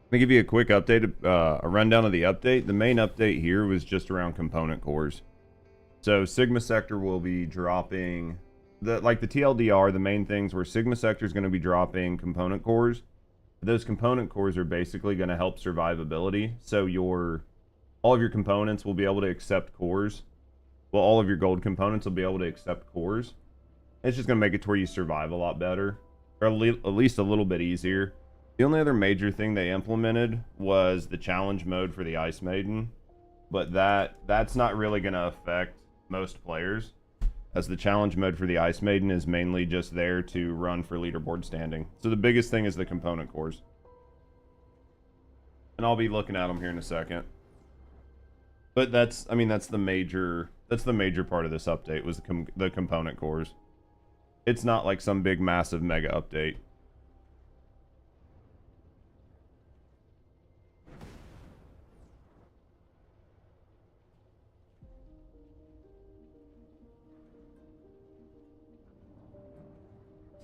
Let me give you a quick update, a rundown of the update. The main update here was just around component cores. So Sigma Sector will be dropping the TLDR. The main things where Sigma Sector is going to be dropping component cores. Those component cores are basically going to help survivability. So all of your components will be able to accept cores. Well, all of your gold components will be able to accept cores. It's just going to make it to where you survive a lot better, or at least a little bit easier. The only other major thing they implemented was the challenge mode for the Ice Maiden, but that's not really going to affect most players, as the challenge mode for the Ice Maiden is mainly just there to run for leaderboard standing. So the biggest thing is the component cores, and I'll be looking at them here in a second. But that's the major part of this update was the component cores. It's not like some big massive mega update.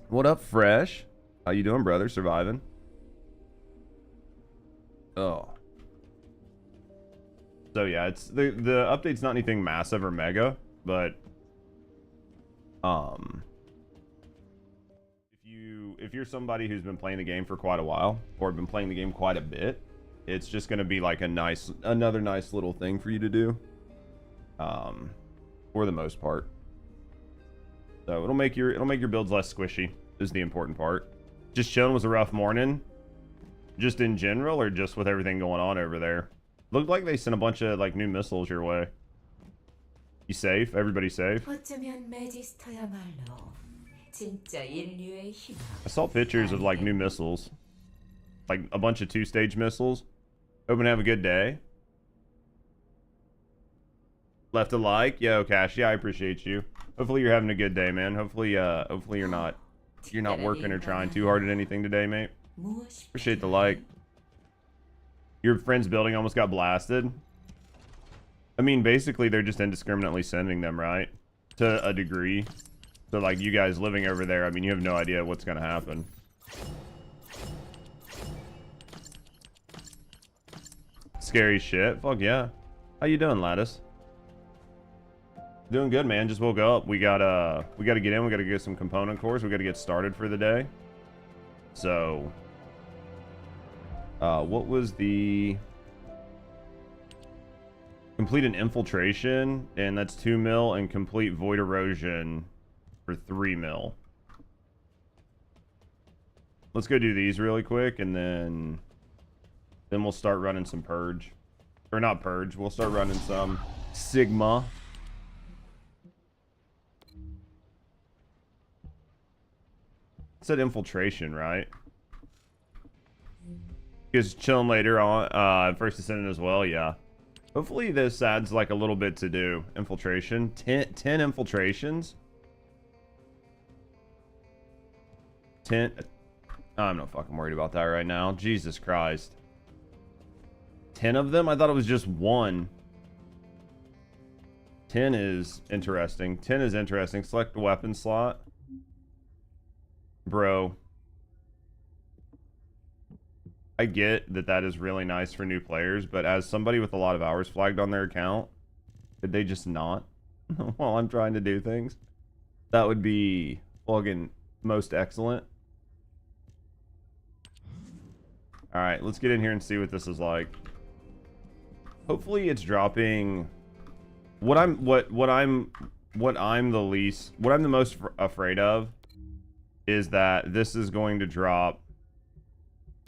What up, Fresh? How you doing, brother? Surviving? Oh. So yeah, it's the update's not anything massive or mega, but if you're somebody who's been playing the game for quite a while or been playing the game quite a bit, it's just going to be like another nice little thing for you to do, for the most part. So it'll make your builds less squishy is the important part. Just chilling was a rough morning, just in general, or just with everything going on over there. Looked like they sent a bunch of like new missiles your way. You safe? Everybody safe? I saw pictures of like new missiles, like a bunch of 2-stage missiles. Hoping to have a good day. Left a like, yo, Cash. Yeah, I appreciate you. Hopefully you're having a good day, man. Hopefully you're not working or trying too hard at anything today, mate. Appreciate the like. Your friend's building almost got blasted. I mean, basically they're just indiscriminately sending them, right? To a degree. So like you guys living over there, I mean, you have no idea what's gonna happen. Scary shit. Fuck yeah. How you doing, Lattice? Doing good, man. Just woke up. We gotta get in. We gotta get some component cores. We gotta get started for the day. So, what was the complete an infiltration, and that's 2 mil, and complete void erosion for 3 mil. Let's go do these really quick, and then we'll start running some purge, or not purge. We'll start running some Sigma. It said infiltration, right? Because chilling later on, First Descendant as well, yeah. Hopefully this adds like a little bit to do. Infiltration. 10 infiltrations. 10. I'm not fucking worried about that right now. Jesus Christ. 10 of them? I thought it was just 1. 10 is interesting. 10 is interesting. Select the weapon slot. Bro. I get that that is really nice for new players, but as somebody with a lot of hours flagged on their account, could they just not while I'm trying to do things? That would be fucking most excellent. Alright, let's get in here and see what this is like. Hopefully it's dropping what I'm the most afraid of is that this is going to drop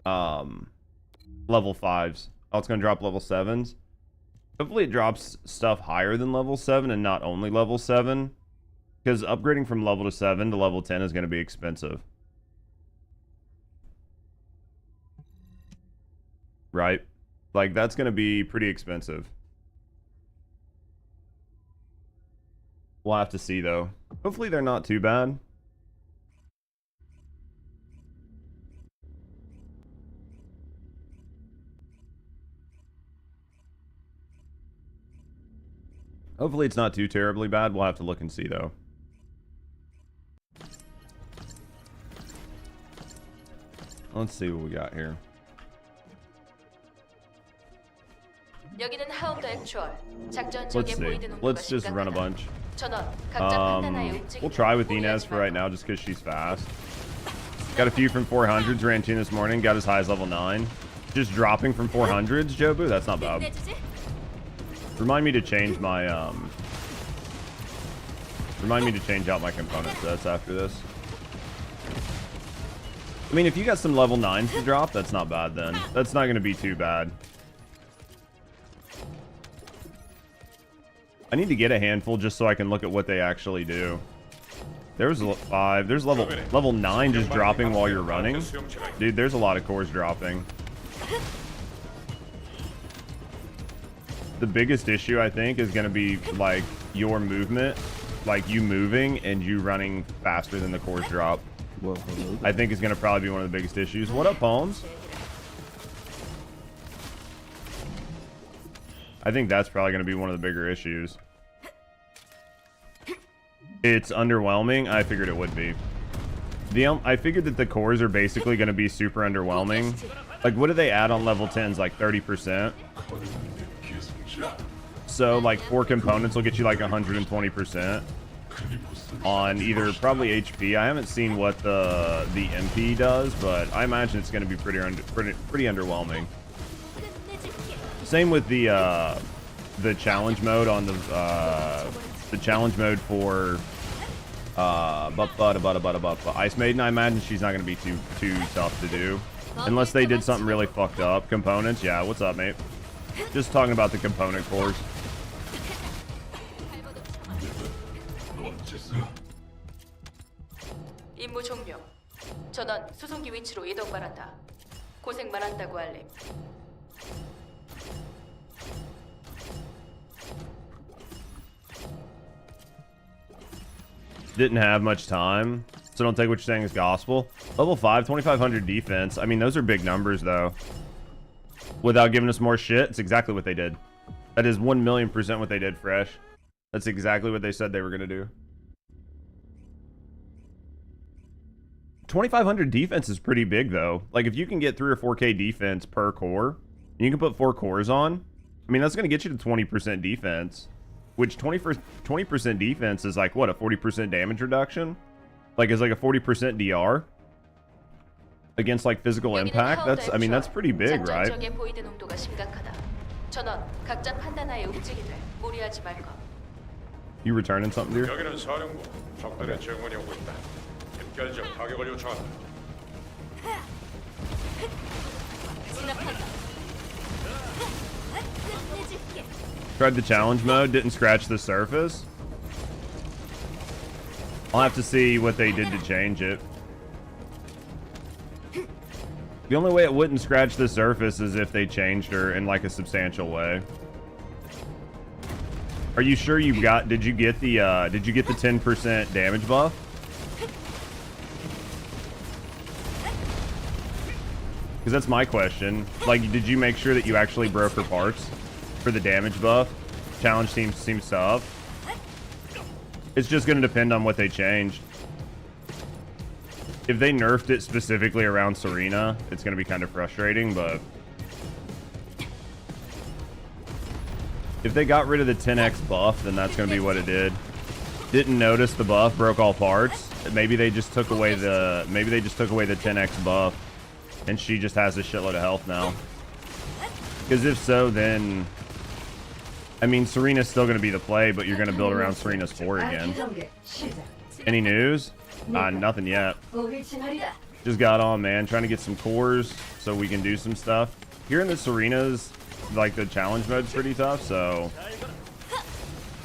level 5s. Oh, it's going to drop level 7s. Hopefully it drops stuff higher than level 7 and not only level 7, because upgrading from level 7 to level 10 is going to be expensive. Right? Like, that's going to be pretty expensive. We'll have to see, though. Hopefully they're not too bad. Hopefully it's not too terribly bad. We'll have to look and see, though. Let's see what we got here. Let's see. Let's just run a bunch. We'll try with Inez for right now just because she's fast. Got a few from 400s. Ran 2 this morning. Got as high as level 9. Just dropping from 400s, Jobu? That's not bad. Remind me to change my, Remind me to change out my component sets after this. I mean, if you got some level 9s to drop, that's not bad then. That's not going to be too bad. I need to get a handful just so I can look at what they actually do. There's 5. There's level 9 just dropping while you're running. Dude, there's a lot of cores dropping. The biggest issue, I think, is going to be, like, your movement. Like, you moving and you running faster than the cores drop. Well, I think is going to probably be one of the biggest issues. What up, Holmes? I think that's probably going to be one of the bigger issues. It's underwhelming. I figured it would be. I figured that the cores are basically going to be super underwhelming. Like, what do they add on level 10s? Like 30%? So, like, 4 components will get you like 120% on either probably HP. I haven't seen what the MP does, but I imagine it's going to be pretty underwhelming. Same with the challenge mode on the challenge mode for Ice Maiden. I imagine she's not going to be too tough to do unless they did something really fucked up. Components, yeah. What's up, mate? Just talking about the component cores. 임무 종료. 전원 수송기 위치로 이동 바란다. 고생 많았다고 알림. Didn't have much time, so don't take what you're saying as gospel. Level 5, 2500 defense. I mean, those are big numbers, though. Without giving us more shit, it's exactly what they did. That is 1,000,000% what they did, Fresh. That's exactly what they said they were going to do. 2500 defense is pretty big, though. Like, if you can get 3 or 4K defense per core, and you can put 4 cores on, I mean, that's going to get you to 20% defense. Which 20% defense is like, what, a 40% damage reduction? Like, it's like a 40% DR against, like, physical impact? That's, I mean, that's pretty big, right? You returning something, dear? Tried the challenge mode, didn't scratch the surface. I'll have to see what they did to change it. The only way it wouldn't scratch the surface is if they changed her in like a substantial way. Are you sure you got, did you get the 10% damage buff? Because that's my question. Like, did you make sure that you actually broke her parts for the damage buff? Challenge team seems tough. It's just going to depend on what they changed. If they nerfed it specifically around Serena, it's going to be kind of frustrating, but if they got rid of the 10x buff, then that's going to be what it did. Didn't notice the buff, broke all parts. Maybe they just took away the 10x buff, and she just has a shitload of health now. Because if so, then I mean, Serena's still going to be the play, but you're going to build around Serena's 4 again. Any news? Nothing yet. Just got on, man. Trying to get some cores so we can do some stuff. Here in the Serena's, like, the challenge mode's pretty tough, so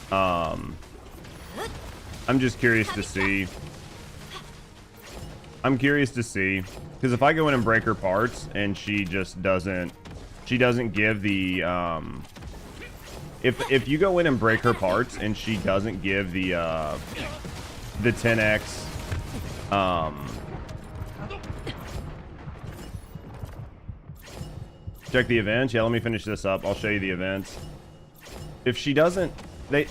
I'm just curious to see. I'm curious to see, because if I go in and break her parts and she just doesn't give the if you go in and break her parts and she doesn't give the 10x check the events. Yeah, let me finish this up. I'll show you the events. If she doesn't,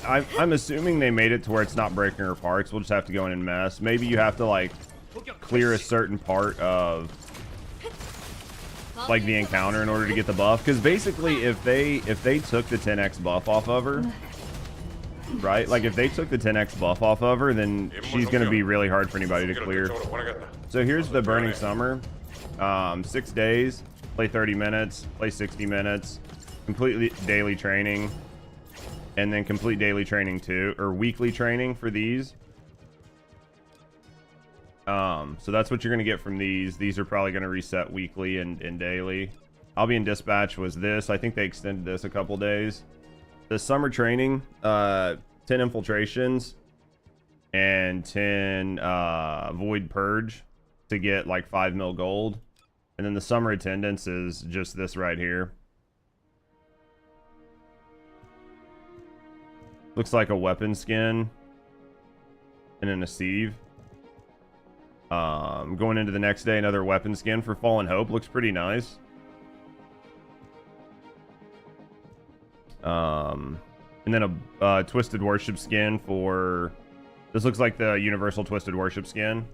I'm assuming they made it to where it's not breaking her parts. We'll just have to go in and mess. Maybe you have to, like, clear a certain part of like the encounter in order to get the buff. Because basically, if they took the 10x buff off of her, right? Like if they took the 10x buff off of her, then she's gonna be really hard for anybody to clear. So here's the Burning Summer. 6 days, play 30 minutes, play 60 minutes, completely daily training, and then complete daily training too, or weekly training for these. So that's what you're gonna get from these. These are probably gonna reset weekly and daily. I'll be in dispatch was this. I think they extended this a couple days. The summer training, 10 infiltrations and 10 void purge to get like 5 mil gold. And then the summer attendance is just this right here. Looks like a weapon skin and then a sieve. Going into the next day, another weapon skin for Fallen Hope. Looks pretty nice. And then a Twisted Worship skin for... This looks like the Universal Twisted Worship skin.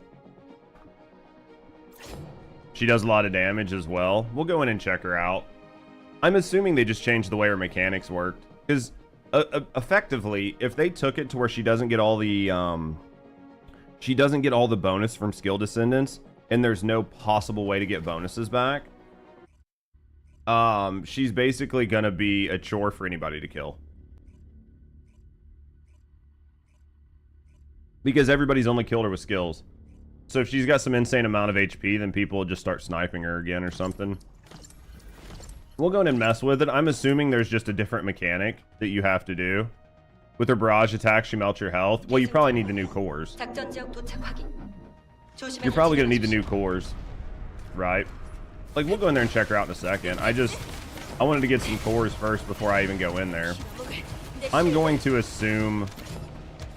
She does a lot of damage as well. We'll go in and check her out. I'm assuming they just changed the way her mechanics worked. Because effectively, if they took it to where she doesn't get all the... she doesn't get all the bonus from skill descendants, and there's no possible way to get bonuses back. She's basically gonna be a chore for anybody to kill. Because everybody's only killed her with skills. So if she's got some insane amount of HP, then people will just start sniping her again or something. We'll go in and mess with it. I'm assuming there's just a different mechanic that you have to do. With her barrage attack, she melts your health. Well, you probably need the new cores. You're probably going to need the new cores. Right? Like, we'll go in there and check her out in a second. I wanted to get some cores first before I even go in there. I'm going to assume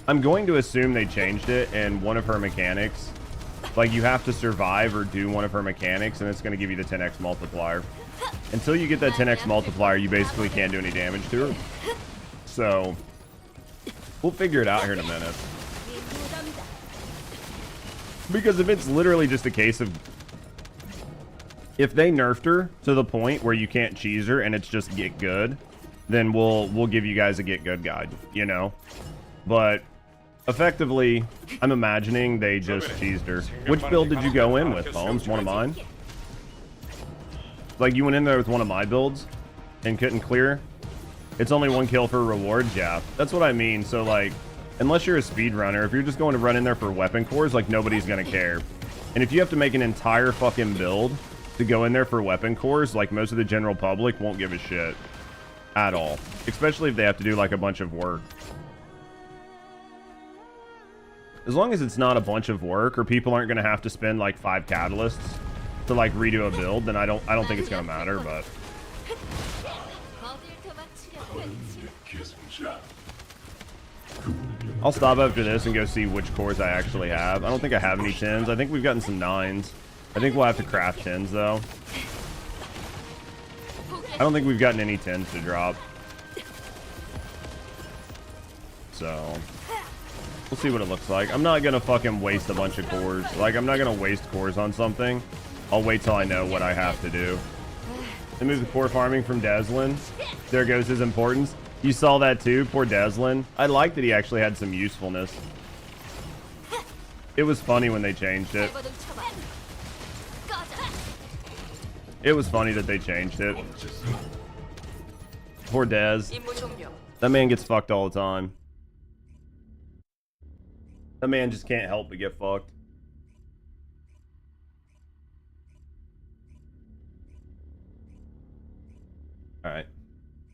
they changed it, and one of her mechanics, like, you have to survive or do one of her mechanics, and it's going to give you the 10x multiplier. Until you get that 10x multiplier, you basically can't do any damage to her. So... we'll figure it out here in a minute. Because if it's literally just a case of... if they nerfed her to the point where you can't cheese her and it's just get good, then we'll give you guys a get good guide, you know? But effectively, I'm imagining they just cheesed her. Which build did you go in with, Holmes? One of mine? Like, you went in there with one of my builds and couldn't clear? It's only 1 kill for rewards? Yeah, that's what I mean. So, like, unless you're a speedrunner, if you're just going to run in there for weapon cores, like, nobody's going to care. And if you have to make an entire fucking build to go in there for weapon cores, like, most of the general public won't give a shit. At all. Especially if they have to do, like, a bunch of work. As long as it's not a bunch of work, or people aren't going to have to spend, like, 5 catalysts to, like, redo a build, then I don't think it's going to matter, but... I'll stop after this and go see which cores I actually have. I don't think I have any 10s. I think we've gotten some 9s. I think we'll have to craft 10s, though. I don't think we've gotten any 10s to drop. So... we'll see what it looks like. I'm not gonna fucking waste a bunch of cores. Like, I'm not gonna waste cores on something. I'll wait till I know what I have to do. They moved the core farming from Deslin. There goes his importance. You saw that too, poor Deslin. I like that he actually had some usefulness. It was funny when they changed it. It was funny that they changed it. Poor Dez. That man gets fucked all the time. That man just can't help but get fucked. Alright.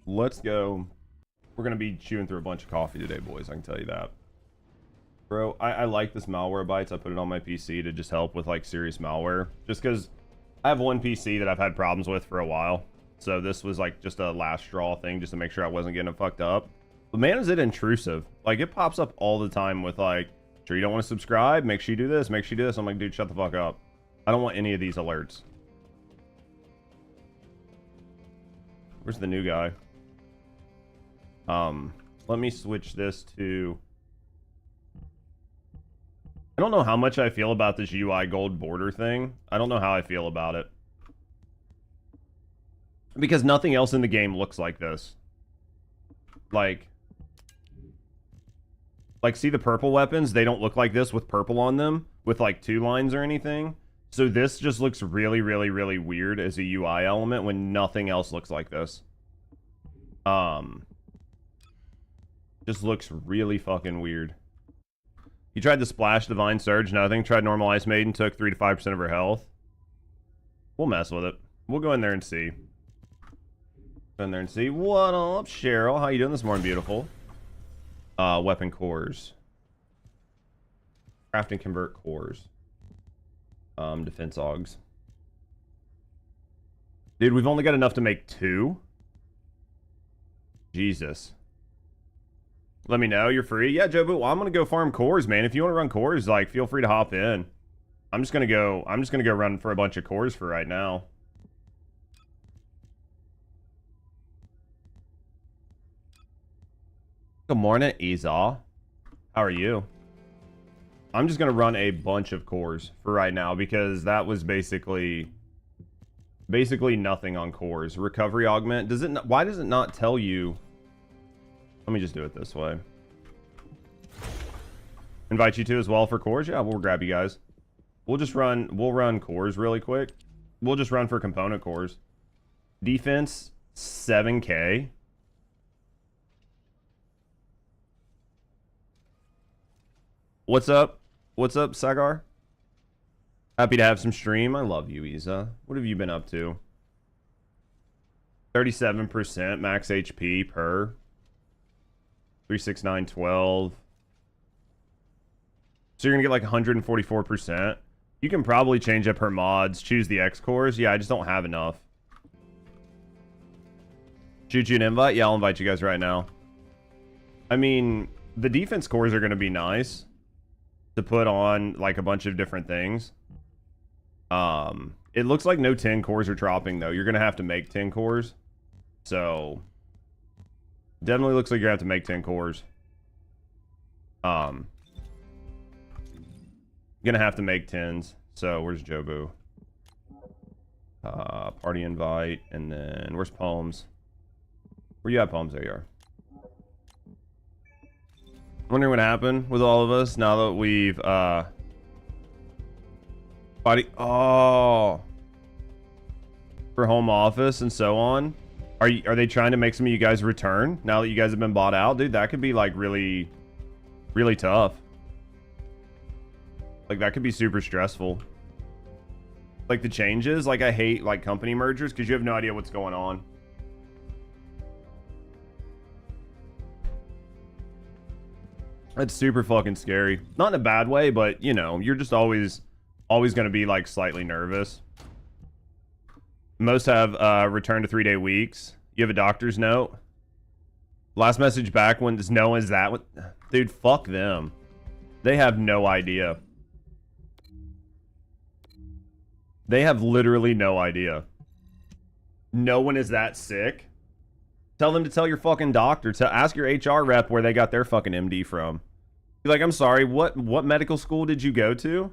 Let's go. We're going to be chewing through a bunch of coffee today, boys. I can tell you that. Bro, I like this malware bites. I put it on my PC to just help with, like, serious malware. Just because I have one PC that I've had problems with for a while. So this was, like, just a last straw thing just to make sure I wasn't getting it fucked up. But man, is it intrusive. Like, it pops up all the time with, like, sure you don't want to subscribe? Make sure you do this. Make sure you do this. I'm like, dude, shut the fuck up. I don't want any of these alerts. Where's the new guy? Let me switch this to... I don't know how much I feel about this UI gold border thing. I don't know how I feel about it. Because nothing else in the game looks like this. Like, see the purple weapons? They don't look like this with purple on them, with like 2 lines or anything. So this just looks really, really, really weird as a UI element when nothing else looks like this. Just looks really fucking weird. He tried the Splash Divine Surge, nothing. Tried normal Ice Maiden, took 3 to 5% of her health. We'll mess with it. We'll go in there and see. Go in there and see. What up, Cheryl? How you doing this morning, beautiful? Weapon cores. Craft and convert cores. Defense augs. Dude, we've only got enough to make 2. Jesus. Let me know. You're free. Yeah, Joe, well, I'm gonna go farm cores, man. If you want to run cores, like, feel free to hop in. I'm just gonna go run for a bunch of cores for right now. Good morning, Isa. How are you? I'm just gonna run a bunch of cores for right now because that was basically nothing on cores. Recovery augment. Why does it not tell you? Let me just do it this way. Invite you to as well for cores. Yeah, we'll grab you guys. We'll run cores really quick. We'll just run for component cores. Defense 7K. What's up? What's up, Sagar? Happy to have some stream. I love you, Isa. What have you been up to? 37% max HP per. 36912. So you're gonna get like 144%. You can probably change up her mods, choose the X cores. Yeah, I just don't have enough. Shoot you an invite? Yeah, I'll invite you guys right now. I mean, the defense cores are gonna be nice to put on like a bunch of different things. It looks like no 10 cores are dropping though. You're gonna have to make 10 cores. So definitely looks like you're gonna have to make 10 cores. Gonna have to make 10s. So where's Jobu? Party invite, and then where's Poems? Where you at, Poems? There you are. Wondering what happened with all of us now that we've for home office and so on. Are they trying to make some of you guys return now that you guys have been bought out? Dude, that could be like really, really tough. Like that could be super stressful. Like the changes, like I hate like company mergers because you have no idea what's going on. That's super fucking scary. Not in a bad way, but you know, you're just always going to be like slightly nervous. Most have returned to 3-day weeks. You have a doctor's note. Last message back when does no is that what? Dude, fuck them. They have no idea. They have literally no idea. No one is that sick. Tell them to tell your fucking doctor. Ask your HR rep where they got their fucking MD from. Be like, I'm sorry, what medical school did you go to?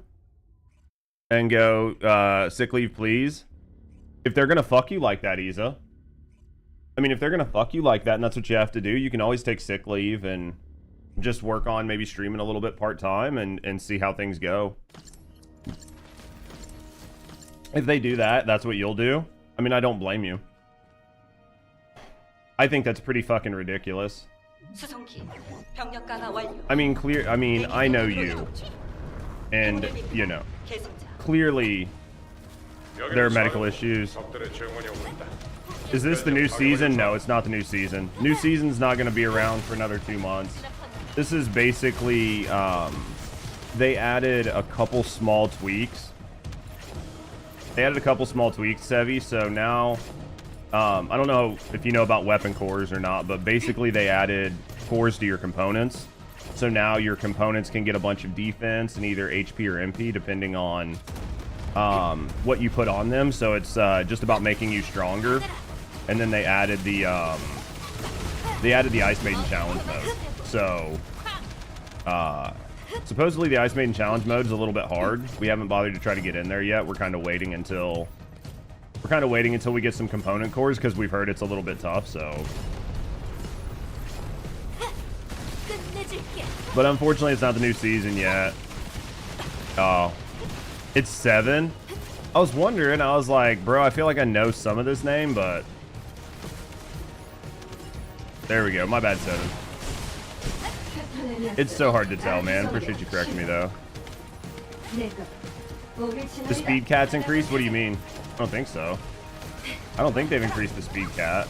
And go, sick leave, please. If they're gonna fuck you like that, Isa. I mean, if they're gonna fuck you like that and that's what you have to do, you can always take sick leave and just work on maybe streaming a little bit part-time and see how things go. If they do that, that's what you'll do. I mean, I don't blame you. I think that's pretty fucking ridiculous. I mean, I know you. And, you know, clearly there are medical issues. Is this the new season? No, it's not the new season. New season's not going to be around for another 2 months. This is basically, they added a couple small tweaks. Sevi, so now, I don't know if you know about weapon cores or not, but basically they added cores to your components. So now your components can get a bunch of defense and either HP or MP, depending on what you put on them. So it's just about making you stronger. And then they added the Ice Maiden Challenge mode. So supposedly the Ice Maiden Challenge mode is a little bit hard. We haven't bothered to try to get in there yet. We're kind of waiting until kind of waiting until we get some component cores because we've heard it's a little bit tough, so. But unfortunately, it's not the new season yet. Oh. It's 7? I was wondering, I was like, bro, I feel like I know some of this name, but... There we go, my bad, 7. It's so hard to tell, man. Appreciate you correcting me, though. The speed cat's increased? What do you mean? I don't think so. I don't think they've increased the speed cat.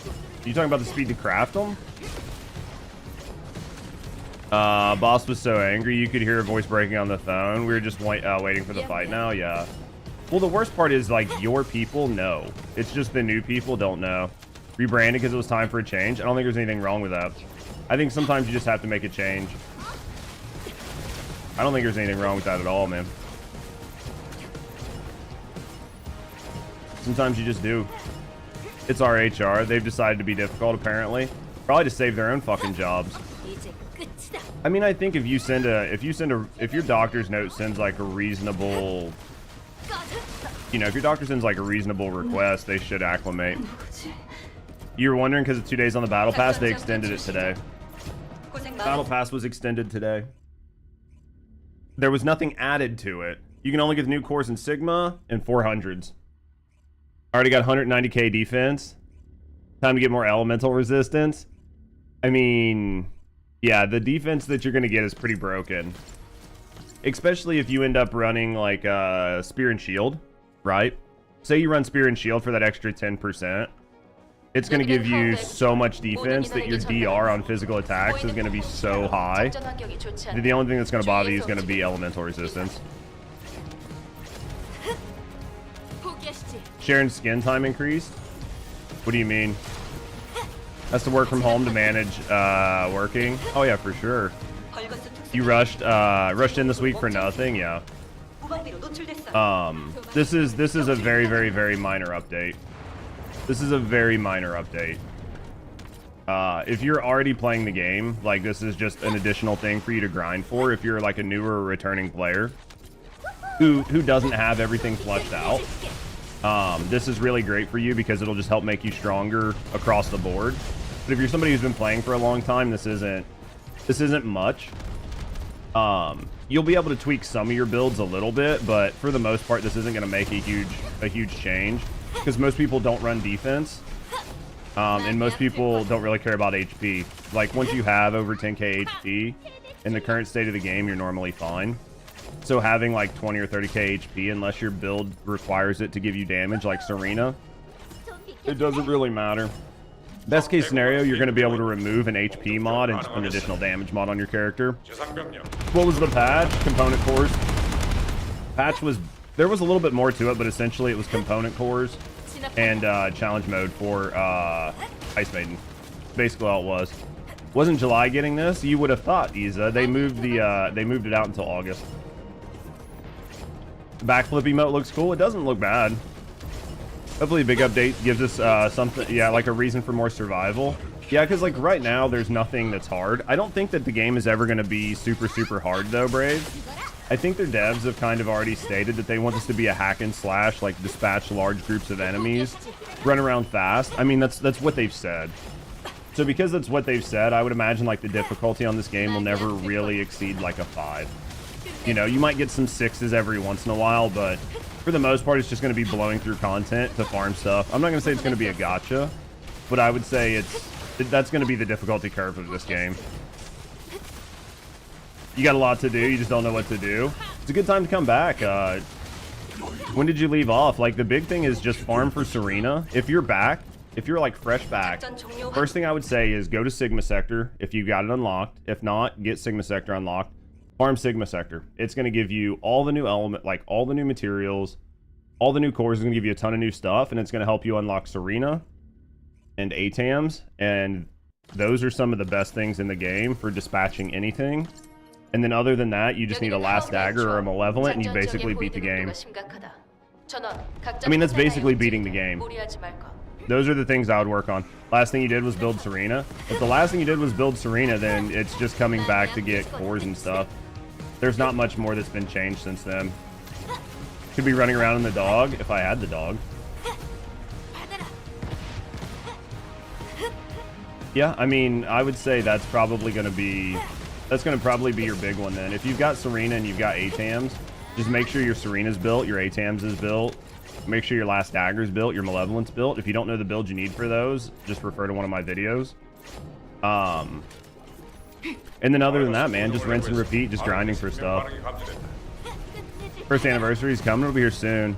Are you talking about the speed to craft them? Boss was so angry you could hear a voice breaking on the phone. We were just waiting for the fight now. Yeah. Well, the worst part is, like, your people know. It's just the new people don't know. Rebranded because it was time for a change. I don't think there's anything wrong with that. I think sometimes you just have to make a change. I don't think there's anything wrong with that at all, man. Sometimes you just do. It's our HR. They've decided to be difficult, apparently. Probably to save their own fucking jobs. I mean, I think if your doctor's note sends like a reasonable, you know, if your doctor sends like a reasonable request, they should acclimate. You were wondering because it's 2 days on the battle pass, they extended it today. Battle pass was extended today. There was nothing added to it. You can only get the new cores in Sigma and 400s. Already got 190k defense. Time to get more elemental resistance. I mean, yeah, the defense that you're going to get is pretty broken. Especially if you end up running like Spear and Shield, right? Say you run Spear and Shield for that extra 10%. It's going to give you so much defense that your DR on physical attacks is going to be so high. The only thing that's going to bother you is going to be elemental resistance. Sharon's skin time increased? What do you mean? Has to work from home to manage working? Oh yeah, for sure. You rushed in this week for nothing? Yeah. This is a very, very, very minor update. This is a very minor update. If you're already playing the game, like this is just an additional thing for you to grind for if you're like a newer returning player who doesn't have everything fleshed out. This is really great for you because it'll just help make you stronger across the board. But if you're somebody who's been playing for a long time, this isn't much. You'll be able to tweak some of your builds a little bit, but for the most part, this isn't going to make a huge change because most people don't run defense, and most people don't really care about HP. Like once you have over 10k HP in the current state of the game, you're normally fine. So having like 20 or 30k HP, unless your build requires it to give you damage like Serena, it doesn't really matter. Best case scenario, you're going to be able to remove an HP mod and just put an additional damage mod on your character. What was the patch? Component cores. There was a little bit more to it, but essentially it was component cores and challenge mode for Ice Maiden. Basically all it was. Wasn't July getting this? You would have thought, Isa. They moved it out until August. The backflip emote looks cool. It doesn't look bad. Hopefully a big update gives us something, yeah, like a reason for more survival. Yeah, because like right now there's nothing that's hard. I don't think that the game is ever going to be super, super hard though, Brave. I think their devs have kind of already stated that they want this to be a hack and slash, like dispatch large groups of enemies, run around fast. I mean, that's what they've said. So because that's what they've said, I would imagine like the difficulty on this game will never really exceed like a 5. You know, you might get some 6s every once in a while, but for the most part, it's just going to be blowing through content to farm stuff. I'm not going to say it's going to be a gacha, but I would say that's going to be the difficulty curve of this game. You got a lot to do. You just don't know what to do. It's a good time to come back. When did you leave off? Like, the big thing is just farm for Serena. If you're back, if you're like fresh back, first thing I would say is go to Sigma Sector if you got it unlocked. If not, get Sigma Sector unlocked. Farm Sigma Sector. It's going to give you all the new element, like all the new materials, all the new cores. Is going to give you a ton of new stuff, and it's going to help you unlock Serena and ATAMs, and those are some of the best things in the game for dispatching anything. And then other than that, you just need a Last Dagger or a Malevolent, and you basically beat the game. I mean, that's basically beating the game. Those are the things I would work on. Last thing you did was build Serena. If the last thing you did was build Serena, then it's just coming back to get cores and stuff. There's not much more that's been changed since then. Could be running around in the dog if I had the dog. Yeah, I mean, I would say that's probably going to be... That's going to probably be your big one then. If you've got Serena and you've got ATAMs, just make sure your Serena's built, your ATAMs is built. Make sure your Last Dagger's built, your Malevolent's built. If you don't know the build you need for those, just refer to one of my videos. And then other than that, man, just rinse and repeat, just grinding for stuff. First anniversary is coming, it'll be here soon.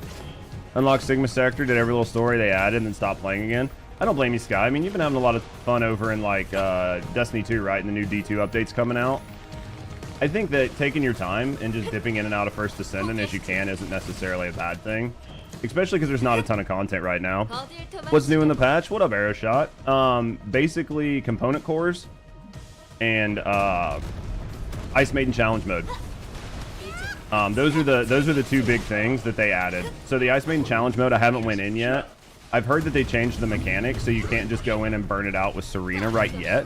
Unlock Sigma Sector, did every little story they added, and then stop playing again. I don't blame you, Sky. I mean, you've been having a lot of fun over in, like, Destiny 2, right? And the new D2 updates coming out. I think that taking your time and just dipping in and out of First Descendant as you can isn't necessarily a bad thing. Especially because there's not a ton of content right now. What's new in the patch? What up, Arrowshot? Basically, component cores and Ice Maiden Challenge mode. Those are the two big things that they added. So the Ice Maiden Challenge mode, I haven't went in yet. I've heard that they changed the mechanics, so you can't just go in and burn it out with Serena right yet.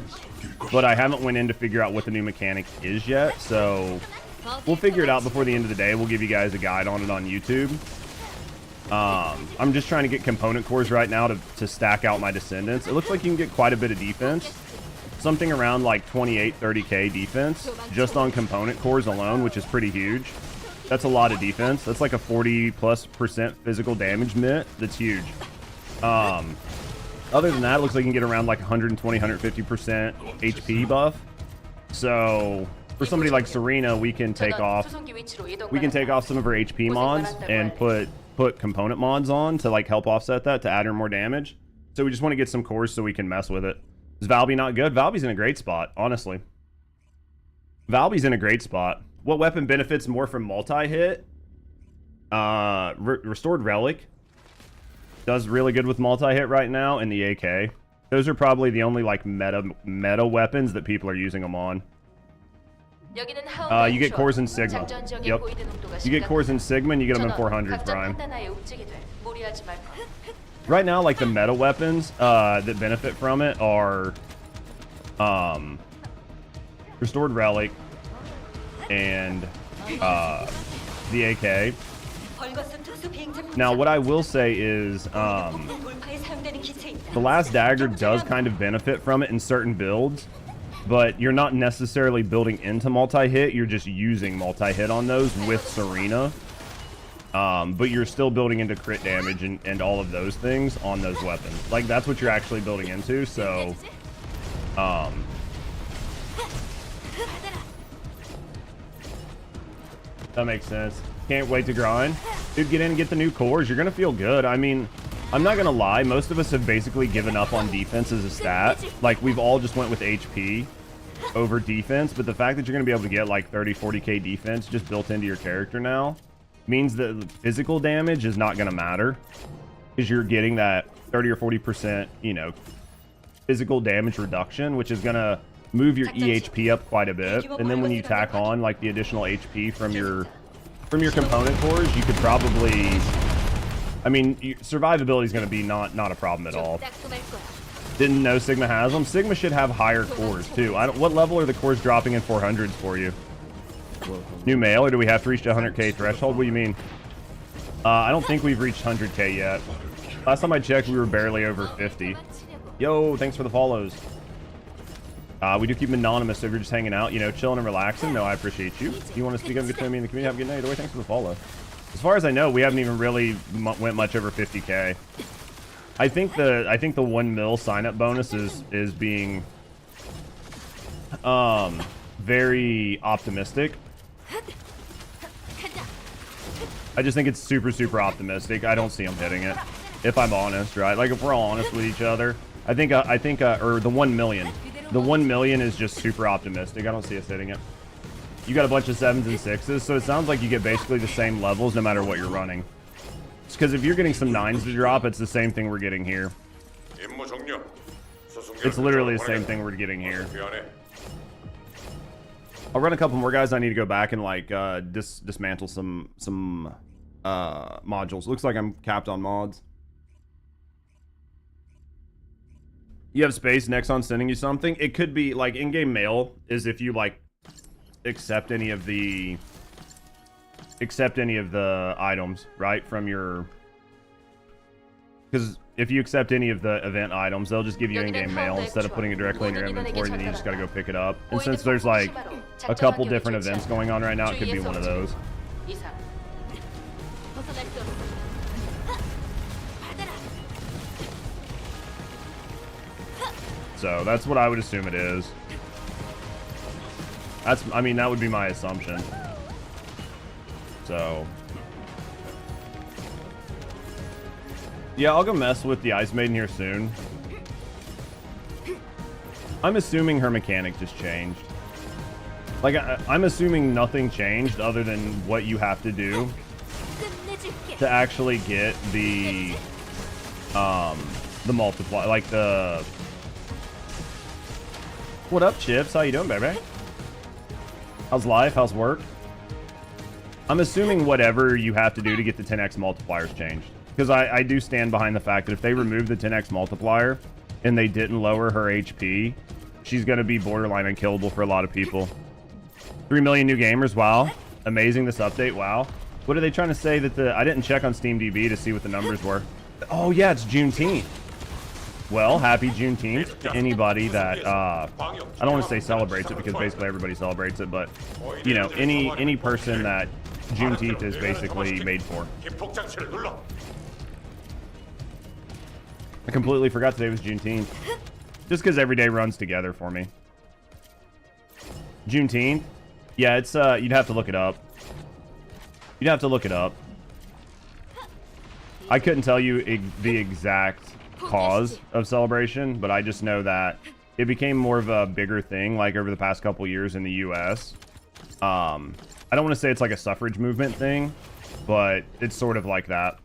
But I haven't went in to figure out what the new mechanic is yet, so we'll figure it out before the end of the day. We'll give you guys a guide on it on YouTube. I'm just trying to get component cores right now to stack out my Descendants. It looks like you can get quite a bit of defense. Something around like 28, 30k defense just on component cores alone, which is pretty huge. That's a lot of defense. That's like a 40+% physical damage mitt. That's huge. Other than that, it looks like you can get around like 120, 150% HP buff. So for somebody like Serena, we can take off some of her HP mods and put component mods on to like help offset that, to add her more damage. So we just want to get some cores so we can mess with it. Is Valby not good? Valby's in a great spot, honestly. Valby's in a great spot. What weapon benefits more from multi-hit? Restored Relic does really good with multi-hit right now, and the AK. Those are probably the only like meta weapons that people are using them on. You get cores in Sigma. Yep. You get cores in Sigma and you get them in 400 Prime. Right now, like the meta weapons that benefit from it are Restored Relic and the AK. Now, what I will say is the Last Dagger does kind of benefit from it in certain builds, but you're not necessarily building into multi-hit, you're just using multi-hit on those with Serena. But you're still building into crit damage and all of those things on those weapons. Like, that's what you're actually building into, so... that makes sense. Can't wait to grind. Dude, get in and get the new cores. You're going to feel good. I mean, I'm not going to lie. Most of us have basically given up on defense as a stat. Like, we've all just went with HP over defense. But the fact that you're going to be able to get, like, 30, 40k defense just built into your character now means that physical damage is not going to matter. Because you're getting that 30 or 40%, you know, physical damage reduction, which is going to move your EHP up quite a bit. And then when you tack on, like, the additional HP from your component cores, you could probably... I mean, survivability is going to be not a problem at all. Didn't know Sigma has them. Sigma should have higher cores, too. What level are the cores dropping in 400s for you? New mail, or do we have to reach the 100k threshold? What do you mean? I don't think we've reached 100k yet. Last time I checked, we were barely over 50. Yo, thanks for the follows. We do keep them anonymous, so if you're just hanging out, you know, chilling and relaxing, no, I appreciate you. If you want to speak up and get to me in the community, have a good night. Either way, thanks for the follow. As far as I know, we haven't even really went much over 50k. I think the 1 mil sign-up bonus is being very optimistic. I just think it's super optimistic. I don't see them hitting it, if I'm honest, right? Like, if we're all honest with each other, I think or the 1 million. The 1 million is just super optimistic. I don't see us hitting it. You got a bunch of 7s and 6s, so it sounds like you get basically the same levels no matter what you're running. It's because if you're getting some 9s to drop, it's the same thing we're getting here. It's literally the same thing we're getting here. I'll run a couple more guys. I need to go back and like dismantle some modules. Looks like I'm capped on mods. You have space, Nexon sending you something. It could be like in-game mail is if you like accept any of the accept any of the items, right, from your... Because if you accept any of the event items, they'll just give you in-game mail instead of putting it directly in your inventory, and then you just gotta go pick it up. And since there's like a couple different events going on right now, it could be one of those. So that's what I would assume it is. That's, I mean, that would be my assumption. So... yeah, I'll go mess with the Ice Maiden here soon. I'm assuming her mechanic just changed. Like, I'm assuming nothing changed other than what you have to do to actually get the multiply, like the... What up, Chips? How you doing, baby? How's life? How's work? I'm assuming whatever you have to do to get the 10x multipliers changed. Because I do stand behind the fact that if they remove the 10x multiplier and they didn't lower her HP, she's going to be borderline unkillable for a lot of people. 3 million new gamers. Wow. Amazing, this update. Wow. What are they trying to say that the... I didn't check on SteamDB to see what the numbers were. Oh, yeah, it's Juneteenth. Well, happy Juneteenth to anybody that... I don't want to say celebrates it because basically everybody celebrates it, but, you know, any person that Juneteenth is basically made for. I completely forgot today was Juneteenth. Just because every day runs together for me. Juneteenth? Yeah, it's, you'd have to look it up. You'd have to look it up. I couldn't tell you the exact cause of celebration, but I just know that it became more of a bigger thing, like, over the past couple years in the U.S. I don't want to say it's like a suffrage movement thing, but it's sort of like that.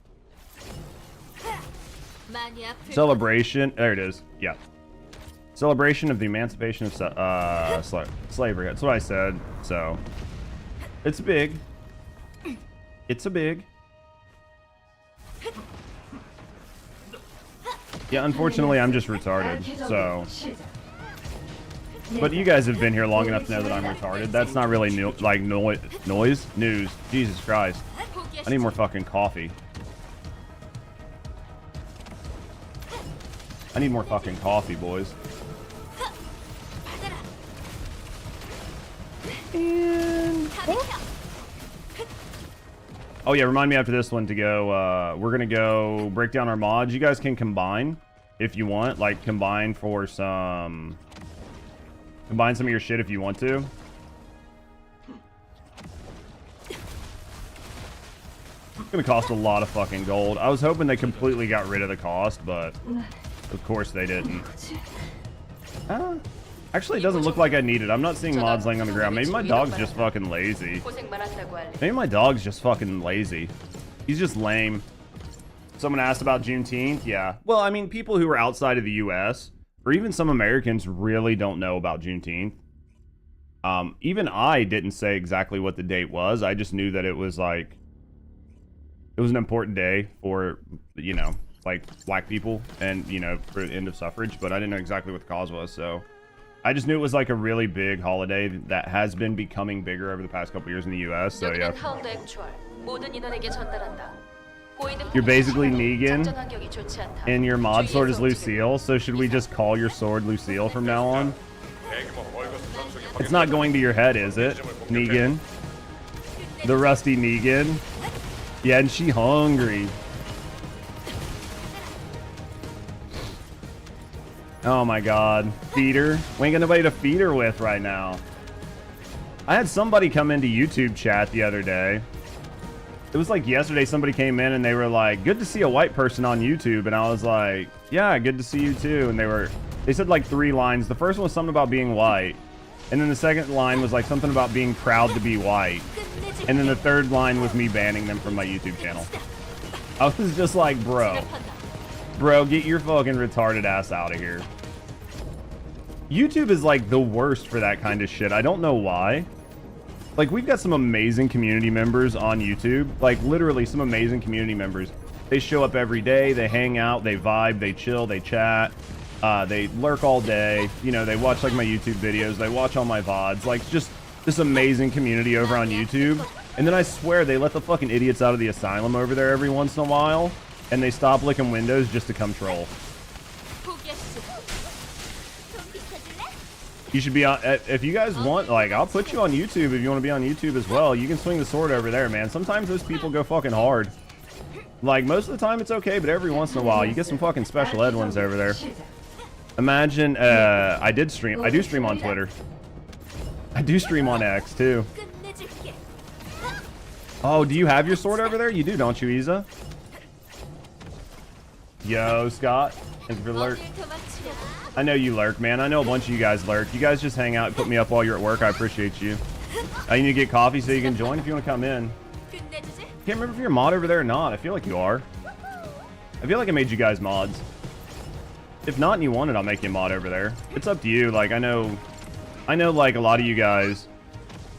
Celebration. There it is. Yeah. Celebration of the emancipation of slavery. That's what I said. So, it's big. It's a big. Yeah, unfortunately, I'm just retarded. So, but you guys have been here long enough to know that I'm retarded. That's not really news. Jesus Christ. I need more fucking coffee. I need more fucking coffee, boys. And... oh yeah, remind me after this one to go, we're gonna go break down our mods. You guys can combine if you want, like combine some of your shit if you want to. It's gonna cost a lot of fucking gold. I was hoping they completely got rid of the cost, but of course they didn't. Actually, it doesn't look like I need it. I'm not seeing mods laying on the ground. Maybe my dog's just fucking lazy. Maybe my dog's just fucking lazy. He's just lame. Someone asked about Juneteenth. Yeah. Well, I mean, people who are outside of the U.S. or even some Americans really don't know about Juneteenth. Even I didn't say exactly what the date was. I just knew that it was like... it was an important day for, you know, like black people and, you know, for the end of suffrage, but I didn't know exactly what the cause was, so I just knew it was like a really big holiday that has been becoming bigger over the past couple years in the US, so yeah. You're basically Negan and your mod sword is Lucille, so should we just call your sword Lucille from now on? It's not going to your head, is it? Negan. The rusty Negan. Yeah, and she hungry. Oh my god. Feed her? We ain't got nobody to feed her with right now. I had somebody come into YouTube chat the other day. It was like yesterday somebody came in and they were like, good to see a white person on YouTube. And I was like, yeah, good to see you too. And they said like 3 lines. The first one was something about being white. And then the second line was like something about being proud to be white. And then the third line was me banning them from my YouTube channel. I was just like, bro, get your fucking retarded ass out of here. YouTube is like the worst for that kind of shit. I don't know why. Like, we've got some amazing community members on YouTube. Like, literally some amazing community members. They show up every day, they hang out, they vibe, they chill, they chat. They lurk all day. You know, they watch like my YouTube videos, they watch all my VODs. Like, just this amazing community over on YouTube. And then I swear they let the fucking idiots out of the asylum over there every once in a while, and they stop licking windows just to come troll. You should be on, if you guys want, like, I'll put you on YouTube if you want to be on YouTube as well. You can swing the sword over there, man. Sometimes those people go fucking hard. Like, most of the time it's okay, but every once in a while you get some fucking special ed ones over there. Imagine, I do stream on Twitter. I do stream on X, too. Oh, do you have your sword over there? You do, don't you, Isa? Yo, Scott. Thank you for the lurk. I know you lurk, man. I know a bunch of you guys lurk. You guys just hang out and put me up while you're at work. I appreciate you. You need to get coffee so you can join if you want to come in. Can't remember if you're a mod over there or not. I feel like you are. I feel like I made you guys mods. If not and you want it, I'll make you a mod over there. It's up to you. Like, I know like a lot of you guys,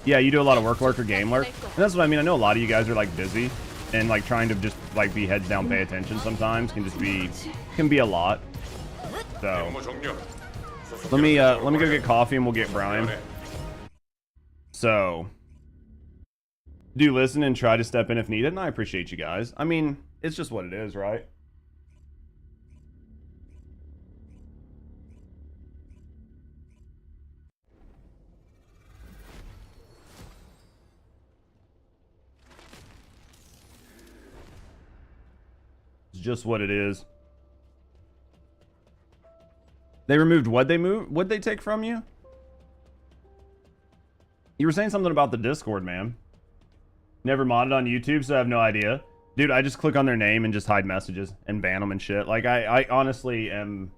yeah, you do a lot of work lurk or game lurk. And that's what I mean. I know a lot of you guys are like busy and like trying to just like be heads down, pay attention sometimes can be a lot. So let me go get coffee and we'll get Brian. So do listen and try to step in if needed, and I appreciate you guys. I mean, it's just what it is, right? It's just what it is. They removed what they moved? What'd they take from you? You were saying something about the Discord, man. Never modded on YouTube, so I have no idea. Dude, I just click on their name and just hide messages and ban them and shit. Like, I honestly am,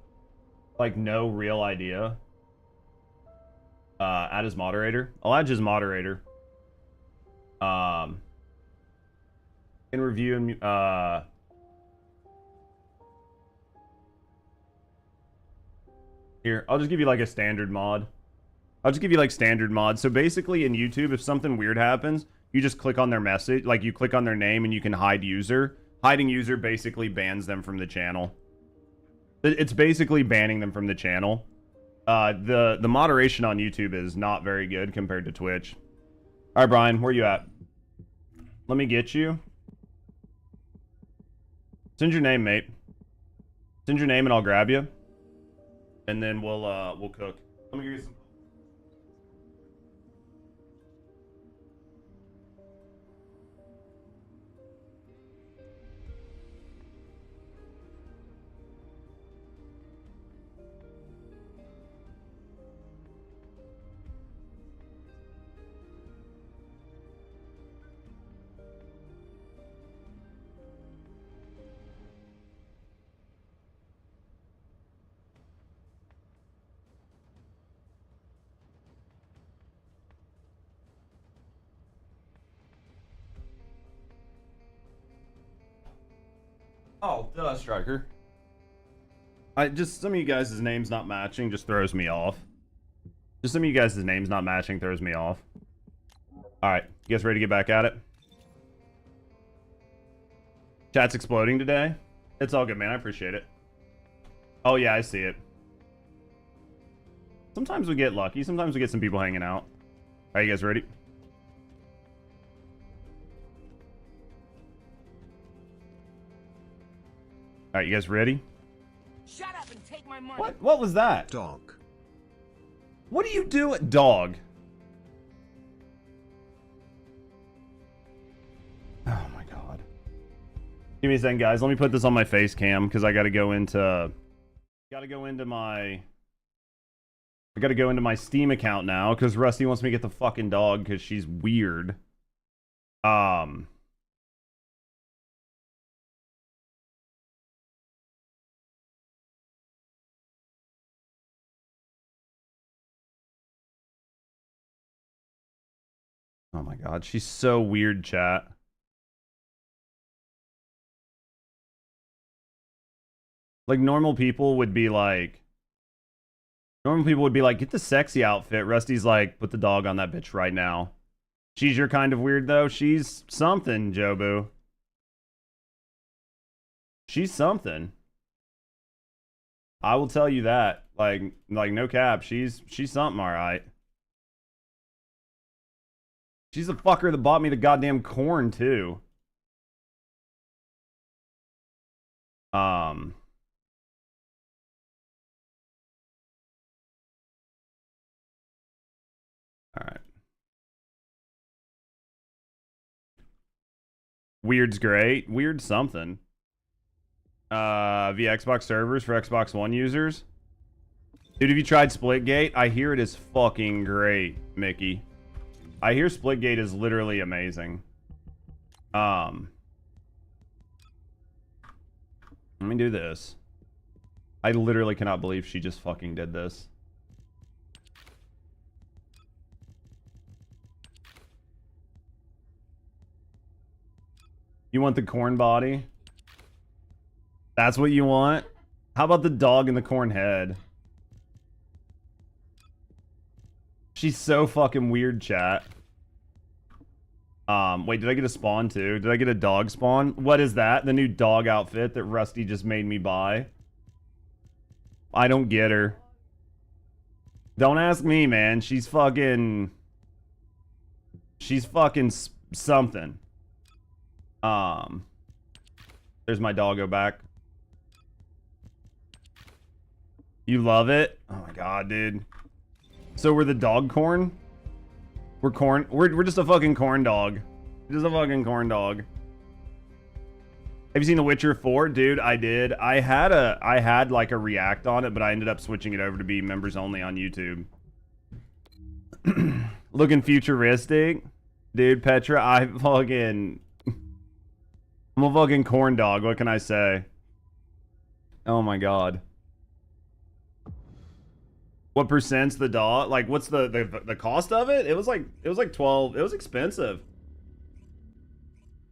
like, no real idea. Add as moderator. I'll add you as moderator. In review and, here, I'll just give you like a standard mod. I'll just give you like standard mod. So basically in YouTube, if something weird happens, you just click on their message, like you click on their name and you can hide user. Hiding user basically bans them from the channel. It's basically banning them from the channel. The moderation on YouTube is not very good compared to Twitch. All right, Brian, where you at? Let me get you. Send your name, mate. Send your name and I'll grab you. And then we'll cook. Let me give you some. Oh, duh, Striker. Some of you guys' names not matching just throws me off. Just some of you guys' names not matching throws me off. Alright, you guys ready to get back at it? Chat's exploding today. It's all good, man. I appreciate it. Oh, yeah, I see it. Sometimes we get lucky. Sometimes we get some people hanging out. Are you guys ready? Alright, you guys ready? Shut up and take my money. What was that? Dog. What are you doing, dog? Oh my god. Give me a second, guys. Let me put this on my face cam because I gotta go into my Steam account now because Rusty wants me to get the fucking dog because she's weird. Oh my god, she's so weird, chat. Like, normal people would be like, get the sexy outfit. Rusty's like, put the dog on that bitch right now. She's your kind of weird, though. She's something, Jobu. She's something. I will tell you that. Like no cap. She's something, all right. She's the fucker that bought me the goddamn corn, too. Alright. Weird's great. Weird something. Via Xbox servers for Xbox One users. Dude, have you tried Splitgate? I hear it is fucking great, Mickey. I hear Splitgate is literally amazing. Let me do this. I literally cannot believe she just fucking did this. You want the corn body? That's what you want? How about the dog and the corn head? She's so fucking weird, chat. Wait, did I get a spawn too? Did I get a dog spawn? What is that? The new dog outfit that Rusty just made me buy? I don't get her. Don't ask me, man. She's fucking something. There's my doggo back. You love it? Oh my god, dude. So we're the dog corn? We're corn. We're just a fucking corn dog. Just a fucking corn dog. Have you seen The Witcher 4? Dude, I did. I had like a react on it, but I ended up switching it over to be members only on YouTube. Looking futuristic. Dude, Petra, I'm a fucking corn dog. What can I say? Oh my god. What percent's the dog? Like, what's the cost of it? It was like 12. It was expensive.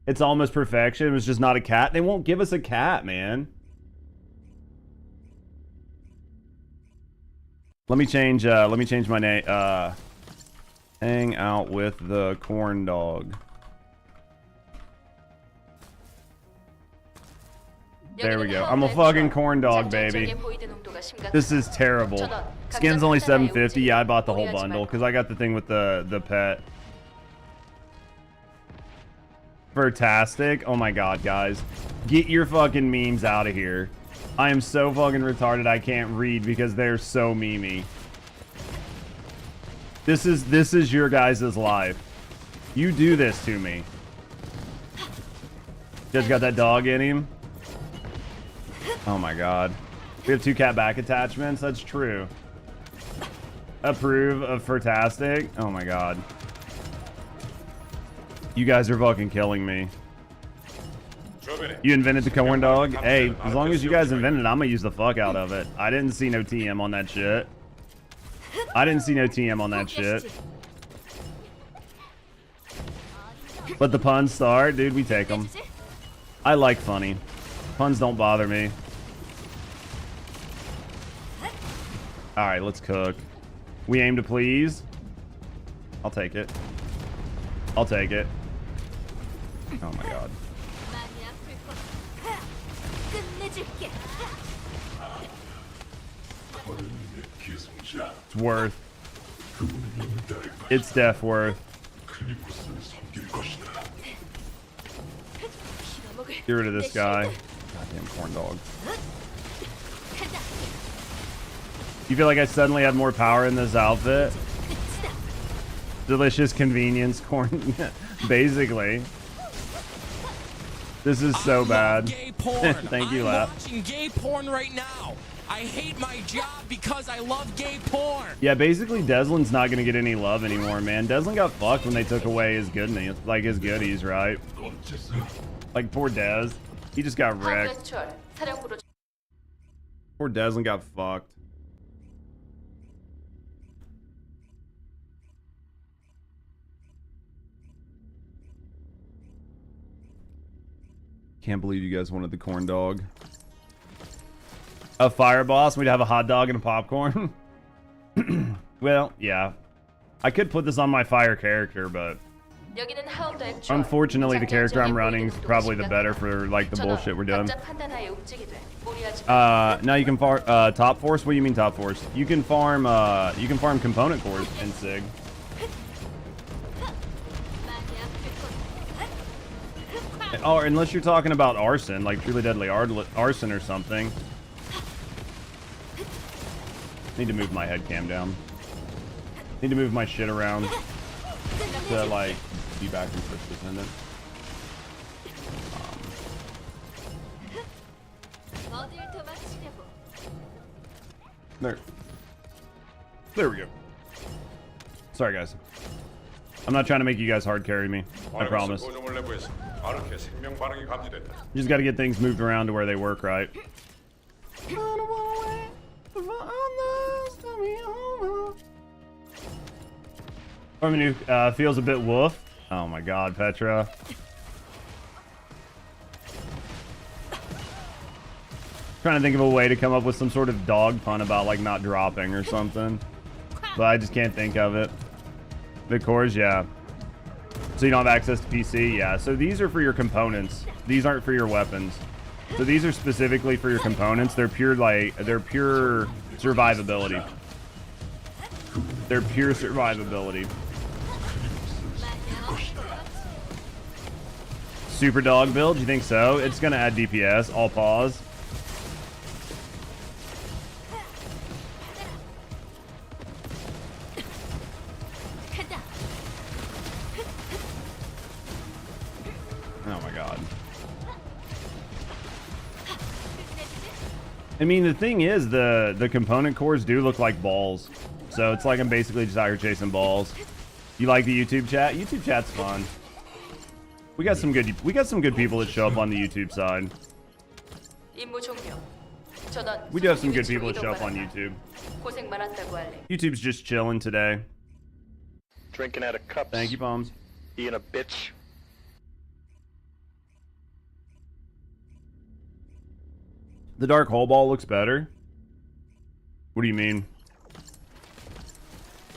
It's almost perfection. It was just not a cat. They won't give us a cat, man. Let me change my name. Hang out with the corn dog. There we go. I'm a fucking corn dog, baby. This is terrible. Skin's only $7.50. Yeah, I bought the whole bundle because I got the thing with the pet. Fantastic. Oh my god, guys. Get your fucking memes out of here. I am so fucking retarded I can't read because they're so memey. This is your guys' life. You do this to me. Just got that dog in him. Oh my god. We have 2 cat back attachments? That's true. Approve of Fantastic? Oh my god. You guys are fucking killing me. You invented the corn dog? Hey, as long as you guys invented it, I'm gonna use the fuck out of it. I didn't see no TM on that shit. I didn't see no TM on that shit. Let the puns start. Dude, we take them. I like funny. Puns don't bother me. Alright, let's cook. We aim to please. I'll take it. I'll take it. Oh my god. It's worth. It's death worth. Get rid of this guy. Goddamn corn dog. You feel like I suddenly have more power in this outfit? Delicious convenience corn. Basically. This is so bad. Thank you, Lap. I'm watching gay porn right now. I hate my job because I love gay porn. Yeah, basically Deslin's not gonna get any love anymore, man. Deslin got fucked when they took away his goodness, like his goodies, right? Like poor Des. He just got wrecked. Poor Deslin got fucked. Can't believe you guys wanted the corn dog. A fire boss? We'd have a hot dog and a popcorn? Well, yeah. I could put this on my fire character, but unfortunately the character I'm running is probably the better for like the bullshit we're doing. Now you can farm top force? What do you mean top force? You can farm component cores in SIG. Or unless you're talking about arson, like truly deadly arson or something. Need to move my head cam down. Need to move my shit around to like be back in First Descendant. There we go. Sorry guys. I'm not trying to make you guys hard carry me. I promise. Just got to get things moved around to where they work right. Feels a bit woof. Oh my god, Petra. Trying to think of a way to come up with some sort of dog pun about like not dropping or something. But I just can't think of it. The cores, yeah. So you don't have access to PC? Yeah. So these are for your components. These aren't for your weapons. So these are specifically for your components. They're pure survivability. They're pure survivability. Super dog build? You think so? It's gonna add DPS. I'll pause. Oh my god. I mean, the thing is, the component cores do look like balls. So it's like I'm basically just out here chasing balls. You like the YouTube chat? YouTube chat's fun. We got some good people that show up on the YouTube side. We do have some good people that show up on YouTube. YouTube's just chilling today. Drinking out of cups. Thank you, Palms. Being a bitch. The dark hole ball looks better. What do you mean?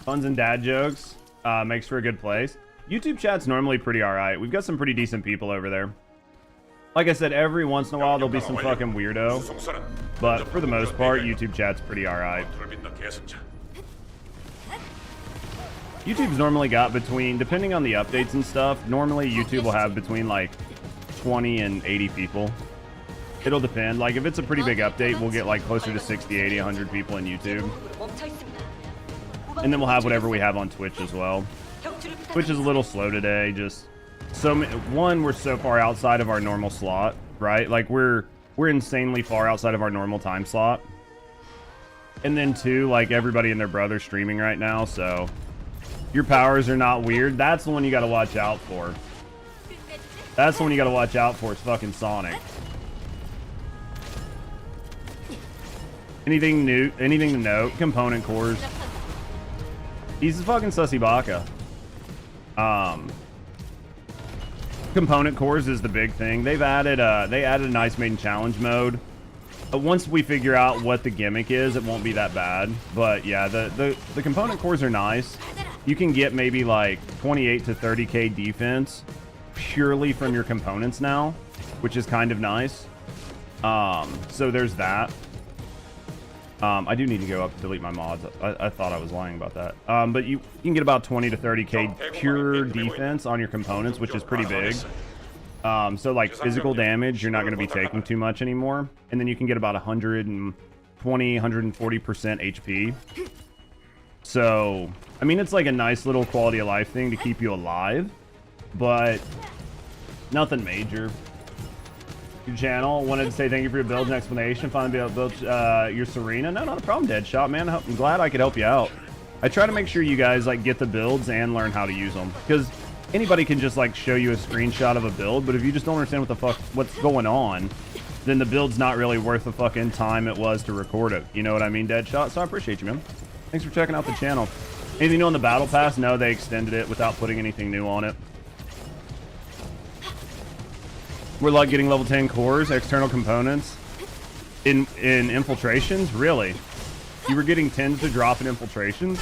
Puns and dad jokes makes for a good place. YouTube chat's normally pretty alright. We've got some pretty decent people over there. Like I said, every once in a while there'll be some fucking weirdo. But for the most part, YouTube chat's pretty alright. YouTube's normally got between, depending on the updates and stuff, normally YouTube will have between like 20 and 80 people. It'll depend. Like if it's a pretty big update, we'll get like closer to 60, 80, 100 people in YouTube. And then we'll have whatever we have on Twitch as well. Twitch is a little slow today. Just one, we're so far outside of our normal slot, right? Like we're insanely far outside of our normal time slot. And then two, like everybody and their brother streaming right now, so your powers are not weird. That's the one you got to watch out for. That's the one you got to watch out for. It's fucking Sonic. Anything new? Anything to note? Component cores. He's a fucking sussy baka. Component cores is the big thing. They added a nice maiden challenge mode. Once we figure out what the gimmick is, it won't be that bad. But yeah, the component cores are nice. You can get maybe like 28 to 30k defense purely from your components now, which is kind of nice. So there's that. I do need to go up to delete my mods. I thought I was lying about that. But you can get about 20 to 30k pure defense on your components, which is pretty big. So like physical damage, you're not going to be taking too much anymore. And then you can get about 120, 140% HP. So, I mean, it's like a nice little quality of life thing to keep you alive, but nothing major. Your channel, wanted to say thank you for your build and explanation. Finally be able to build your Serena. No, not a problem, Deadshot, man. I'm glad I could help you out. I try to make sure you guys like get the builds and learn how to use them, because anybody can just like show you a screenshot of a build, but if you just don't understand what the fuck what's going on, then the build's not really worth the fucking time it was to record it. You know what I mean, Deadshot? So I appreciate you, man. Thanks for checking out the channel. Anything new on the battle pass? No, they extended it without putting anything new on it. We're like getting level 10 cores, external components in infiltrations. Really? You were getting 10s to drop in infiltrations?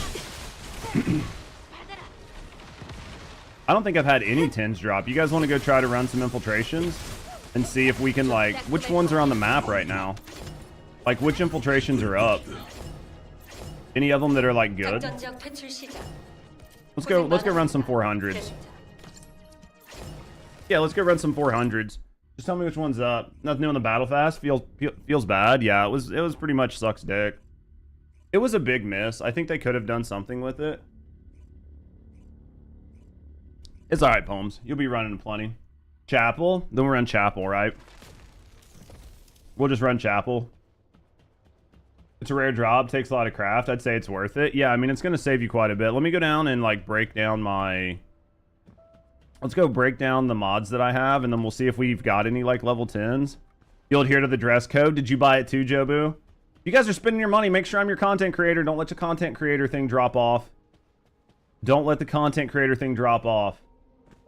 I don't think I've had any 10s drop. You guys want to go try to run some infiltrations and see if we can like, which ones are on the map right now? Like which infiltrations are up? Any of them that are like good? Let's go run some 400s. Yeah, let's go run some 400s. Just tell me which one's up. Nothing new on the battle fast. Feels bad. Yeah, it was pretty much sucks dick. It was a big miss. I think they could have done something with it. It's all right, Poems. You'll be running plenty. Chapel. Then we'll run Chapel, right? We'll just run Chapel. It's a rare drop. Takes a lot of craft. I'd say it's worth it. Yeah, I mean, it's going to save you quite a bit. Let me go down and, like, break down my... Let's go break down the mods that I have, and then we'll see if we've got any, like, level 10s. You'll adhere to the dress code. Did you buy it too, Jobu? You guys are spending your money. Make sure I'm your content creator. Don't let your content creator thing drop off. Don't let the content creator thing drop off.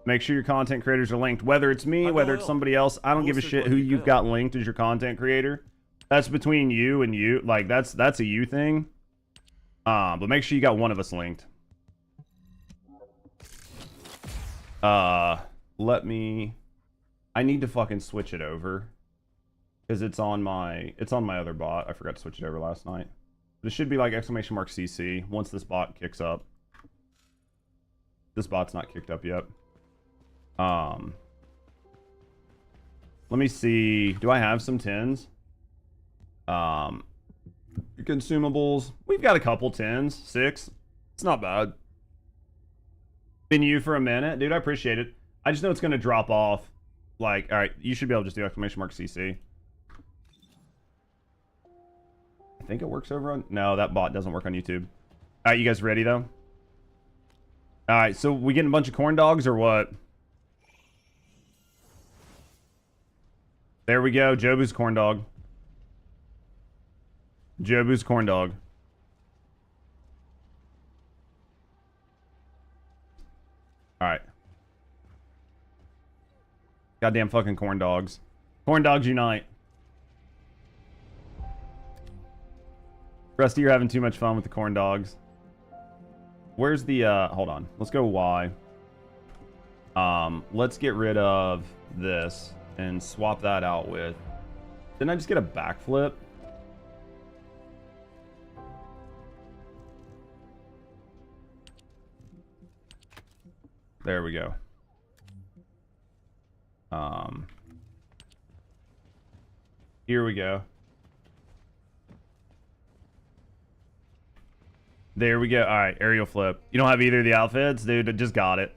Make sure your content creators are linked. Whether it's me, whether it's somebody else, I don't give a shit who you've got linked as your content creator. That's between you and you. Like, that's a you thing. But make sure you got one of us linked. I need to fucking switch it over. Because it's on my other bot. I forgot to switch it over last night. But it should be like !CC once this bot kicks up. This bot's not kicked up yet. Let me see. Do I have some 10s? Consumables. We've got a couple 10s. 6. It's not bad. Been you for a minute. Dude, I appreciate it. I just know it's going to drop off. Like, alright, you should be able to just do !CC. I think it works over on... No, that bot doesn't work on YouTube. Alright, you guys ready, though? Alright, so we getting a bunch of corn dogs or what? There we go. Jobu's corn dog. Jobu's corn dog. Alright. Goddamn fucking corn dogs. Corn dogs unite. Rusty, you're having too much fun with the corn dogs. Where's the, hold on. Let's go Y. Let's get rid of this and swap that out with... Didn't I just get a backflip? There we go. Here we go. There we go. All right, aerial flip. You don't have either of the outfits? Dude, I just got it.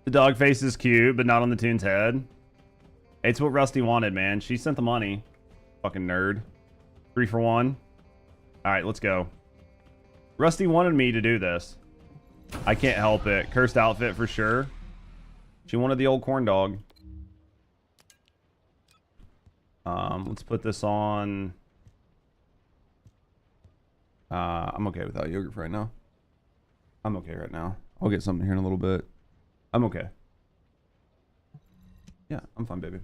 The dog face is cute, but not on the Toon's head. It's what Rusty wanted, man. She sent the money. Fucking nerd. 3 for 1. All right, let's go. Rusty wanted me to do this. I can't help it. Cursed outfit for sure. She wanted the old corn dog. Let's put this on... I'm okay without yogurt for right now. I'm okay right now. I'll get something here in a little bit. I'm okay. Yeah, I'm fine, baby.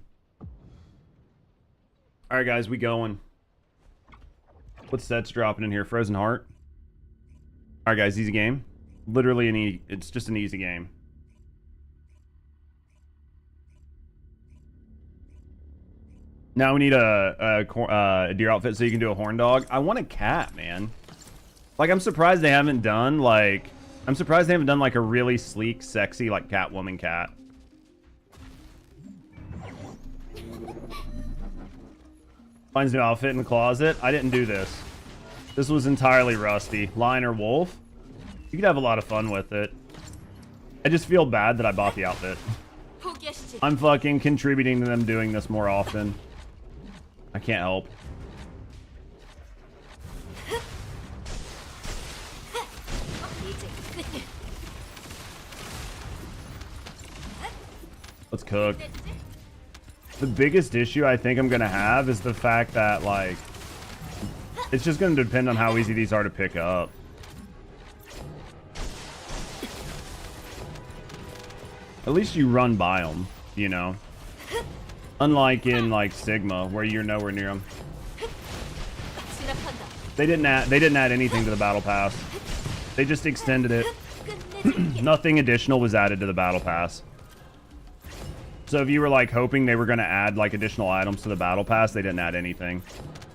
Alright, guys, we going. What set's dropping in here? Frozen Heart. Alright, guys, easy game. Literally it's just an easy game. Now we need a deer outfit so you can do a horn dog. I want a cat, man. Like, I'm surprised they haven't done, like... I'm surprised they haven't done, like, a really sleek, sexy, like, Catwoman cat. Finds new outfit in the closet. I didn't do this. This was entirely Rusty. Lion or wolf? You could have a lot of fun with it. I just feel bad that I bought the outfit. I'm fucking contributing to them doing this more often. I can't help. Let's cook. The biggest issue I think I'm gonna have is the fact that, like, it's just gonna depend on how easy these are to pick up. At least you run by them, you know? Unlike in, like, Sigma, where you're nowhere near them. They didn't add anything to the battle pass. They just extended it. Nothing additional was added to the battle pass. So if you were, like, hoping they were going to add, like, additional items to the battle pass, they didn't add anything.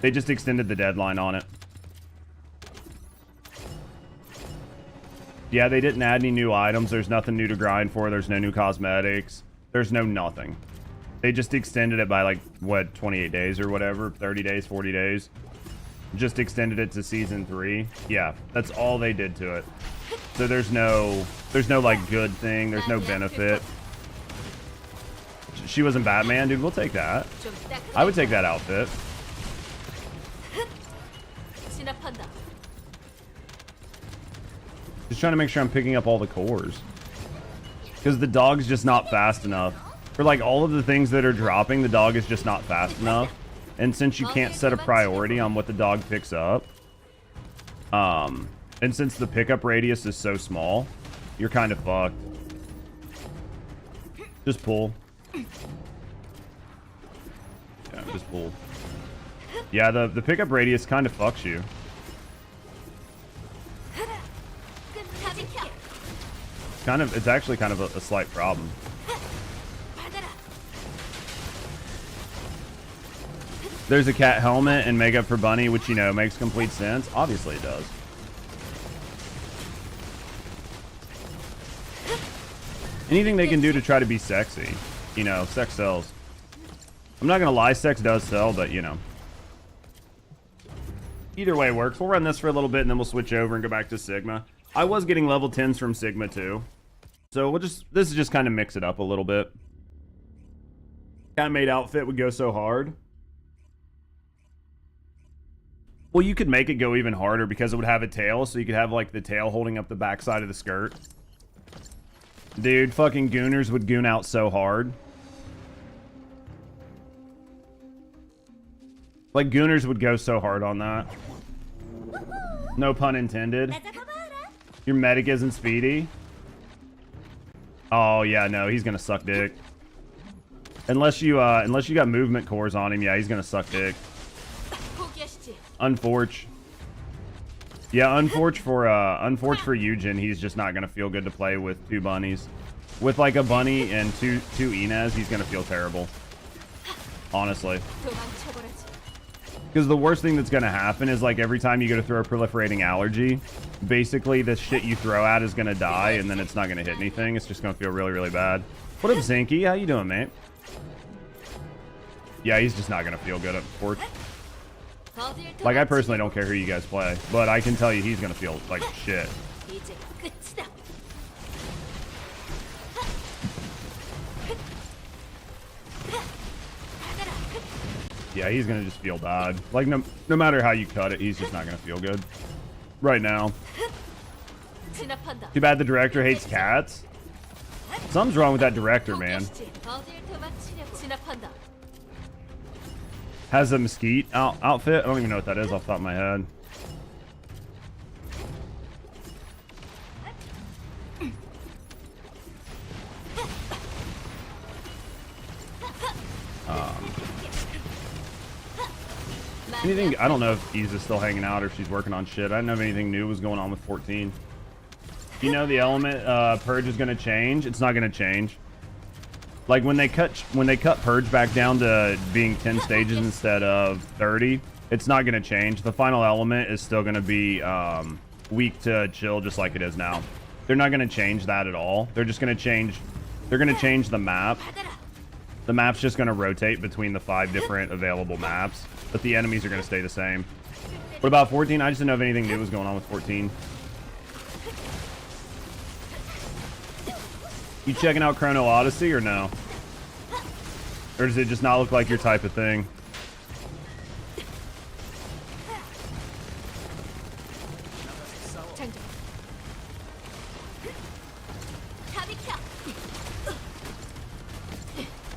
They just extended the deadline on it. Yeah, they didn't add any new items. There's nothing new to grind for. There's no new cosmetics. There's no nothing. They just extended it by like, what, 28 days or whatever? 30 days, 40 days? Just extended it to season 3. Yeah, that's all they did to it. So there's no like good thing. There's no benefit. She wasn't Batman, dude. We'll take that. I would take that outfit. Just trying to make sure I'm picking up all the cores. Because the dog's just not fast enough. For like all of the things that are dropping, the dog is just not fast enough. And since you can't set a priority on what the dog picks up, and since the pickup radius is so small, you're kind of fucked. Just pull. Yeah, just pull. Yeah, the pickup radius kind of fucks you. It's actually kind of a slight problem. There's a cat helmet and makeup for Bunny, which, you know, makes complete sense. Obviously it does. Anything they can do to try to be sexy. You know, sex sells. I'm not gonna lie, sex does sell, but, you know. Either way works. We'll run this for a little bit and then we'll switch over and go back to Sigma. I was getting level 10s from Sigma too. So this is just kind of mix it up a little bit. Cat made outfit would go so hard. Well, you could make it go even harder because it would have a tail, so you could have like the tail holding up the backside of the skirt. Dude, fucking gooners would goon out so hard. Like, gooners would go so hard on that. No pun intended. Your medic isn't speedy. Oh, yeah, no, he's gonna suck dick. Unless you got movement cores on him, yeah, he's gonna suck dick. Unforge. Yeah, unforge for Eugen, he's just not gonna feel good to play with 2 bunnies. With like a bunny and two Inez, he's gonna feel terrible. Honestly. Because the worst thing that's gonna happen is like every time you go to throw a proliferating allergy, basically the shit you throw at is gonna die and then it's not gonna hit anything. It's just gonna feel really, really bad. What up, Zinky? How you doing, mate? Yeah, he's just not gonna feel good at Forge. Like, I personally don't care who you guys play, but I can tell you he's gonna feel like shit. Yeah, he's gonna just feel bad. Like, no matter how you cut it, he's just not gonna feel good. Right now. Too bad the director hates cats. Something's wrong with that director, man. Has a mesquite outfit. I don't even know what that is off the top of my head. Anything? I don't know if Iza's still hanging out or if she's working on shit. I didn't know if anything new was going on with 14. You know the element purge is gonna change. It's not gonna change. Like when they cut purge back down to being 10 stages instead of 30, it's not gonna change. The final element is still gonna be weak to chill, just like it is now. They're not gonna change that at all. They're just gonna change. They're gonna change the map. The map's just gonna rotate between the 5 different available maps, but the enemies are gonna stay the same. What about 14? I just didn't know if anything new was going on with 14. You checking out Chrono Odyssey or no? Or does it just not look like your type of thing?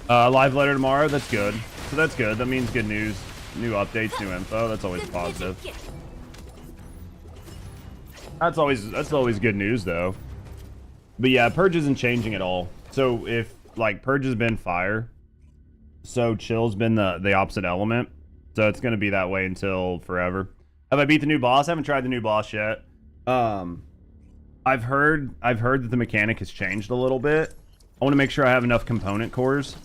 Live letter tomorrow. That's good. So that's good. That means good news. New updates, new info. That's always positive. That's always good news though. But yeah, Purge isn't changing at all. So if like Purge has been fire, so Chill's been the opposite element. So it's gonna be that way until forever. Have I beat the new boss? I haven't tried the new boss yet. I've heard that the mechanic has changed a little bit. I want to make sure I have enough component cores.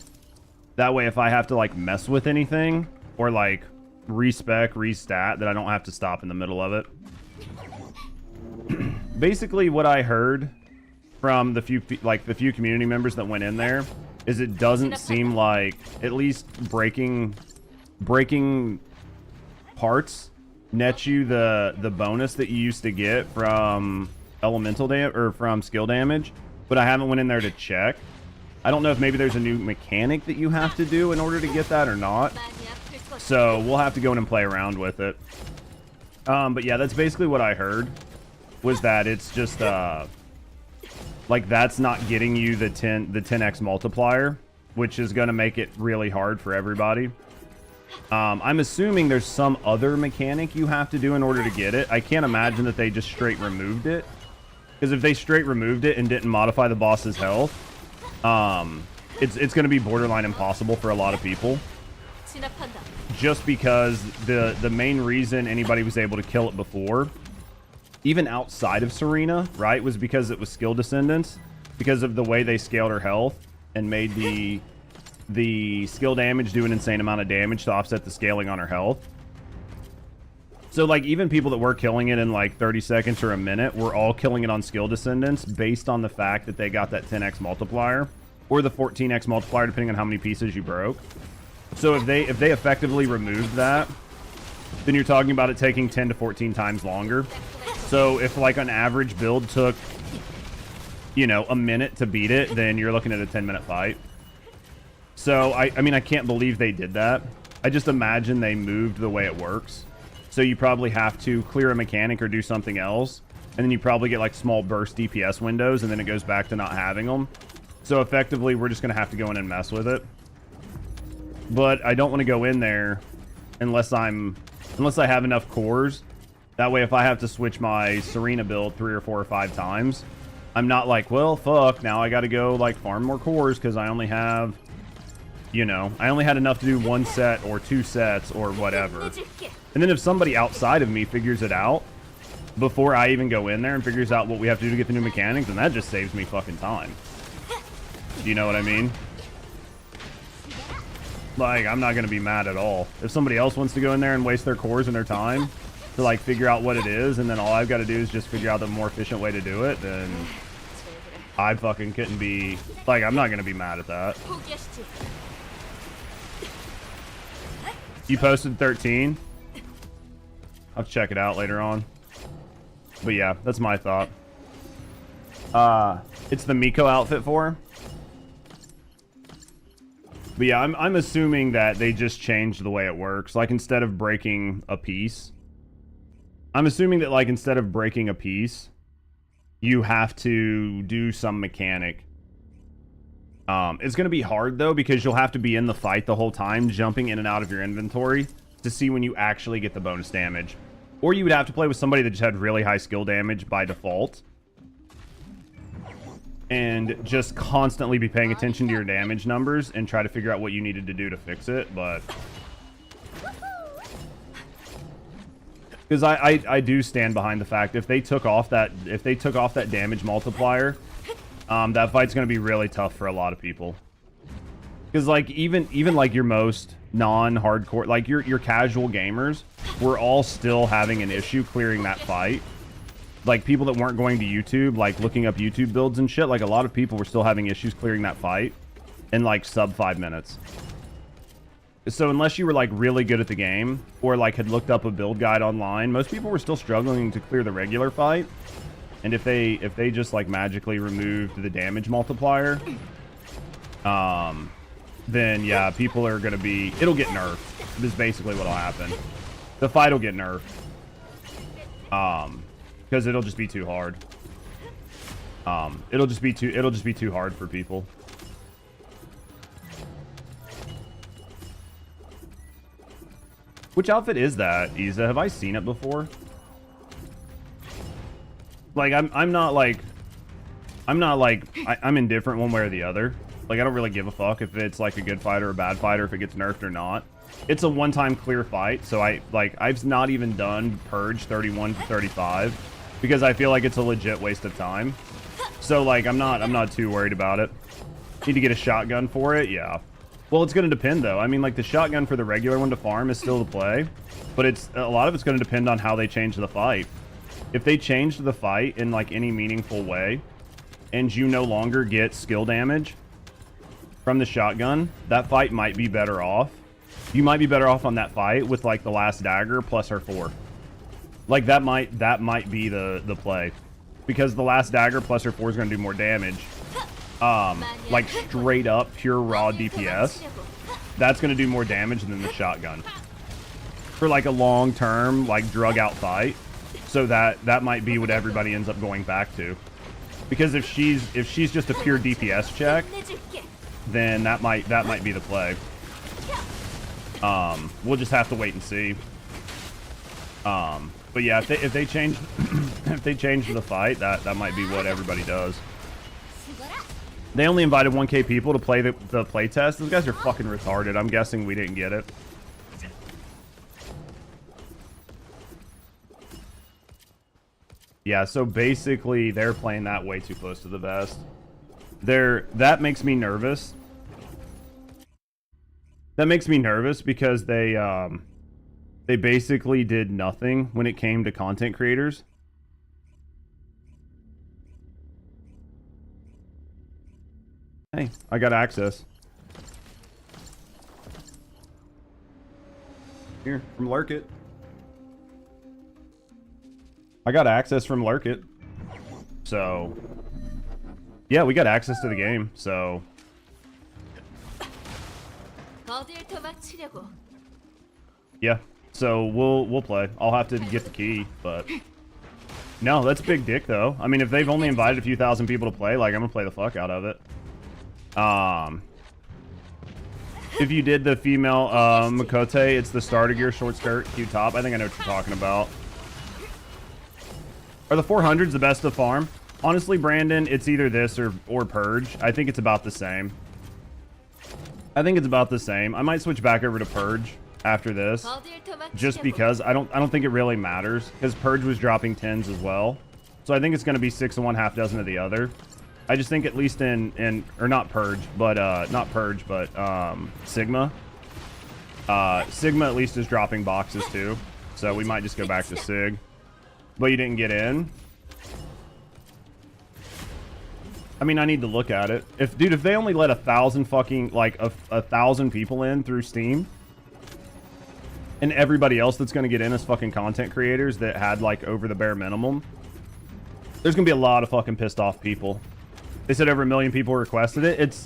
That way if I have to like mess with anything or like respec, restat, that I don't have to stop in the middle of it. basically what I heard from the few community members that went in there is it doesn't seem like at least breaking parts net you the bonus that you used to get from elemental damage or from skill damage, but I haven't went in there to check. I don't know if maybe there's a new mechanic that you have to do in order to get that or not. So we'll have to go in and play around with it. But yeah, that's basically what I heard, was that it's just like that's not getting you the 10x multiplier, which is going to make it really hard for everybody. I'm assuming there's some other mechanic you have to do in order to get it. I can't imagine that they just straight removed it, because if they straight removed it and didn't modify the boss's health, it's going to be borderline impossible for a lot of people. Just because the main reason anybody was able to kill it before, even outside of Serena, right, was because it was skill descendants, because of the way they scaled her health and made the skill damage do an insane amount of damage to offset the scaling on her health. So like even people that were killing it in like 30 seconds or a minute were all killing it on skill descendants based on the fact that they got that 10x multiplier or the 14x multiplier depending on how many pieces you broke. So if they effectively removed that, then you're talking about it taking 10 to 14 times longer. So if like an average build took, you know, a minute to beat it, then you're looking at a 10-minute fight. So I mean, I can't believe they did that. I just imagine they moved the way it works. So you probably have to clear a mechanic or do something else, and then you probably get like small burst DPS windows, and then it goes back to not having them. So effectively, we're just gonna have to go in and mess with it. But I don't want to go in there unless I have enough cores. That way, if I have to switch my Serena build 3 or 4 or 5 times, I'm not like, well, fuck, now I got to go like farm more cores because I only have, you know, I only had enough to do 1 set or 2 sets or whatever. And then if somebody outside of me figures it out before I even go in there and figures out what we have to do to get the new mechanics, then that just saves me fucking time. Do you know what I mean? Like, I'm not going to be mad at all. If somebody else wants to go in there and waste their cores and their time to, like, figure out what it is, and then all I've got to do is just figure out the more efficient way to do it, then I fucking couldn't be... Like, I'm not going to be mad at that. You posted 13? I'll check it out later on. But yeah, that's my thought. It's the Miko outfit for her. But yeah, I'm assuming that they just changed the way it works. Like, instead of breaking a piece, I'm assuming that, like, instead of breaking a piece, you have to do some mechanic. It's going to be hard, though, because you'll have to be in the fight the whole time, jumping in and out of your inventory to see when you actually get the bonus damage. Or you would have to play with somebody that just had really high skill damage by default, and just constantly be paying attention to your damage numbers and try to figure out what you needed to do to fix it. But because I do stand behind the fact if they took off that damage multiplier, that fight's going to be really tough for a lot of people. Because like even like your most non-hardcore, like your casual gamers, were all still having an issue clearing that fight. Like, people that weren't going to YouTube, like, looking up YouTube builds and shit, like, a lot of people were still having issues clearing that fight in, like, sub 5 minutes. So unless you were, like, really good at the game, or, like, had looked up a build guide online, most people were still struggling to clear the regular fight. And if they just, like, magically removed the damage multiplier, then, yeah, people are gonna be... It'll get nerfed, is basically what'll happen. The fight will get nerfed. Because it'll just be too hard. It'll just be too hard for people. Which outfit is that, Isa? Have I seen it before? Like, I'm indifferent one way or the other. Like, I don't really give a fuck if it's like a good fight or a bad fight, or if it gets nerfed or not. It's a one-time clear fight, so I've not even done Purge 31 to 35 because I feel like it's a legit waste of time. So like I'm not too worried about it. Need to get a shotgun for it, yeah. Well, it's going to depend though. I mean, like the shotgun for the regular one to farm is still the play, but a lot of it's going to depend on how they change the fight. if they changed the fight in like any meaningful way, and you no longer get skill damage from the shotgun, that fight might be better off. You might be better off on that fight with like the last dagger plus her 4. Like that might be the play, because the last dagger plus her 4 is going to do more damage. Like straight up pure raw DPS, that's going to do more damage than the shotgun for like a long term like drug out fight. So that might be what everybody ends up going back to, because if she's just a pure DPS check, then that might be the play. We'll just have to wait and see. But yeah, if they change if they change the fight, that might be what everybody does. They only invited 1K people to play the play test. Those guys are fucking retarded. I'm guessing we didn't get it. Yeah, so basically they're playing that way too close to the vest. That makes me nervous. That makes me nervous because they basically did nothing when it came to content creators. Hey, I got access. Here, from Lurk It. I got access from Lurk It. So, yeah, we got access to the game, so. Yeah, so we'll play. I'll have to get the key, but no, that's big dick though. I mean, if they've only invited a few thousand people to play, like I'm gonna play the fuck out of it. If you did the female Makote, it's the starter gear, short skirt, cute top. I think I know what you're talking about. Are the 400s the best to farm? Honestly, Brandon, it's either this or Purge. I think it's about the same. I think it's about the same. I might switch back over to Purge after this, just because I don't think it really matters, because Purge was dropping 10s as well. So I think it's going to be 6 of one, half dozen of the other. I just think at least or not Purge, but Sigma. Sigma at least is dropping boxes too, so we might just go back to Sig. But you didn't get in. I mean, I need to look at it. If they only let 1,000 fucking, like, a 1,000 people in through Steam, and everybody else that's going to get in is fucking content creators that had, like, over the bare minimum, there's going to be a lot of fucking pissed off people. They said over 1 million people requested it.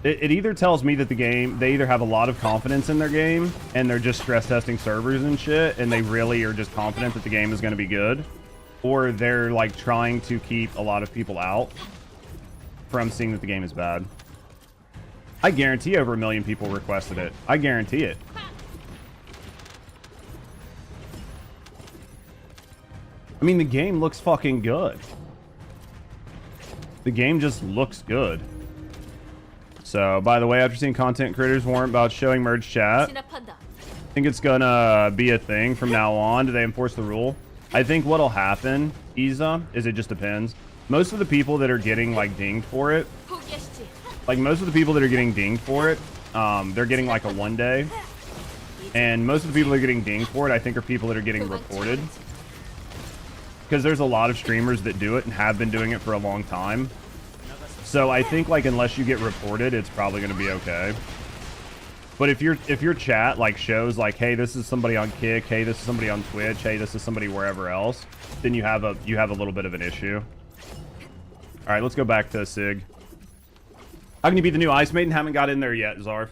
It either tells me that they either have a lot of confidence in their game, and they're just stress testing servers and shit, and they really are just confident that the game is going to be good, or they're, like, trying to keep a lot of people out from seeing that the game is bad. I guarantee over 1 million people requested it. I guarantee it. I mean, the game looks fucking good. The game just looks good. So, by the way, after seeing content creators warrant about showing merge chat, I think it's gonna be a thing from now on. Do they enforce the rule? I think what'll happen, Isa, is it just depends. Most of the people that are getting, like, dinged for it, they're getting, like, a 1 day. And most of the people that are getting dinged for it, I think, are people that are getting reported. Because there's a lot of streamers that do it and have been doing it for a long time. So I think, like, unless you get reported, it's probably going to be okay. But if your chat, like, shows, like, hey, this is somebody on Kick, hey, this is somebody on Twitch, hey, this is somebody wherever else, then you have a little bit of an issue. All right, let's go back to Sig. How can you beat the new Ice Maiden? Haven't got in there yet, Zarth.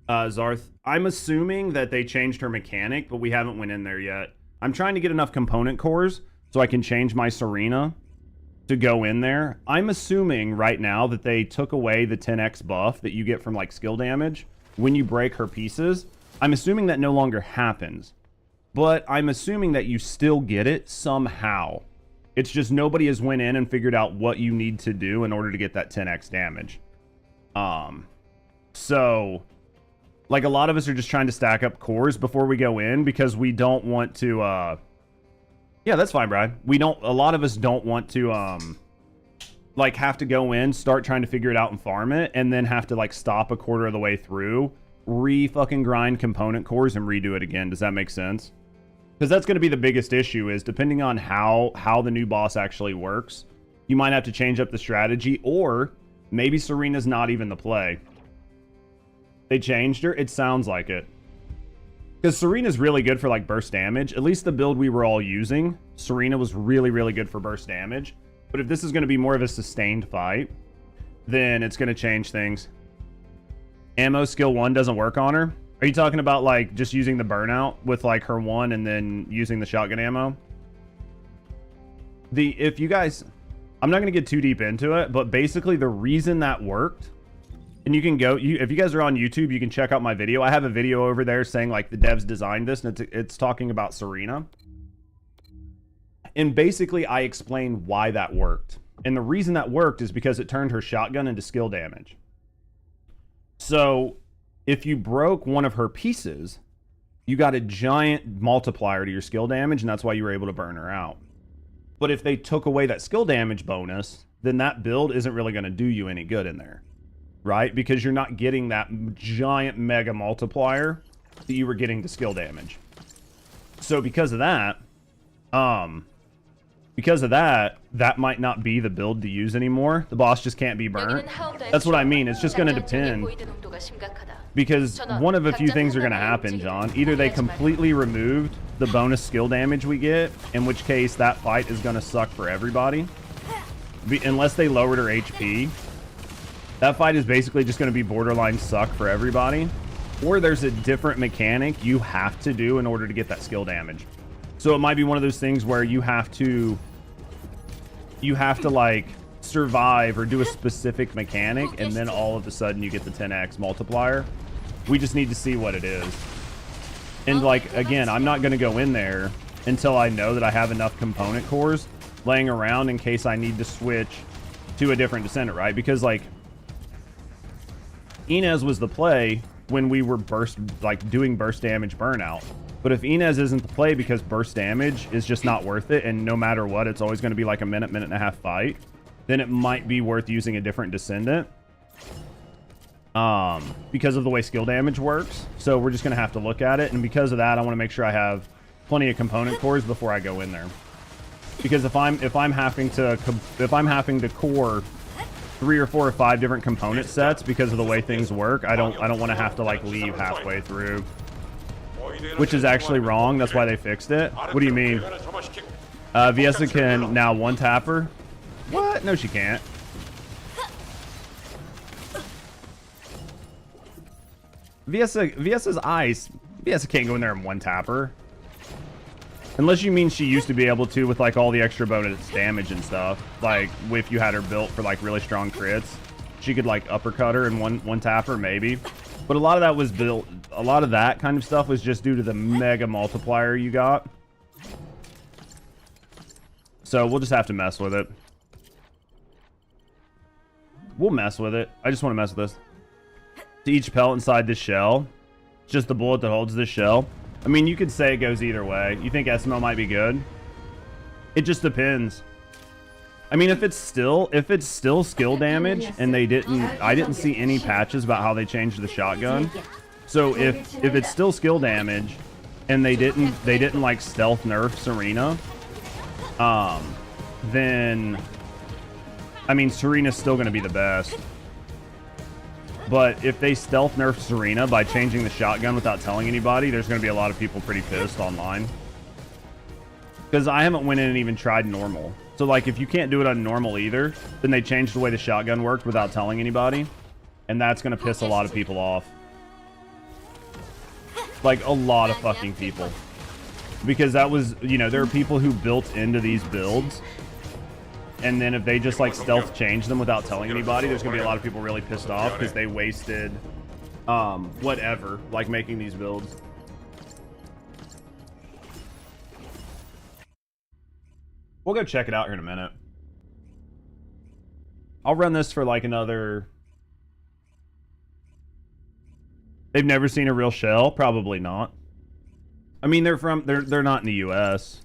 Zarth, I'm assuming that they changed her mechanic, but we haven't went in there yet. I'm trying to get enough component cores so I can change my Serena to go in there. I'm assuming right now that they took away the 10x buff that you get from, like, skill damage when you break her pieces. I'm assuming that no longer happens, but I'm assuming that you still get it somehow. It's just nobody has went in and figured out what you need to do in order to get that 10x damage. So, like, a lot of us are just trying to stack up cores before we go in because we don't want to, yeah, that's fine, Brad. A lot of us don't want to, like, have to go in, start trying to figure it out and farm it, and then have to, like, stop a quarter of the way through, re-fucking grind component cores and redo it again. Does that make sense? Because that's going to be the biggest issue, is depending on how the new boss actually works, you might have to change up the strategy, or maybe Serena's not even the play. They changed her? It sounds like it. Because Serena's really good for like burst damage. At least the build we were all using, Serena was really, really good for burst damage. But if this is going to be more of a sustained fight, then it's going to change things. Ammo skill 1 doesn't work on her. Are you talking about like just using the burnout with like her 1 and then using the shotgun ammo? If you guys, I'm not going to get too deep into it, but basically the reason that worked, and you can go, if you guys are on YouTube, you can check out my video. I have a video over there saying like the devs designed this, and it's talking about Serena. And basically I explain why that worked. And the reason that worked is because it turned her shotgun into skill damage. So if you broke one of her pieces, you got a giant multiplier to your skill damage, and that's why you were able to burn her out. But if they took away that skill damage bonus, then that build isn't really going to do you any good in there, right? Because you're not getting that giant mega multiplier that you were getting to skill damage. So because of that, that might not be the build to use anymore. The boss just can't be burnt. That's what I mean. It's just going to depend. Because one of a few things are going to happen, John. Either they completely removed the bonus skill damage we get, in which case that fight is going to suck for everybody. Unless they lowered her HP. That fight is basically just going to be borderline suck for everybody. Or there's a different mechanic you have to do in order to get that skill damage. So it might be one of those things where you have to like survive or do a specific mechanic, and then all of a sudden you get the 10x multiplier. We just need to see what it is. And like, again, I'm not going to go in there until I know that I have enough component cores laying around in case I need to switch to a different Descendant, right? Because like Inez was the play when we were doing burst damage burnout. But if Inez isn't the play because burst damage is just not worth it, and no matter what, it's always going to be like a minute and a half fight, then it might be worth using a different Descendant. Because of the way skill damage works. So we're just going to have to look at it. And because of that, I want to make sure I have plenty of component cores before I go in there. Because if I'm having to core 3 or 4 or 5 different component sets because of the way things work, I don't want to have to like leave halfway through. Which is actually wrong. That's why they fixed it. What do you mean? Viesa can now one-tap her? What? No, she can't. Viesa's ice. Viesa can't go in there and one-tap her. Unless you mean she used to be able to with like all the extra bonus damage and stuff. Like if you had her built for like really strong crits, she could like uppercut her and one-tap her maybe. But a lot of that was built, a lot of that kind of stuff was just due to the mega multiplier you got. So we'll just have to mess with it. We'll mess with it. I just want to mess with this. To each pellet inside this shell, it's just the bullet that holds this shell. I mean, you could say it goes either way. You think SML might be good? It just depends. I mean, if it's still skill damage, and I didn't see any patches about how they changed the shotgun. So if it's still skill damage, and they didn't like stealth nerf Serena, then I mean Serena's still going to be the best. But if they stealth nerf Serena by changing the shotgun without telling anybody, there's going to be a lot of people pretty pissed online. Because I haven't went in and even tried normal. So like if you can't do it on normal either, then they changed the way the shotgun worked without telling anybody. And that's going to piss a lot of people off. Like a lot of fucking people. Because that was, you know, there are people who built into these builds. And then if they just like stealth change them without telling anybody, there's going to be a lot of people really pissed off because they wasted whatever, like making these builds. We'll go check it out here in a minute. I'll run this for like another... They've never seen a real shell? Probably not. I mean, they're not in the US.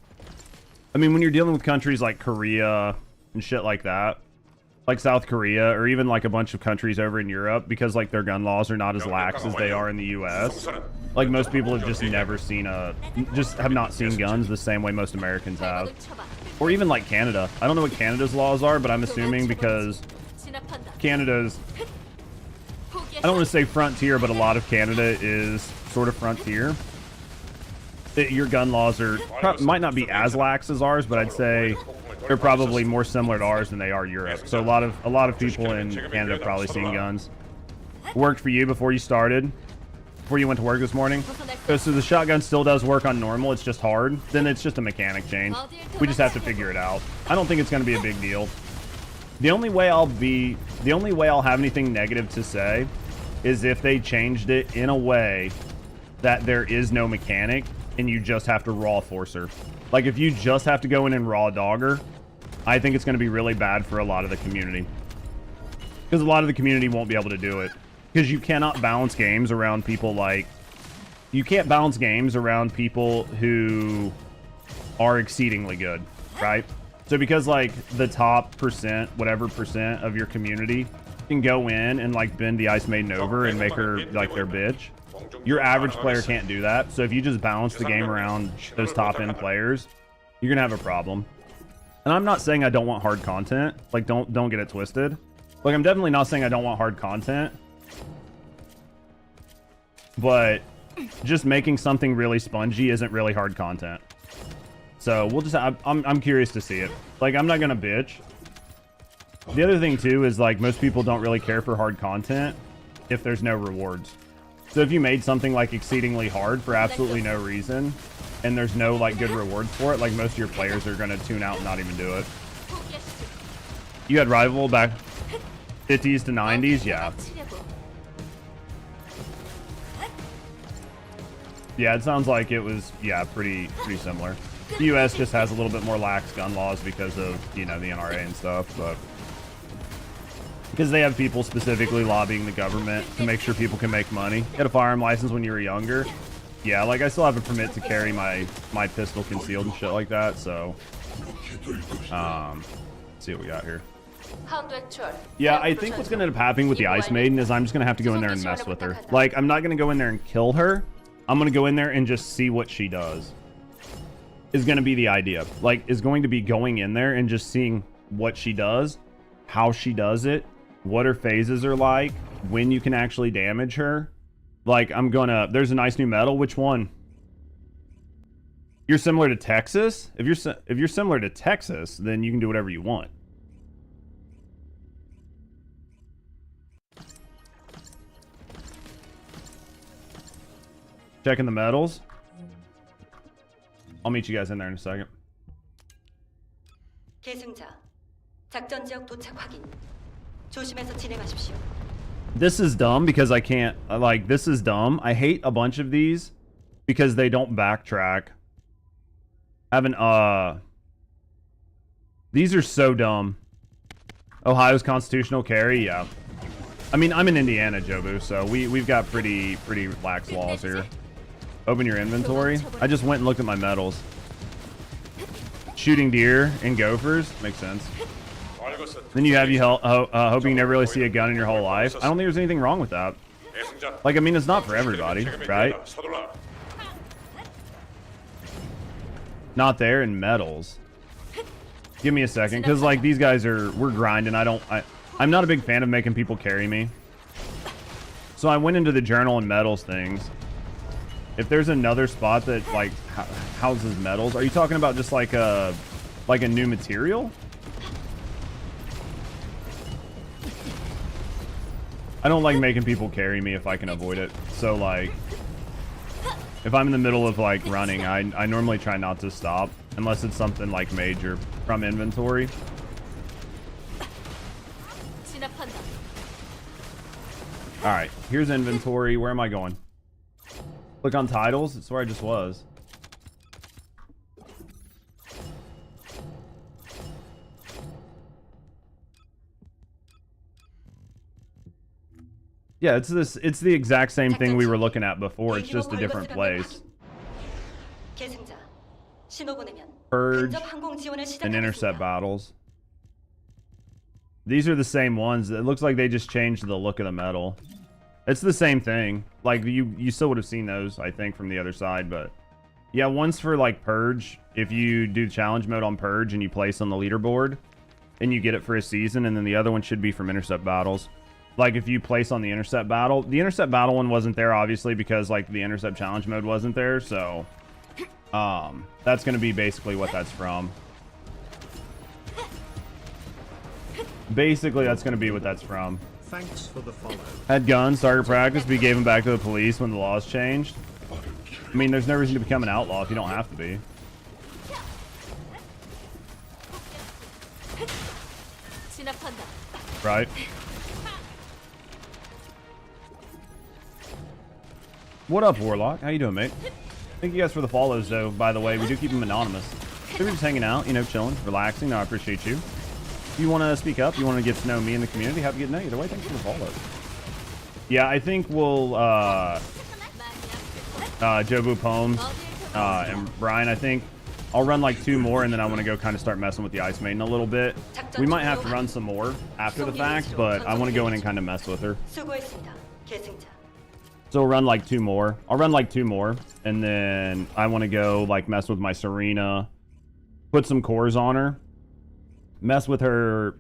I mean, when you're dealing with countries like Korea and shit like that, like South Korea, or even like a bunch of countries over in Europe, because like their gun laws are not as lax as they are in the US, Like most people have just never seen just have not seen guns the same way most Americans have. Or even like Canada. I don't know what Canada's laws are, but I'm assuming because Canada's, I don't want to say frontier, but a lot of Canada is sort of frontier. Your gun laws are might not be as lax as ours, but I'd say they're probably more similar to ours than they are Europe. So a lot of people in Canada have probably seen guns. Worked for you before you started, before you went to work this morning. So the shotgun still does work on normal. It's just hard. Then it's just a mechanic change. We just have to figure it out. I don't think it's going to be a big deal. The only way I'll have anything negative to say is if they changed it in a way that there is no mechanic and you just have to raw forcer. Like if you just have to go in and raw dogger, I think it's going to be really bad for a lot of the community. Because a lot of the community won't be able to do it. Because you cannot balance games around people like... You can't balance games around people who are exceedingly good, right? So because like the top percent, whatever percent of your community can go in and like bend the Ice Maiden over and make her like their bitch, your average player can't do that. So if you just balance the game around those top end players, you're gonna have a problem. And I'm not saying I don't want hard content. Like don't get it twisted. Like I'm definitely not saying I don't want hard content. But just making something really spongy isn't really hard content. So we'll just I'm curious to see it. Like I'm not gonna bitch. The other thing too is like most people don't really care for hard content if there's no rewards. So if you made something like exceedingly hard for absolutely no reason and there's no like good rewards for it, like most of your players are gonna tune out and not even do it. You had rival back 50s to 90s, yeah. Yeah, it sounds like it was, yeah, pretty similar. The US just has a little bit more lax gun laws because of, you know, the NRA and stuff, but because they have people specifically lobbying the government to make sure people can make money. You had a firearm license when you were younger. Yeah, like I still have a permit to carry my pistol concealed and shit like that, so let's see what we got here. Yeah, I think what's gonna end up happening with the Ice Maiden is I'm just gonna have to go in there and mess with her. Like, I'm not gonna go in there and kill her. I'm gonna go in there and just see what she does. Is gonna be the idea. Like, is going to be going in there and just seeing what she does, how she does it, what her phases are like, when you can actually damage her. Like, there's a nice new medal. Which one? You're similar to Texas? If you're similar to Texas, then you can do whatever you want. Checking the medals. I'll meet you guys in there in a second. 계승자, 작전 지역 도착 확인. 조심해서 진행하십시오. This is dumb because I can't, like, this is dumb. I hate a bunch of these because they don't backtrack. These are so dumb. Ohio's constitutional carry, yeah. I mean, I'm in Indiana, Jobu, so we've got pretty lax laws here. Open your inventory. I just went and looked at my medals. Shooting deer and gophers makes sense. Then you have hoping you never really see a gun in your whole life. I don't think there's anything wrong with that. Like, I mean, it's not for everybody, right? Not there in medals. Give me a second, because like these guys we're grinding. I'm not a big fan of making people carry me. So I went into the journal and medals things. If there's another spot that like houses medals, are you talking about just like a new material? I don't like making people carry me if I can avoid it. So like, if I'm in the middle of like running, I normally try not to stop unless it's something like major from inventory. All right, here's inventory. Where am I going? Click on titles. It's where I just was. Yeah, it's the exact same thing we were looking at before. It's just a different place. Purge and intercept battles. These are the same ones. It looks like they just changed the look of the medal. It's the same thing. Like, you still would have seen those, I think, from the other side, but... Yeah, one's for, like, Purge. If you do challenge mode on Purge and you place on the leaderboard, and you get it for a season, and then the other one should be from Intercept battles. Like, if you place on the Intercept battle... The Intercept battle one wasn't there, obviously, because, like, the Intercept challenge mode wasn't there, so... that's going to be basically what that's from. Basically, that's going to be what that's from. Thanks for the follow. Had guns, started practice, we gave them back to the police when the laws changed. I mean, there's no reason to become an outlaw if you don't have to be. Right? What up, Warlock? How you doing, mate? Thank you guys for the follows, though, by the way. We do keep them anonymous. So we're just hanging out, you know, chilling, relaxing. No, I appreciate you. If you want to speak up, you want to get to know me and the community, happy to get to know you. Either way, thanks for the follow. Yeah, I think we'll, Jobu Poems, and Brian, I think I'll run like 2 more, and then I want to go kind of start messing with the Ice Maiden a little bit. We might have to run some more after the fact, but I want to go in and kind of mess with her. So we'll run like 2 more. I'll run like 2 more, and then I want to go like mess with my Serena, put some cores on her, mess with her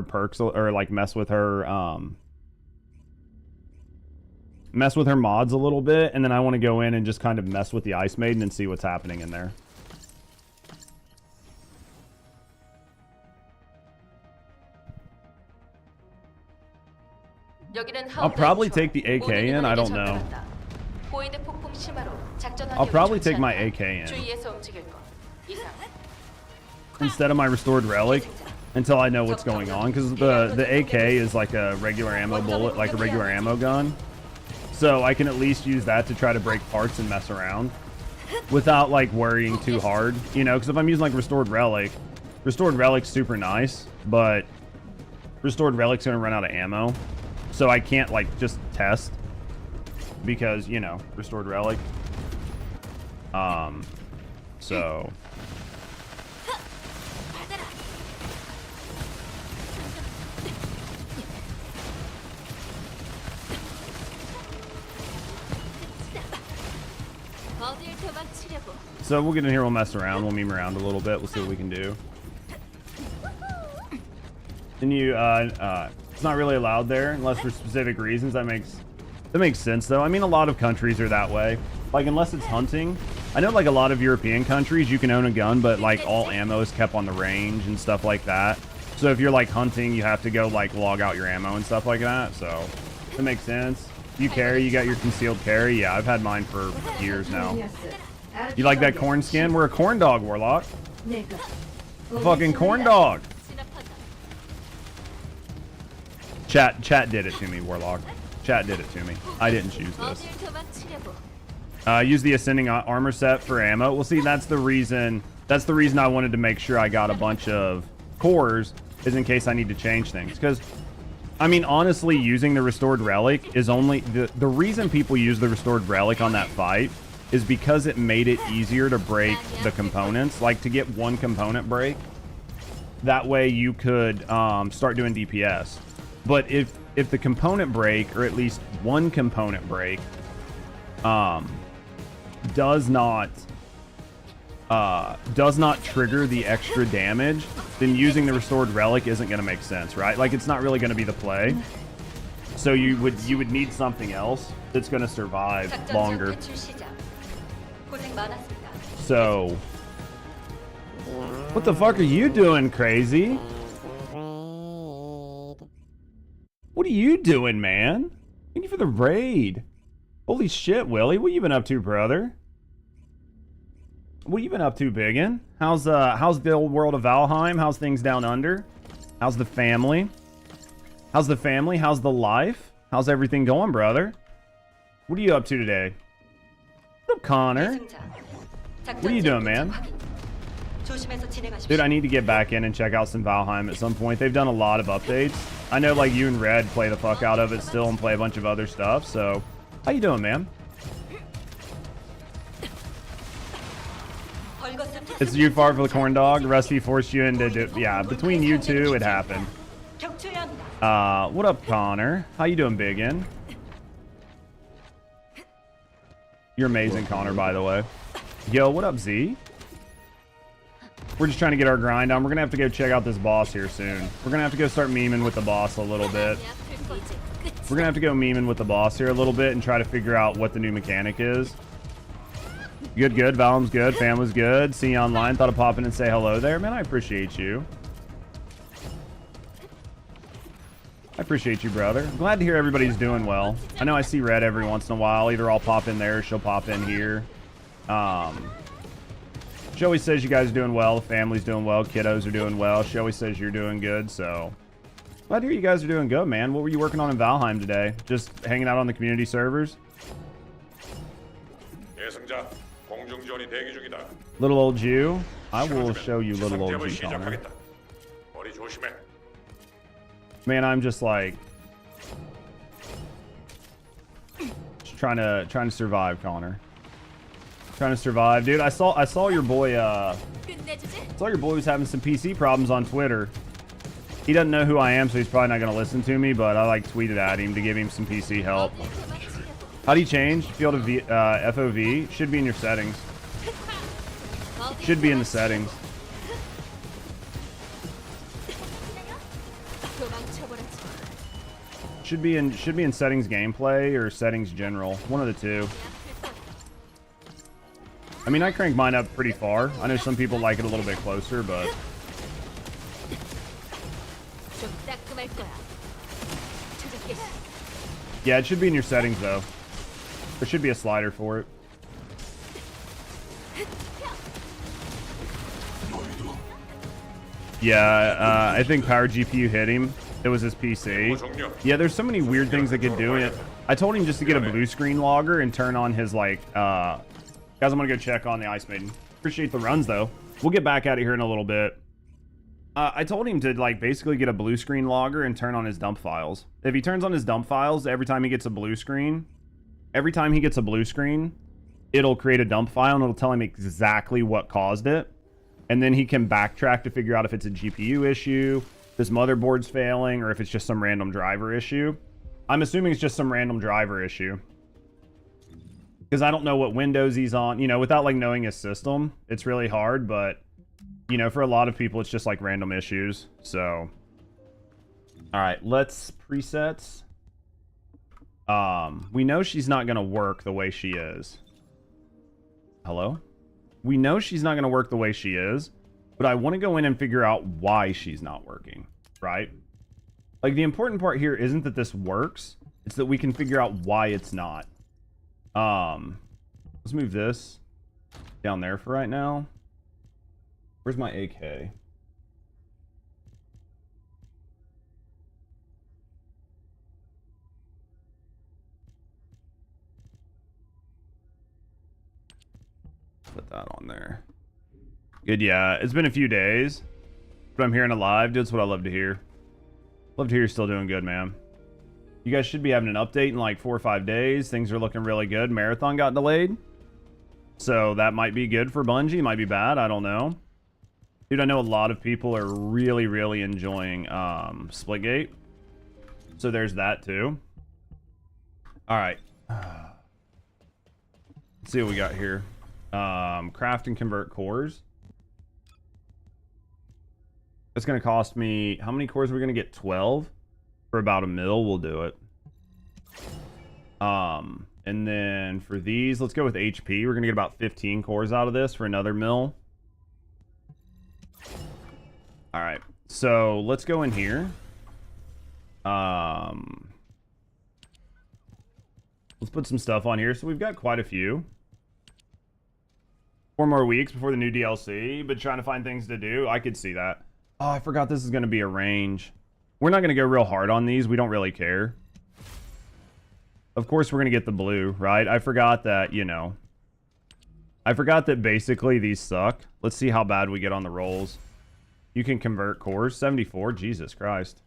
perks, or like mess with her mods a little bit, and then I want to go in and just kind of mess with the Ice Maiden and see what's happening in there. I'll probably take the AK in, I don't know. I'll probably take my AK in instead of my restored relic until I know what's going on, because the AK is like a regular ammo bullet, like a regular ammo gun. So I can at least use that to try to break parts and mess around without like worrying too hard, you know, because if I'm using like restored relic's super nice, but restored relic's gonna run out of ammo. So I can't like just test because, you know, restored relic. So we'll get in here, we'll mess around, we'll meme around a little bit, we'll see what we can do. And you, it's not really allowed there unless for specific reasons. That makes sense though. I mean, a lot of countries are that way. Like, unless it's hunting. I know like a lot of European countries, you can own a gun, but like all ammo is kept on the range and stuff like that. So if you're like hunting, you have to go like log out your ammo and stuff like that. So that makes sense. You carry, you got your concealed carry. Yeah, I've had mine for years now. You like that corn skin? We're a corn dog, Warlock. A fucking corn dog. Chat did it to me, Warlock. Chat did it to me. I didn't choose this. Use the ascending armor set for ammo. Well, see, that's the reason I wanted to make sure I got a bunch of cores, is in case I need to change things. Because, I mean, honestly, using the restored relic is only... The reason people use the restored relic on that fight is because it made it easier to break the components. Like, to get one component break. That way you could start doing DPS. But if the component break, or at least one component break, does not trigger the extra damage, then using the restored relic isn't going to make sense, right? Like, it's not really going to be the play. So you would need something else that's going to survive longer. So, what the fuck are you doing, crazy? What are you doing, man? Thank you for the raid. Holy shit, Willie. What you been up to, brother? What you been up to, biggin? How's the old world of Valheim? How's things down under? How's the family? How's the family? How's the life? How's everything going, brother? What are you up to today? What up, Connor? What are you doing, man? Dude, I need to get back in and check out some Valheim at some point. They've done a lot of updates. I know, like, you and Red play the fuck out of it still and play a bunch of other stuff, so... How you doing, man? It's you far for the corn dog. Rusty forced you into... Yeah, between you two, it happened. What up, Connor? How you doing, biggin? You're amazing, Connor, by the way. Yo, what up, Z? We're just trying to get our grind on. We're going to have to go check out this boss here soon. We're going to have to go start memeing with the boss a little bit. We're going to have to go memeing with the boss here a little bit and try to figure out what the new mechanic is. Good, good. Valem's good. Fam was good. See you online. Thought of popping and say hello there. Man, I appreciate you. I appreciate you, brother. I'm glad to hear everybody's doing well. I know I see Red every once in a while. Either I'll pop in there or she'll pop in here. She always says you guys are doing well. The family's doing well. Kiddos are doing well. She always says you're doing good. So glad to hear you guys are doing good, man. What were you working on in Valheim today? Just hanging out on the community servers? Little old Jew. I will show you little old Jew, Connor. Man, I'm just like just trying to survive, Connor. Trying to survive, dude. I saw your boy was having some PC problems on Twitter. He doesn't know who I am, so he's probably not gonna listen to me, but I like tweeted at him to give him some PC help. How do you change field of FOV? Should be in your settings. Should be in the settings. Should be in settings gameplay or settings general. One of the two. I mean, I crank mine up pretty far. I know some people like it a little bit closer, but yeah, it should be in your settings though. There should be a slider for it. Yeah, I think power GPU hit him. It was his PC. Yeah, there's so many weird things that could do it. I told him just to get a blue screen logger and turn on his like guys, I'm gonna go check on the Ice Maiden. Appreciate the runs though. We'll get back out of here in a little bit. I told him to like basically get a blue screen logger and turn on his dump files. If he turns on his dump files, every time he gets a blue screen, it'll create a dump file and it'll tell him exactly what caused it. And then he can backtrack to figure out if it's a GPU issue, this motherboard's failing, or if it's just some random driver issue. I'm assuming it's just some random driver issue. Because I don't know what Windows he's on. You know, without like knowing his system, it's really hard. But, you know, for a lot of people, it's just like random issues. So, all right, let's presets. We know she's not going to work the way she is. Hello? We know she's not going to work the way she is, but I want to go in and figure out why she's not working, right? Like, the important part here isn't that this works. It's that we can figure out why it's not. Let's move this down there for right now. Where's my AK? Put that on there. Good, yeah. It's been a few days, but I'm hearing it live. Dude, that's what I love to hear. Love to hear you're still doing good, man. You guys should be having an update in like 4 or 5 days. Things are looking really good. Marathon got delayed, so that might be good for Bungie. Might be bad. I don't know. Dude, I know a lot of people are really, really enjoying Splitgate. So there's that too. All right. Let's see what we got here. Craft and convert cores. It's going to cost me... How many cores are we going to get? 12? For about $1 mil, we'll do it. And then for these, let's go with HP. We're going to get about 15 cores out of this for another $1 mil. All right. So let's go in here. Let's put some stuff on here. So we've got quite a few. 4 more weeks before the new DLC, but trying to find things to do. I could see that. Oh, I forgot this is going to be a range. We're not going to go real hard on these. We don't really care. Of course, we're going to get the blue, right? I forgot that, you know. I forgot that basically these suck. Let's see how bad we get on the rolls. You can convert cores. 74. Jesus Christ.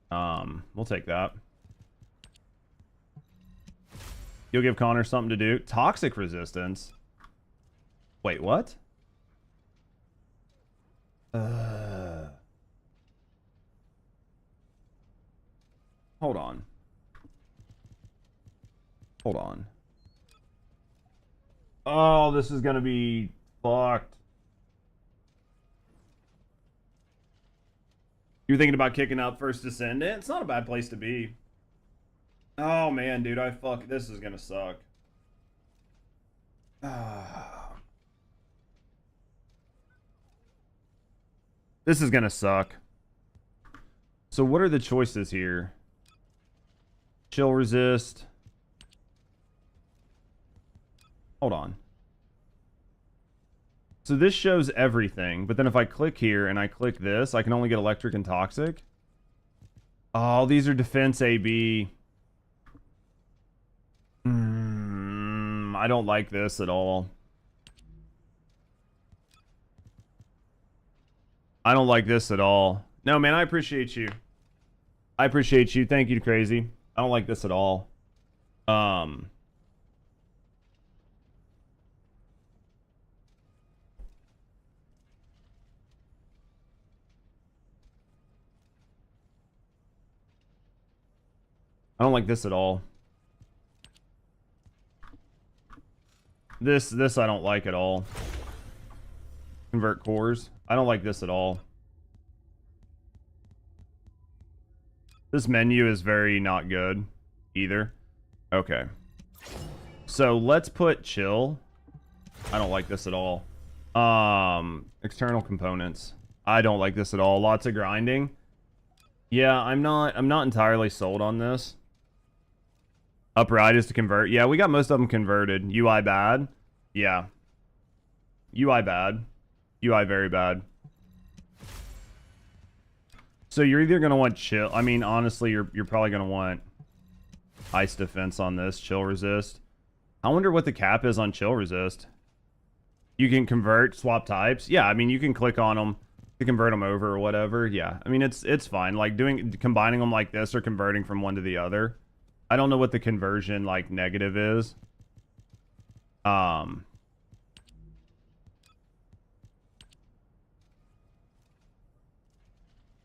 We'll take that. You'll give Connor something to do. Toxic resistance. Wait, what? Hold on. Hold on. Oh, this is gonna be fucked. You're thinking about kicking out First Descendant? It's not a bad place to be. Oh man, dude, this is gonna suck. This is gonna suck. So what are the choices here? Chill resist. Hold on. So this shows everything, but then if I click here and I click this, I can only get electric and toxic. Oh, these are defense AB. I don't like this at all. I don't like this at all. No, man, I appreciate you. I appreciate you. Thank you, Crazy. I don't like this at all. I don't like this at all. This I don't like at all. Convert cores. I don't like this at all. This menu is very not good either. Okay. So let's put chill. I don't like this at all. External components. I don't like this at all. Lots of grinding. Yeah, I'm not entirely sold on this. Upright is to convert. Yeah, we got most of them converted. UI bad. Yeah. UI bad. UI very bad. So you're either going to want chill. I mean, honestly, you're probably going to want ice defense on this. Chill resist. I wonder what the cap is on chill resist. You can convert, swap types. Yeah, I mean, you can click on them to convert them over or whatever. Yeah, I mean, it's fine. Like combining them like this or converting from one to the other. I don't know what the conversion like negative is.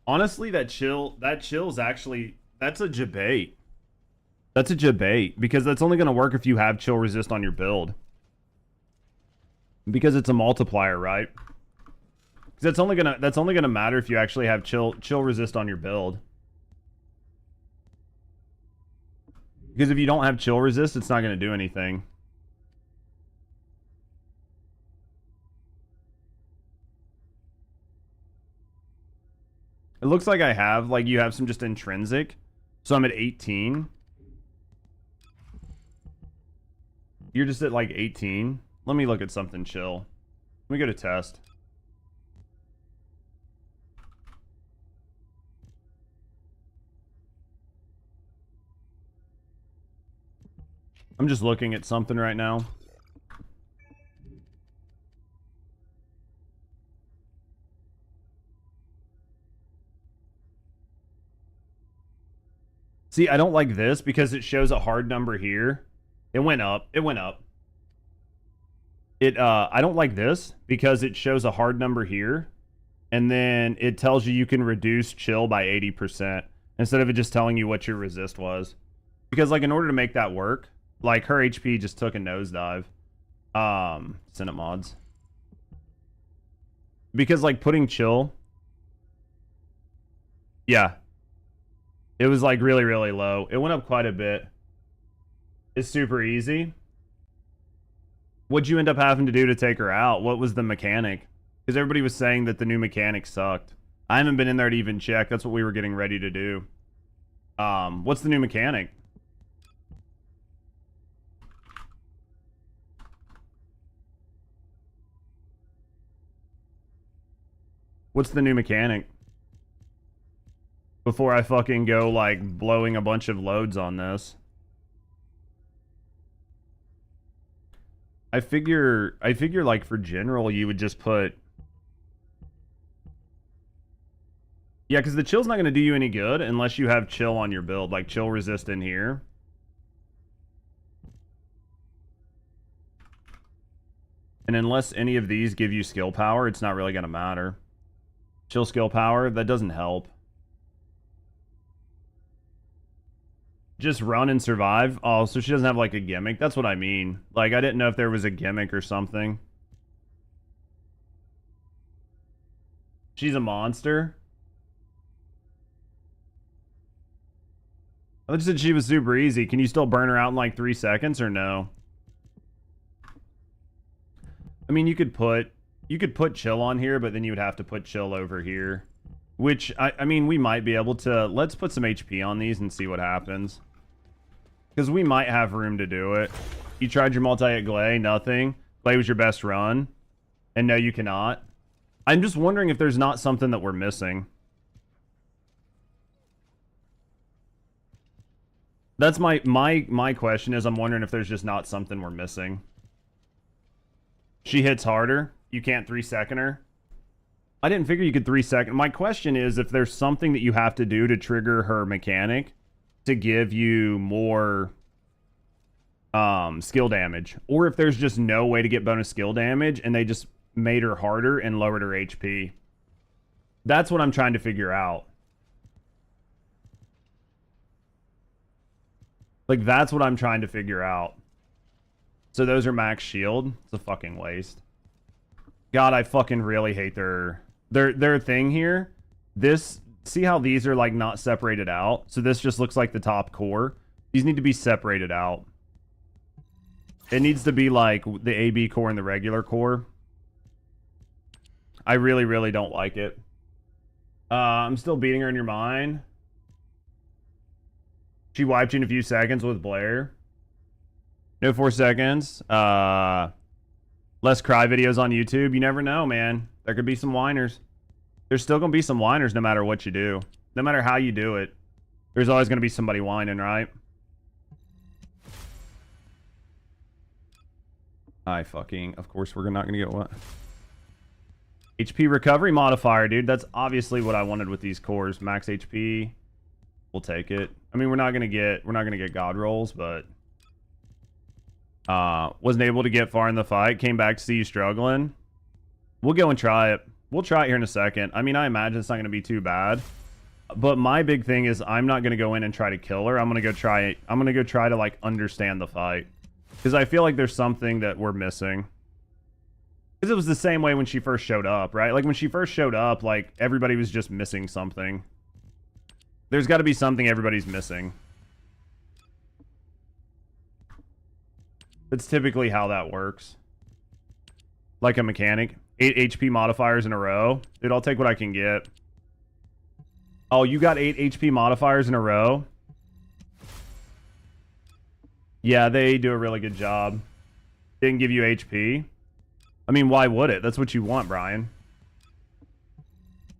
Honestly, that chill's actually, that's a debate. That's a debate because that's only going to work if you have chill resist on your build. Because it's a multiplier, right? That's only gonna matter if you actually have chill resist on your build. Because if you don't have chill resist, it's not gonna do anything. It looks like you have some just intrinsic. So I'm at 18. You're just at like 18. Let me look at something chill. Let me go to test. I'm just looking at something right now. See, I don't like this because it shows a hard number here. It went up. It went up. I don't like this because it shows a hard number here. And then it tells you can reduce chill by 80% instead of it just telling you what your resist was. Because like in order to make that work, like her HP just took a nosedive. Senate mods. Because like putting chill. Yeah. It was like really, really low. It went up quite a bit. It's super easy. What'd you end up having to do to take her out? What was the mechanic? Because everybody was saying that the new mechanic sucked. I haven't been in there to even check. That's what we were getting ready to do. What's the new mechanic? What's the new mechanic? Before I fucking go like blowing a bunch of loads on this. I figure like for general you would just put. Yeah, because the chill's not going to do you any good unless you have chill on your build, like chill resist in here. And unless any of these give you skill power, it's not really going to matter. Chill skill power, that doesn't help. Just run and survive? Oh, so she doesn't have like a gimmick? That's what I mean. Like, I didn't know if there was a gimmick or something. She's a monster? I just said she was super easy. Can you still burn her out in like 3 seconds or no? I mean, you could put chill on here, but then you would have to put chill over here. Which, I mean, we might be able to... Let's put some HP on these and see what happens. Because we might have room to do it. You tried your multi-hit Glay, nothing. Glay was your best run. And no, you cannot. I'm just wondering if there's not something that we're missing. That's my question is I'm wondering if there's just not something we're missing. She hits harder. You can't 3-second her. I didn't figure you could 3-second. My question is if there's something that you have to do to trigger her mechanic to give you more skill damage. Or if there's just no way to get bonus skill damage and they just made her harder and lowered her HP. That's what I'm trying to figure out. Like, that's what I'm trying to figure out. So those are max shield. It's a fucking waste. God, I fucking really hate their thing here. This, see how these are like not separated out? So this just looks like the top core. These need to be separated out. It needs to be like the AB core and the regular core. I really, really don't like it. I'm still beating her in your mind. She wiped you in a few seconds with Blair. No 4 seconds. Less cry videos on YouTube. You never know, man. There could be some whiners. There's still going to be some whiners no matter what you do. No matter how you do it. There's always going to be somebody whining, right? Of course we're not going to get what? HP recovery modifier, dude. That's obviously what I wanted with these cores. Max HP. We'll take it. I mean, we're not gonna get god rolls, but wasn't able to get far in the fight. Came back to see you struggling. We'll go and try it. We'll try it here in a second. I mean, I imagine it's not gonna be too bad. But my big thing is I'm not gonna go in and try to kill her. I'm gonna go try to like understand the fight. Because I feel like there's something that we're missing. Because it was the same way when she first showed up, right? Like when she first showed up, like everybody was just missing something. There's got to be something everybody's missing. That's typically how that works. Like a mechanic. 8 HP modifiers in a row. Dude, I'll take what I can get. Oh, you got 8 HP modifiers in a row? Yeah, they do a really good job. Didn't give you HP. I mean, why would it? That's what you want, Brian.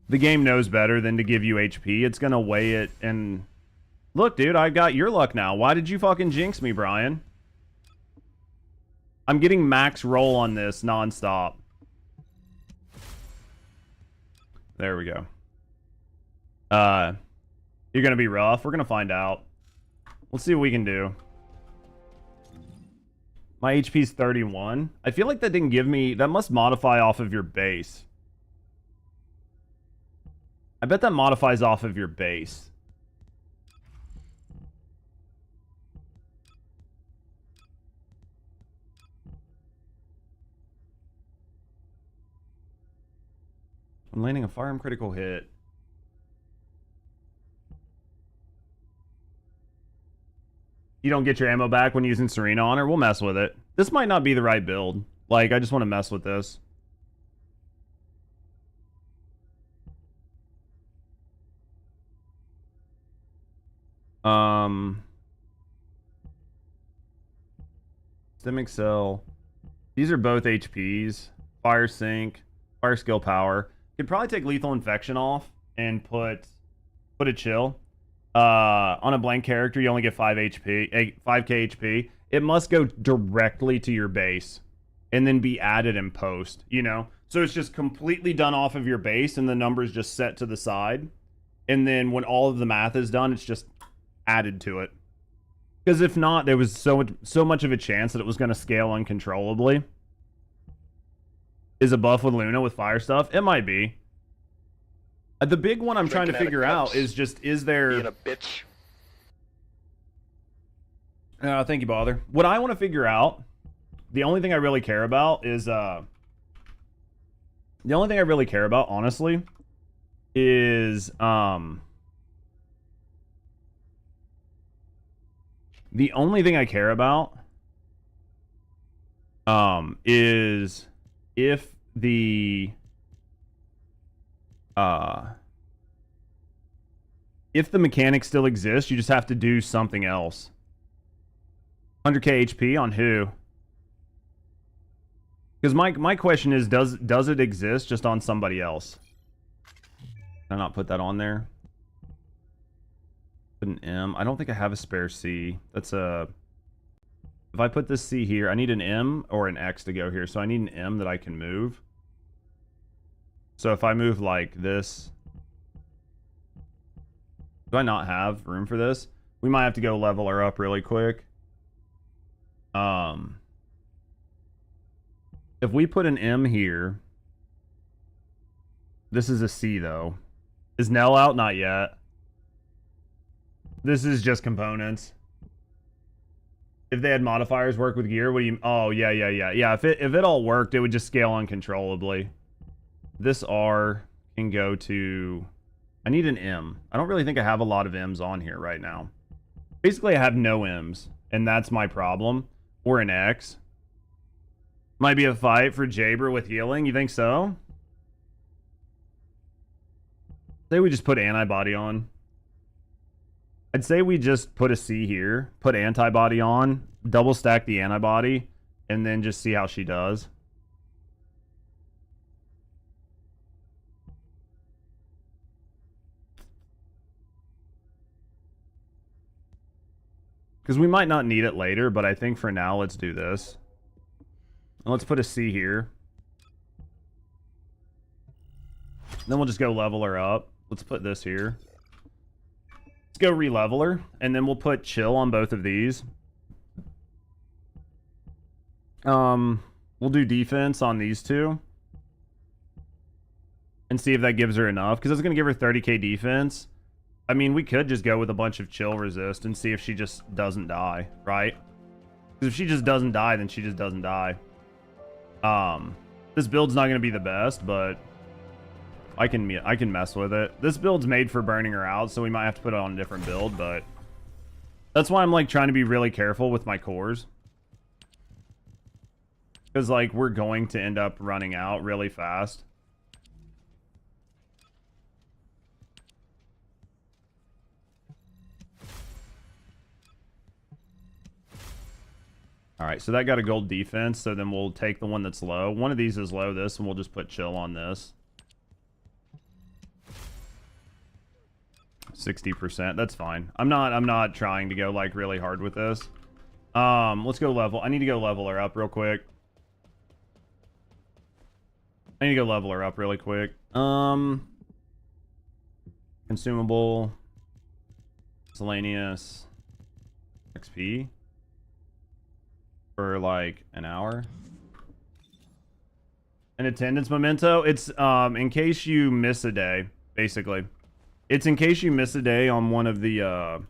The game knows better than to give you HP. It's going to weigh it and... Look, dude, I got your luck now. Why did you fucking jinx me, Brian? I'm getting max roll on this nonstop. There we go. You're going to be rough. We're going to find out. Let's see what we can do. My HP's 31. I feel like that didn't give me... That must modify off of your base. I bet that modifies off of your base. I'm landing a firearm critical hit. You don't get your ammo back when using Serena on her? We'll mess with it. This might not be the right build. Like, I just want to mess with this. Stem Cell. These are both HPs. Fire Sync. Fire Skill Power. Could probably take Lethal Infection off and put a chill. On a blank character, you only get 5k HP. It must go directly to your base and then be added in post, you know? So it's just completely done off of your base and the number's just set to the side. And then when all of the math is done, it's just added to it. Because if not, there was so much of a chance that it was going to scale uncontrollably. Is a buff with Luna with fire stuff? It might be. The big one I'm trying to figure out is just, is there... Being a bitch. Thank you, Bother. What I want to figure out, the only thing I really care about is, honestly, is, the only thing I care about, is if the, mechanic still exists, you just have to do something else. 100k HP on who? Because my question is, does it exist just on somebody else? Can I not put that on there? Put an M. I don't think I have a spare C. That's a... If I put this C here, I need an M or an X to go here. So I need an M that I can move. So if I move like this... Do I not have room for this? We might have to go level her up really quick. If we put an M here... This is a C though. Is Nell out? Not yet. This is just components. If they had modifiers work with gear, what do you... Oh, yeah. Yeah, if it all worked, it would just scale uncontrollably. This R can go to... I need an M. I don't really think I have a lot of M's on here right now. Basically, I have no M's, and that's my problem. Or an X. Might be a fight for Jaber with healing. You think so? Say we just put antibody on. I'd say we just put a C here, put antibody on, double stack the antibody, and then just see how she does. Because we might not need it later, but I think for now, let's do this. And let's put a C here. Then we'll just go level her up. Let's put this here. Let's go re-level her, and then we'll put chill on both of these. We'll do defense on these two. And see if that gives her enough, because it's going to give her 30k defense. I mean, we could just go with a bunch of chill resist and see if she just doesn't die, right? Because if she just doesn't die, then she just doesn't die. This build's not going to be the best, but I can mess with it. This build's made for burning her out, so we might have to put it on a different build, but that's why I'm like trying to be really careful with my cores. Because like we're going to end up running out really fast. Alright, so that got a gold defense, so then we'll take the one that's low. One of these is low, this, and we'll just put chill on this. 60%, that's fine. I'm not trying to go like really hard with this. Let's go level. I need to go level her up real quick. Consumable. Miscellaneous. XP. For like an hour. An attendance memento. It's in case you miss a day, basically. It's in case you miss a day on one of the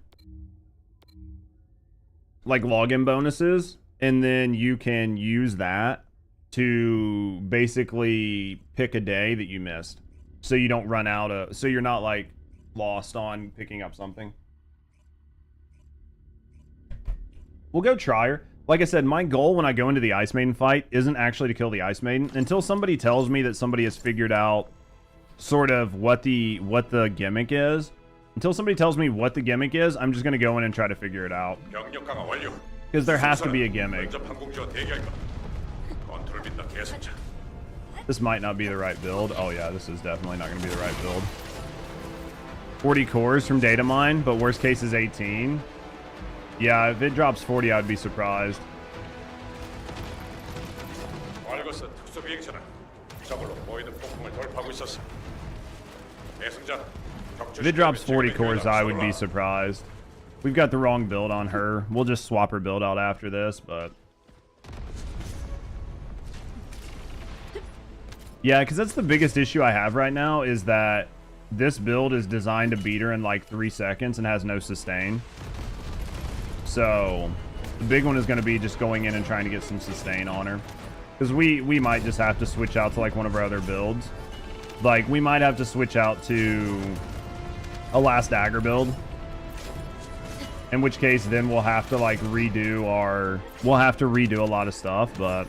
like login bonuses, and then you can use that to basically pick a day that you missed, so you don't run out of, so you're not like lost on picking up something. We'll go try her. Like I said, my goal when I go into the Ice Maiden fight isn't actually to kill the Ice Maiden until somebody tells me that somebody has figured out sort of what the gimmick is. Until somebody tells me what the gimmick is, I'm just going to go in and try to figure it out. Because there has to be a gimmick. This might not be the right build. Oh yeah, this is definitely not going to be the right build. 40 cores from data mine, but worst case is 18. Yeah, if it drops 40, I'd be surprised. If it drops 40 cores, I would be surprised. We've got the wrong build on her. We'll just swap her build out after this, but... Yeah, because that's the biggest issue I have right now, is that this build is designed to beat her in like 3 seconds and has no sustain. So, The big one is going to be just going in and trying to get some sustain on her. Because we might just have to switch out to like one of our other builds. Like we might have to switch out to a last dagger build. In which case then we'll have to like redo a lot of stuff, but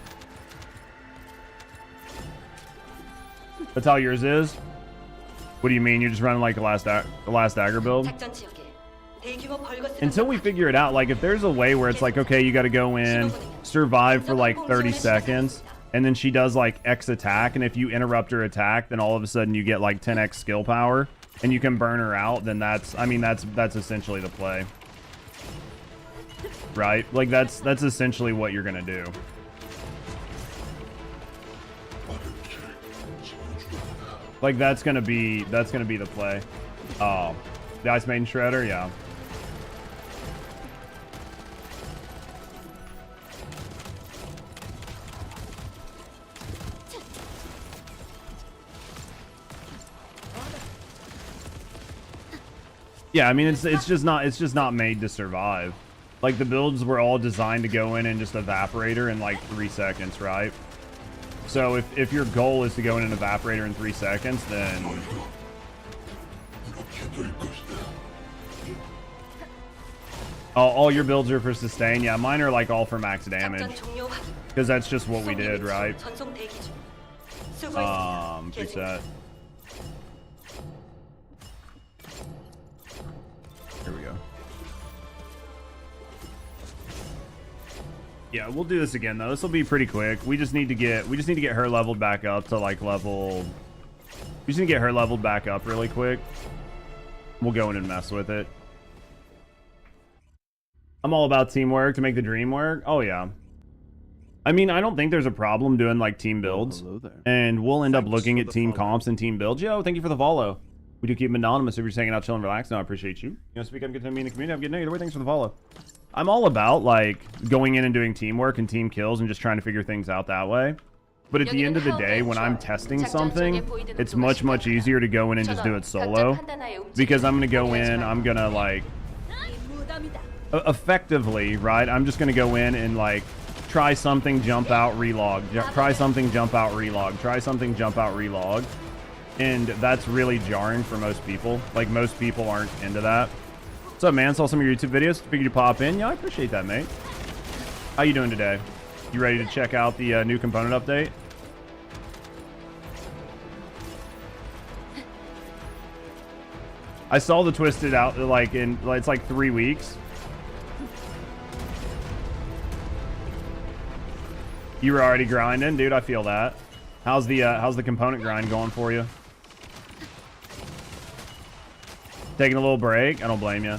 that's how yours is? What do you mean? You're just running like a last dagger build? Until we figure it out, like if there's a way where it's like, okay, you got to go in, survive for like 30 seconds, and then she does like X attack, and if you interrupt her attack, then all of a sudden you get like 10x skill power, and you can burn her out, then that's essentially the play. Right? Like that's essentially what you're gonna do. Like that's gonna be the play. Oh, the Ice Maiden Shredder, yeah. Yeah, I mean it's just not made to survive. Like the builds were all designed to go in and just evaporate her in like 3 seconds, right? So if your goal is to go in and evaporate her in 3 seconds, then all your builds are for sustain. Yeah, mine are like all for max damage because that's just what we did, right? Reset. Here we go. Yeah, we'll do this again though. This will be pretty quick. We just need to get her leveled back up to like level. We just need to get her leveled back up really quick. We'll go in and mess with it. I'm all about teamwork to make the dream work. Oh yeah. I mean, I don't think there's a problem doing like team builds. Hello there. And we'll end up looking at team comps and team builds. Yo, thank you for the follow. We do keep them anonymous if you're just hanging out, chilling, relaxing. No, I appreciate you. You know, speak up, get to me in the community. Have a good night. Either way, thanks for the follow. I'm all about like going in and doing teamwork and team kills and just trying to figure things out that way. But at the end of the day, when I'm testing something, it's much easier to go in and just do it solo. Because I'm going to go in, I'm going to like effectively, right? I'm just going to go in and like try something, jump out, relog. Try something, jump out, relog. Try something, jump out, relog. And that's really jarring for most people. Like most people aren't into that. What's up, man? Saw some of your YouTube videos. Figured you'd pop in. Yeah, I appreciate that, mate. How you doing today? You ready to check out the new component update? I saw the twisted out like in it's like 3 weeks. You were already grinding, dude. I feel that. How's the component grind going for you? Taking a little break? I don't blame you.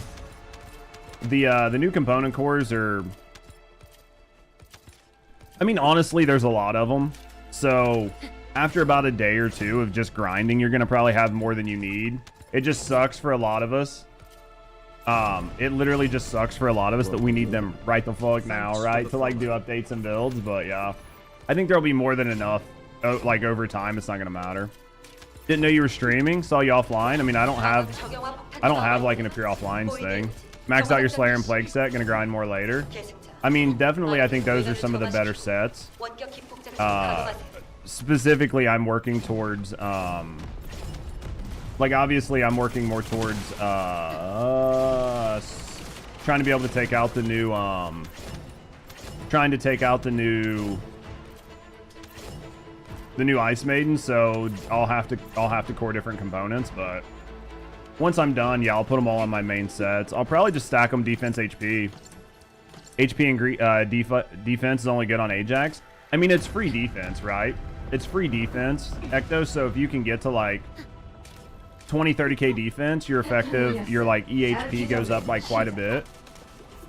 The new component cores are... I mean, honestly, there's a lot of them. So after about a day or two of just grinding, you're going to probably have more than you need. It just sucks for a lot of us. It literally just sucks for a lot of us that we need them right the fuck now, right? To like do updates and builds. But yeah, I think there'll be more than enough. Like over time, it's not going to matter. Didn't know you were streaming. Saw you offline. I mean, I don't have like an appear offline thing. Maxed out your Slayer and Plague set. Gonna grind more later. I mean, definitely, I think those are some of the better sets. Specifically, I'm working towards, like, obviously, I'm working more towards, trying to be able to take out the new, the new Ice Maiden, so I'll have to core different components, but once I'm done, yeah, I'll put them all on my main sets. I'll probably just stack them defense HP. HP and defense is only good on Ajax. I mean, it's free defense, right? It's free defense, Ecto, so if you can get to like 20-30k defense, you're effective, your like EHP goes up by quite a bit.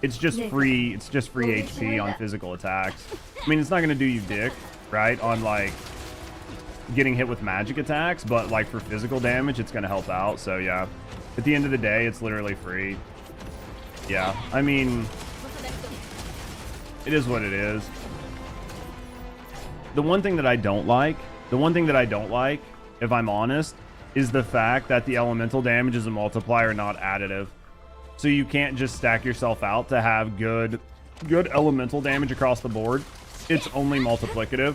It's just free HP on physical attacks. I mean, it's not gonna do you dick, right? On like getting hit with magic attacks, but like for physical damage, it's gonna help out. So yeah, at the end of the day, it's literally free. Yeah, I mean, it is what it is. The one thing that I don't like, if I'm honest, is the fact that the elemental damage is a multiplier, not additive. So you can't just stack yourself out to have good good elemental damage across the board. It's only multiplicative.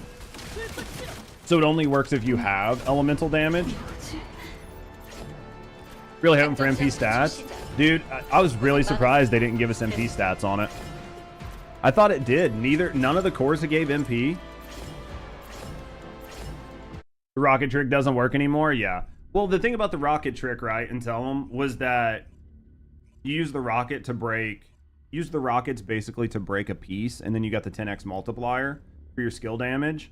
So it only works if you have elemental damage. Really hoping for MP stats. Dude, I was really surprised they didn't give us MP stats on it. I thought it did. None of the cores that gave MP. The rocket trick doesn't work anymore? Yeah. Well, the thing about the rocket trick, right, and tell them, was that you use the rocket to break... Use the rockets basically to break a piece, and then you got the 10x multiplier for your skill damage.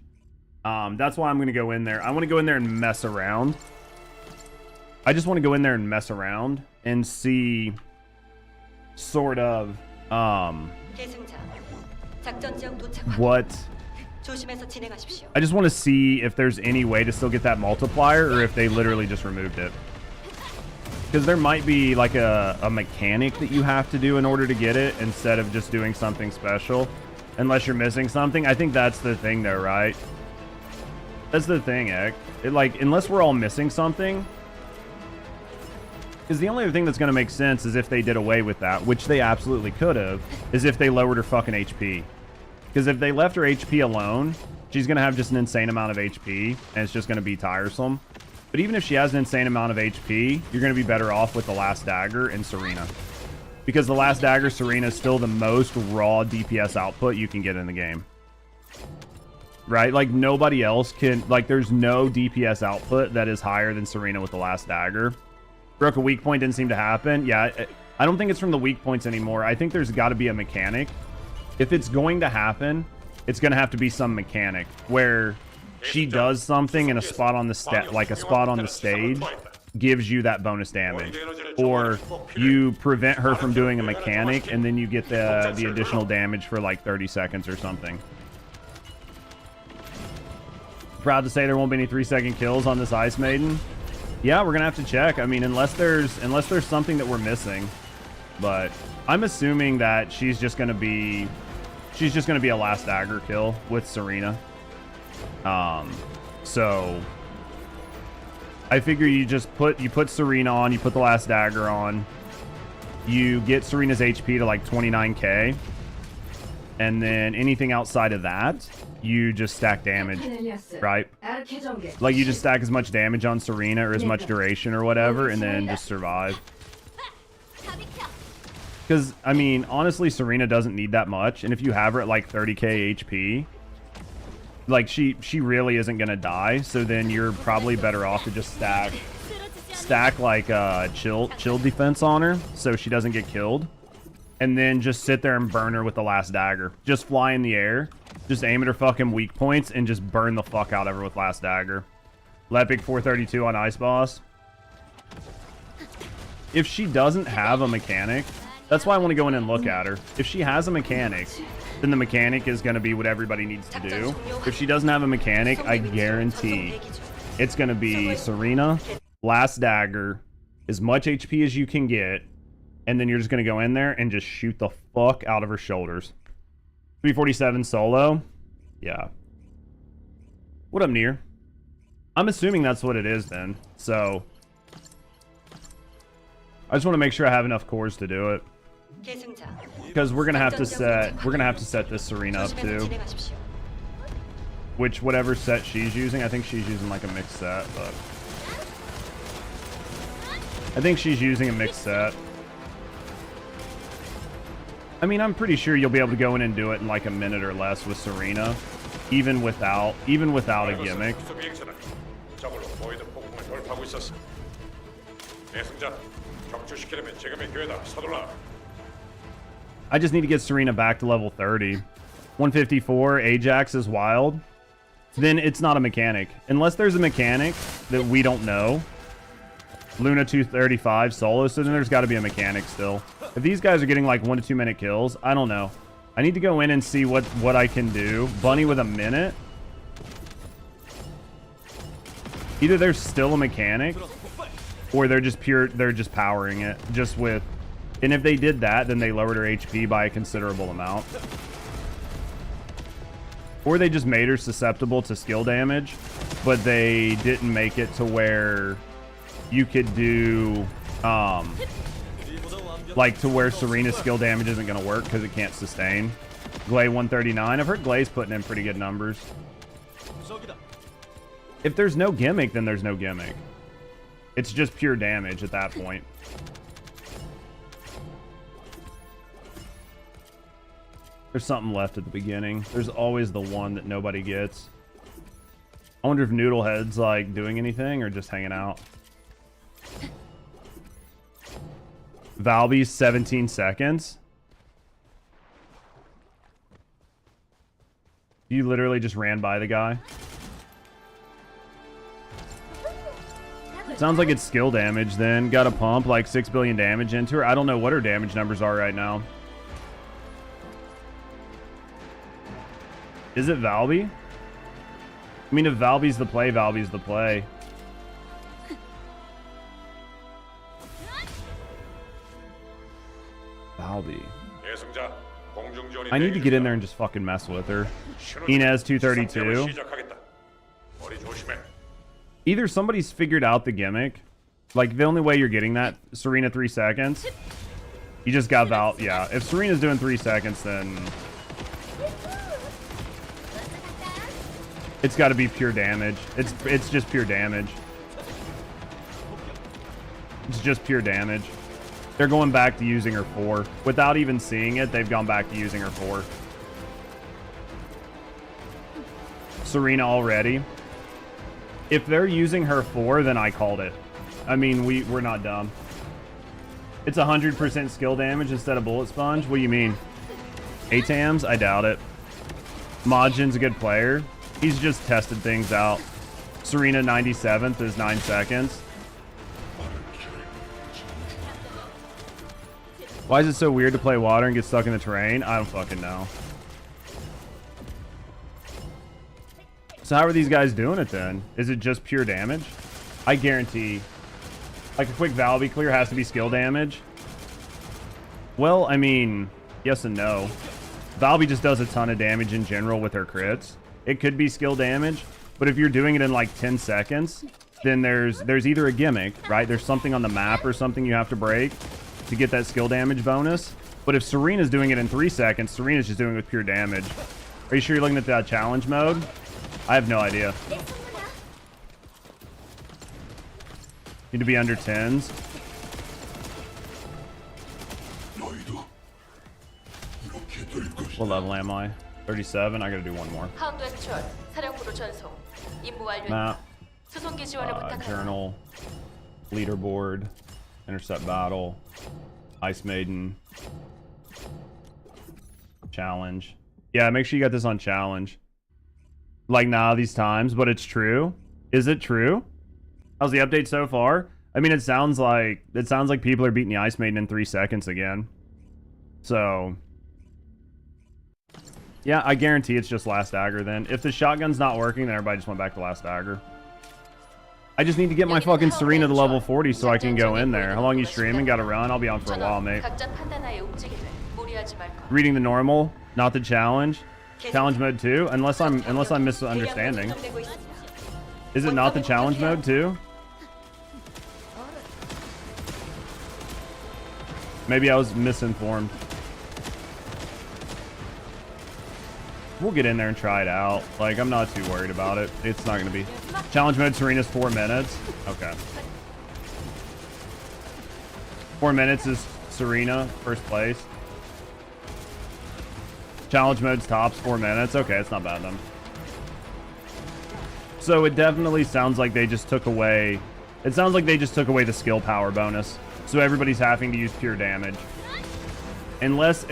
That's why I'm going to go in there. I want to go in there and mess around. I just want to go in there and mess around and see sort of what... I just want to see if there's any way to still get that multiplier, or if they literally just removed it. Because there might be like a mechanic that you have to do in order to get it, instead of just doing something special. Unless you're missing something. I think that's the thing though, right? That's the thing, Ek. Unless we're all missing something. Because the only other thing that's going to make sense is if they did away with that, which they absolutely could have, is if they lowered her fucking HP. Because if they left her HP alone, she's going to have just an insane amount of HP, and it's just going to be tiresome. But even if she has an insane amount of HP, you're going to be better off with the Last Dagger and Serena. Because the Last Dagger, Serena, is still the most raw DPS output you can get in the game. Right? Like, nobody else can... Like, there's no DPS output that is higher than Serena with the Last Dagger. Broke a weak point, didn't seem to happen. Yeah, I don't think it's from the weak points anymore. I think there's got to be a mechanic. If it's going to happen, it's going to have to be some mechanic where she does something in a spot on the stage gives you that bonus damage, or you prevent her from doing a mechanic and then you get the additional damage for like 30 seconds or something. Proud to say there won't be any 3-second kills on this Ice Maiden. Yeah, we're gonna have to check. I mean, unless there's something that we're missing, but I'm assuming that she's just gonna be a Last Dagger kill with Serena. So I figure you put Serena on, you put the Last Dagger on, you get Serena's HP to like 29k, and then anything outside of that, you just stack damage, right? Like, you just stack as much damage on Serena, or as much duration or whatever, and then just survive. Because, I mean, honestly, Serena doesn't need that much, and if you have her at like 30k HP, like, she really isn't gonna die, so then you're probably better off to just stack like chill defense on her, so she doesn't get killed. And then just sit there and burn her with the Last Dagger. Just fly in the air. Just aim at her fucking weak points and just burn the fuck out of her with Last Dagger. Lepic 432 on Ice Boss. If she doesn't have a mechanic, that's why I want to go in and look at her. If she has a mechanic, then the mechanic is going to be what everybody needs to do. If she doesn't have a mechanic, I guarantee it's going to be Serena, Last Dagger, as much HP as you can get, and then you're just going to go in there and just shoot the fuck out of her shoulders. 347 solo. Yeah. What up, Nier? I'm assuming that's what it is then. So I just want to make sure I have enough cores to do it. Because we're gonna have to set this Serena up too. Which, whatever set she's using, I think she's using like a mixed set, but I think she's using a mixed set. I mean, I'm pretty sure you'll be able to go in and do it in like a minute or less with Serena, even without a gimmick. I just need to get Serena back to level 30. 154, Ajax is wild. Then it's not a mechanic. Unless there's a mechanic that we don't know. Luna 235 solo, so then there's got to be a mechanic still. If these guys are getting like 1 to 2 minute kills, I don't know. I need to go in and see what I can do. Bunny with a minute. Either there's still a mechanic, or they're just powering it just with. And if they did that, then they lowered her HP by a considerable amount. Or they just made her susceptible to skill damage, but they didn't make it to where you could do Like, to where Serena's skill damage isn't going to work because it can't sustain. Glay 139. I've heard Glay's putting in pretty good numbers. If there's no gimmick, then there's no gimmick. It's just pure damage at that point. There's something left at the beginning. There's always the one that nobody gets. I wonder if Noodlehead's, like, doing anything or just hanging out. Valby's 17 seconds. You literally just ran by the guy. Sounds like it's skill damage then. Got a pump like 6 billion damage into her. I don't know what her damage numbers are right now. Is it Valby? I mean, if Valby's the play, Valby's the play. Valby. I need to get in there and just fucking mess with her. Inez 232. Either somebody's figured out the gimmick. Like, the only way you're getting that, Serena 3 seconds. You just got Val. Yeah, if Serena's doing 3 seconds, then it's got to be pure damage. It's just pure damage. It's just pure damage. They're going back to using her 4. Without even seeing it, they've gone back to using her 4. Serena already. If they're using her 4, then I called it. I mean, we're not dumb. It's 100% skill damage instead of bullet sponge. What do you mean? ATAMs? I doubt it. Majin's a good player. He's just tested things out. Serena 97th is 9 seconds. Why is it so weird to play water and get stuck in the terrain? I don't fucking know. So how are these guys doing it then? Is it just pure damage? I guarantee, like, a quick Valby clear has to be skill damage. Well, I mean, yes and no. Valby just does a ton of damage in general with her crits. It could be skill damage, but if you're doing it in like 10 seconds, then there's either a gimmick, right? There's something on the map or something you have to break to get that skill damage bonus. But if Serena's doing it in 3 seconds, Serena's just doing it with pure damage. Are you sure you're looking at that challenge mode? I have no idea. Need to be under 10s. What level am I? 37. I gotta do one more. Map. Journal. Leaderboard. Intercept battle. Ice Maiden. Challenge. Yeah, make sure you got this on challenge. Like, nah, these times, but it's true. Is it true? How's the update so far? I mean, it sounds like people are beating the Ice Maiden in 3 seconds again. So, yeah, I guarantee it's just Last Dagger then. If the shotgun's not working, then everybody just went back to Last Dagger. I just need to get my fucking Serena to level 40 so I can go in there. How long you streaming? Gotta run? I'll be on for a while, mate. Reading the normal, not the challenge. Challenge mode 2? Unless I'm misunderstanding. Is it not the challenge mode 2? Maybe I was misinformed. We'll get in there and try it out. Like, I'm not too worried about it. It's not gonna be. Challenge mode Serena's 4 minutes. Okay. 4 minutes is Serena, first place. Challenge mode's tops 4 minutes. Okay, it's not bad then. So it definitely sounds like they just took away. It sounds like they just took away the skill power bonus. So everybody's having to use pure damage. Unless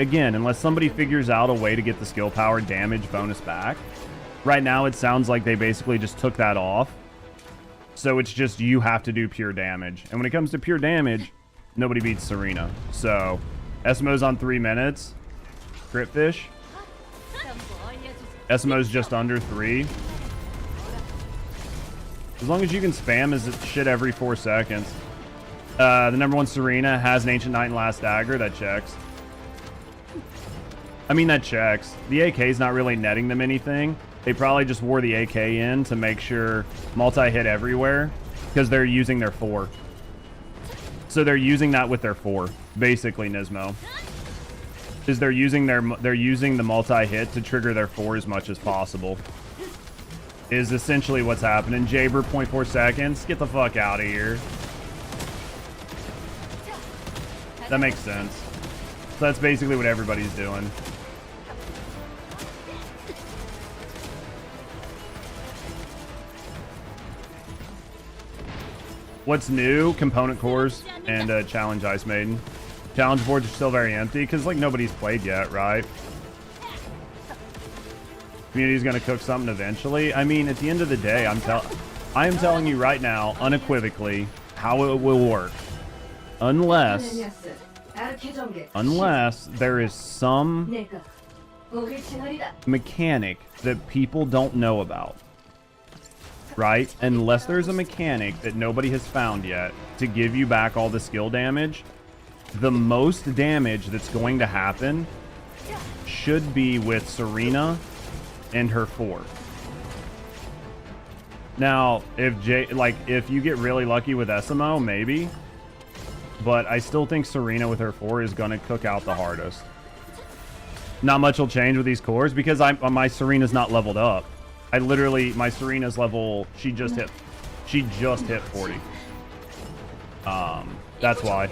somebody figures out a way to get the skill power damage bonus back. Right now, it sounds like they basically just took that off. So it's just you have to do pure damage. And when it comes to pure damage, nobody beats Serena. So SMO's on 3 minutes. Crit fish. SMO's just under 3. As long as you can spam as shit every 4 seconds. The number 1 Serena has an Ancient Knight and Last Dagger. That checks. I mean, that checks. The AK's not really netting them anything. They probably just wore the AK in to make sure multi-hit everywhere because they're using their 4. So So they're using that with their 4, basically, Nismo. Is they're using the multi-hit to trigger their 4 as much as possible. Is essentially what's happening. Jaber, 0.4 seconds. Get the fuck out of here. That makes sense. So that's basically what everybody's doing. What's new? Component cores and Challenge Ice Maiden. Challenge boards are still very empty because like nobody's played yet, right? Community's gonna cook something eventually. I mean, at the end of the day, I am telling you right now, unequivocally, how it will work. Unless there is some mechanic that people don't know about. Right? Unless there's a mechanic that nobody has found yet to give you back all the skill damage, the most damage that's going to happen should be with Serena and her 4. Now, if you get really lucky with SMO, maybe. But I still think Serena with her 4 is going to cook out the hardest. Not much will change with these cores because my Serena's not leveled up. My Serena's level, she just hit 40. That's why.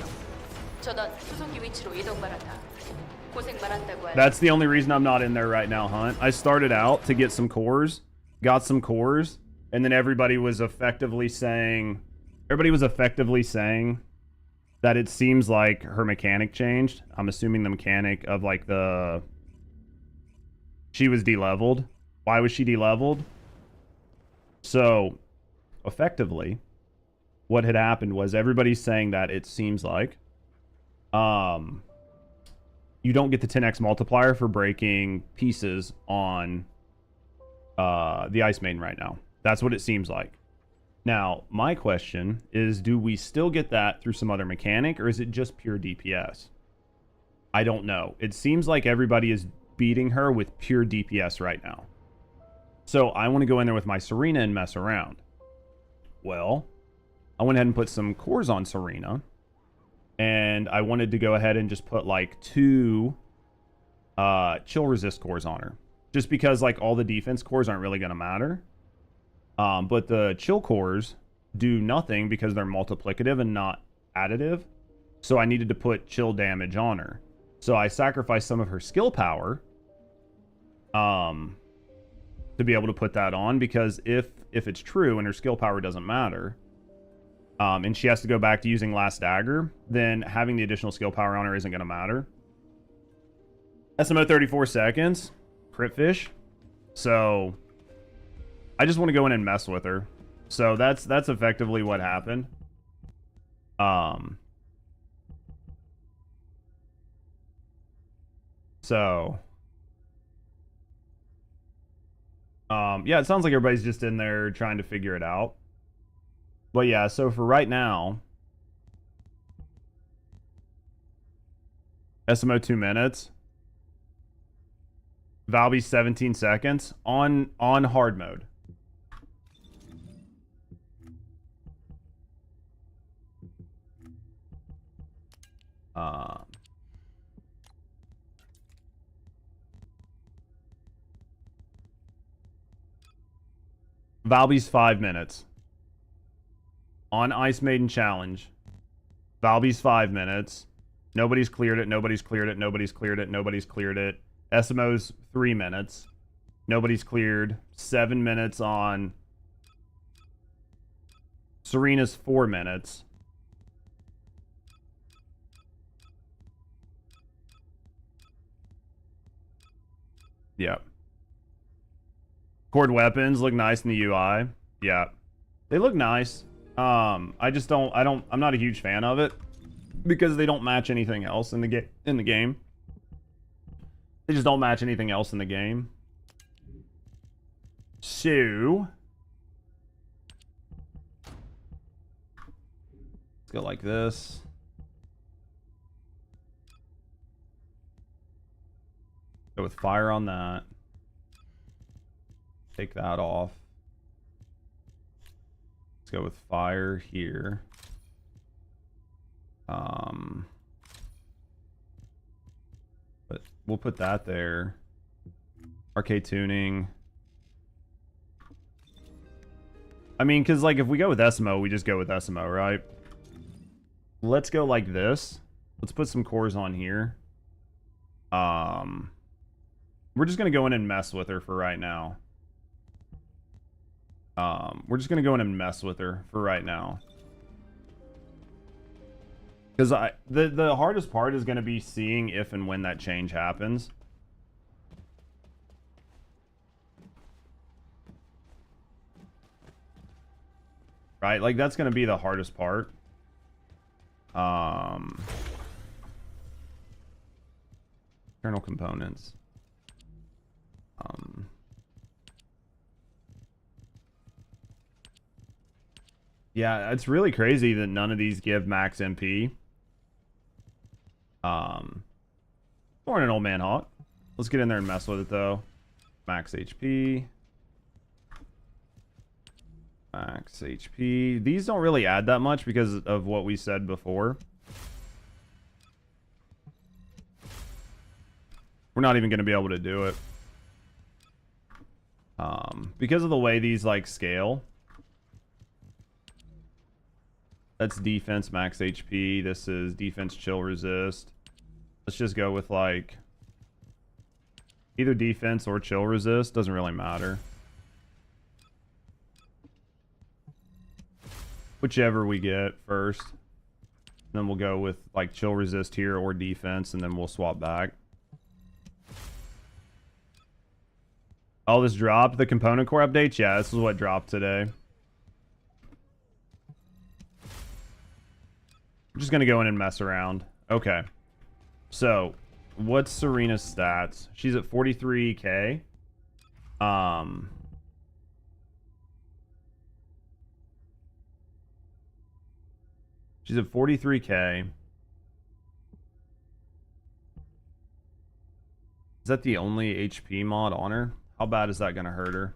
That's the only reason I'm not in there right now, Hunt. I started out to get some cores, got some cores, and then everybody was effectively saying that it seems like her mechanic changed. I'm assuming the mechanic of like she was de-leveled. Why was she de-leveled? So, effectively, what had happened was everybody's saying that it seems like you don't get the 10x multiplier for breaking pieces on the Ice Maiden right now. That's what it seems like. Now, my question is, do we still get that through some other mechanic, or is it just pure DPS? I don't know. It seems like everybody is beating her with pure DPS right now. So I want to go in there with my Serena and mess around. Well, I went ahead and put some cores on Serena. And I wanted to go ahead and just put like 2 chill resist cores on her. Just because like all the defense cores aren't really going to matter. But the chill cores do nothing because they're multiplicative and not additive. So I needed to put chill damage on her. So I sacrificed some of her skill power. To be able to put that on, because if it's true and her skill power doesn't matter, and she has to go back to using Last Dagger, then having the additional skill power on her isn't going to matter. SMO 34 seconds, crit fish. So I just want to go in and mess with her. So that's effectively what happened. Yeah, it sounds like everybody's just in there trying to figure it out. But yeah, so for right now, SMO 2 minutes. Valby 17 seconds on hard mode. Valby's 5 minutes. On Ice Maiden Challenge. Valby's 5 minutes. Nobody's cleared it, nobody's cleared it, nobody's cleared it, nobody's cleared it. SMO's 3 minutes. Nobody's cleared. 7 minutes on Serena's 4 minutes. Yep. Cord weapons look nice in the UI. Yeah. They look nice. I'm not a huge fan of it because they don't match anything else in the game. They just don't match anything else in the game. So let's go like this. Go with fire on that. Take that off. Let's go with fire here. But we'll put that there. Arche Tuning. I mean, because, like, if we go with SMO, we just go with SMO, right? Let's go like this. Let's put some cores on here. We're just going to go in and mess with her for right now. We're just going to go in and mess with her for right now. Because the hardest part is going to be seeing if and when that change happens. Right? Like, that's going to be the hardest part. Kernel components. Yeah, it's really crazy that none of these give max MP. Morning, old man Hawk. Let's get in there and mess with it, though. Max HP. Max HP. These don't really add that much because of what we said before. We're not even going to be able to do it. Because of the way these, like, scale. That's defense, max HP. This is defense, chill, resist. Let's just go with, like, either defense or chill resist. Doesn't really matter. Whichever we get first. Then we'll go with, like, chill resist here or defense, and then we'll swap back. Oh, this dropped? The component core updates? Yeah, this is what dropped today. I'm just going to go in and mess around. Okay. So, what's Serena's stats? She's at 43k. She's at 43k. Is that the only HP mod on her? How bad is that going to hurt her?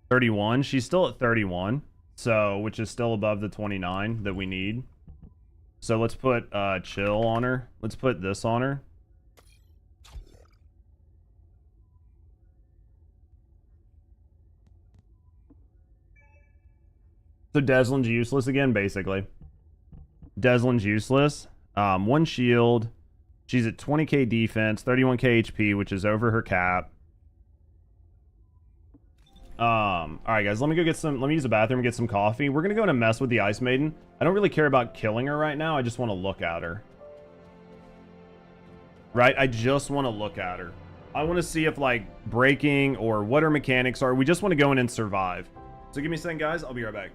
31. She's still at 31. So, which is still above the 29 that we need. So let's put chill on her. Let's put this on her. So Deslin's useless again, basically. Deslin's useless. 1 shield. She's at 20k defense, 31k HP, which is over her cap. Alright guys, let me use the bathroom and get some coffee. We're gonna go in and mess with the Ice Maiden. I don't really care about killing her right now, I just want to look at her. Right? I just want to look at her. I want to see if, like, breaking or what her mechanics are. We just want to go in and survive. So give me a second, guys. I'll be right back.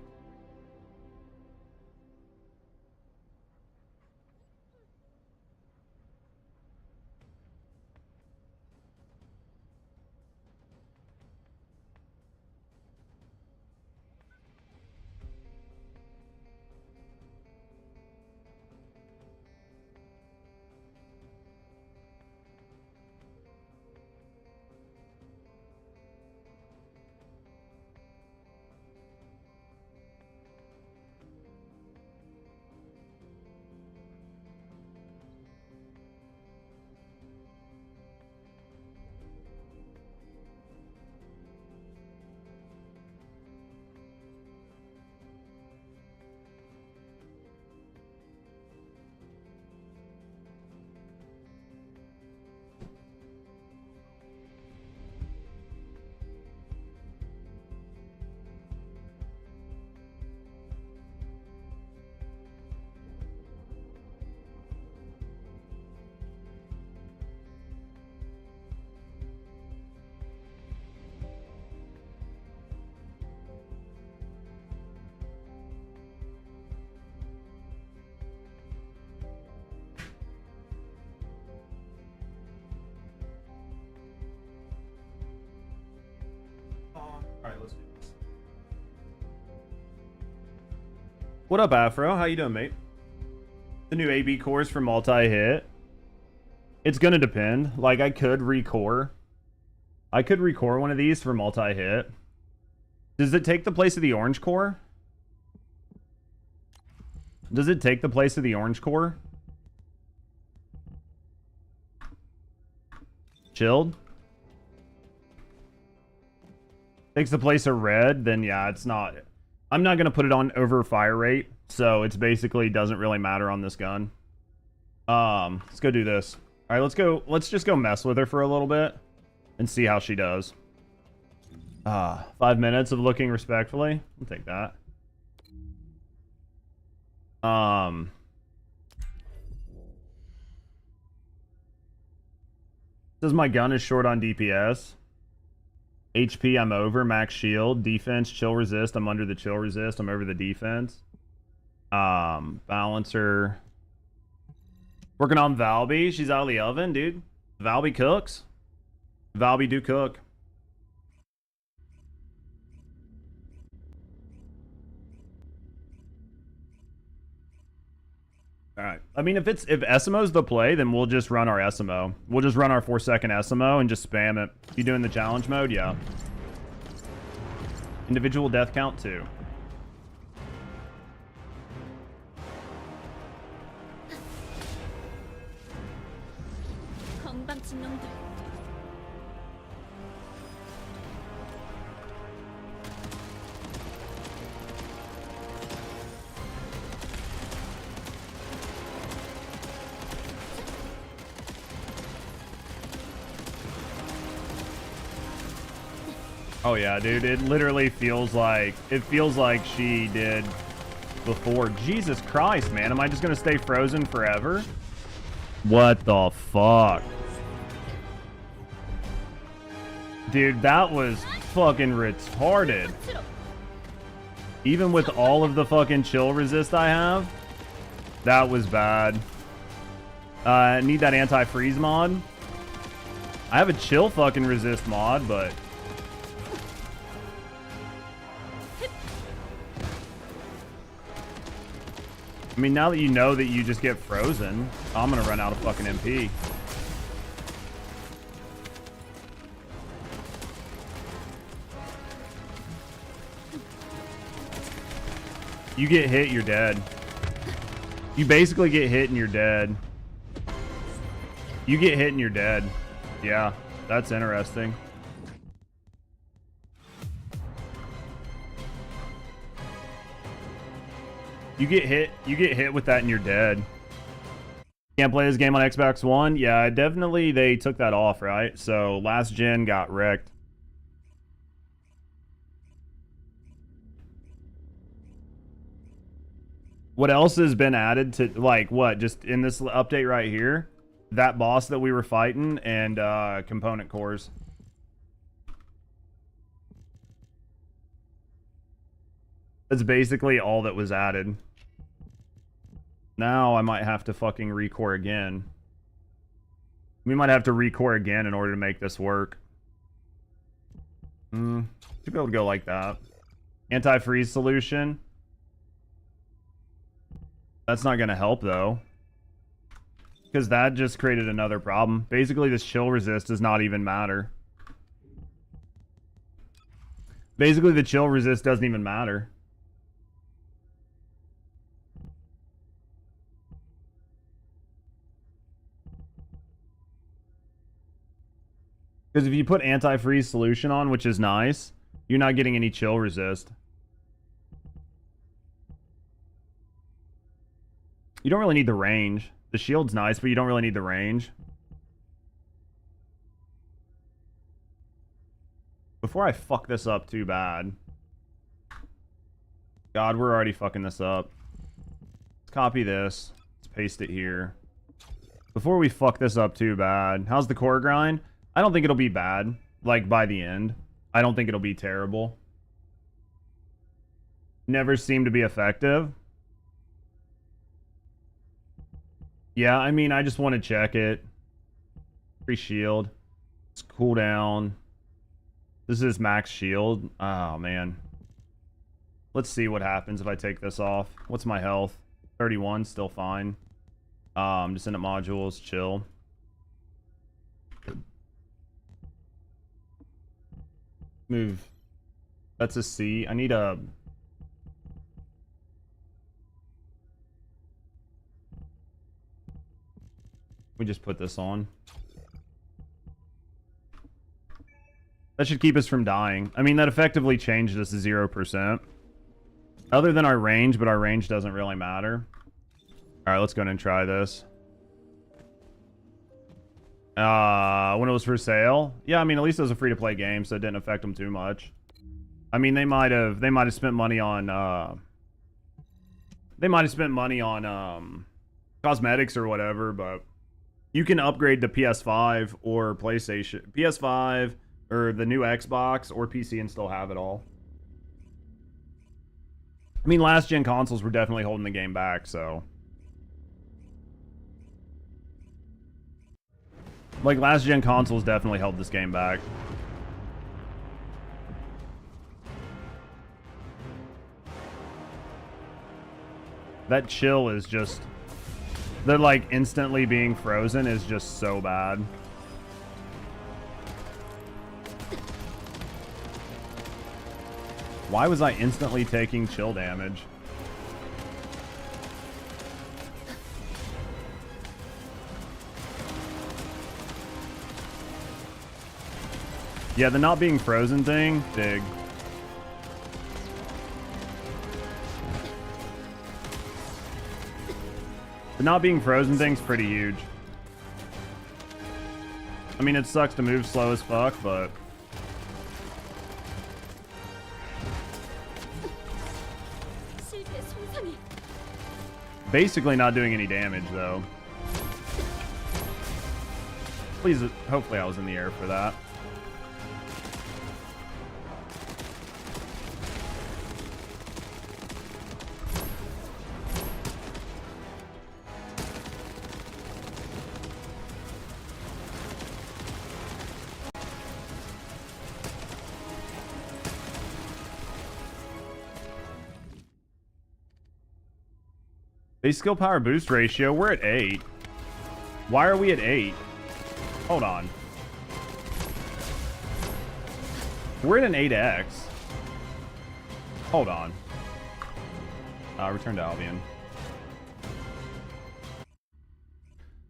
Alright, let's do this. What up, Afro? How you doing, mate? The new AB cores for multi-hit. It's gonna depend. Like, I could recore. I could recore one of these for multi-hit. Does it take the place of the orange core? Does it take the place of the orange core? Chilled? Takes the place of red, then yeah, it's not. I'm not going to put it on over fire rate, so it's basically doesn't really matter on this gun. Let's go do this. All right, let's just go mess with her for a little bit and see how she does. 5 minutes of looking respectfully. I'll take that. Says my gun is short on DPS. HP, I'm over. Max shield. Defense, chill resist. I'm under the chill resist. I'm over the defense. Balancer. Working on Valby. She's out of the oven, dude. Valby cooks. Valby do cook. Alright. I mean, if SMO's the play, then we'll just run our SMO. We'll just run our 4-second SMO and just spam it. You doing the challenge mode? Yeah. Individual death count, too. Oh yeah, dude, it literally feels like she did before. Jesus Christ, man, am I just gonna stay frozen forever? What the fuck? Dude, that was fucking retarded. Even with all of the fucking chill resist I have, that was bad. I need that anti-freeze mod. I have a chill fucking resist mod, but I mean, now that you know that you just get frozen, I'm gonna run out of fucking MP. You get hit, you're dead. You basically get hit and you're dead. You get hit and you're dead. Yeah, that's interesting. You get hit with that and you're dead. Can't play this game on Xbox One? Yeah, definitely they took that off, right? So last gen got wrecked. What else has been added to, like, what? Just in this update right here? That boss that we were fighting and component cores. That's basically all that was added. Now I might have to fucking recore again. We might have to recore again in order to make this work. Should be able to go like that. Anti-freeze solution. That's not going to help, though. Because that just created another problem. Basically, this chill resist does not even matter. Basically, the chill resist doesn't even matter. Because if you put anti-freeze solution on, which is nice, you're not getting any chill resist. You don't really need the range. The shield's nice, but you don't really need the range. Before I fuck this up too bad. God, we're already fucking this up. Let's copy this. Let's paste it here. Before we fuck this up too bad. How's the core grind? I don't think it'll be bad. Like, by the end. I don't think it'll be terrible. Never seemed to be effective. Yeah, I mean, I just want to check it. Free shield. It's cooldown. This is max shield. Oh, man. Let's see what happens if I take this off. What's my health? 31, still fine. Descendant modules, chill. Move. That's a C. I need a... We just put this on. That should keep us from dying. I mean, that effectively changed us to 0%. Other than our range, but our range doesn't really matter. Alright, let's go ahead and try this. When it was for sale? Yeah, I mean, at least it was a free-to-play game, so it didn't affect them too much. I mean, they might have spent money on, cosmetics or whatever, but you can upgrade to PS5 or PlayStation. PS5 or the new Xbox or PC and still have it all. I mean, last gen consoles were definitely holding the game back, so. Like, last gen consoles definitely held this game back. That chill is just... They're like instantly being frozen is just so bad. Why was I instantly taking chill damage? Yeah, the not being frozen thing, big. The not being frozen thing's pretty huge. I mean, it sucks to move slow as fuck, but... Basically not doing any damage, though. Please, hopefully I was in the air for that. Base skill power boost ratio, we're at 8. Why are we at 8? Hold on. We're at an 8x. Hold on. Return to Albion.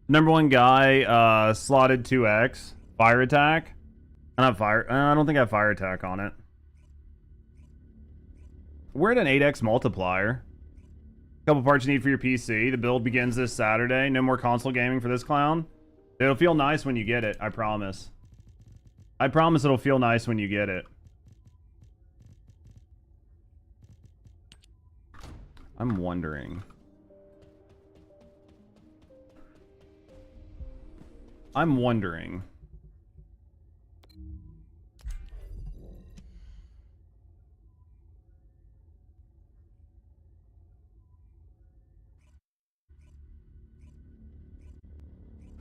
Number one guy, slotted 2x. Fire attack. I don't think I have fire attack on it. We're at an 8x multiplier. Couple parts you need for your PC. The build begins this Saturday. No more console gaming for this clown. It'll feel nice when you get it. I promise. I promise it'll feel nice when you get it. I'm wondering.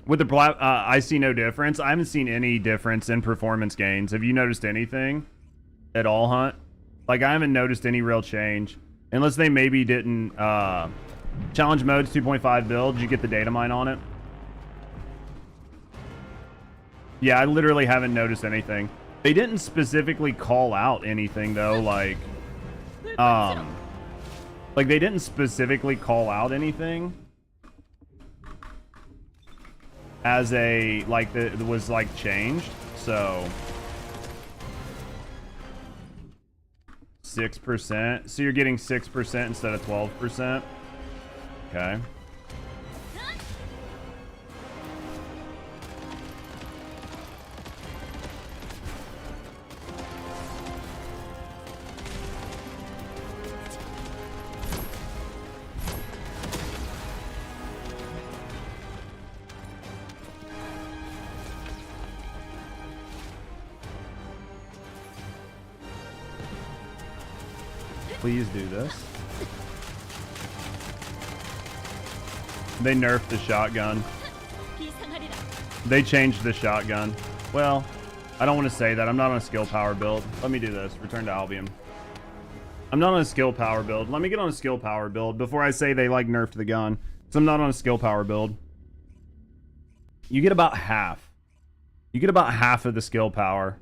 With the I see no difference. I haven't seen any difference in performance gains. Have you noticed anything at all, Hunt? Like, I haven't noticed any real change. Unless they maybe didn't... Challenge mode's 2.5 build. Did you get the data mine on it? Yeah, I literally haven't noticed anything. They didn't specifically call out anything, though. Like, they didn't specifically call out anything. As a, like, that was, like, changed, so... 6%. So you're getting 6% instead of 12%? Okay. Please do this. They nerfed the shotgun. They changed the shotgun. Well, I don't want to say that. I'm not on a skill power build. Let me do this. Return to Albion. I'm not on a skill power build. Let me get on a skill power build before I say they, like, nerfed the gun. Because I'm not on a skill power build. You get about half. You get about half of the skill power.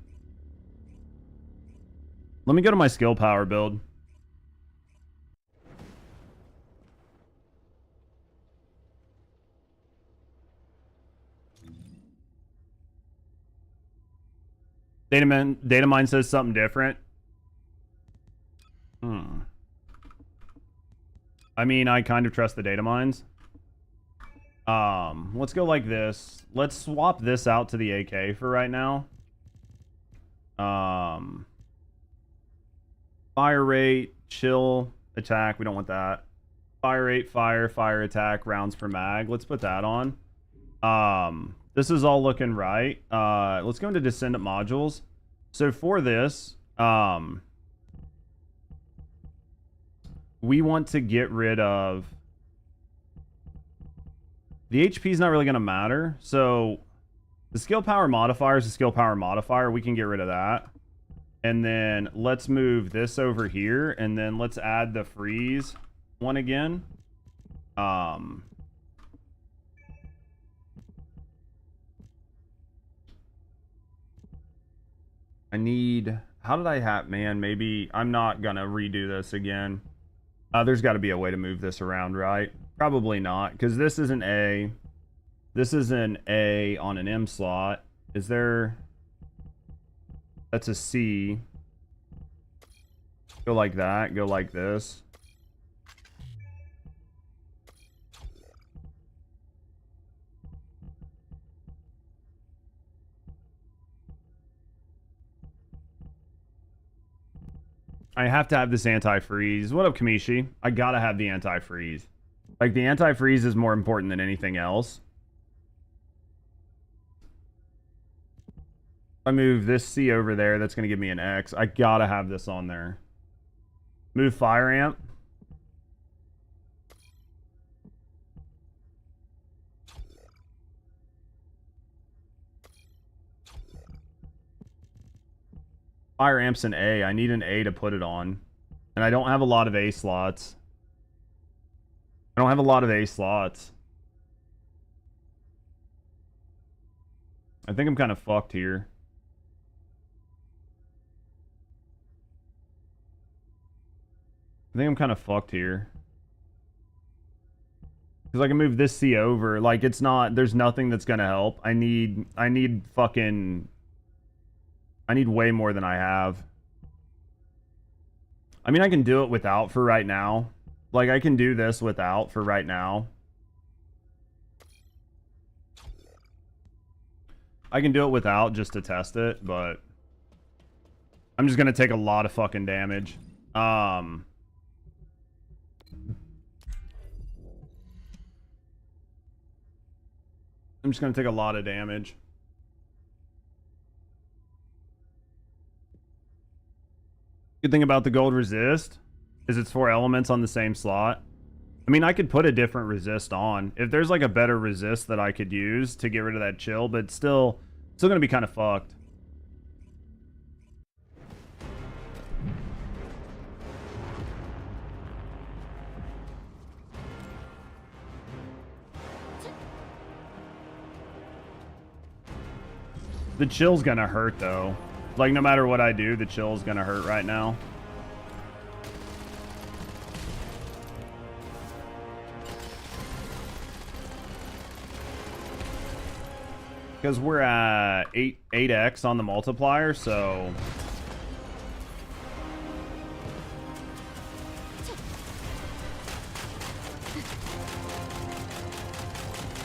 Let me go to my skill power build. Data mine says something different. I mean, I kind of trust the data mines. Let's go like this. Let's swap this out to the AK for right now. Fire rate, chill, attack. We don't want that. Fire rate, fire attack, rounds per mag. Let's put that on. This is all looking right. Let's go into Descendant modules. So for this, we want to get rid of... The HP is not really going to matter. So the skill power modifier is a skill power modifier. We can get rid of that. And then let's move this over here. And then let's add the freeze one again. I need... How did I have... Man, maybe... I'm not going to redo this again. There's got to be a way to move this around, right? Probably not, because this is an A. This is an A on an M slot. Is there... That's a C. Go like that. Go like this. I have to have this anti-freeze. What up, Kamishi? I gotta have the anti-freeze. Like, the anti-freeze is more important than anything else. I move this C over there, that's gonna give me an X. I gotta have this on there. Move fire amp. Fire amp's an A. I need an A to put it on. And I don't have a lot of A slots. I don't have a lot of A slots. I think I'm kind of fucked here. Because I can move this C over. Like, it's not... There's nothing that's gonna help. I need fucking... I need way more than I have. I mean, I can do it without for right now. Like, I can do this without for right now. I can do it without just to test it, but... I'm just gonna take a lot of fucking damage. I'm just gonna take a lot of damage. Good thing about the gold resist is it's 4 elements on the same slot. I mean, I could put a different resist on. If there's like a better resist that I could use to get rid of that chill, but still gonna be kind of fucked. The chill's gonna hurt though. Like, no matter what I do, the chill's gonna hurt right now. Because we're at 8x on the multiplier, so...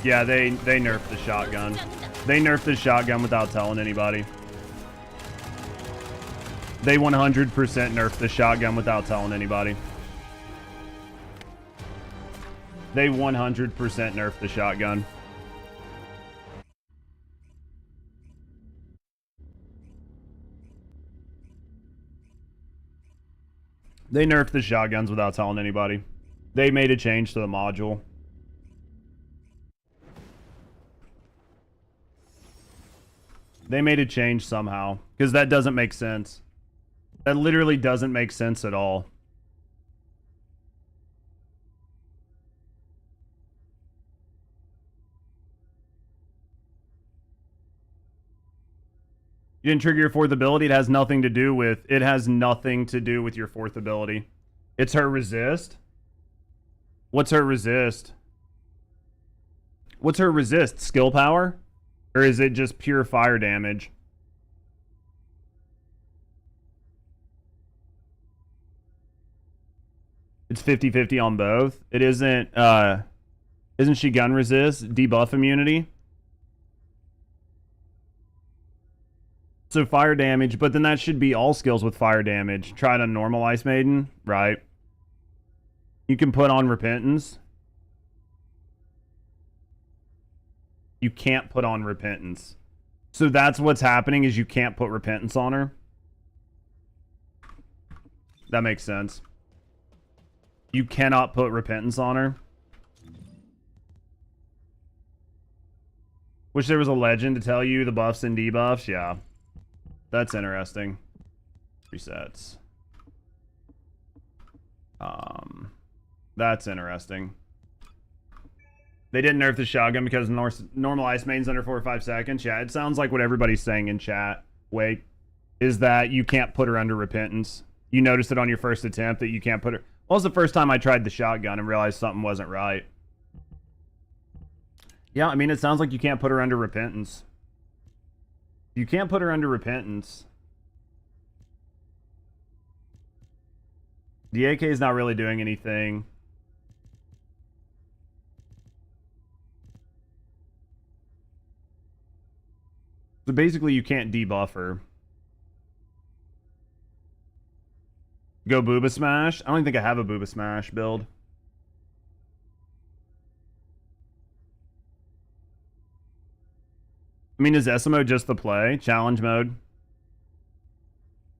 Yeah, they nerfed the shotgun. They nerfed the shotgun without telling anybody. They 100% nerfed the shotgun without telling anybody. They 100% nerfed the shotgun. They nerfed the shotguns without telling anybody. They made a change to the module. They made a change somehow. Because that doesn't make sense. That literally doesn't make sense at all. You didn't trigger your fourth ability. It has nothing to do with... It has nothing to do with your fourth ability. It's her resist. What's her resist? What's her resist? Skill power? Or is it just pure fire damage? It's 50-50 on both. It isn't, isn't she gun resist, debuff immunity? So fire damage, but then that should be all skills with fire damage. Try it on normal Ice Maiden, right? You can put on Repentance. You can't put on Repentance. So that's what's happening, is you can't put Repentance on her. That makes sense. You cannot put Repentance on her. Wish there was a legend to tell you the buffs and debuffs. Yeah. That's interesting. Resets. That's interesting. They didn't nerf the shotgun because normal Ice Maiden's under 4 or 5 seconds. Yeah, it sounds like what everybody's saying in chat, Wake, is that you can't put her under Repentance. You noticed it on your first attempt that you can't put her... Well, it was the first time I tried the shotgun and realized something wasn't right. Yeah, I mean, it sounds like you can't put her under Repentance. You can't put her under Repentance. The AK is not really doing anything. So basically, you can't debuff her. Go Booba Smash? I don't think I have a Booba Smash build. I mean, is SMO just the play? Challenge mode?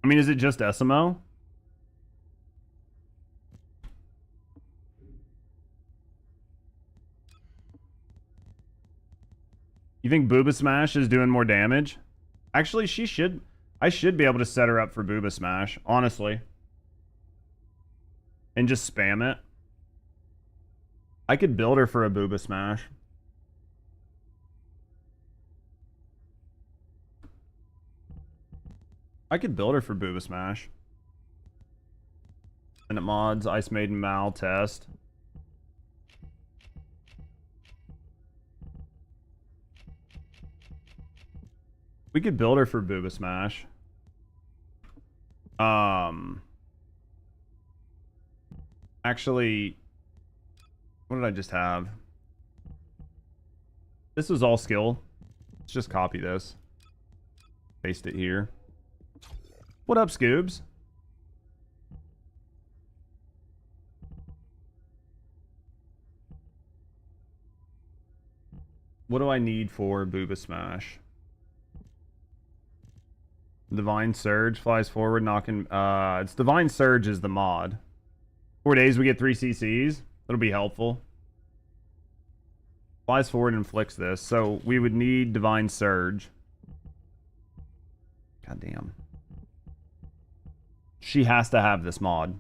I mean, is it just SMO? You think Booba Smash is doing more damage? Actually, I should be able to set her up for Booba Smash, honestly. And just spam it. I could build her for a Booba Smash. I could build her for Booba Smash. And it mods, Ice Maiden Mal test. We could build her for Booba Smash. Actually, what did I just have? This was all skill. Let's just copy this. Paste it here. What up, Scoobs? What do I need for Booba Smash? Divine Surge flies forward, knocking. It's Divine Surge is the mod. 4 days we get 3 CCs. That'll be helpful. Flies forward and flicks this. So we would need Divine Surge. God damn. She has to have this mod.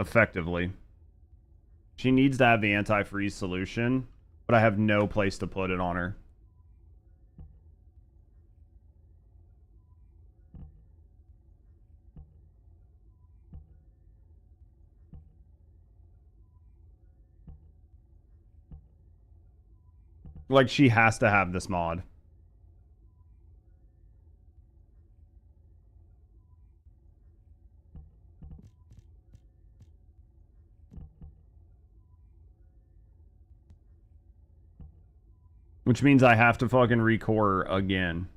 Effectively. She needs to have the anti-freeze solution, but I have no place to put it on her. Like, she has to have this mod. Which means I have to fucking recore again.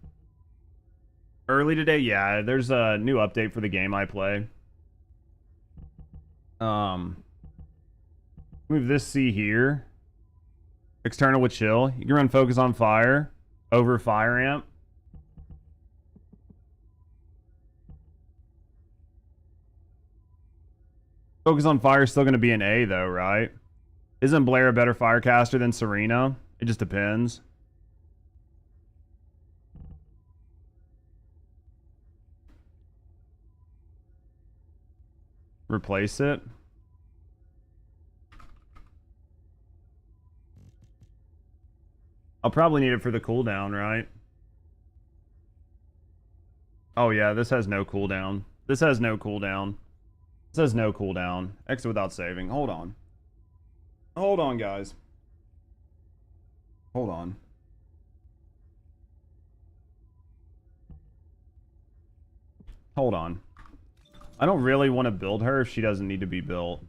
Early today, yeah, there's a new update for the game I play. Move this C here. External with chill. You can run focus on fire over fire amp. Focus on fire is still going to be an A though, right? Isn't Blair a better firecaster than Serena? It just depends. Replace it. I'll probably need it for the cooldown, right? Oh yeah, this has no cooldown. This has no cooldown. This has no cooldown. Exit without saving. Hold on. Hold on, guys. Hold on. Hold on. I don't really want to build her if she doesn't need to be built.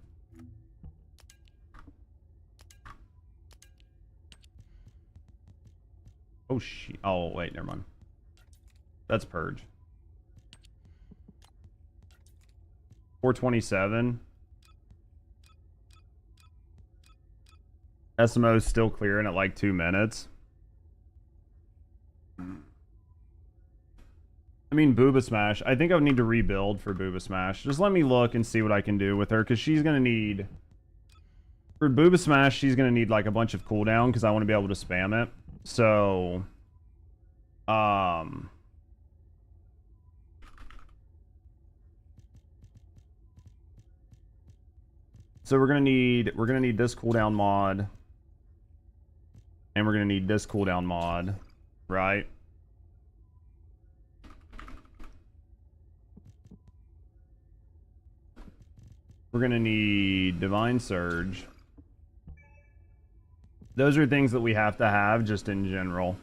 Oh, oh, wait, never mind. That's Purge. 427. SMO is still clearing at like 2 minutes. I mean, Booba Smash. I think I would need to rebuild for Booba Smash. Just let me look and see what I can do with her, because she's going to need... For Booba Smash, she's going to need like a bunch of cooldown, because I want to be able to spam it. So... So we're gonna need this cooldown mod. And we're gonna need this cooldown mod, right? We're gonna need Divine Surge. Those are things that we have to have just in general.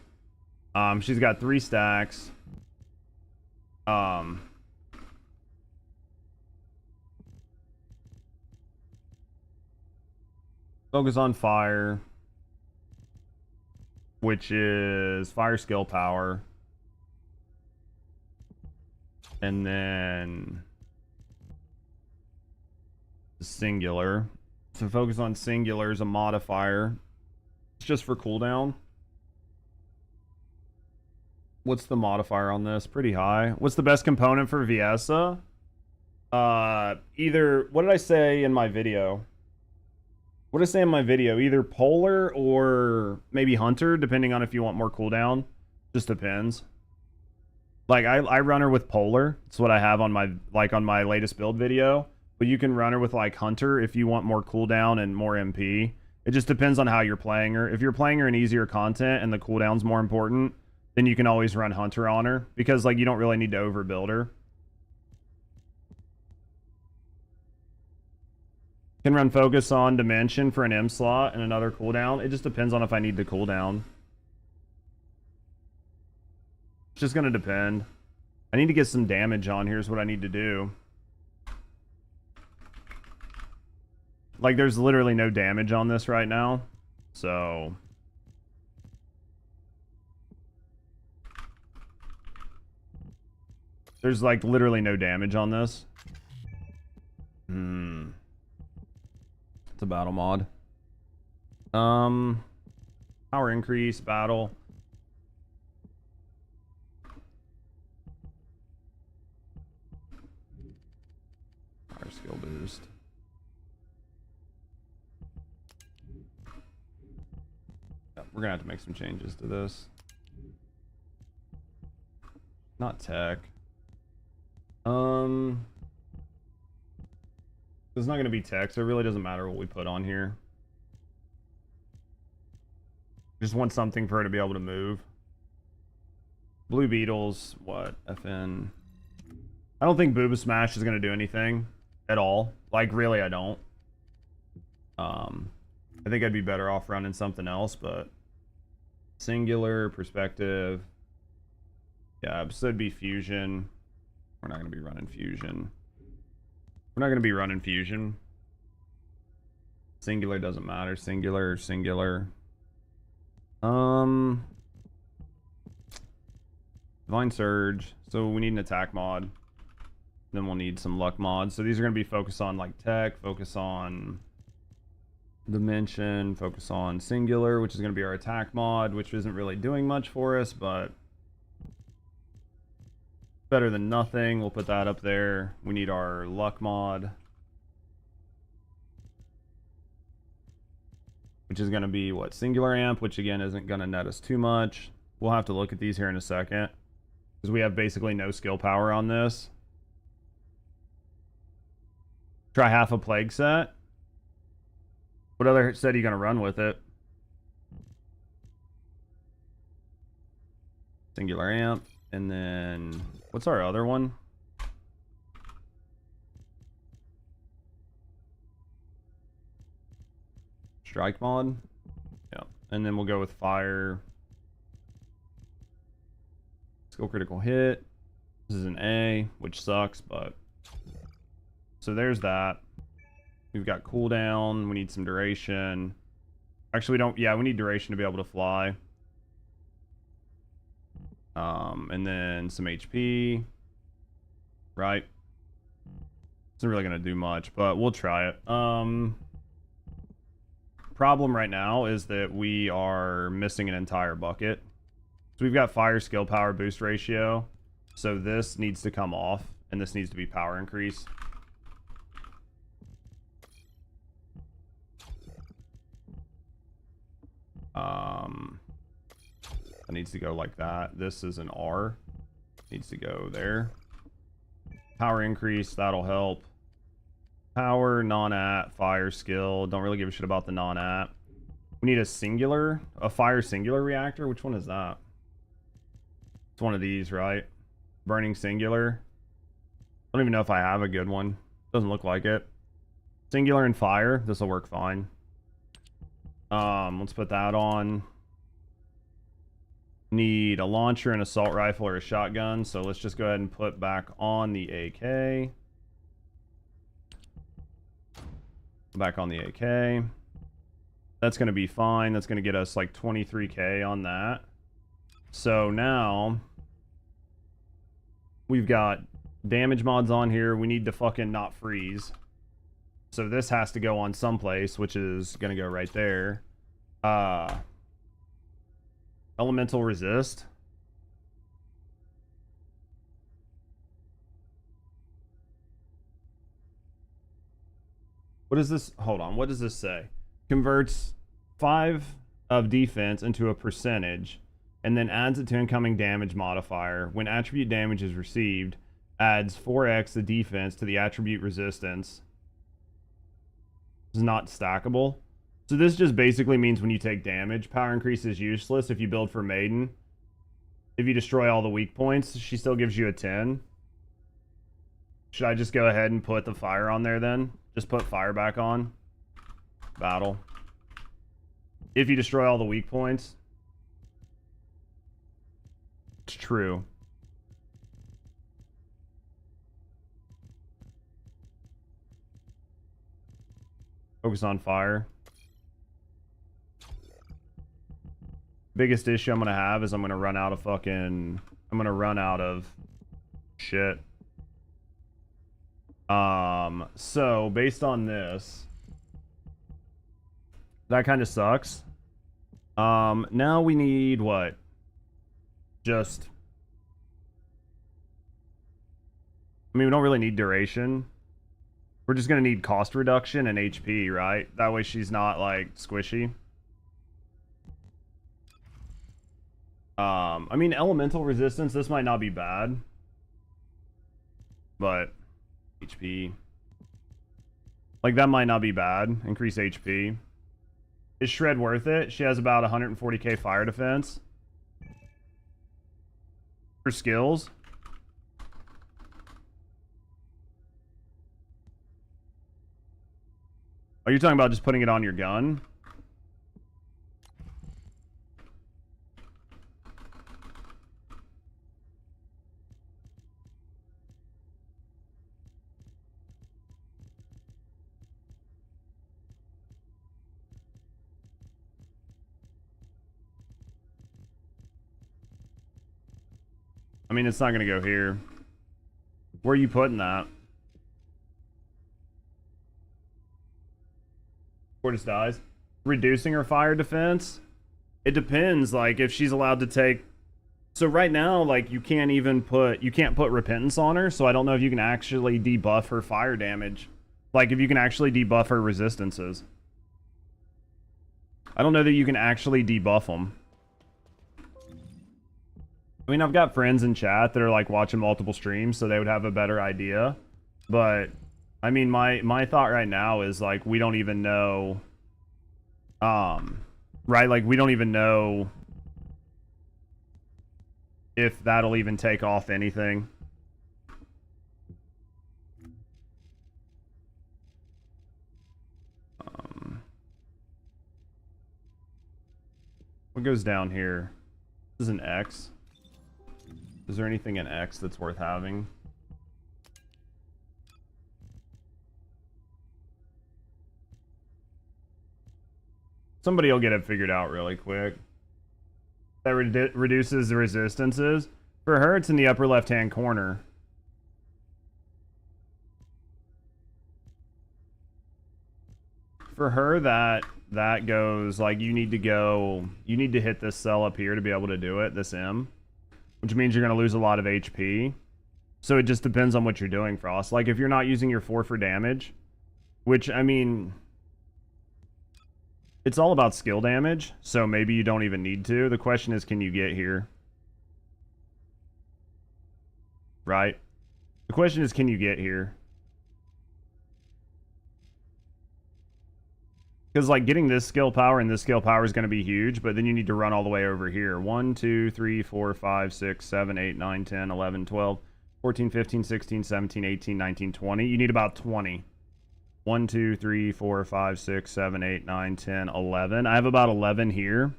She's got 3 stacks. Focus on fire, which is fire skill power. And then singular. So focus on singular is a modifier. It's just for cooldown. What's the modifier on this? Pretty high. What's the best component for Viessa? Either, what did I say in my video? What did I say in my video? Either Polar or maybe Hunter, depending on if you want more cooldown. Just depends. Like, I run her with Polar. That's what I have on my, like, on my latest build video. But you can run her with, like, Hunter if you want more cooldown and more MP. It just depends on how you're playing her. If you're playing her in easier content and the cooldown's more important, then you can always run Hunter on her. Because, like, you don't really need to overbuild her. Can run focus on dimension for an M slot and another cooldown. It just depends on if I need the cooldown. It's just gonna depend. I need to get some damage on. Here's what I need to do. Like, there's literally no damage on this right now. So... there's, like, literally no damage on this. It's a battle mod. Power increase, battle. Fire skill boost. Yeah, we're gonna have to make some changes to this. Not tech. It's not going to be tech, so it really doesn't matter what we put on here. Just want something for her to be able to move. Blue Beetles, what? FN. I don't think Booba Smash is going to do anything at all. Like, really, I don't. I think I'd be better off running something else, but... Singular, perspective. Yeah, so it'd be fusion. We're not going to be running fusion. We're not going to be running fusion. Singular doesn't matter. Singular, singular. Divine Surge. So we need an attack mod. Then we'll need some luck mods. So these are going to be focused on like tech, focus on dimension, focus on singular, which is going to be our attack mod, which isn't really doing much for us, but better than nothing. We'll put that up there. We need our luck mod, which is going to be what, singular amp, which again isn't going to net us too much. We'll have to look at these here in a second because we have basically no skill power on this. Try half a plague set. What other set are you going to run with it? Singular amp. And then, what's our other one? Strike mod. Yeah. And then we'll go with fire. Skill critical hit. This is an A, which sucks, but So there's that. We've got cooldown. We need some duration. Actually, we don't. Yeah, we need duration to be able to fly. And then some HP. Right. Isn't really gonna do much, but we'll try it. Problem right now is that we are missing an entire bucket. So we've got fire skill power boost ratio. So this needs to come off, and this needs to be power increase. That needs to go like that. This is an R. Needs to go there. Power increase, that'll help. Power, non-at, fire skill. Don't really give a shit about the non-at. We need a fire singular reactor. Which one is that? It's one of these, right? Burning singular. I don't even know if I have a good one. Doesn't look like it. Singular and fire. This will work fine. Let's put that on. Need a launcher, an assault rifle, or a shotgun. So let's just go ahead and put back on the AK. Back on the AK. That's going to be fine. That's going to get us like 23k on that. So now we've got damage mods on here. We need to fucking not freeze. So this has to go on someplace, which is going to go right there. Elemental resist. What is this? Hold on. What does this say? Converts 5 of defense into a percentage and then adds it to incoming damage modifier. When attribute damage is received, adds 4x the defense to the attribute resistance. This is not stackable. So this just basically means when you take damage, power increase is useless if you build for Maiden. If you destroy all the weak points, she still gives you a 10. Should I just go ahead and put the fire on there then? Just put fire back on. Battle. If you destroy all the weak points. It's true. Focus on fire. Biggest issue I'm gonna have is I'm gonna run out of fucking... I'm gonna run out of shit. So based on this, that kind of sucks. Now we need what? Just... I mean, we don't really need duration. We're just gonna need cost reduction and HP, right? That way she's not, like, squishy. I mean, elemental resistance, this might not be bad. But... HP. Like, that might not be bad. Increase HP. Is Shred worth it? She has about 140k fire defense. For skills. Are you talking about just putting it on your gun? I mean, it's not gonna go here. Where are you putting that? Fortis dies. Reducing her fire defense? It depends, like, if she's allowed to take... So right now, like, you can't put repentance on her, so I don't know if you can actually debuff her fire damage. Like, if you can actually debuff her resistances. I don't know that you can actually debuff them. I mean, I've got friends in chat that are, like, watching multiple streams, so they would have a better idea. But, I mean, my thought right now is, like, we don't even know... right? Like, we don't even know if that'll even take off anything. What goes down here? This is an X. Is there anything in X that's worth having? Somebody will get it figured out really quick. That reduces the resistances. For her, it's in the upper left-hand corner. For her, that goes, like, you need to hit this cell up here to be able to do it, this M. Which means you're going to lose a lot of HP. So it just depends on what you're doing, Frost. Like, if you're not using your 4 for damage, which, I mean, it's all about skill damage, so maybe you don't even need to. The question is, can you get here? Right? The question is, can you get here? Because, like, getting this skill power and this skill power is going to be huge, but then you need to run all the way over here. 1, 2, 3, 4, 5, 6, 7, 8, 9, 10, 11, 12, 14, 15, 16, 17, 18, 19, 20. You need about 20. 1, 2, 3, 4, 5, 6, 7, 8, 9, 10, 11. I have about 11 here.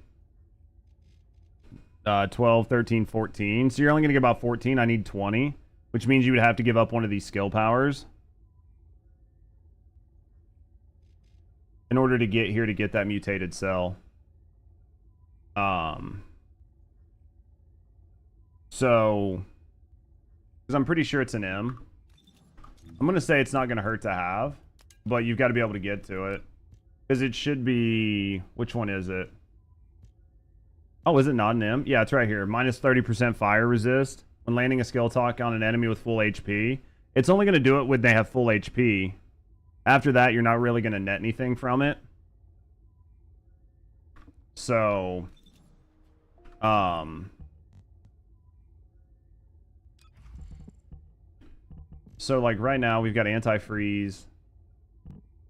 12, 13, 14. So you're only going to get about 14. I need 20, which means you would have to give up one of these skill powers in order to get here to get that mutated cell. So, because I'm pretty sure it's an M. I'm going to say it's not going to hurt to have, but you've got to be able to get to it. Because it should be... Which one is it? Oh, is it not an M? Yeah, it's right here. Minus 30% fire resist when landing a skill talk on an enemy with full HP. It's only going to do it when they have full HP. After that, you're not really going to net anything from it. So... So, like, right now, we've got anti-freeze.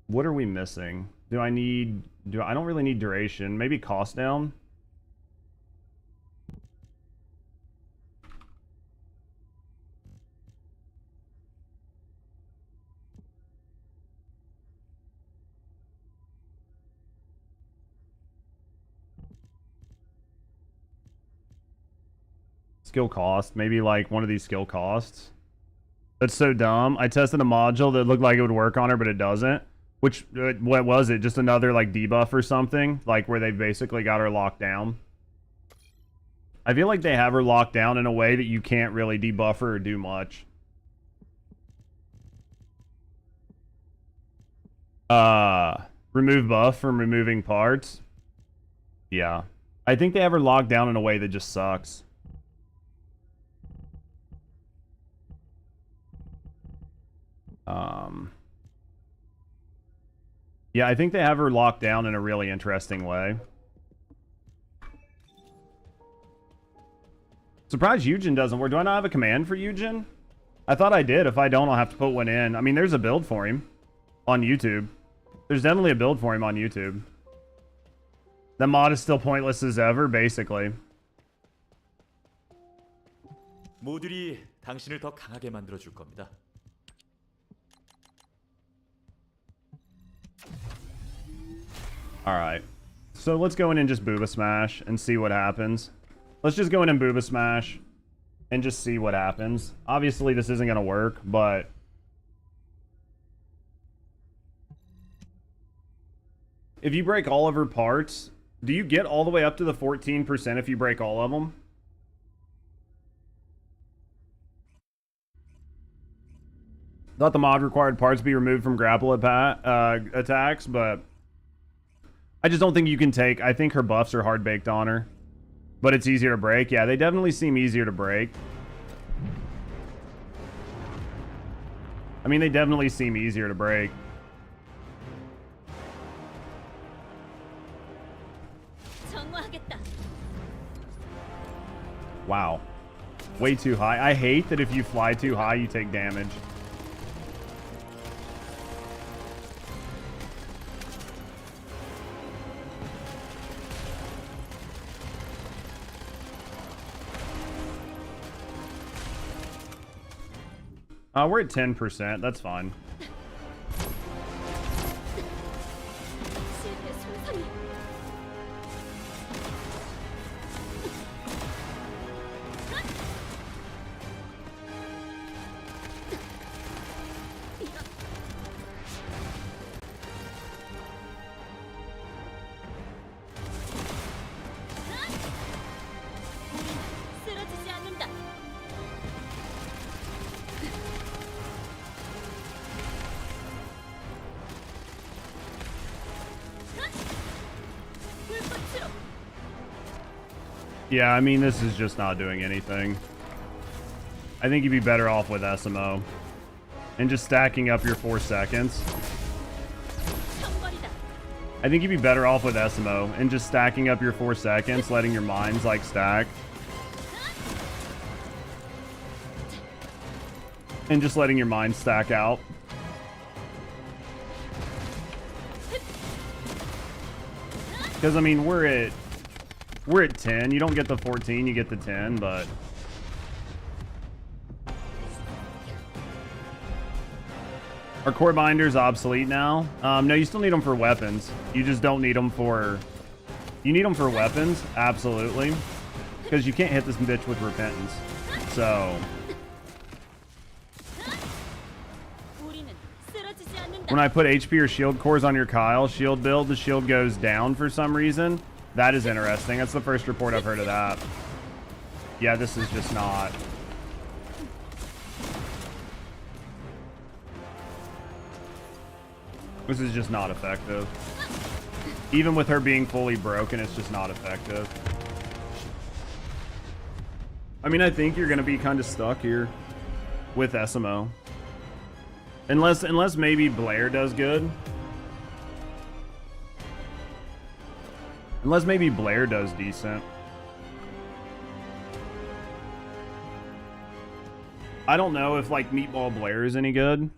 What are we missing? I don't really need duration. Maybe cost down? Skill cost. Maybe, like, one of these skill costs. That's so dumb. I tested a module that looked like it would work on her, but it doesn't. Which, what was it? Just another, like, debuff or something? Like, where they basically got her locked down? I feel like they have her locked down in a way that you can't really debuff her or do much. Remove buff from removing parts. Yeah. I think they have her locked down in a way that just sucks. Yeah, I think they have her locked down in a really interesting way. Surprised Eugen doesn't work. Do I not have a command for Eugen? I thought I did. If I don't, I'll have to put one in. I mean, there's a build for him on YouTube. There's definitely a build for him on YouTube. The mod is still pointless as ever, basically. 모듈이 당신을 더 강하게 만들어 줄 겁니다. Alright. So let's go in and just Booba Smash and see what happens. Let's just go in and Booba Smash and just see what happens. Obviously, this isn't going to work, but... If you break all of her parts, do you get all the way up to the 14% if you break all of them? Thought the mod required parts be removed from grapple attacks, but... I just don't think you can take... I think her buffs are hard-baked on her. But it's easier to break. Yeah, they definitely seem easier to break. I mean, they definitely seem easier to break. Wow. Way too high. I hate that if you fly too high, you take damage. We're at 10%. That's fine. Yeah, I mean, this is just not doing anything. I think you'd be better off with SMO. And just stacking up your 4 seconds. I think you'd be better off with SMO and just stacking up your 4 seconds, letting your mines, like, stack. And just letting your mines stack out. Because, I mean, we're at 10. You don't get the 14, you get the 10, but... Are core binders obsolete now? No, you still need them for weapons. You just don't need them for... You need them for weapons, absolutely. Because you can't hit this bitch with repentance. So... When I put HP or shield cores on your Kyle shield build, the shield goes down for some reason. That is interesting. That's the first report I've heard of that. Yeah, this is just not... This is just not effective. Even with her being fully broken, it's just not effective. I mean, I think you're going to be kind of stuck here with SMO. Unless maybe Blair does good. Unless maybe Blair does decent. I don't know if, like, Meatball Blair is any good.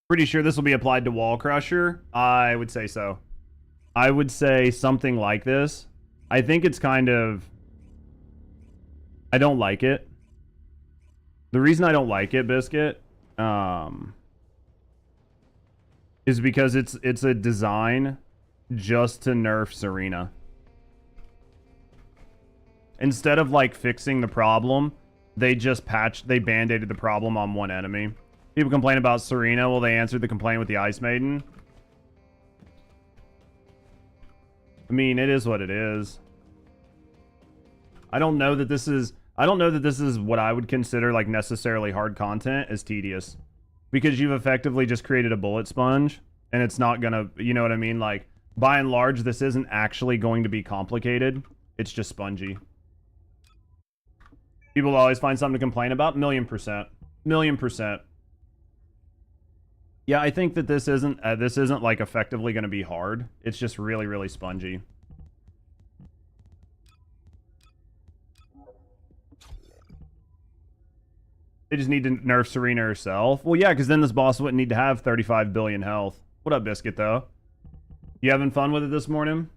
Pretty sure this will be applied to Wall Crusher. I would say so. I would say something like this. I think it's kind of... I don't like it. The reason I don't like it, Biscuit, is because it's a design just to nerf Serena. Instead of, like, fixing the problem, they just they band-aided the problem on one enemy. People complain about Serena. Well, they answered the complaint with the Ice Maiden. I mean, it is what it is. I don't know that this is what I would consider, like, necessarily hard content as tedious. Because you've effectively just created a bullet sponge, and it's not gonna, you know what I mean? Like, by and large, this isn't actually going to be complicated. It's just spongy. People will always find something to complain about. 1,000,000%. 1,000,000%. Yeah, I think that this isn't like effectively going to be hard. It's just really, really spongy. They just need to nerf Serena herself. Well, yeah, because then this boss wouldn't need to have 35 billion health. What up, Biscuit, though? You having fun with it this morning?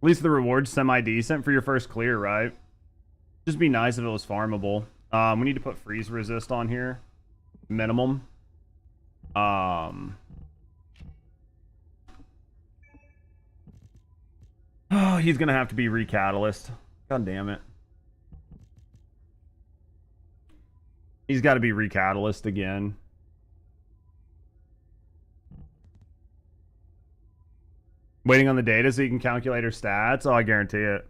At least the reward's semi-decent for your first clear, right? Just be nice if it was farmable. We need to put freeze resist on here. Minimum. Oh, he's gonna have to be recatalyst. God damn it. He's got to be recatalyst again. Waiting on the data so you can calculate her stats. Oh, I guarantee it.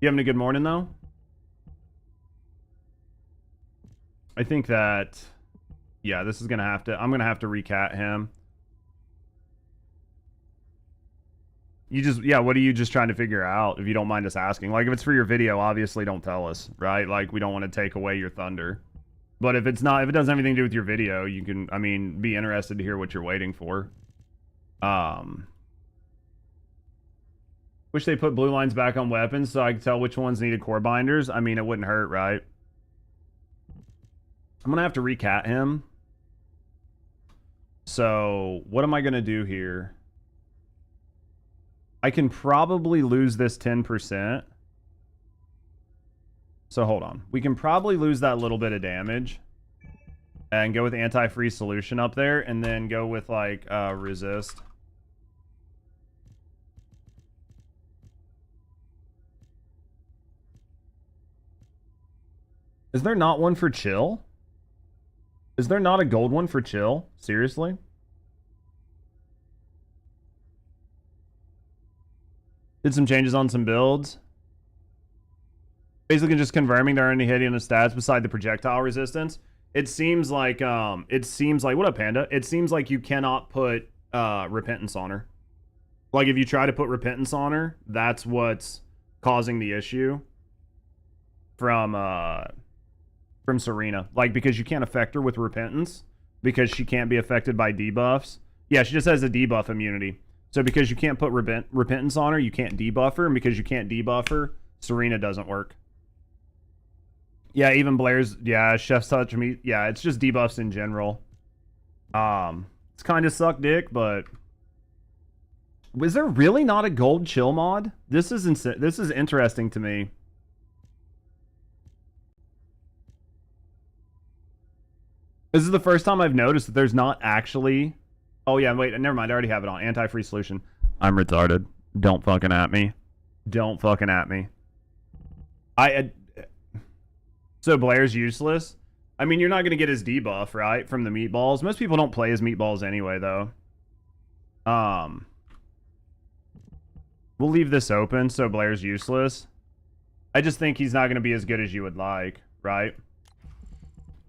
You having a good morning, though? I think that... Yeah, this is going to have to... I'm going to have to recat him. You just... Yeah, what are you just trying to figure out, if you don't mind us asking? Like, if it's for your video, obviously don't tell us, right? Like, we don't want to take away your thunder. But if it's not... If it doesn't have anything to do with your video, you can, I mean, be interested to hear what you're waiting for. Wish they put blue lines back on weapons so I could tell which ones needed core binders. I mean, it wouldn't hurt, right? I'm going to have to recat him. So, what am I going to do here? I can probably lose this 10%. So, hold on. We can probably lose that little bit of damage. And go with anti-freeze solution up there. And then go with, like, resist. Is there not one for chill? Is there not a gold one for chill? Seriously? Did some changes on some builds. Basically just confirming there are any hitting the stats beside the projectile resistance. It seems like, what up, Panda? It seems like you cannot put repentance on her. Like, if you try to put Repentance on her, that's what's causing the issue from Serena. Like, because you can't affect her with Repentance, because she can't be affected by debuffs. Yeah, she just has a debuff immunity. So because you can't put Repentance on her, you can't debuff her, and because you can't debuff her, Serena doesn't work. Yeah, even Blair's, yeah, Chef's Touch me. Yeah, it's just debuffs in general. It's kind of suck dick, but was there really not a gold chill mod? This is interesting to me. This is the first time I've noticed that there's not actually. Oh yeah, wait, never mind. I already have it on anti-free solution. I'm retarded. Don't fucking at me. Don't fucking at me. So Blair's useless. I mean, you're not going to get his debuff, right, from the meatballs. Most people don't play as meatballs anyway, though. We'll leave this open so Blair's useless. I just think he's not going to be as good as you would like, right?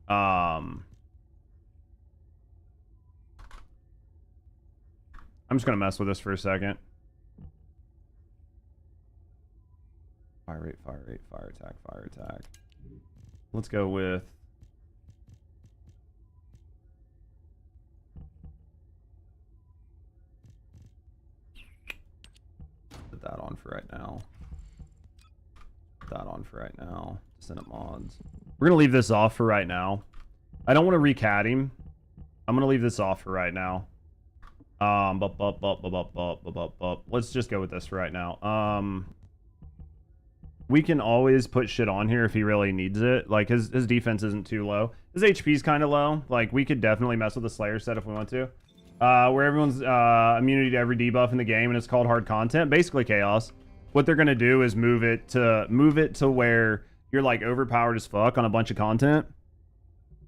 I'm just going to mess with this for a second. Fire rate, fire attack. Let's go with... Put that on for right now. Put that on for right now. Descendant mods. We're going to leave this off for right now. I don't want to recat him. I'm going to leave this off for right now. Let's just go with this for right now. We can always put shit on here if he really needs it. Like, his defense isn't too low. His HP's kind of low. Like, we could definitely mess with the Slayer set if we want to. Where everyone's immunity to every debuff in the game, and it's called hard content. Basically chaos. What they're gonna do is move it to where you're like overpowered as fuck on a bunch of content,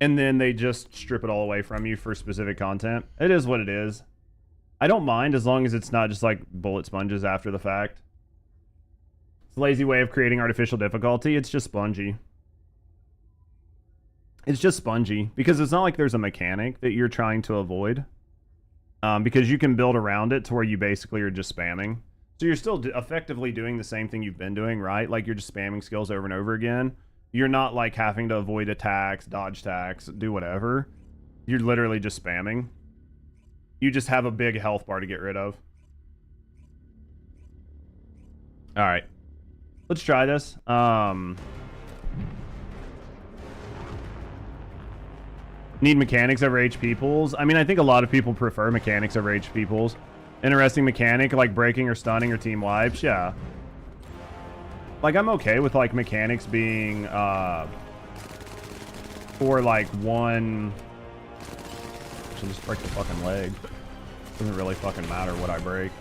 and then they just strip it all away from you for specific content. It is what it is. I don't mind as long as it's not just like bullet sponges after the fact. It's a lazy way of creating artificial difficulty. It's just spongy. It's just spongy because it's not like there's a mechanic that you're trying to avoid. Because you can build around it to where you basically are just spamming. So you're still effectively doing the same thing you've been doing, right? Like you're just spamming skills over and over again. You're not like having to avoid attacks, dodge attacks, do whatever. You're literally just spamming. You just have a big health bar to get rid of. Alright. Let's try this. Need mechanics over HP pools. I mean, I think a lot of people prefer mechanics over HP pools. Interesting mechanic, like breaking or stunning or team wipes, yeah. Like, I'm okay with, like, mechanics being, for, like, one... Actually, just break the fucking leg. Doesn't really fucking matter what I break.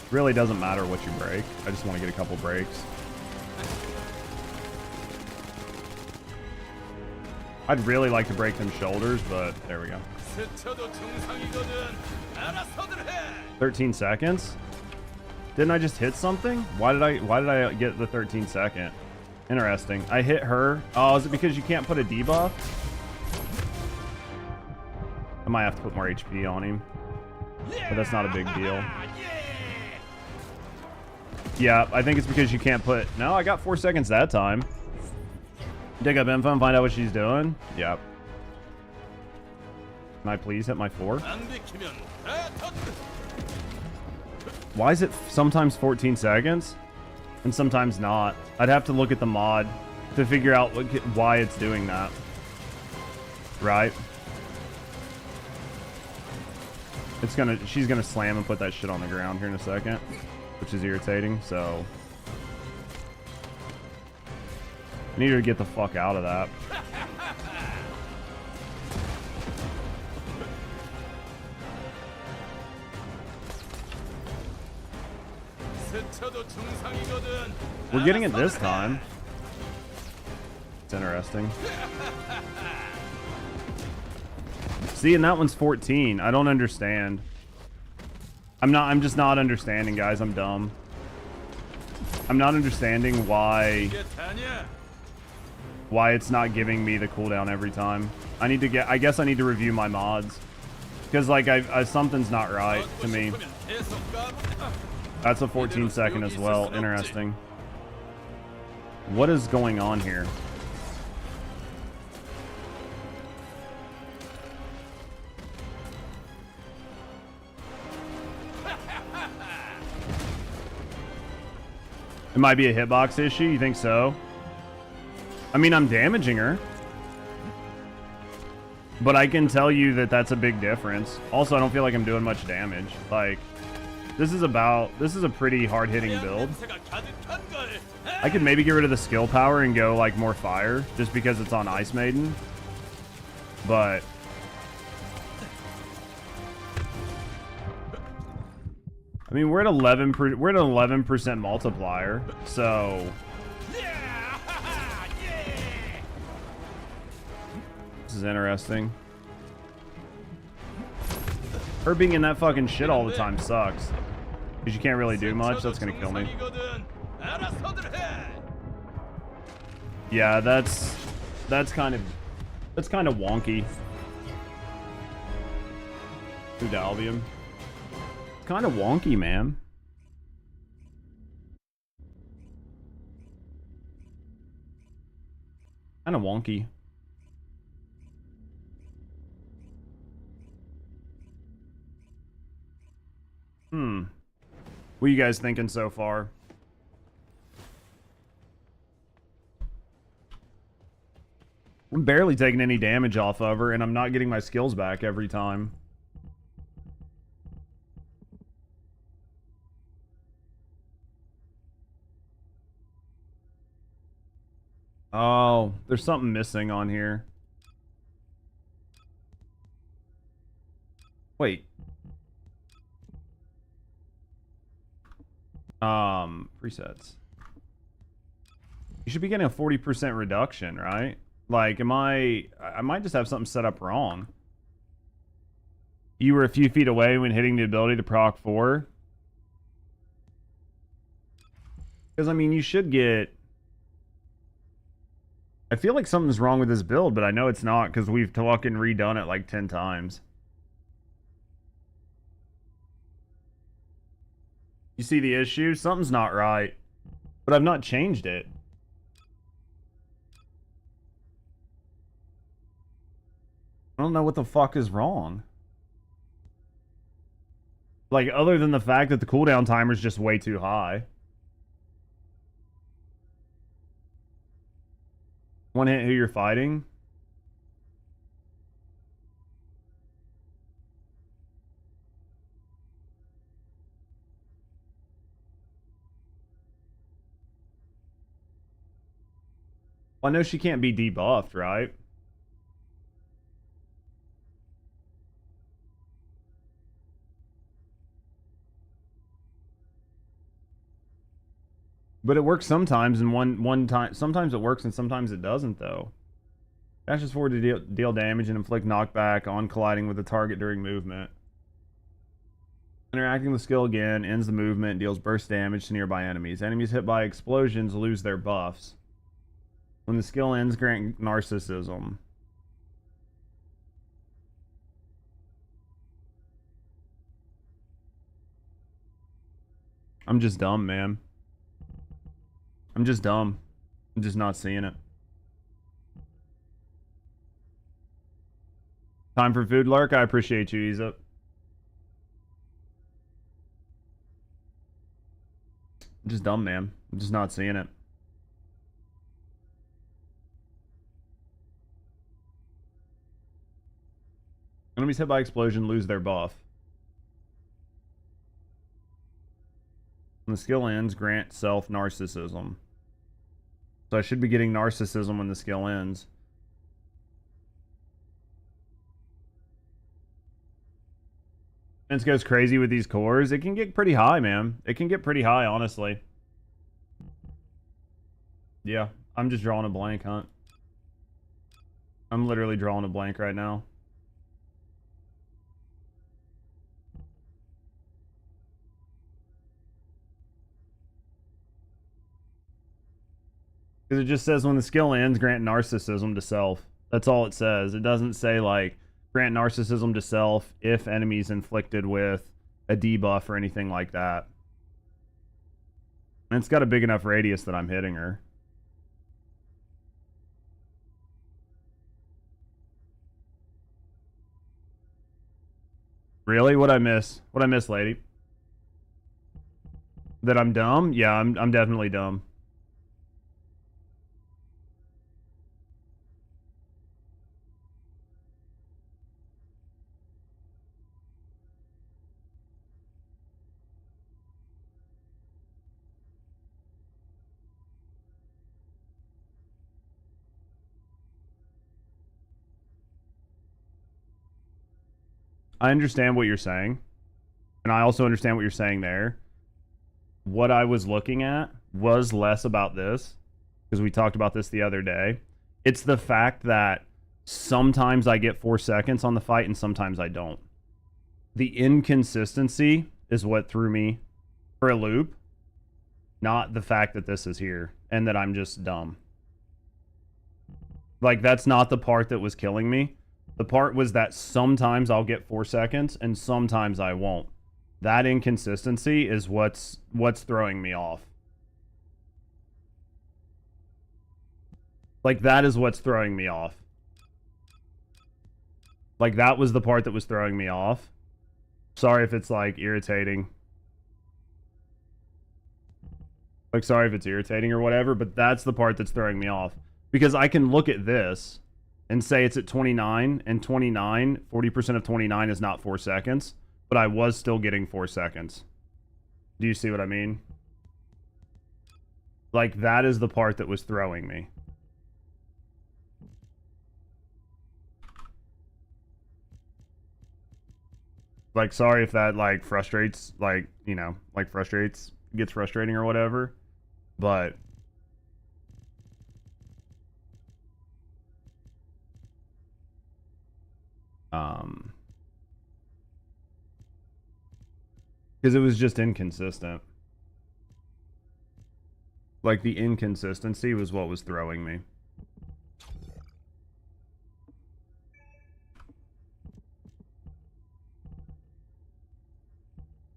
Really doesn't matter what you break. I just want to get a couple breaks. I'd really like to break them shoulders, but there we go. 13 seconds? Didn't I just hit something? Why did I get the 13 second? Interesting. I hit her. Oh, is it because you can't put a debuff? I might have to put more HP on him. But that's not a big deal. Yeah, I think it's because you can't put... No, I got 4 seconds that time. Dig up info and find out what she's doing. Yep. Can I please hit my 4? Why is it sometimes 14 seconds? And sometimes not. I'd have to look at the mod to figure out why it's doing that. Right? She's gonna slam and put that shit on the ground here in a second. Which is irritating, so... I need her to get the fuck out of that. We're getting it this time. It's interesting. See, and that one's 14. I don't understand. I'm just not understanding, guys. I'm dumb. I'm not understanding why why it's not giving me the cooldown every time. I need to get, I guess I need to review my mods. Because, like, something's not right to me. That's a 14-second as well. Interesting. What is going on here? It might be a hitbox issue. You think so? I mean, I'm damaging her. But I can tell you that that's a big difference. Also, I don't feel like I'm doing much damage. Like, this is a pretty hard-hitting build. I could maybe get rid of the skill power and go, like, more fire, just because it's on Ice Maiden. But I mean, we're at 11% multiplier, so this is interesting. Her being in that fucking shit all the time sucks. Because you can't really do much. That's gonna kill me. Yeah, that's kind of wonky. Udalbium. It's kind of wonky, man. Kind of wonky. What are you guys thinking so far? I'm barely taking any damage off of her, and I'm not getting my skills back every time. Oh, there's something missing on here. Wait. Presets. You should be getting a 40% reduction, right? Like, I might just have something set up wrong. You were a few feet away when hitting the ability to proc 4. Because, I mean, you should get... I feel like something's wrong with this build, but I know it's not because we've fucking redone it like 10 times. You see the issue? Something's not right. But I've not changed it. I don't know what the fuck is wrong. Like, other than the fact that the cooldown timer is just way too high. One hit who you're fighting? Well, I know she can't be debuffed, right? But it works sometimes, and one time sometimes it works and sometimes it doesn't, though. Dashes forward to deal damage and inflict knockback on colliding with the target during movement. Interacting with skill again ends the movement and deals burst damage to nearby enemies. Enemies hit by explosions lose their buffs. When the skill ends, grant narcissism. I'm just dumb, man. I'm just dumb. I'm just not seeing it. Time for food, Lark. I appreciate you, Ease Up. I'm just dumb, man. I'm just not seeing it. Enemies hit by explosion lose their buff. When the skill ends, grant self narcissism. So I should be getting narcissism when the skill ends. And it goes crazy with these cores. It can get pretty high, man. It can get pretty high, honestly. Yeah, I'm just drawing a blank, Hunt. I'm literally drawing a blank right now. Because it just says when the skill ends, grant narcissism to self. That's all it says. It doesn't say, like, grant narcissism to self if enemies inflicted with a debuff or anything like that. And it's got a big enough radius that I'm hitting her. Really? What'd I miss? What'd I miss, lady? That I'm dumb? Yeah, I'm definitely dumb. I understand what you're saying. And I also understand what you're saying there. What I was looking at was less about this, because we talked about this the other day. It's the fact that sometimes I get 4 seconds on the fight and sometimes I don't. The inconsistency is what threw me for a loop, not the fact that this is here and that I'm just dumb. Like, that's not the part that was killing me. The part was that sometimes I'll get 4 seconds and sometimes I won't. That inconsistency is what's throwing me off. Like, that is what's throwing me off. Like, that was the part that was throwing me off. Sorry if it's, like, irritating. Like, sorry if it's irritating or whatever, but that's the part that's throwing me off. Because I can look at this and say it's at 29, and 29, 40% of 29 is not 4 seconds, but I was still getting 4 seconds. Do you see what I mean? Like, that is the part that was throwing me. Like, sorry if that, like, frustrates, like, you know, like, gets frustrating or whatever, but... because it was just inconsistent. Like, the inconsistency was what was throwing me.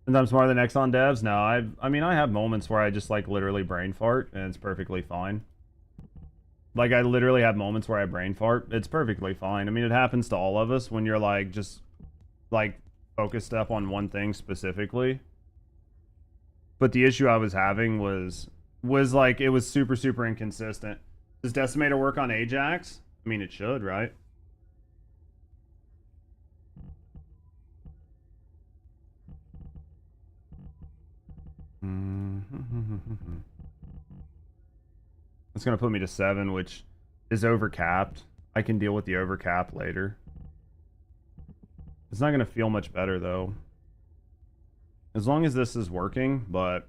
And I'm smarter than Exxon devs? No, I mean, I have moments where I just, like, literally brain fart, and it's perfectly fine. Like, I literally have moments where I brain fart. It's perfectly fine. I mean, it happens to all of us when you're, like, just, like, focused up on one thing specifically. But the issue I was having was like, it was super, super inconsistent. Does Decimator work on Ajax? I mean, it should, right? It's going to put me to 7, which is overcapped. I can deal with the overcap later. It's not going to feel much better, though. As long as this is working, but...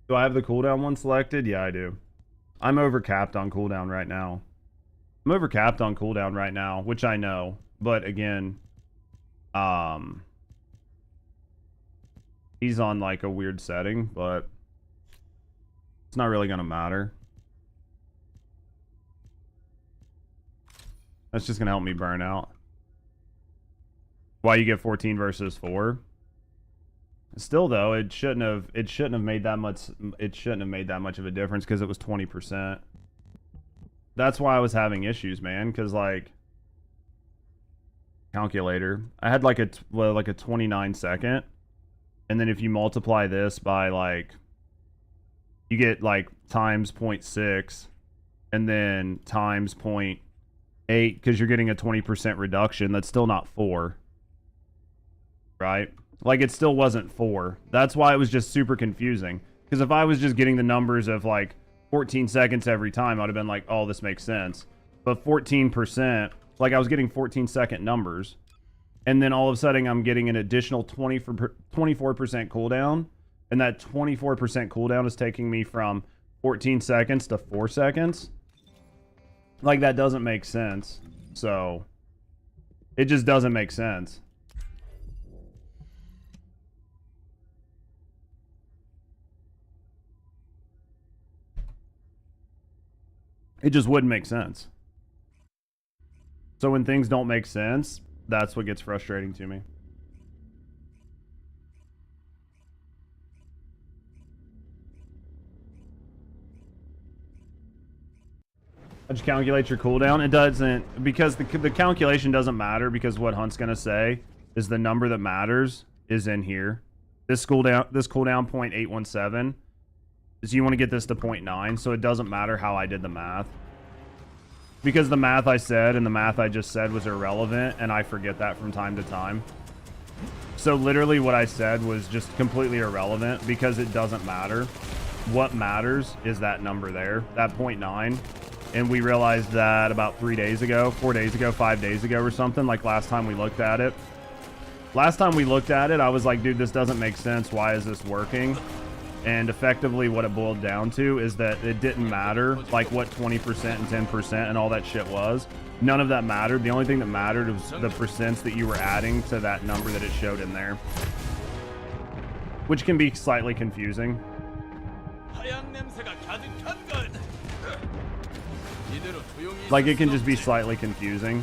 Do I have the cooldown one selected? Yeah, I do. I'm overcapped on cooldown right now. I'm overcapped on cooldown right now, which I know. But again, he's on like a weird setting, but it's not really going to matter. That's just going to help me burn out. Why you get 14 versus 4? Still though, it shouldn't have made that much of a difference because it was 20%. That's why I was having issues, man, cuz like calculator, I had like a 29 second, and then if you multiply this by like, you get like times 0.6 and then times 0.8 because you're getting a 20% reduction. That's still not 4, right? Like, it still wasn't 4. That's why it was just super confusing, because if I was just getting the numbers of like 14 seconds every time, I'd have been like, oh, this makes sense. But 14%, like, I was getting 14-second numbers, and then all of a sudden I'm getting an additional 24% cooldown, and that 24% cooldown is taking me from 14 seconds to 4 seconds. Like, that doesn't make sense. So It just doesn't make sense. It just wouldn't make sense. So when things don't make sense, that's what gets frustrating to me. Just calculate your cooldown. It doesn't, because the calculation doesn't matter, because what Hunt's gonna say is the number that matters is in here. This cooldown 0.817 is, you want to get this to 0.9, so it doesn't matter how I did the math. Because the math I said and the math I just said was irrelevant, and I forget that from time to time. So literally what I said was just completely irrelevant because it doesn't matter. What matters is that number there, that 0.9. And we realized that about 3 days ago, 4 days ago, 5 days ago or something, like last time we looked at it. Last time we looked at it, I was like, dude, this doesn't make sense. Why is this working? And effectively what it boiled down to is that it didn't matter, like what 20% and 10% and all that shit was. None of that mattered. The only thing that mattered was the percents that you were adding to that number that it showed in there. Which can be slightly confusing. Like, it can just be slightly confusing.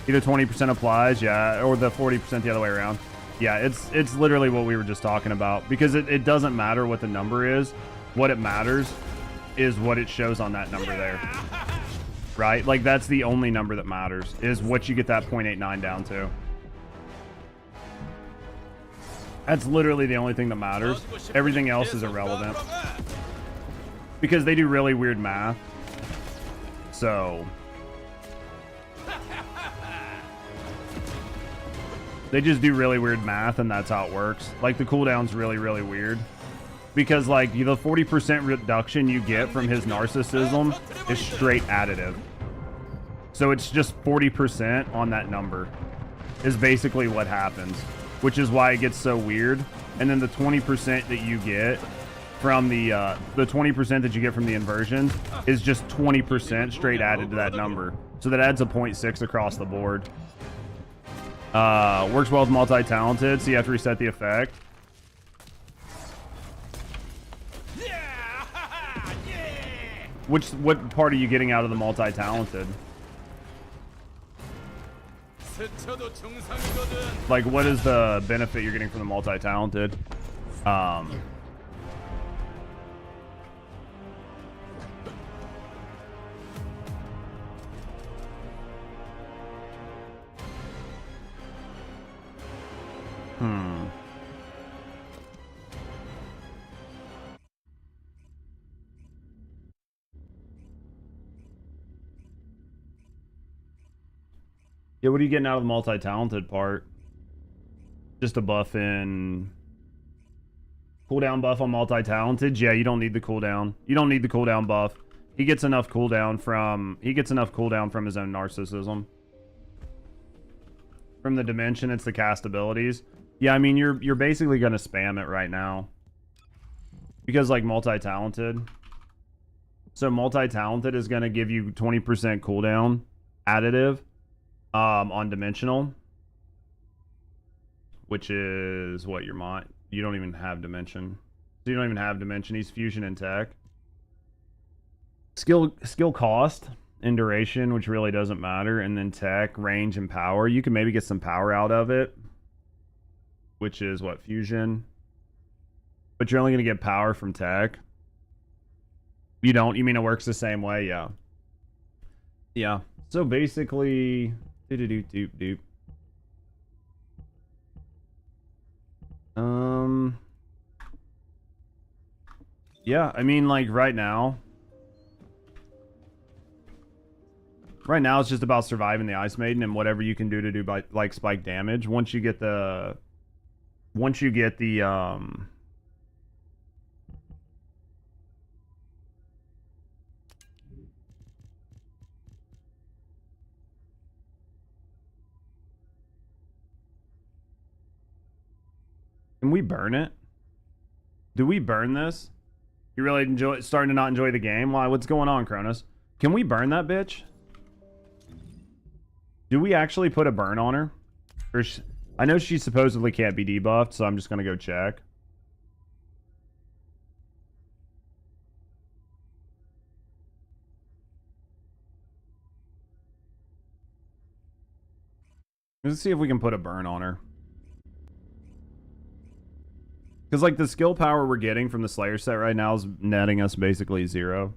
Either 20% applies, yeah, or the 40% the other way around. Yeah, it's literally what we were just talking about. Because it doesn't matter what the number is. What it matters is what it shows on that number there. Right? Like, that's the only number that matters, is what you get that 0.89 down to. That's literally the only thing that matters. Everything else is irrelevant. Because they do really weird math. So they just do really weird math, and that's how it works. Like, the cooldown's really, really weird. Because, like, the 40% reduction you get from his narcissism is straight additive. So it's just 40% on that number is basically what happens. Which is why it gets so weird. And then the 20% that you get from the 20% that you get from the inversion is just 20% straight added to that number. So that adds a 0.6 across the board. Works well with multi-talented, so you have to reset the effect. What part are you getting out of the multi-talented? Like, what is the benefit you're getting from the multi-talented? Yeah, what are you getting out of the multi-talented part? Just a buff in... Cooldown buff on multi-talented? Yeah, you don't need the cooldown. You don't need the cooldown buff. He gets enough cooldown from... He gets enough cooldown from his own narcissism. From the dimension, it's the cast abilities. Yeah, I mean, you're basically going to spam it right now. Because, like, multi-talented. So multi-talented is going to give you 20% cooldown additive. On dimensional, which is what your mod. You don't even have dimension, so you don't even have dimension. He's fusion and tech. Skill cost and duration, which really doesn't matter, and then tech, range, and power. You can maybe get some power out of it, which is what, fusion. But you're only gonna get power from tech. You don't. You mean it works the same way? Yeah. Yeah. So basically. Doop. Yeah, I mean, like, right now it's just about surviving the Ice Maiden and whatever you can do to do by, like, spike damage. Once you get the Can we burn it? Do we burn this? You really starting to not enjoy the game? Why? What's going on, Cronus? Can we burn that bitch? Do we actually put a burn on her? Or I know she supposedly can't be debuffed, so I'm just gonna go check. Let's see if we can put a burn on her. Because, like, the skill power we're getting from the Slayer set right now is netting us basically 0.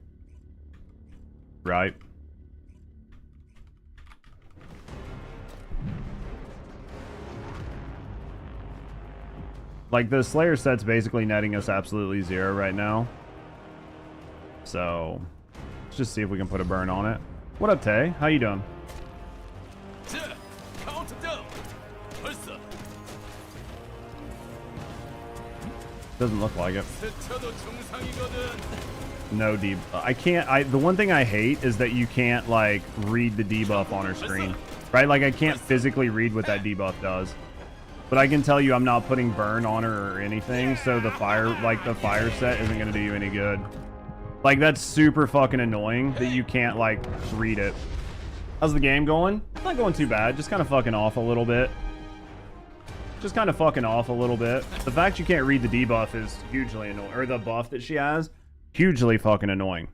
Right? Like, the Slayer set's basically netting us absolutely 0 right now. So, let's just see if we can put a burn on it. What up, Tay? How you doing? Doesn't look like it. No debuff. I can't. The one thing I hate is that you can't, like, read the debuff on her screen. Right? Like, I can't physically read what that debuff does. But I can tell you I'm not putting burn on her or anything, so the fire set isn't going to do you any good. Like, that's super fucking annoying that you can't, like, read it. How's the game going? It's not going too bad. Just kind of fucking off a little bit. Just kind of fucking off a little bit. The fact you can't read the debuff is hugely annoying. Or the buff that she has, hugely fucking annoying.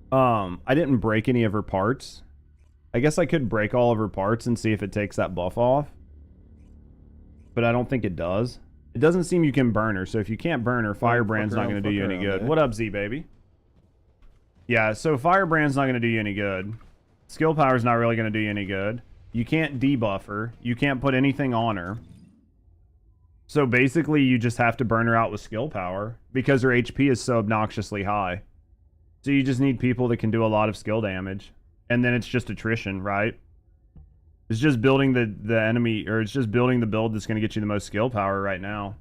I didn't break any of her parts. I guess I could break all of her parts and see if it takes that buff off. But I don't think it does. It doesn't seem you can burn her. So if you can't burn her, Firebrand's not going to do you any good. What up, Z, baby? Yeah, so Firebrand's not going to do you any good. Skill Power's not really going to do you any good. You can't debuff her. You can't put anything on her. So basically, you just have to burn her out with skill power because her HP is so obnoxiously high. So you just need people that can do a lot of skill damage. And then it's just attrition, right? It's just building the enemy, or it's just building the build that's going to get you the most skill power right now.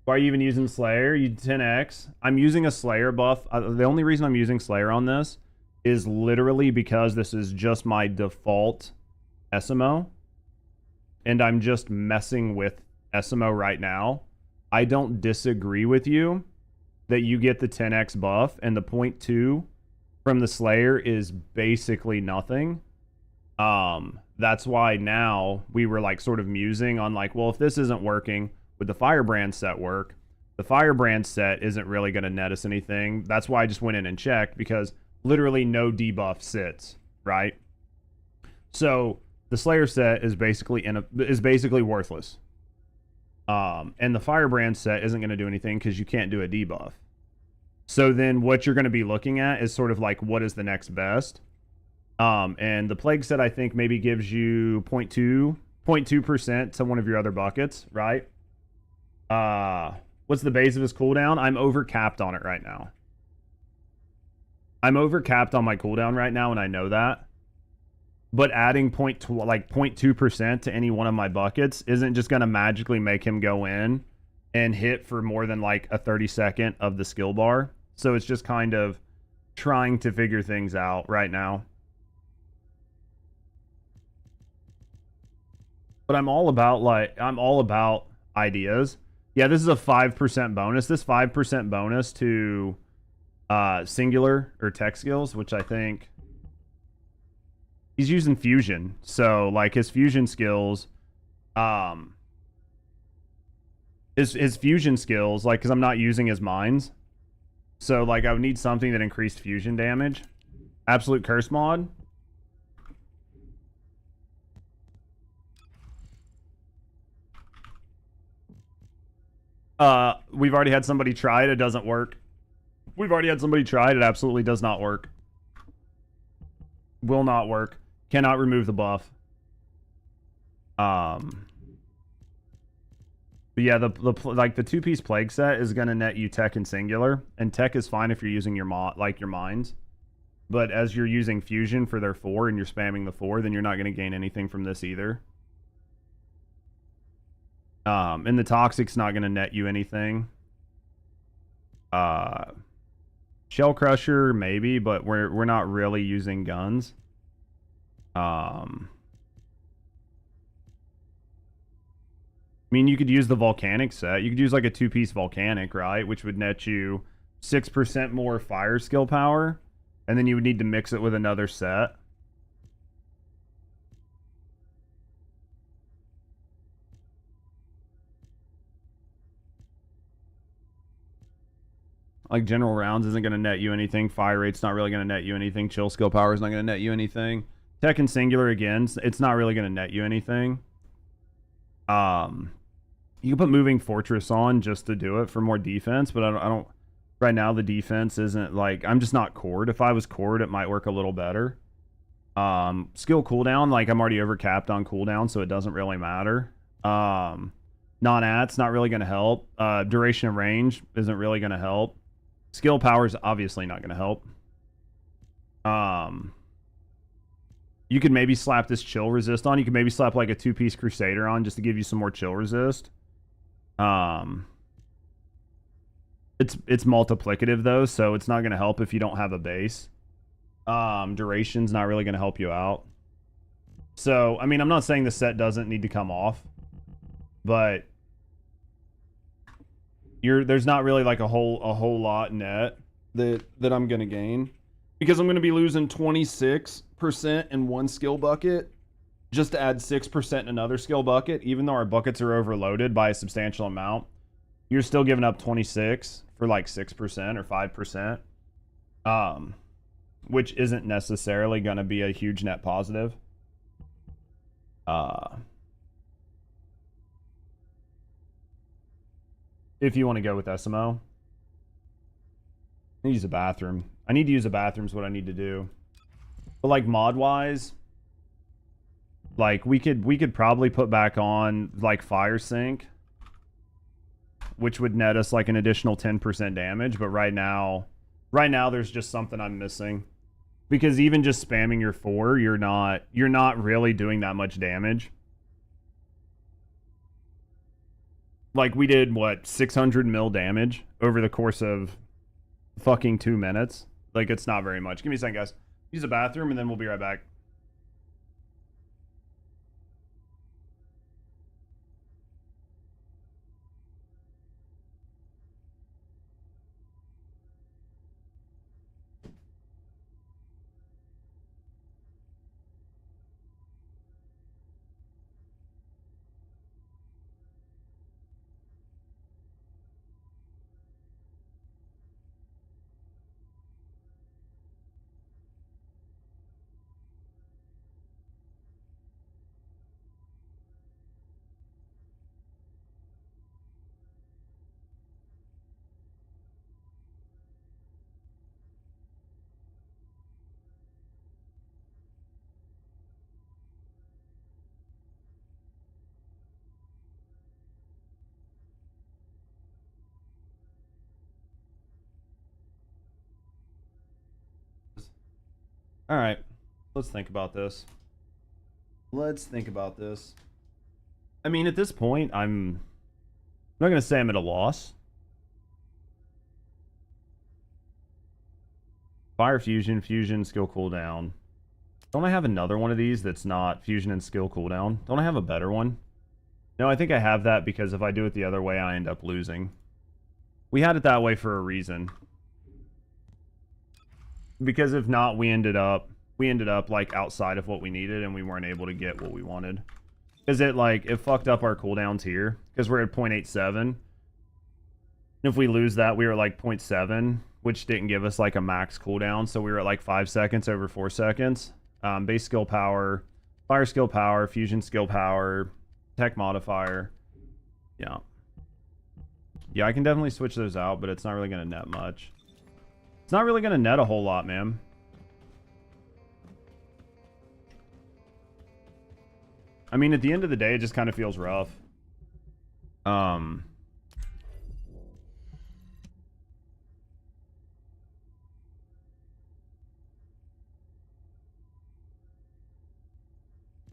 Why are you even using Slayer? You 10x. I'm using a Slayer buff. The only reason I'm using Slayer on this is literally because this is just my default SMO. And I'm just messing with SMO right now. I don't disagree with you that you get the 10x buff and the 0.2 from the Slayer is basically nothing. That's why now we were like sort of musing on like, well, if this isn't working, would the Firebrand set work? The Firebrand set isn't really going to net us anything. That's why I just went in and checked because literally no debuff sits, right? So the Slayer set is basically worthless. And the Firebrand set isn't going to do anything because you can't do a debuff. So then what you're going to be looking at is sort of like what is the next best. And the Plague set I think maybe gives you 0.2% to one of your other buckets, right? What's the base of his cooldown? I'm over capped on it right now. I'm over capped on my cooldown right now, and I know that. But adding 0.2% to any one of my buckets isn't just going to magically make him go in and hit for more than like a 30-second of the skill bar. So it's just kind of trying to figure things out right now. But I'm all about ideas. Yeah, this is a 5% bonus. This 5% bonus to singular or tech skills, which I think he's using fusion. So like his fusion skills, his fusion skills, like, because I'm not using his mines. So like I would need something that increased fusion damage. Absolute curse mod. We've already had somebody try it. It doesn't work. We've already had somebody try it. It absolutely does not work. Will not work. Cannot remove the buff. But yeah, the 2-piece plague set is gonna net you tech and singular, and tech is fine if you're using your your mines. But as you're using fusion for their 4 and you're spamming the 4, then you're not gonna gain anything from this either. And the toxic's not gonna net you anything. Shell Crusher maybe, but we're not really using guns. I mean, you could use the volcanic set. You could use like a 2-piece volcanic, right? Which would net you 6% more fire skill power. And then you would need to mix it with another set. Like general rounds isn't going to net you anything. Fire rate's not really going to net you anything. Chill skill power is not going to net you anything. Tech and singular again, it's not really going to net you anything. You can put moving fortress on just to do it for more defense, but I don't right now the defense isn't like, I'm just not cored. If I was cored, it might work a little better. Skill cooldown, like I'm already overcapped on cooldown, so it doesn't really matter. Non-ats not really going to help. Duration and range isn't really going to help. Skill power is obviously not going to help. You could maybe slap this chill resist on. You could maybe slap like a 2-piece Crusader on just to give you some more chill resist. It's multiplicative though, so it's not going to help if you don't have a base. Duration's not really going to help you out. So, I mean, I'm not saying the set doesn't need to come off, but there's not really like a whole lot net that I'm going to gain, because I'm going to be losing 26% in one skill bucket just to add 6% in another skill bucket. Even though our buckets are overloaded by a substantial amount, you're still giving up 26 for like 6% or 5%, which isn't necessarily going to be a huge net positive. If you want to go with SMO. I need to use a bathroom. I need to use a bathroom is what I need to do. But like mod wise, like we could probably put back on like fire sync, which would net us like an additional 10% damage, but right now there's just something I'm missing. Because even just spamming your 4, you're not really doing that much damage. Like we did what, 600 mil damage over the course of fucking 2 minutes. Like it's not very much. Give me a second, guys. Use a bathroom and then we'll be right back. All right, let's think about this. I mean, at this point, I'm not going to say I'm at a loss. Fire fusion, skill cooldown. Don't I have another one of these that's not fusion and skill cooldown? Don't I have a better one? No, I think I have that because if I do it the other way, I end up losing. We had it that way for a reason. Because if not, we ended up like outside of what we needed and we weren't able to get what we wanted. Because it fucked up our cooldowns here. Because we're at 0.87. And if we lose that, we were at like 0.7, which didn't give us like a max cooldown. So we were at like 5 seconds over 4 seconds. Base skill power, fire skill power, fusion skill power, tech modifier. Yeah. Yeah, I can definitely switch those out, but it's not really going to net much. It's not really going to net a whole lot, man. I mean, at the end of the day, it just kind of feels rough. It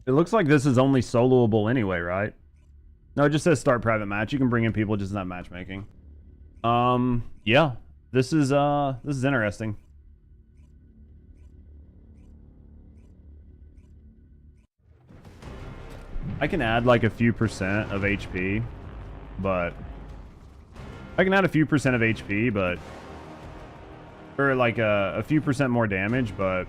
looks like this is only soloable anyway, right? No, it just says start private match. You can bring in people, just not matchmaking. Yeah. This is interesting. I can add like a few percent of HP, but or like a few percent more damage, but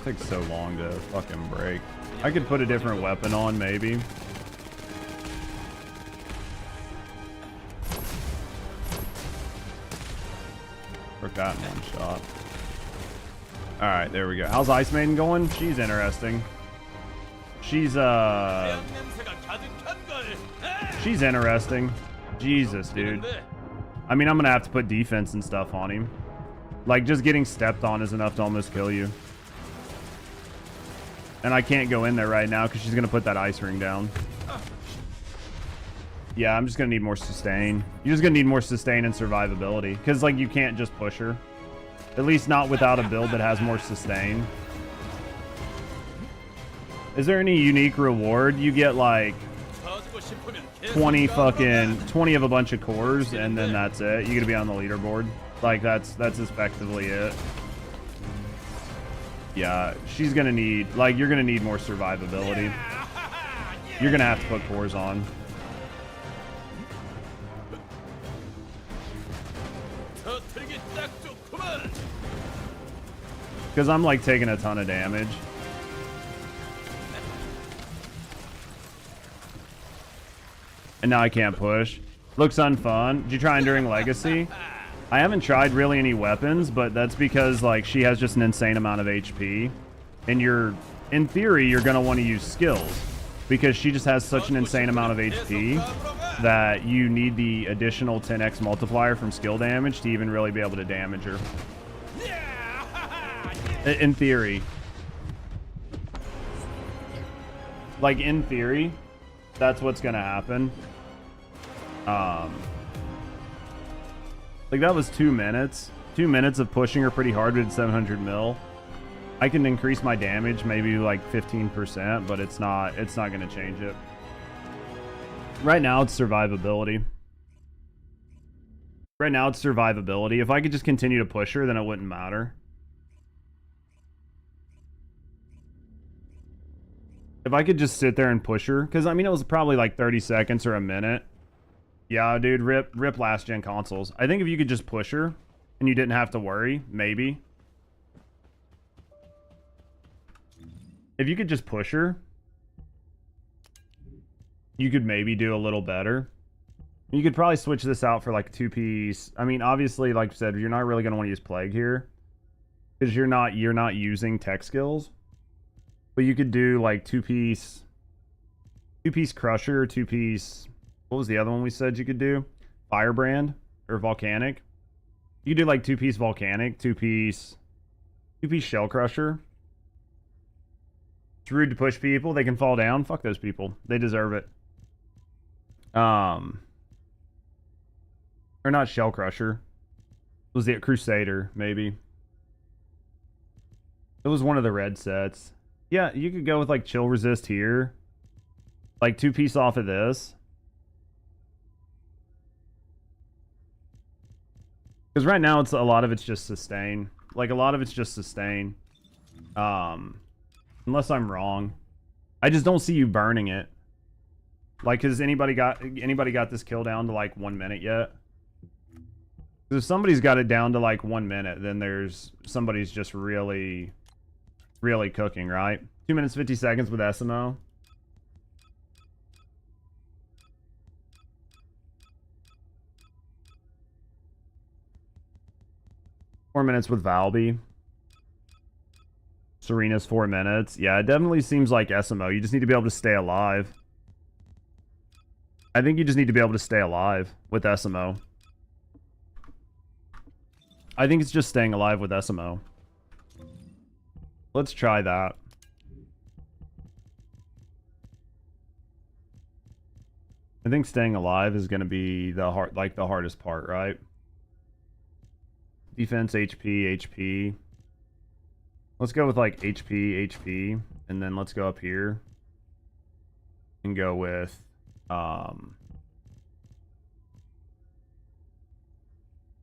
takes so long to fucking break. I could put a different weapon on, maybe. Took that in one shot. Alright, there we go. How's Ice Maiden going? She's interesting. She's interesting. Jesus, dude. I mean, I'm gonna have to put defense and stuff on him. Like, just getting stepped on is enough to almost kill you. And I can't go in there right now because she's gonna put that ice ring down. Yeah, I'm just gonna need more sustain. You're just gonna need more sustain and survivability. Because, like, you can't just push her. At least not without a build that has more sustain. Is there any unique reward? You get, like, 20 of a bunch of cores, and then that's it. You're gonna be on the leaderboard. Like, that's effectively it. Yeah, she's gonna need, like, you're gonna need more survivability. You're gonna have to put cores on. Because I'm, like, taking a ton of damage. And now I can't push. Looks unfun. Did you try Enduring Legacy? I haven't tried really any weapons, but that's because, like, she has just an insane amount of HP. And in theory, you're going to want to use skills. Because she just has such an insane amount of HP that you need the additional 10x multiplier from skill damage to even really be able to damage her. In theory. Like, in theory, that's what's going to happen. Like, that was 2 minutes. 2 minutes of pushing her pretty hard with 700 mil. I can increase my damage maybe like 15%, but it's not going to change it. Right now, it's survivability. Right now, it's survivability. If I could just continue to push her, then it wouldn't matter. If I could just sit there and push her, because, I mean, it was probably like 30 seconds or a minute. Yeah, dude, rip last gen consoles. I think if you could just push her and you didn't have to worry, maybe. If you could just push her, you could maybe do a little better. You could probably switch this out for like 2-piece. I mean, obviously, like I said, you're not really going to want to use Plague here because you're not using tech skills. But you could do like 2-piece Crusher, 2-piece. What was the other one we said you could do? Firebrand or Volcanic. You could do like 2-piece Volcanic, 2-piece Shell Crusher. It's rude to push people. They can fall down. Fuck those people. They deserve it. Or not Shell Crusher. Was it Crusader, maybe? It was one of the red sets. Yeah, you could go with like Chill Resist here. Like 2-piece off of this. Because right now a lot of it's just sustain. Like, a lot of it's just sustain. Unless I'm wrong. I just don't see you burning it. Like, has anybody got this kill down to like 1 minute yet? Because if somebody's got it down to like 1 minute, then somebody's just really cooking, right? 2 minutes 50 seconds with SMO. Four minutes with Valby. Serena's 4 minutes. Yeah, it definitely seems like SMO. You just need to be able to stay alive. I think you just need to be able to stay alive with SMO. I think it's just staying alive with SMO. Let's try that. I think staying alive is going to be the hardest part, right? Defense, HP. Let's go with like HP, and then let's go up here and go with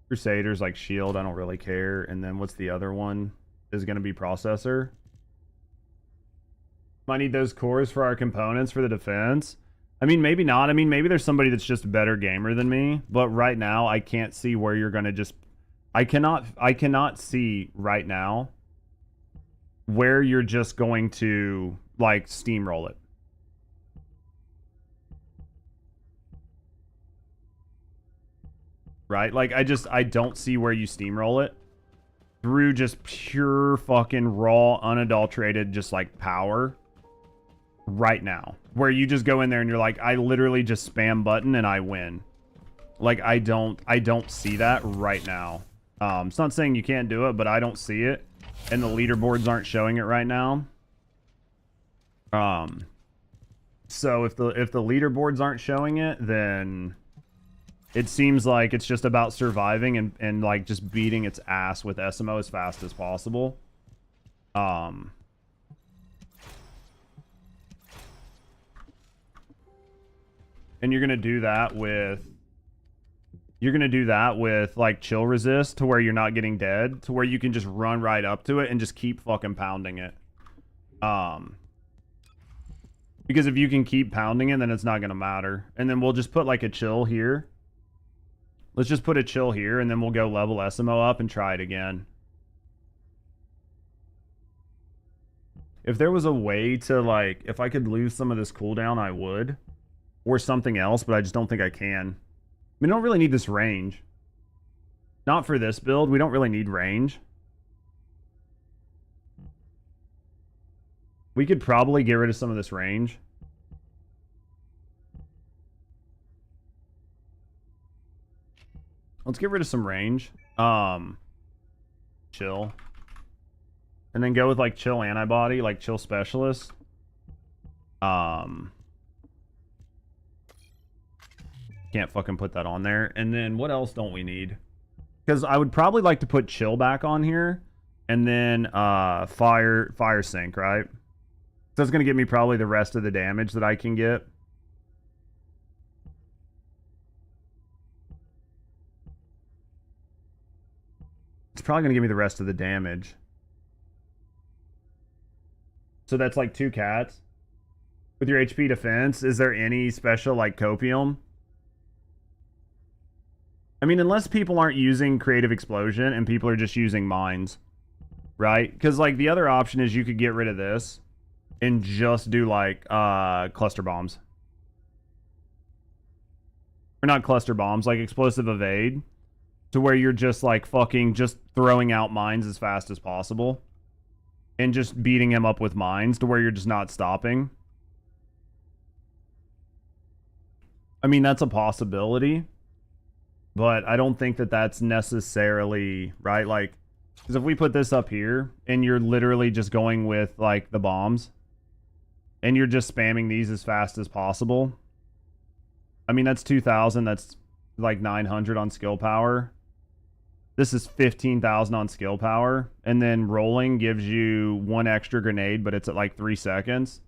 Crusaders, like shield. I don't really care. And then what's the other one? Is going to be processor. Might need those cores for our components for the defense. I mean, maybe not. I mean, maybe there's somebody that's just a better gamer than me. But right now, I can't see where you're going to just... I cannot see right now where you're just going to like steamroll it. Right? Like I don't see where you steamroll it through just pure fucking raw, unadulterated, just like power right now. Where you just go in there and you're like, I literally just spam button and I win. Like I don't see that right now. It's not saying you can't do it, but I don't see it. And the leaderboards aren't showing it right now. So if the leaderboards aren't showing it, then it seems like it's just about surviving and like just beating its ass with SMO as fast as possible. And you're gonna do that with like chill resist to where you're not getting dead, to where you can just run right up to it and just keep fucking pounding it. Because if you can keep pounding it, then it's not gonna matter. And then we'll just put like a chill here. Let's just put a chill here, and then we'll go level SMO up and try it again. If there was a way to, like, if I could lose some of this cooldown, I would. Or something else, but I just don't think I can. I mean, I don't really need this range. Not for this build. We don't really need range. We could probably get rid of some of this range. Let's get rid of some range. Chill. And then go with like chill antibody, like chill specialist. Can't fucking put that on there. And then what else don't we need? Because I would probably like to put chill back on here. And then fire sync, right? So that's gonna give me probably the rest of the damage that I can get. It's probably going to give me the rest of the damage. So that's like 2 cats. With your HP defense, is there any special like copium? I mean, unless people aren't using creative explosion and people are just using mines. Right? Because like the other option is you could get rid of this and just do like cluster bombs. Or not cluster bombs, like explosive evade. To where you're just like fucking just throwing out mines as fast as possible. And just beating him up with mines to where you're just not stopping. I mean, that's a possibility. But I don't think that that's necessarily, right? Like, because if we put this up here and you're literally just going with like the bombs. And you're just spamming these as fast as possible. I mean, that's 2,000. That's like 900 on skill power. This is 15,000 on skill power. And then rolling gives you 1 extra grenade, but it's at like 3 seconds.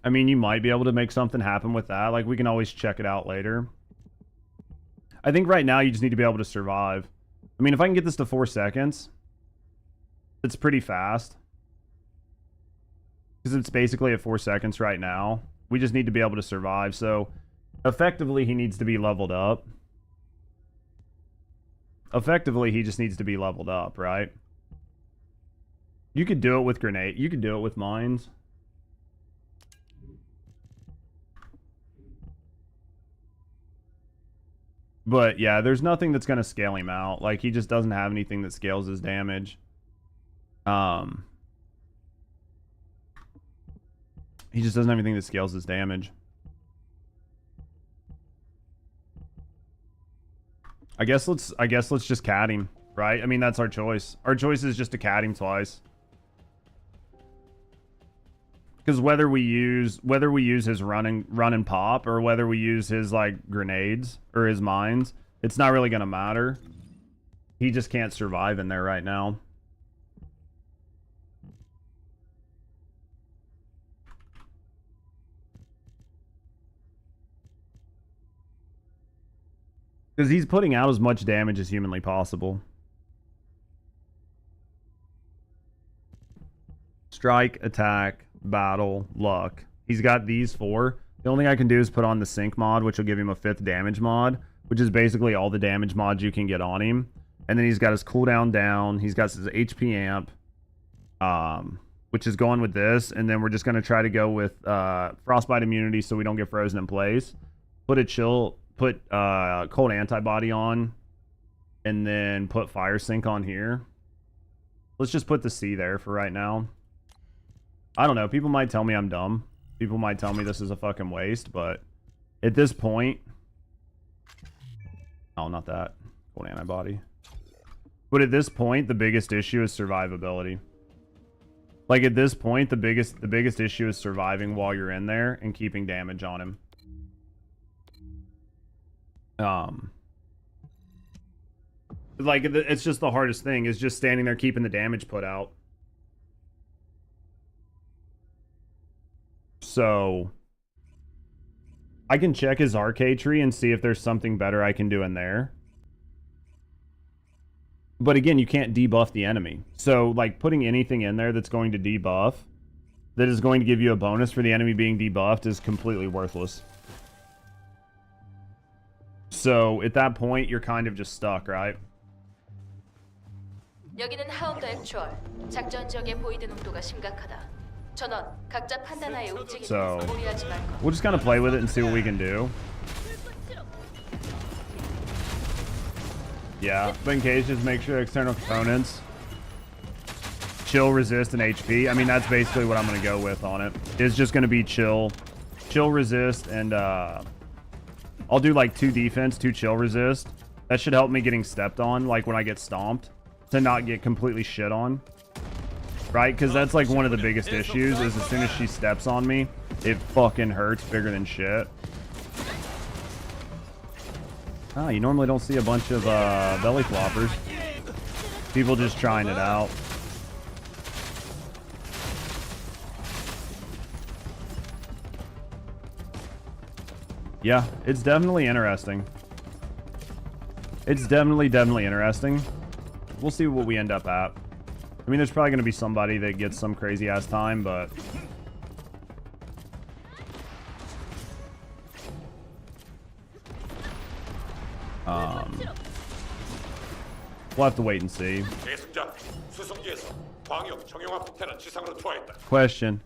I mean, you might be able to make something happen with that. Like, we can always check it out later. I think right now you just need to be able to survive. I mean, if I can get this to 4 seconds, it's pretty fast. Because it's basically at 4 seconds right now. We just need to be able to survive. So, effectively, he needs to be leveled up. Effectively, he just needs to be leveled up, right? You could do it with grenade. You could do it with mines. But, yeah, there's nothing that's going to scale him out. Like, he just doesn't have anything that scales his damage. He just doesn't have anything that scales his damage. I guess let's just cat him, right? I mean, that's our choice. Our choice is just to cat him twice. Because whether we use his run and pop or whether we use his like grenades or his mines, it's not really gonna matter. He just can't survive in there right now. Because he's putting out as much damage as humanly possible. Strike, attack, battle, luck. He's got these 4. The only thing I can do is put on the sync mod, which will give him a 5th damage mod. which is basically all the damage mods you can get on him. And then he's got his cooldown down. He's got his HP amp, which is going with this. And then we're just going to try to go with frostbite immunity so we don't get frozen in place. Put cold antibody on, and then put fire sync on here. Let's just put the C there for right now. I don't know. People might tell me I'm dumb. People might tell me this is a fucking waste, but at this point... Oh, not that. Cold antibody. But at this point, the biggest issue is survivability. Like, at this point, the biggest issue is surviving while you're in there and keeping damage on him. Like, it's just the hardest thing, is just standing there keeping the damage put out. So I can check his Arche tree and see if there's something better I can do in there. But again, you can't debuff the enemy. So, like, putting anything in there that's going to debuff, that is going to give you a bonus for the enemy being debuffed, is completely worthless. So, at that point, you're kind of just stuck, right? 여기는 하운드 액추얼. 작전 지역의 보이드 농도가 심각하다. 전원, 각자 판단하에 움직이는 So, 무리하지 말고. we'll just kind of play with it and see what we can do. Yeah, but in case, just make sure external components chill, resist, and HP. I mean, that's basically what I'm going to go with on it. It's just going to be chill, resist, and I'll do like 2 defense, 2 chill resist. That should help me getting stepped on, like when I get stomped, to not get completely shit on. Right? Because that's like one of the biggest issues, is as soon as she steps on me, it fucking hurts bigger than shit. Ah, you normally don't see a bunch of belly floppers. People just trying it out. Yeah, it's definitely interesting. It's definitely interesting. We'll see what we end up at. I mean, there's probably going to be somebody that gets some crazy ass time, but... we'll have to wait and see. Question.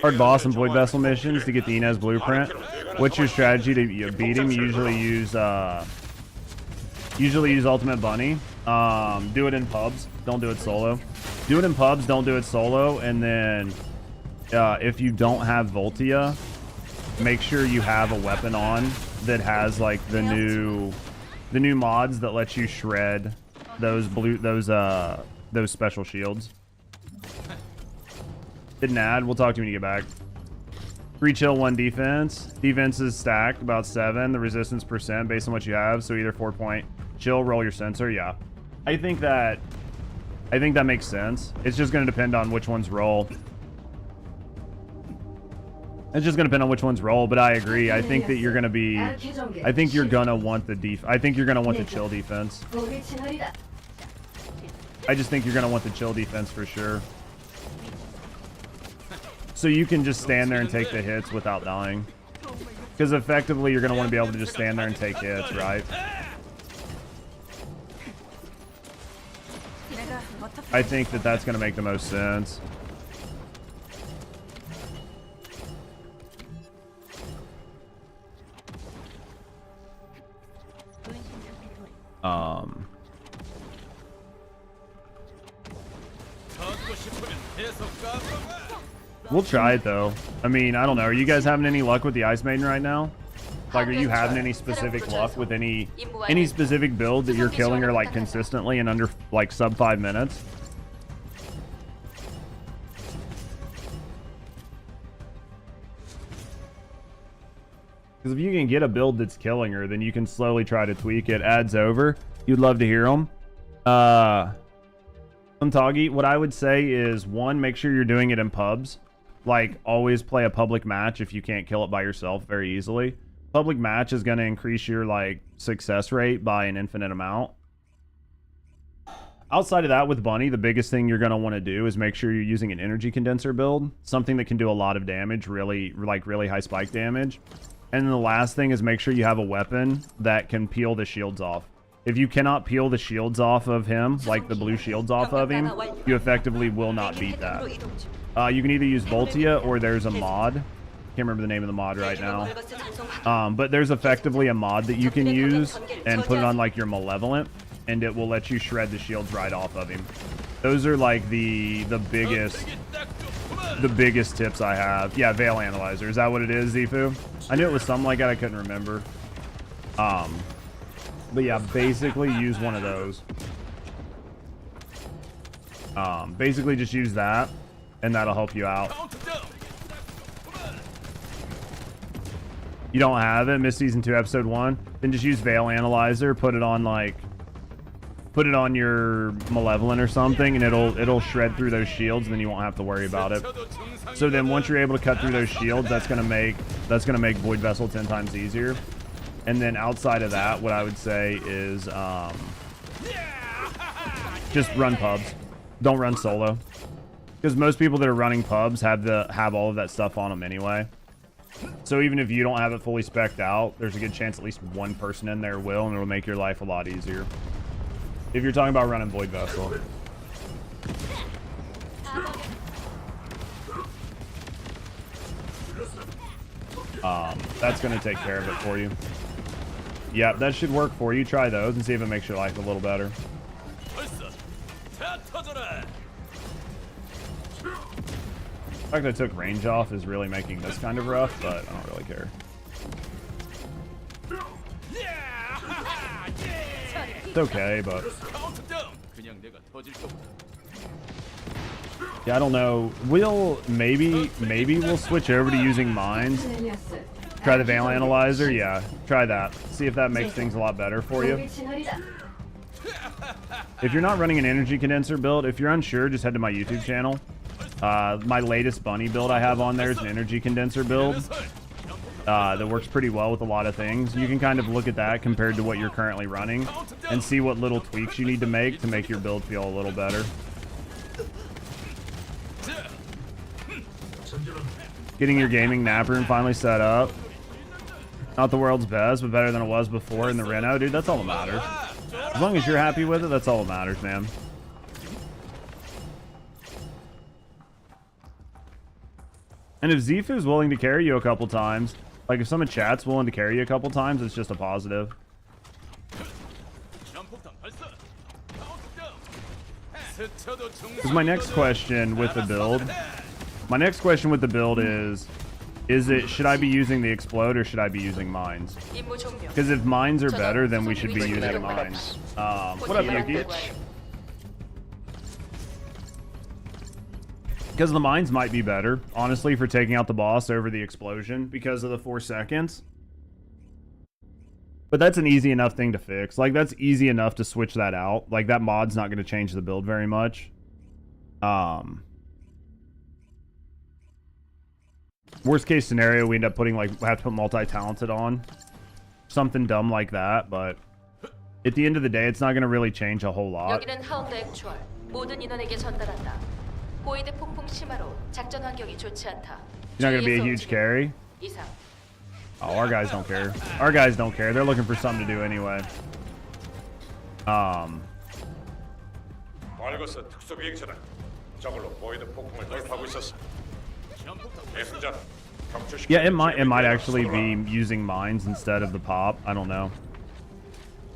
Hard boss and void vessel missions to get the Inez blueprint. What's your strategy to beat him? Usually use ultimate bunny. Do it in pubs. Don't do it solo. Do it in pubs. Don't do it solo. And then if you don't have Voltia, make sure you have a weapon on that has like the new mods that let you shred those special shields. Didn't add. We'll talk to you when you get back. 3 chill, 1 defense. Defense is stacked about 7. The resistance % based on what you have. So either 4 point chill, roll your sensor. Yeah, I think that makes sense. It's just going to depend on which ones roll. It's just going to depend on which ones roll, but I agree. I think that you're going to be... I think you're going to want the chill defense. I just think you're going to want the chill defense for sure. So you can just stand there and take the hits without dying. Because effectively, you're going to want to be able to just stand there and take hits, right? I think that that's going to make the most sense. We'll try it though. I mean, I don't know. Are you guys having any luck with the Ice Maiden right now? Like, are you having any specific luck with any specific build that you're killing her like consistently in under like sub 5 minutes? Because if you can get a build that's killing her, then you can slowly try to tweak it. Ads over. You'd love to hear them. Untagi, what I would say is, 1, make sure you're doing it in pubs. Like, always play a public match if you can't kill it by yourself very easily. Public match is going to increase your, like, success rate by an infinite amount. Outside of that, with Bunny, the biggest thing you're going to want to do is make sure you're using an energy condenser build. Something that can do a lot of damage, really high spike damage. And then the last thing is make sure you have a weapon that can peel the shields off. If you cannot peel the shields off of him, like the blue shields off of him, you effectively will not beat that. You can either use Voltia or there's a mod. Can't remember the name of the mod right now. But there's effectively a mod that you can use and put it on like your Malevolent, and it will let you shred the shields right off of him. Those are like the biggest tips I have. Yeah, Veil Analyzer. Is that what it is, Zifu? I knew it was something like that. I couldn't remember. But yeah, basically use one of those. Basically just use that, and that'll help you out. You don't have it? Missed Season 2, Episode 1? Then just use Veil Analyzer, put it on your Malevolent or something, and it'll shred through those shields, and then you won't have to worry about it. So then once you're able to cut through those shields, that's gonna make Void Vessel 10 times easier. And then outside of that, what I would say is just run pubs. Don't run solo, because most people that are running pubs have all of that stuff on them anyway. So even if you don't have it fully spec'd out, there's a good chance at least one person in there will, and it'll make your life a lot easier. If you're talking about running Void Vessel. That's going to take care of it for you. Yeah, that should work for you. Try those and see if it makes your life a little better. The fact that I took range off is really making this kind of rough, but I don't really care. It's okay, but yeah, I don't know. Maybe we'll switch over to using mines. Try the Veil Analyzer. Yeah, try that. See if that makes things a lot better for you. If you're not running an energy condenser build, if you're unsure, just head to my YouTube channel. My latest bunny build I have on there is an energy condenser build that works pretty well with a lot of things. You can kind of look at that compared to what you're currently running and see what little tweaks you need to make your build feel a little better. Getting your gaming nap room finally set up. Not the world's best, but better than it was before in the Reno. Dude, that's all that matters. As long as you're happy with it, that's all that matters, man. And if Zifu's willing to carry you a couple times, like if someone chat's willing to carry you a couple times, it's just a positive. Because my next question with the build is it, should I be using the explode or should I be using mines? Because if mines are better, then we should be using mines. What up, Yuki? Because the mines might be better, honestly, for taking out the boss over the explosion because of the 4 seconds. But that's an easy enough thing to fix. Like, that's easy enough to switch that out. Like, that mod's not going to change the build very much. Worst case scenario, we end up putting, like, have to put multi-talented on. Something dumb like that, but at the end of the day, it's not going to really change a whole lot. You're not going to be a huge carry? Oh, our guys don't care. Our guys don't care. They're looking for something to do anyway. Yeah, it might actually be using mines instead of the pop. I don't know.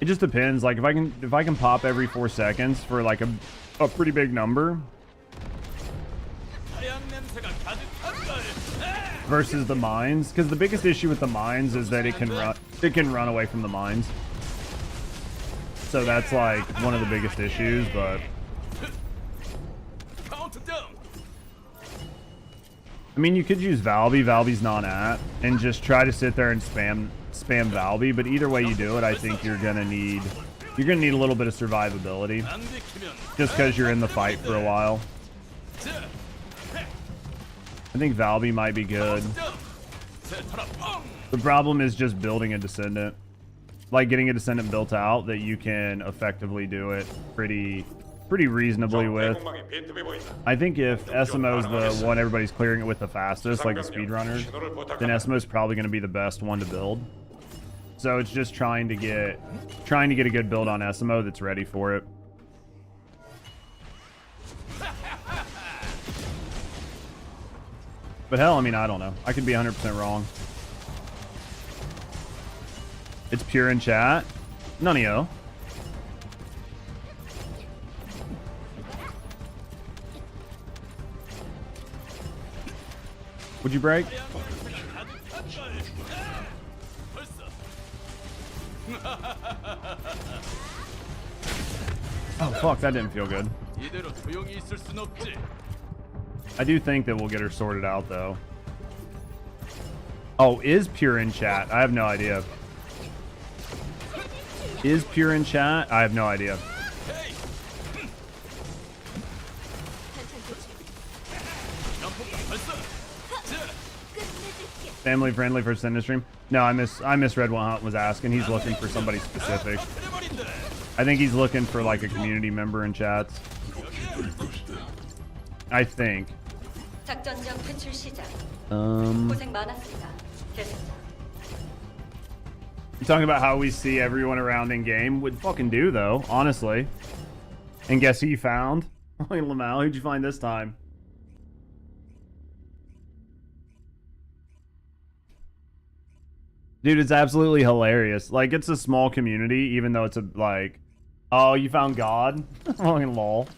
It just depends. Like if I can pop every 4 seconds for like a pretty big number versus the mines, because the biggest issue with the mines is that it can run away from the mines. So that's like one of the biggest issues, but I mean, you could use Valby. Valby's non-at, and just try to sit there and spam Valby. But either way you do it, I think you're gonna need a little bit of survivability, just because you're in the fight for a while. I think Valby might be good. The problem is just building a Descendant, like getting a Descendant built out that you can effectively do it pretty pretty reasonably with. I think if SMO is the one everybody's clearing it with the fastest, like the speedrunners, then SMO is probably going to be the best one to build. So it's just trying to get a good build on SMO that's ready for it. But hell, I mean, I don't know. I could be 100% wrong. It's pure in chat. None of you. Would you break? Oh fuck, that didn't feel good. I do think that we'll get her sorted out though. Oh, is Pure in chat? I have no idea. Is Pure in chat? I have no idea. Family friendly for Descendant stream? No, I misread what Hunt was asking. He's looking for somebody specific. I think he's looking for like a community member in chats. I think. You're talking about how we see everyone around in game? Would fucking do though, honestly. And guess who you found? Lamau, who'd you find this time? Dude, it's absolutely hilarious. Like, it's a small community, even though it's a, like... Oh, you found God? Fucking lol.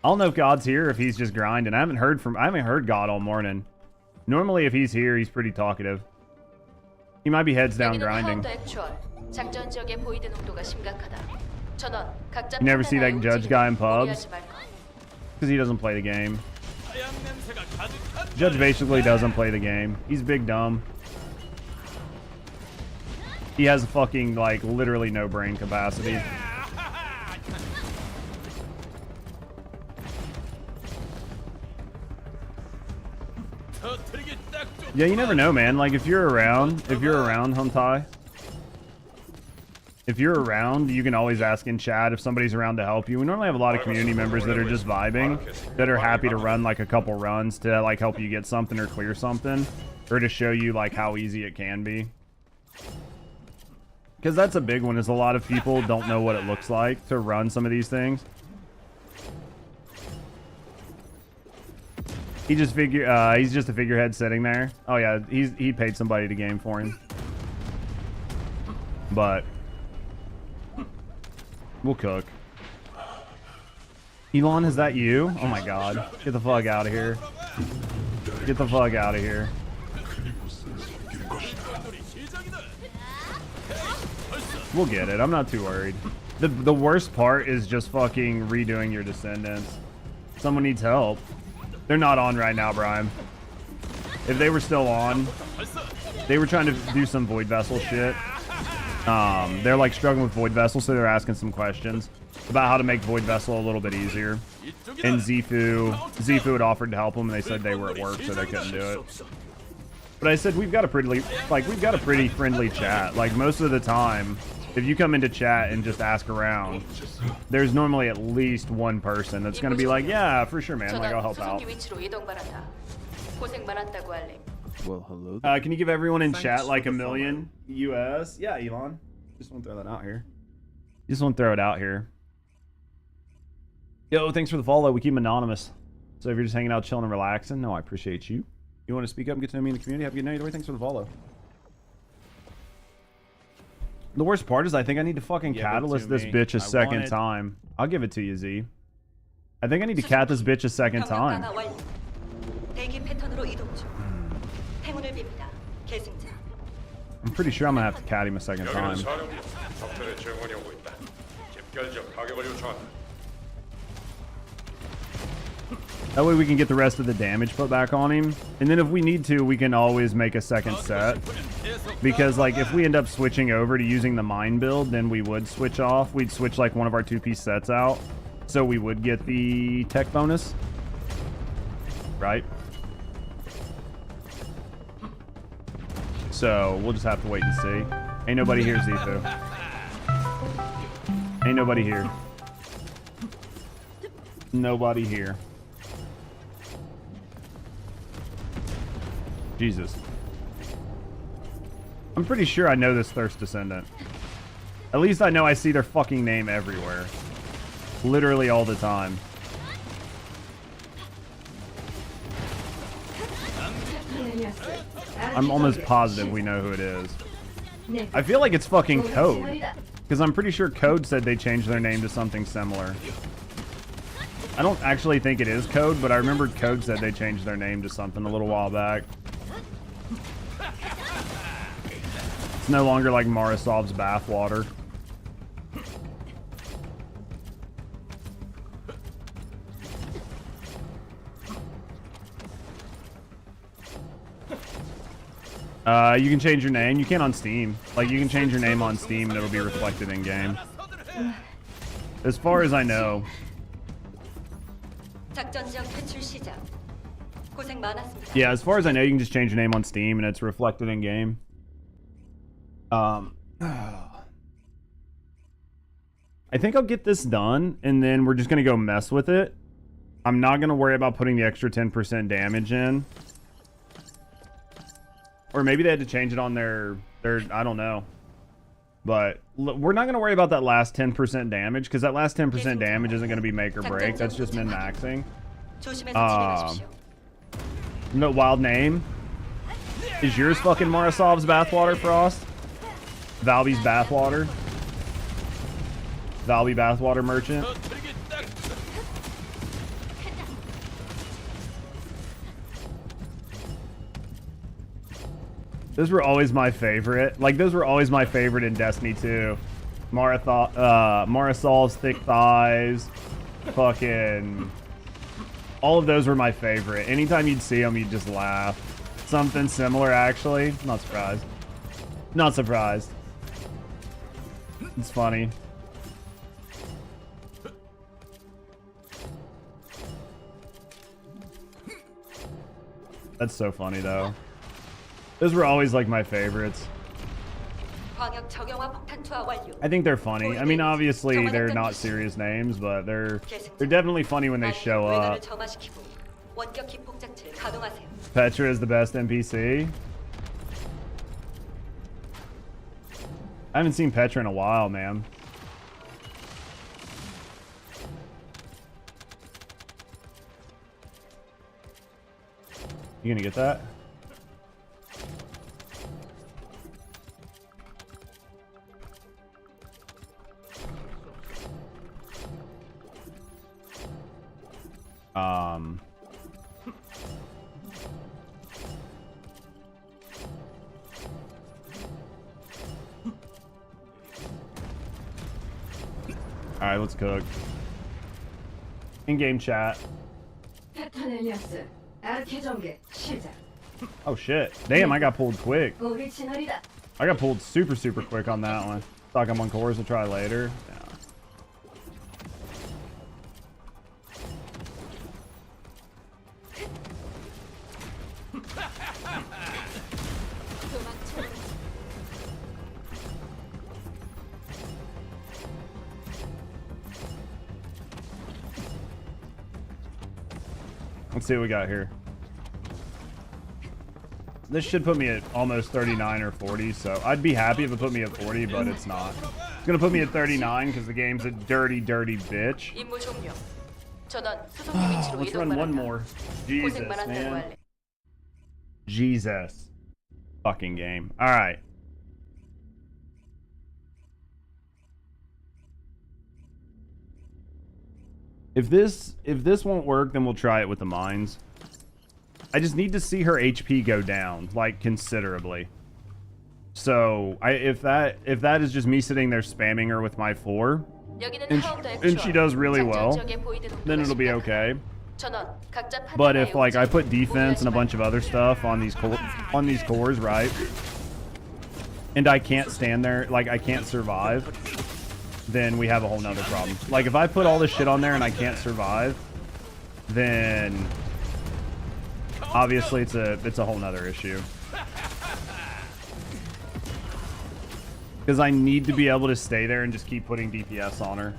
I don't know if God's here, if he's just grinding. I haven't heard God all morning. Normally, if he's here, he's pretty talkative. He might be heads down grinding. You never see that Judge guy in pubs? Because he doesn't play the game. Judge basically doesn't play the game. He's big dumb. He has fucking, like, literally no brain capacity. Yeah, you never know, man. Like, if you're around, Huntai, if you're around, you can always ask in chat if somebody's around to help you. We normally have a lot of community members that are just vibing, that are happy to run, like, a couple runs to, like, help you get something or clear something, or to show you, like, how easy it can be. Because that's a big one, is a lot of people don't know what it looks like to run some of these things. He's just a figurehead sitting there. Oh yeah, he paid somebody to game for him. But we'll cook. Elon, is that you? Oh my god. Get the fuck out of here. Get the fuck out of here. We'll get it. I'm not too worried. The worst part is just fucking redoing your Descendants. Someone needs help. They're not on right now, Brian. If they were still on, they were trying to do some Void Vessel shit. They're like struggling with Void Vessel, so they're asking some questions about how to make Void Vessel a little bit easier. And Zifu had offered to help them, and they said they were at work, so they couldn't do it. But I said we've got a pretty friendly chat. Like, most of the time, if you come into chat and just ask around, there's normally at least one person that's going to be like, yeah, for sure, man. Like, I'll help out. Well, hello. Can you give everyone in chat like $1 million US? Yeah, Elon. Just want to throw that out here. Just want to throw it out here. Yo, thanks for the follow. We keep them anonymous. So if you're just hanging out, chilling, and relaxing, no, I appreciate you. You want to speak up and get to know me in the community? Have a good night. Either way, thanks for the follow. The worst part is I think I need to fucking catalyst this bitch a second time. I'll give it to you, Z. I think I need to cat this bitch a second time. I'm pretty sure I'm gonna have to cat him a second time. That way we can get the rest of the damage put back on him. And then if we need to, we can always make a second set. Because, like, if we end up switching over to using the mine build, then we would switch off. We'd switch, like, one of our two-piece sets out. So we would get the tech bonus. Right? So we'll just have to wait and see. Ain't nobody here, Zifu. Ain't nobody here. Nobody here. Jesus. I'm pretty sure I know this First Descendant. At least I know I see their fucking name everywhere. Literally all the time. I'm almost positive we know who it is. I feel like it's fucking Code. Because I'm pretty sure Code said they changed their name to something similar. I don't actually think it is Code, but I remember Code said they changed their name to something a little while back. It's no longer like Marasov's bathwater. You can change your name. You can on Steam. Like, you can change your name on Steam and it'll be reflected in game. As far as I know. Yeah, as far as I know, you can just change your name on Steam and it's reflected in game. I think I'll get this done and then we're just gonna go mess with it. I'm not gonna worry about putting the extra 10% damage in. Or maybe they had to change it on their I don't know. But we're not going to worry about that last 10% damage, because that last 10% damage isn't going to be make or break. That's just min-maxing. No, wild name. Is yours fucking Marasov's bathwater, Frost? Valby's bathwater? Valby bathwater merchant? Those were always my favorite. Like, those were always my favorite in Destiny 2. Marasov's thick thighs. Fucking... all of those were my favorite. Anytime you'd see them, you'd just laugh. Something similar, actually. Not surprised. Not surprised. It's funny. That's so funny, though. Those were always like my favorites. I think they're funny. I mean, obviously they're not serious names, but they're definitely funny when they show up. Petra is the best NPC. I haven't seen Petra in a while, man. You gonna get that? Alright, let's cook. In-game chat. Oh shit. Damn, I got pulled quick. I got pulled super quick on that one. Thought I'm on cores to try later. Yeah. Let's see what we got here. This should put me at almost 39 or 40, so I'd be happy if it put me at 40, but it's not. It's gonna put me at 39 because the game's a dirty bitch. Let's run one more. Jesus, man. Jesus. Fucking game. Alright. If this won't work, then we'll try it with the mines. I just need to see her HP go down, like, considerably. So, if that is just me sitting there spamming her with my 4, and she does really well, then it'll be okay. But if, like, I put defense and a bunch of other stuff on these cores, right? And I can't stand there, like, I can't survive, then we have a whole nother problem. Like, if I put all this shit on there and I can't survive, then obviously it's a whole nother issue. Because I need to be able to stay there and just keep putting DPS on her.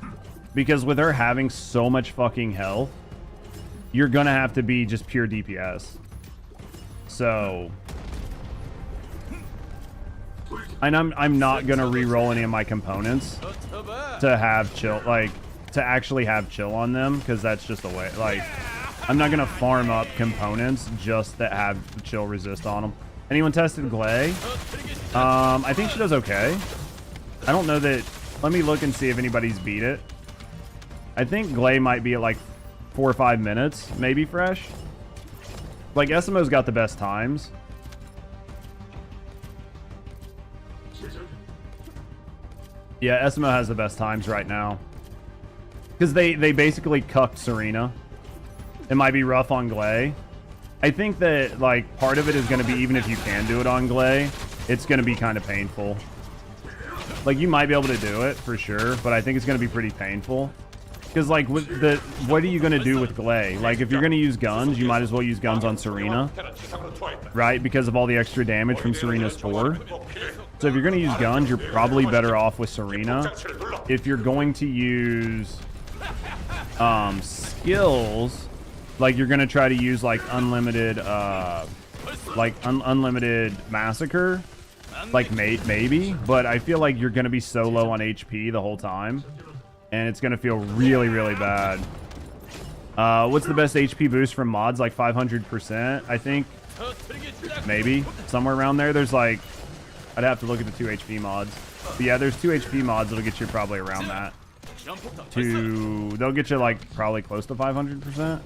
Because with her having so much fucking health, you're gonna have to be just pure DPS. So, and I'm not gonna re-roll any of my components to have chill, like to actually have chill on them, because that's just a way. Like, I'm not gonna farm up components just that have chill resist on them. Anyone tested Glay? I think she does okay. I don't know that. Let me look and see if anybody's beat it. I think Glay might be at like 4 or 5 minutes, maybe fresh. Like, SMO's got the best times. Yeah, SMO has the best times right now. Because they basically cucked Serena. It might be rough on Glay. I think that, like, part of it is going to be, even if you can do it on Glay, it's going to be kind of painful. Like, you might be able to do it, for sure, but I think it's going to be pretty painful. Because, like, with what are you going to do with Glay? Like, if you're going to use guns, you might as well use guns on Serena. Right? Because of all the extra damage from Serena's 4. So if you're going to use guns, you're probably better off with Serena. If you're going to use skills, like, you're going to try to use, like, unlimited, unlimited massacre. Like, maybe. But I feel like you're going to be so low on HP the whole time. And it's going to feel really, really bad. What's the best HP boost from mods? Like 500%, I think. Maybe. Somewhere around there. There's like... I'd have to look at the 2 HP mods. But yeah, there's 2 HP mods that'll get you probably around that. They'll get you like probably close to 500%.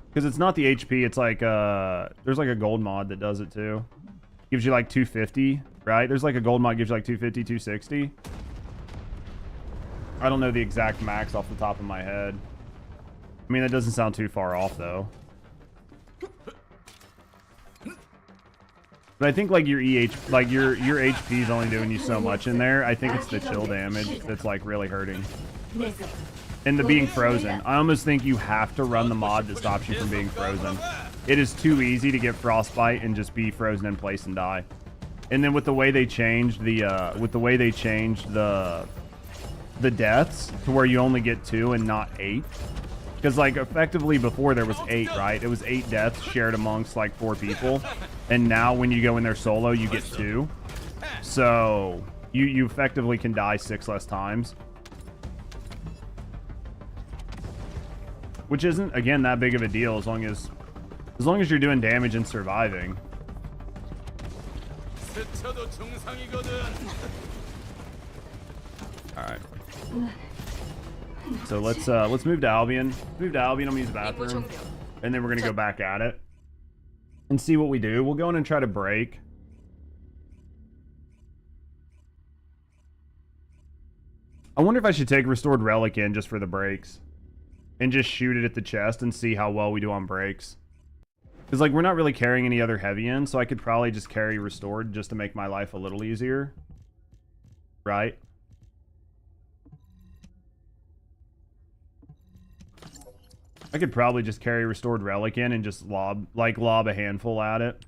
Because it's not the HP. It's like... there's like a gold mod that does it too. Gives you like 250, right? There's like a gold mod gives you like 250, 260. I don't know the exact max off the top of my head. I mean, that doesn't sound too far off though. But I think like your your HP is only doing you so much in there. I think it's the chill damage that's like really hurting. And the being frozen. I almost think you have to run the mod that stops you from being frozen. It is too easy to get frostbite and just be frozen in place and die. And then with the way they changed the the deaths to where you only get 2 and not 8. Because like effectively before there was 8, right? It was 8 deaths shared amongst like 4 people. And now when you go in there solo, you get 2. So you effectively can die 6 less times. Which isn't, again, that big of a deal as long as you're doing damage and surviving. Alright. So let's move to Albion. Move to Albion, I'm gonna use the bathroom. And then we're gonna go back at it. And see what we do. We'll go in and try to break. I wonder if I should take Restored Relic in just for the breaks. And just shoot it at the chest and see how well we do on breaks. Because, like, we're not really carrying any other heavy in, so I could probably just carry Restored just to make my life a little easier. Right? I could probably just carry Restored Relic in and just lob a handful at it.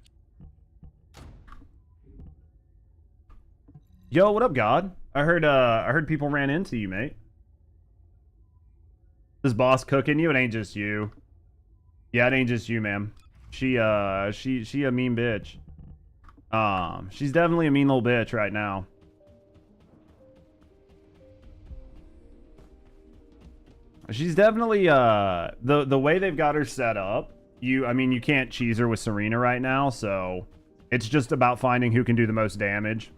Yo, what up, God? I heard people ran into you, mate. This boss cooking you? It ain't just you. Yeah, it ain't just you, ma'am. She a mean bitch. She's definitely a mean little bitch right now. She's definitely the way they've got her set up. I mean, you can't cheese her with Serena right now, so it's just about finding who can do the most damage.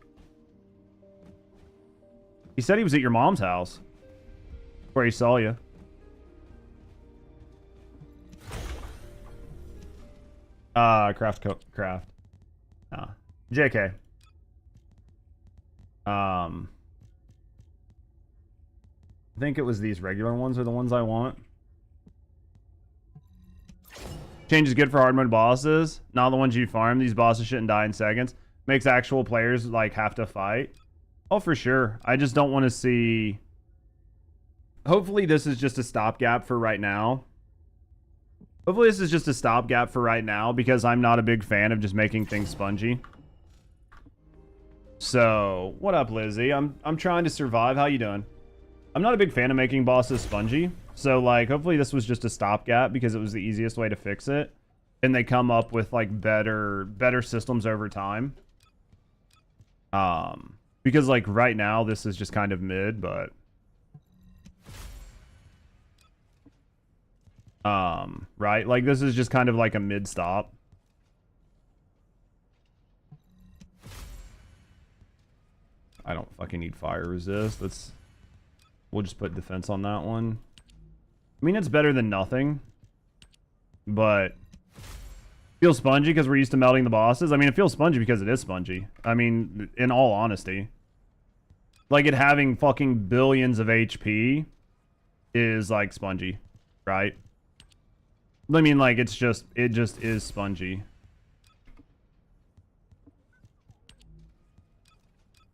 He said he was at your mom's house where he saw you. Craft. JK. I think it was these regular ones are the ones I want. Change is good for hard mode bosses. Not the ones you farm. These bosses shouldn't die in seconds. Makes actual players like have to fight. Oh, for sure. I just don't want to see... Hopefully this is just a stopgap for right now. Hopefully this is just a stopgap for right now because I'm not a big fan of just making things spongy. So, what up, Lizzie? I'm trying to survive. How you doing? I'm not a big fan of making bosses spongy. So, like, hopefully this was just a stopgap because it was the easiest way to fix it. And they come up with, like, better systems over time. Because, like, right now, this is just kind of mid, but... right? Like, this is just kind of like a mid-stop. I don't fucking need fire resist. We'll just put defense on that one. I mean, it's better than nothing. But... feels spongy because we're used to melting the bosses. I mean, it feels spongy because it is spongy. I mean, in all honesty. Like, it having fucking billions of HP is, like, spongy. Right? I mean, like, it just is spongy.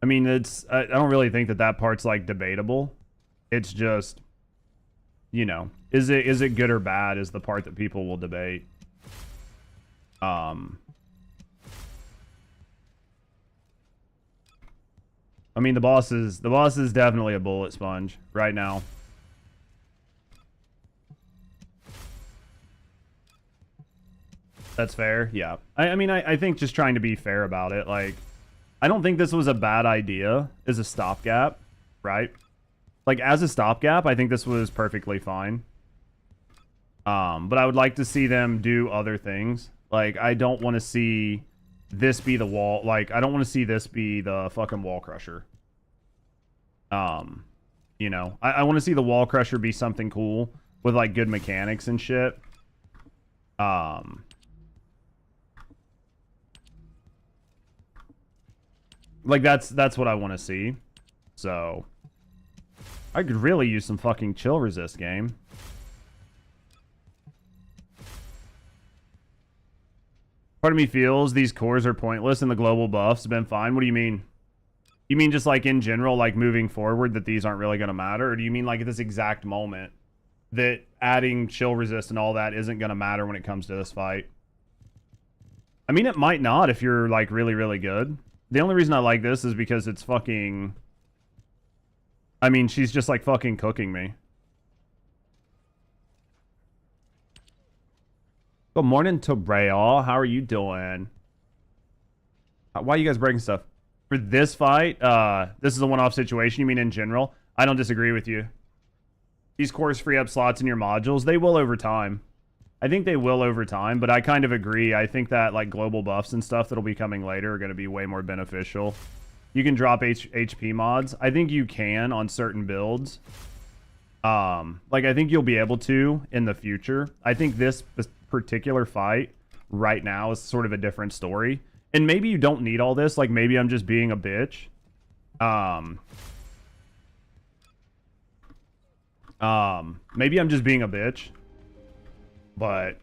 I mean, I don't really think that part's, like, debatable. It's just, you know, is it good or bad is the part that people will debate. I mean, the boss is definitely a bullet sponge right now. That's fair, yeah. I mean, I think just trying to be fair about it, like, I don't think this was a bad idea as a stopgap, right? Like, as a stopgap, I think this was perfectly fine. But I would like to see them do other things. Like, I don't want to see this be the wall. Like, I don't want to see this be the fucking wall crusher. You know, I want to see the wall crusher be something cool with, like, good mechanics and shit. Like, that's what I want to see. So, I could really use some fucking chill resist game. Part of me feels these cores are pointless and the global buffs have been fine. What do you mean? You mean just like in general, like moving forward, that these aren't really going to matter? Or do you mean like at this exact moment that adding chill resist and all that isn't going to matter when it comes to this fight? I mean, it might not if you're like really, really good. The only reason I like this is because it's fucking... I mean, she's just like fucking cooking me. Good morning, Tobrail. How are you doing? Why are you guys breaking stuff? For this fight, this is a one-off situation. You mean in general? I don't disagree with you. These cores free up slots in your modules. They will over time. I think they will over time, but I kind of agree. I think that like global buffs and stuff that'll be coming later are going to be way more beneficial. You can drop HP mods. I think you can on certain builds. Like I think you'll be able to in the future. I think this particular fight right now is sort of a different story. And maybe you don't need all this. Like maybe I'm just being a bitch. Maybe I'm just being a bitch. But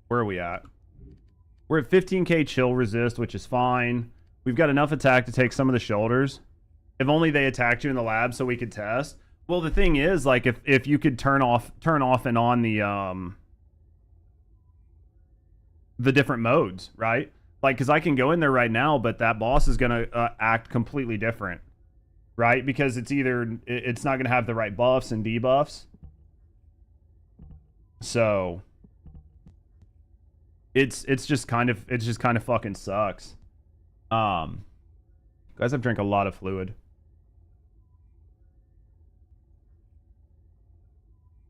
where are we at? We're at 15k chill resist, which is fine. We've got enough attack to take some of the shoulders. If only they attacked you in the lab so we could test. Well, the thing is, like, if you could turn off and on the different modes, right? Like, because I can go in there right now, but that boss is gonna act completely different, right? Because it's either it's not gonna have the right buffs and debuffs. So it's just kind of fucking sucks. Guys, I've drank a lot of fluid.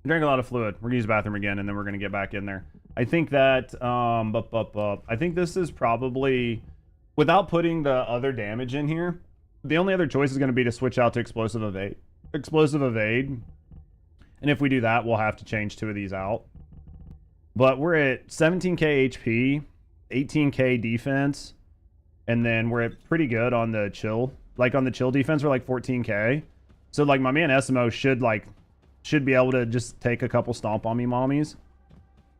I drank a lot of fluid. We're gonna use the bathroom again, and then we're gonna get back in there. I think that I think this is probably, without putting the other damage in here, the only other choice is gonna be to switch out to explosive evade. And if we do that, we'll have to change 2 of these out. But we're at 17k HP, 18k defense, and then we're at pretty good on the chill. Like on the chill defense, we're like 14k. So like my man Esimo should be able to just take a couple stomp on me mommies.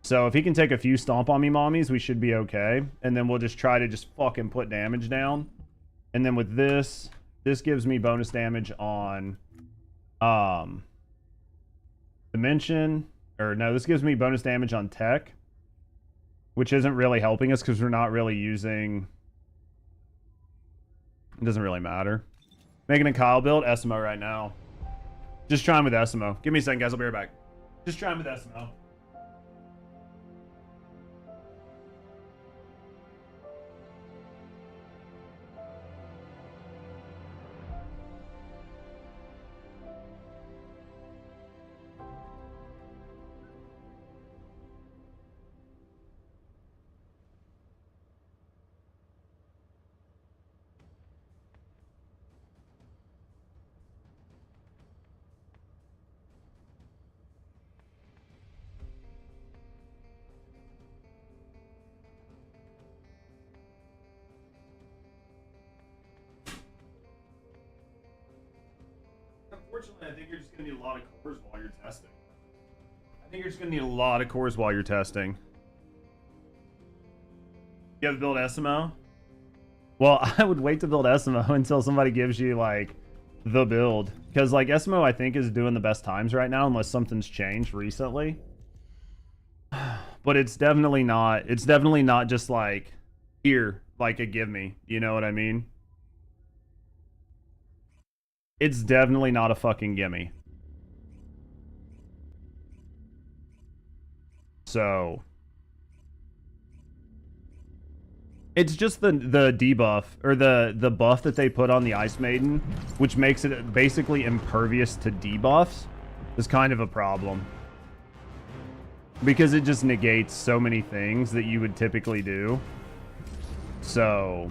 So if he can take a few stomp on me mommies, we should be okay. And then we'll just try to just fucking put damage down. And then with this gives me bonus damage on Dimension. Or no, this gives me bonus damage on Tech, which isn't really helping us because we're not really using It doesn't really matter. Making a Kyle build, SMO right now. Just trying with SMO. Give me a second, guys. I'll be right back. Just trying with SMO. Unfortunately, I think you're just going to need a lot of cores while you're testing. I think you're just going to need a lot of cores while you're testing. You have to build SMO? Well, I would wait to build SMO until somebody gives you, like, the build. Because, like, SMO, I think, is doing the best times right now, unless something's changed recently. But it's definitely not just, like, here, like a give me. You know what I mean? It's definitely not a fucking gimme. So it's just the debuff or the buff that they put on the Ice Maiden, which makes it basically impervious to debuffs, is kind of a problem. Because it just negates so many things that you would typically do. So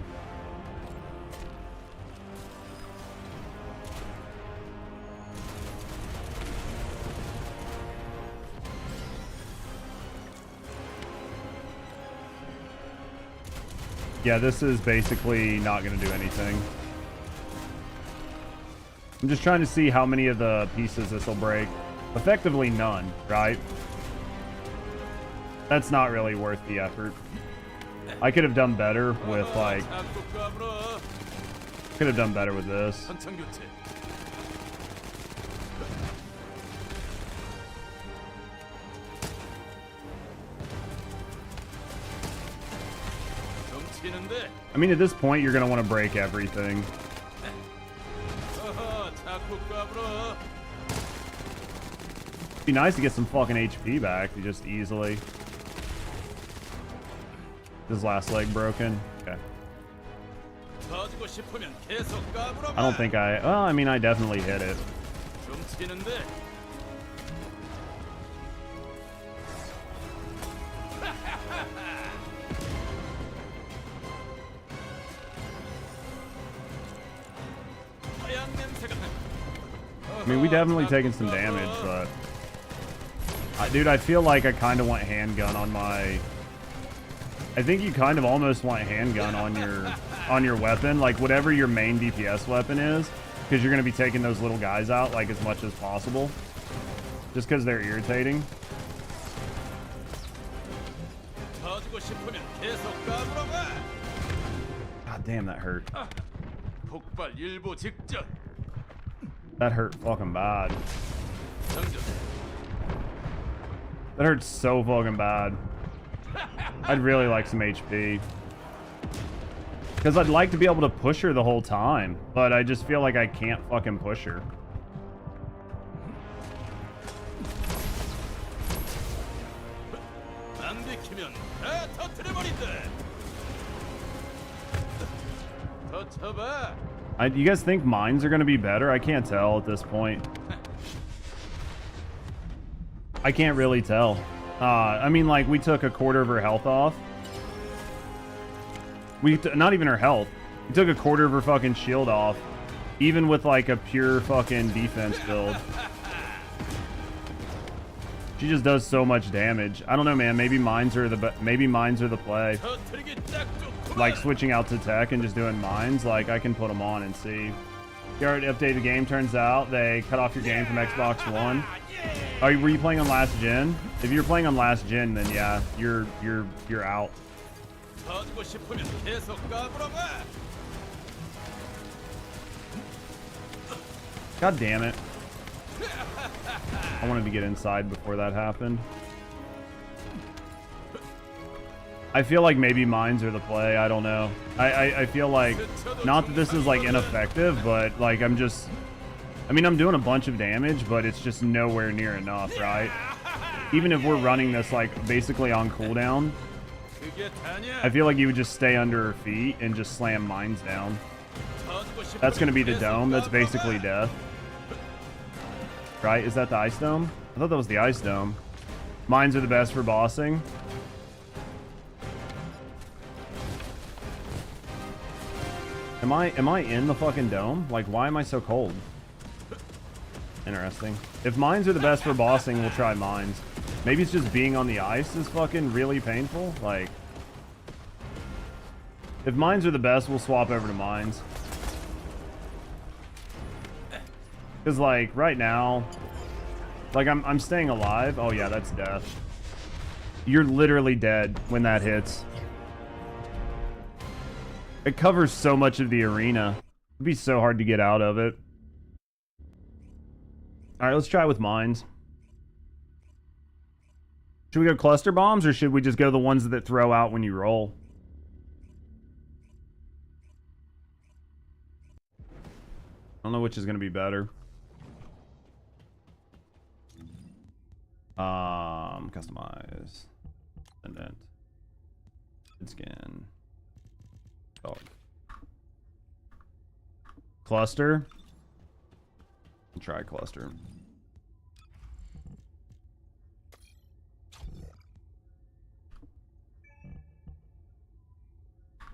yeah, this is basically not going to do anything. I'm just trying to see how many of the pieces this will break. Effectively none, right? That's not really worth the effort. I could have done better with, like... Could have done better with this. I mean, at this point, you're going to want to break everything. It'd be nice to get some fucking HP back just easily. His last leg broken. Okay. I don't think I... Well, I mean, I definitely hit it. I mean, we definitely taken some damage, but... dude, I feel like I kind of want handgun on my... I think you kind of almost want handgun on your weapon, like whatever your main DPS weapon is, because you're going to be taking those little guys out like as much as possible, just because they're irritating. God damn, that hurt. That hurt fucking bad. That hurts so fucking bad. I'd really like some HP. Because I'd like to be able to push her the whole time, but I just feel like I can't fucking push her. You guys think mines are going to be better? I can't tell at this point. I can't really tell. I mean, like, we took a quarter of her health off. Not even her health. We took a quarter of her fucking shield off. Even with, like, a pure fucking defense build. She just does so much damage. I don't know, man. Maybe mines are the play. Like, switching out to tech and just doing mines. Like, I can put them on and see. You already updated the game. Turns out they cut off your game from Xbox One. Oh, were you playing on last gen? If you're playing on last gen, then yeah, you're out. God damn it. I wanted to get inside before that happened. I feel like maybe mines are the play. I don't know. I feel like, not that this is like ineffective, but like I'm doing a bunch of damage, but it's just nowhere near enough, right? Even if we're running this like basically on cooldown, I feel like you would just stay under her feet and just slam mines down. That's going to be the dome. That's basically death. Right? Is that the ice dome? I thought that was the ice dome. Mines are the best for bossing. Am I in the fucking dome? Like, why am I so cold? Interesting. If mines are the best for bossing, we'll try mines. Maybe it's just being on the ice is fucking really painful. Like, if mines are the best, we'll swap over to mines. Because, like, right now, like, I'm staying alive. Oh, yeah, that's death. You're literally dead when that hits. It covers so much of the arena. It'd be so hard to get out of it. All right, let's try with mines. Should we go cluster bombs, or should we just go the ones that throw out when you roll? I don't know which is going to be better. Customize. Descendant. Skin. Dog. Cluster. I'll try cluster.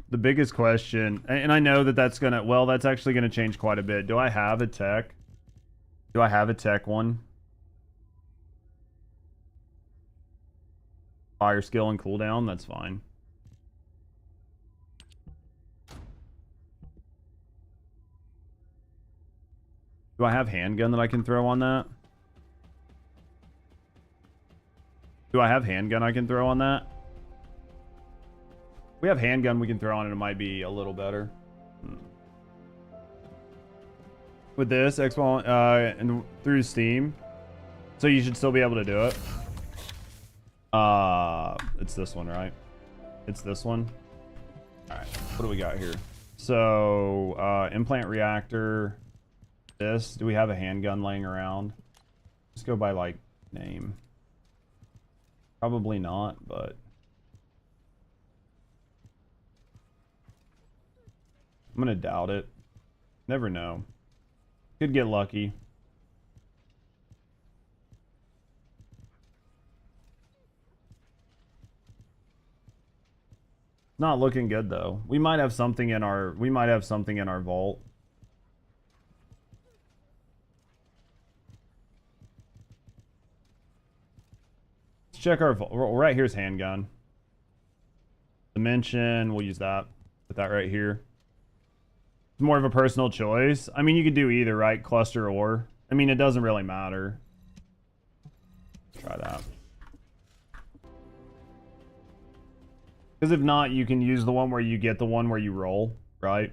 The biggest question, and I know that that's gonna, well, that's actually gonna change quite a bit. Do I have a tech? Do I have a tech one? Fire skill and cooldown, that's fine. Do I have handgun that I can throw on that? Do I have handgun I can throw on that? We have handgun we can throw on it. It might be a little better. With this, Xbox and through Steam. So you should still be able to do it. It's this one, right? It's this one. Alright, what do we got here? So, implant reactor. This. Do we have a handgun laying around? Just go by, like, name. Probably not, but... I'm gonna doubt it. Never know. Could get lucky. Not looking good though. We might have something in our vault. Let's check our vault. Right here's handgun. Dimension, we'll use that. Put that right here. It's more of a personal choice. I mean, you could do either, right? Cluster or. I mean, it doesn't really matter. Try that. Because if not, you can use the one where you get the one where you roll, right?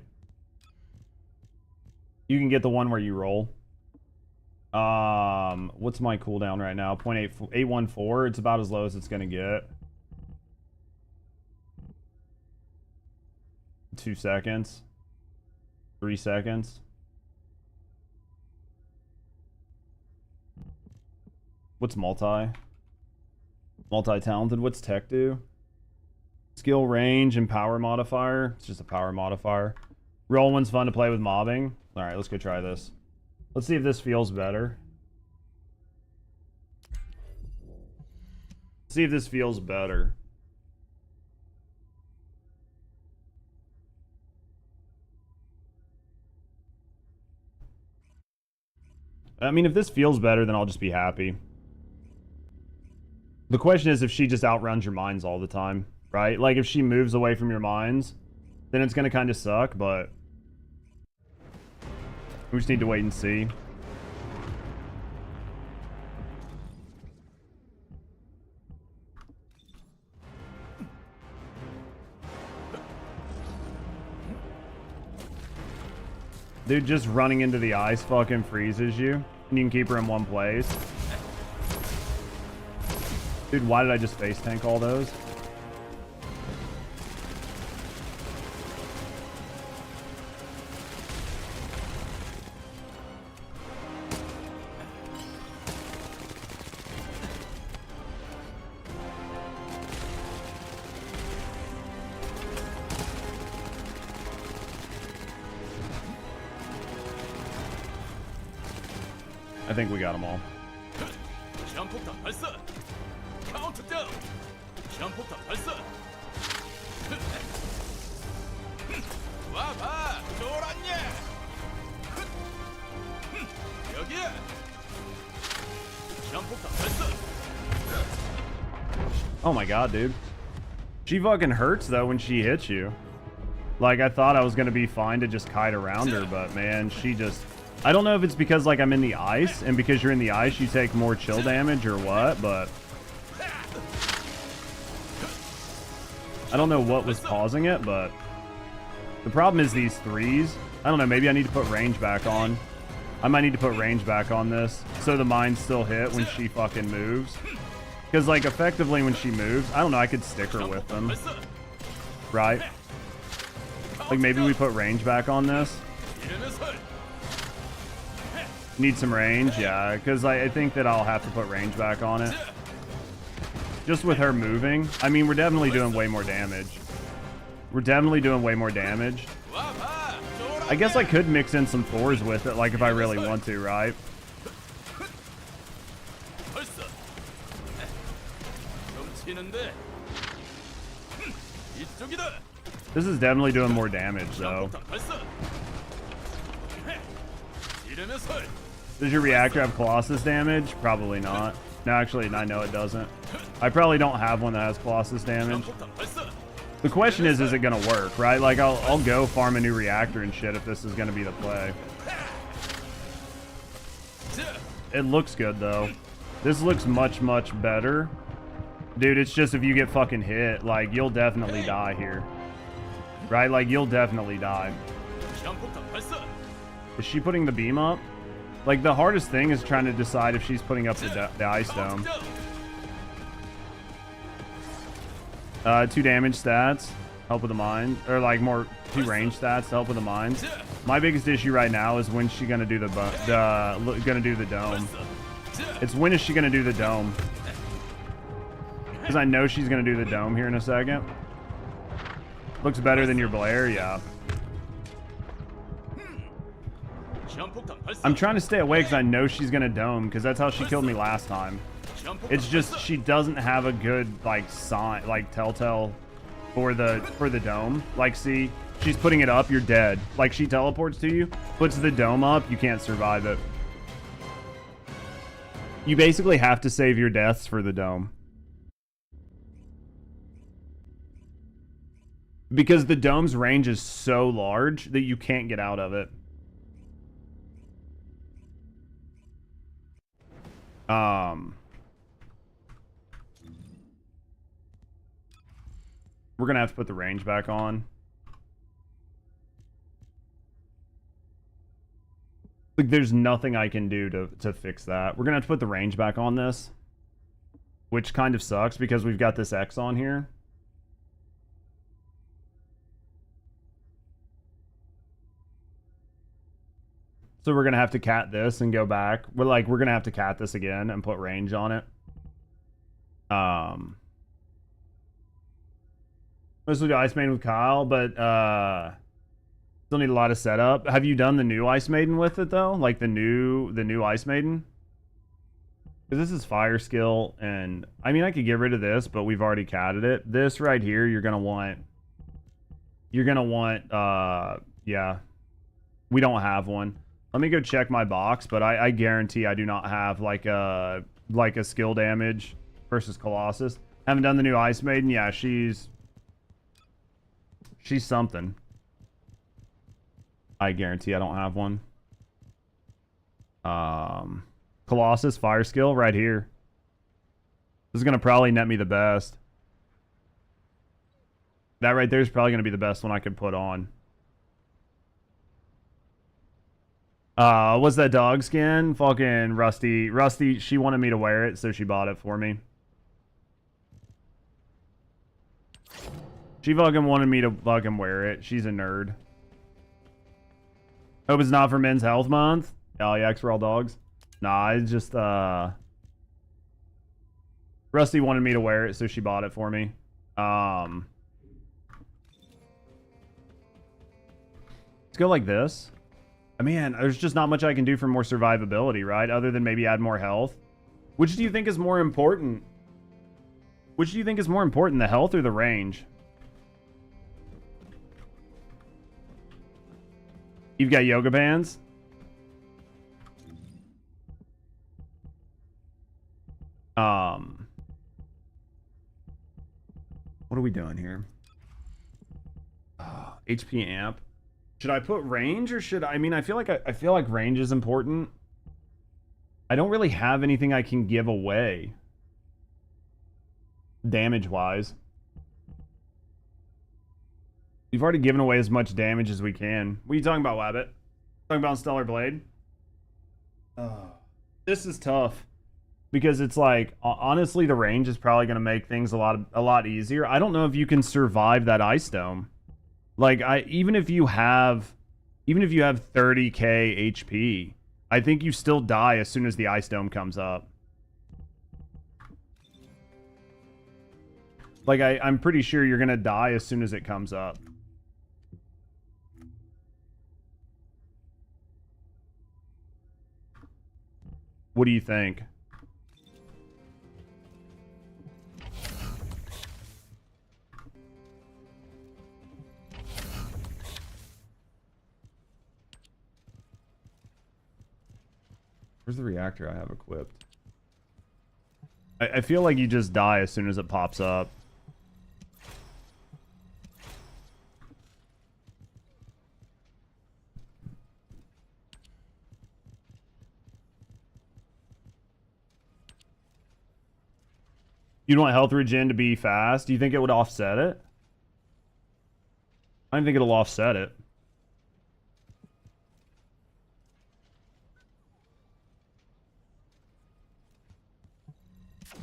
You can get the one where you roll. What's my cooldown right now? 0.814. It's about as low as it's going to get. 2 seconds. 3 seconds. What's multi? Multi-talented. What's tech do? Skill, range, and power modifier. It's just a power modifier. Roll one's fun to play with mobbing. Alright, let's go try this. Let's see if this feels better. See if this feels better. I mean, if this feels better, then I'll just be happy. The question is if she just outruns your mines all the time, right? Like, if she moves away from your mines, then it's going to kind of suck, but... we just need to wait and see. Dude, just running into the ice fucking freezes you. And you can keep her in one place. Dude, why did I just face tank all those? I think we got them all. 시한폭탄 발사. 카운트다운. 시한폭탄 발사. 와봐, 쫄았냐? 여기야. 시한폭탄 발사. Oh my god, dude. She fucking hurts though when she hits you. Like, I thought I was gonna be fine to just kite around her, but man, she just... I don't know if it's because like I'm in the ice, and because you're in the ice you take more chill damage or what, but... I don't know what was causing it, but... The problem is these threes. I don't know, maybe I need to put range back on. I might need to put range back on this, so the mines still hit when she fucking moves. Because, like, effectively when she moves, I don't know, I could stick her with them. Right? Like, maybe we put range back on this. Need some range? Yeah, because I think that I'll have to put range back on it. Just with her moving. I mean, we're definitely doing way more damage. We're definitely doing way more damage. I guess I could mix in some fours with it, like, if I really want to, right? This is definitely doing more damage, though. Does your reactor have Colossus damage? Probably not. No, actually, I know it doesn't. I probably don't have one that has Colossus damage. The question is it gonna work, right? Like, I'll go farm a new reactor and shit if this is gonna be the play. It looks good, though. This looks much, much better. Dude, it's just if you get fucking hit, like, you'll definitely die here. Right? Like, you'll definitely die. Is she putting the beam up? Like, the hardest thing is trying to decide if she's putting up the ice dome. 2 damage stats, help with the mine, or like more 2 range stats to help with the mines. My biggest issue right now is when she gonna do the dome. It's when is she gonna do the dome? Because I know she's gonna do the dome here in a second. Looks better than your Blair, yeah. I'm trying to stay away because I know she's gonna dome, because that's how she killed me last time. It's just she doesn't have a good like sign, like telltale for the dome. Like, see, she's putting it up, you're dead. Like, she teleports to you, puts the dome up, you can't survive it. You basically have to save your deaths for the dome. Because the dome's range is so large that you can't get out of it. We're gonna have to put the range back on. Like, there's nothing I can do to fix that. We're gonna have to put the range back on this, which kind of sucks because we've got this X on here. So we're gonna have to cat this and go back. We're gonna have to cat this again and put range on it. Mostly do Ice Maiden with Kyle, but still need a lot of setup. Have you done the new Ice Maiden with it though? Like the new Ice Maiden? Because this is fire skill, and I mean I could get rid of this, but we've already catted it. This right here, you're gonna want. Yeah, we don't have one. Let me go check my box, but I guarantee I do not have like a skill damage versus Colossus. Haven't done the new Ice Maiden. Yeah, she's something. I guarantee I don't have one. Colossus fire skill right here. This is gonna probably net me the best. That right there is probably gonna be the best one I could put on. What's that dog skin? Fucking Rusty. Rusty, she wanted me to wear it, so she bought it for me. She fucking wanted me to fucking wear it. She's a nerd. Hope it's not for Men's Health Month. Oh, yeah, for all dogs. Nah, it's just, Rusty wanted me to wear it, so she bought it for me. Let's go like this. Man, there's just not much I can do for more survivability, right? Other than maybe add more health. Which do you think is more important? Which do you think is more important, the health or the range? You've got yoga bands? What are we doing here? HP amp. Should I put range or should I mean I feel like range is important. I don't really have anything I can give away damage wise. We've already given away as much damage as we can. What are you talking about, Wabbit? Talking about Stellar Blade? This is tough because it's like honestly the range is probably going to make things a lot easier. I don't know if you can survive that ice dome. Like even if you have 30k HP, I think you still die as soon as the ice dome comes up. Like I'm pretty sure you're going to die as soon as it comes up. What do you think? Where's the reactor I have equipped? I feel like you just die as soon as it pops up. You don't want health regen to be fast? Do you think it would offset it? I don't think it'll offset it.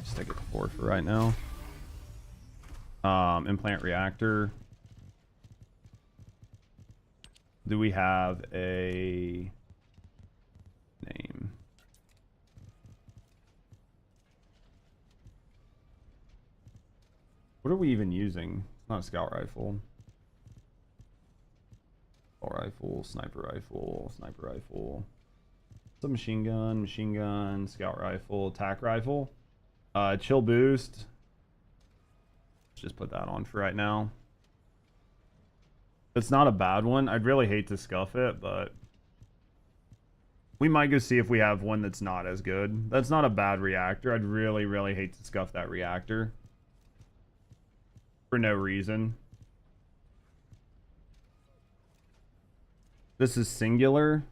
Stick it to 4 for right now. Implant reactor. Do we have a name? What are we even using? It's not a scout rifle. Assault rifle, sniper rifle, sniper rifle. It's a machine gun, scout rifle, attack rifle. Chill boost. Let's just put that on for right now. It's not a bad one. I'd really hate to scuff it, but we might go see if we have one that's not as good. That's not a bad reactor. I'd really, really hate to scuff that reactor. For no reason. This is singular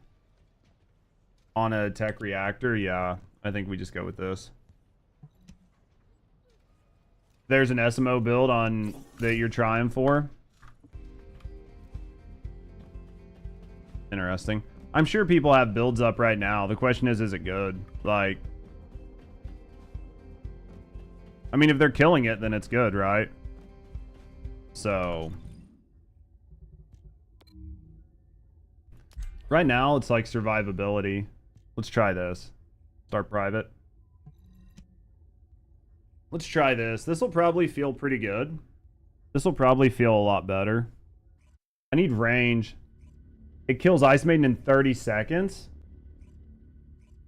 on a tech reactor. Yeah, I think we just go with this. There's an SMO build on that you're trying for. Interesting. I'm sure people have builds up right now. The question is it good? Like, I mean, if they're killing it, then it's good, right? So right now it's like survivability. Let's try this. Start private. Let's try this. This will probably feel pretty good. This will probably feel a lot better. I need range. It kills Ice Maiden in 30 seconds.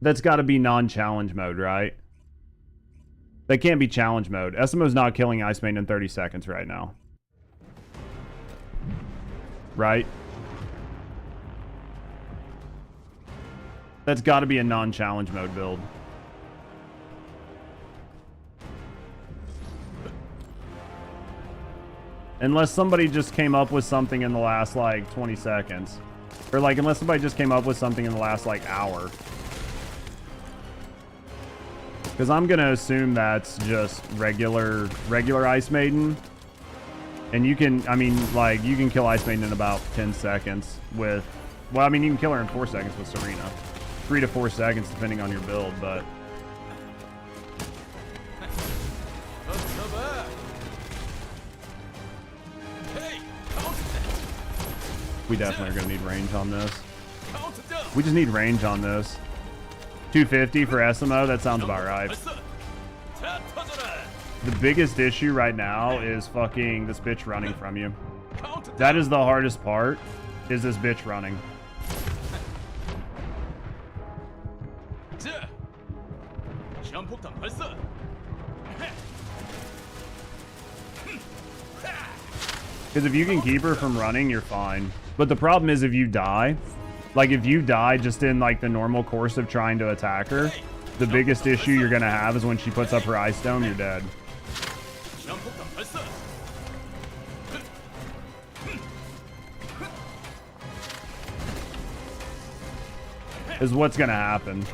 That's got to be non-challenge mode, right? That can't be challenge mode. SMO's not killing Ice Maiden in 30 seconds right now. Right? That's got to be a non-challenge mode build. Unless somebody just came up with something in the last, like, 20 seconds. Or, like, unless somebody just came up with something in the last, like, hour. Because I'm going to assume that's just regular Ice Maiden. And you can, I mean, like, you can kill Ice Maiden in about 10 seconds with... Well, I mean, you can kill her in 4 seconds with Serena. 3 to 4 seconds, depending on your build, but... We definitely are going to need range on this. We just need range on this. 250 for SMO, that sounds about right. The biggest issue right now is fucking this bitch running from you. That is the hardest part, is this bitch running. Because if you can keep her from running, you're fine. But the problem is if you die, like if you die just in like the normal course of trying to attack her, the biggest issue you're gonna have is when she puts up her ice dome, you're dead. Is what's gonna happen.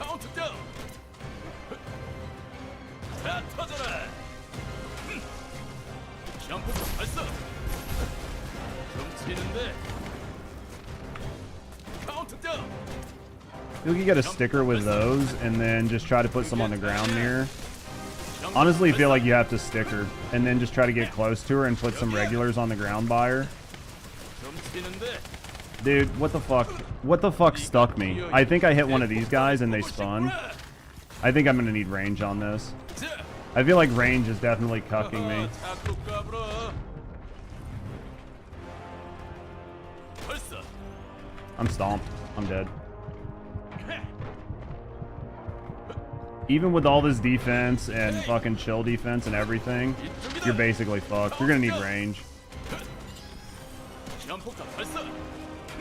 You can get a sticker with those and then just try to put some on the ground near. Honestly, feel like you have to stick her and then just try to get close to her and put some regulars on the ground by her. Dude, what the fuck? What the fuck stuck me? I think I hit one of these guys and they spun. I think I'm gonna need range on this. I feel like range is definitely cucking me. I'm stomped. I'm dead. Even with all this defense and fucking chill defense and everything, you're basically fucked. You're gonna need range.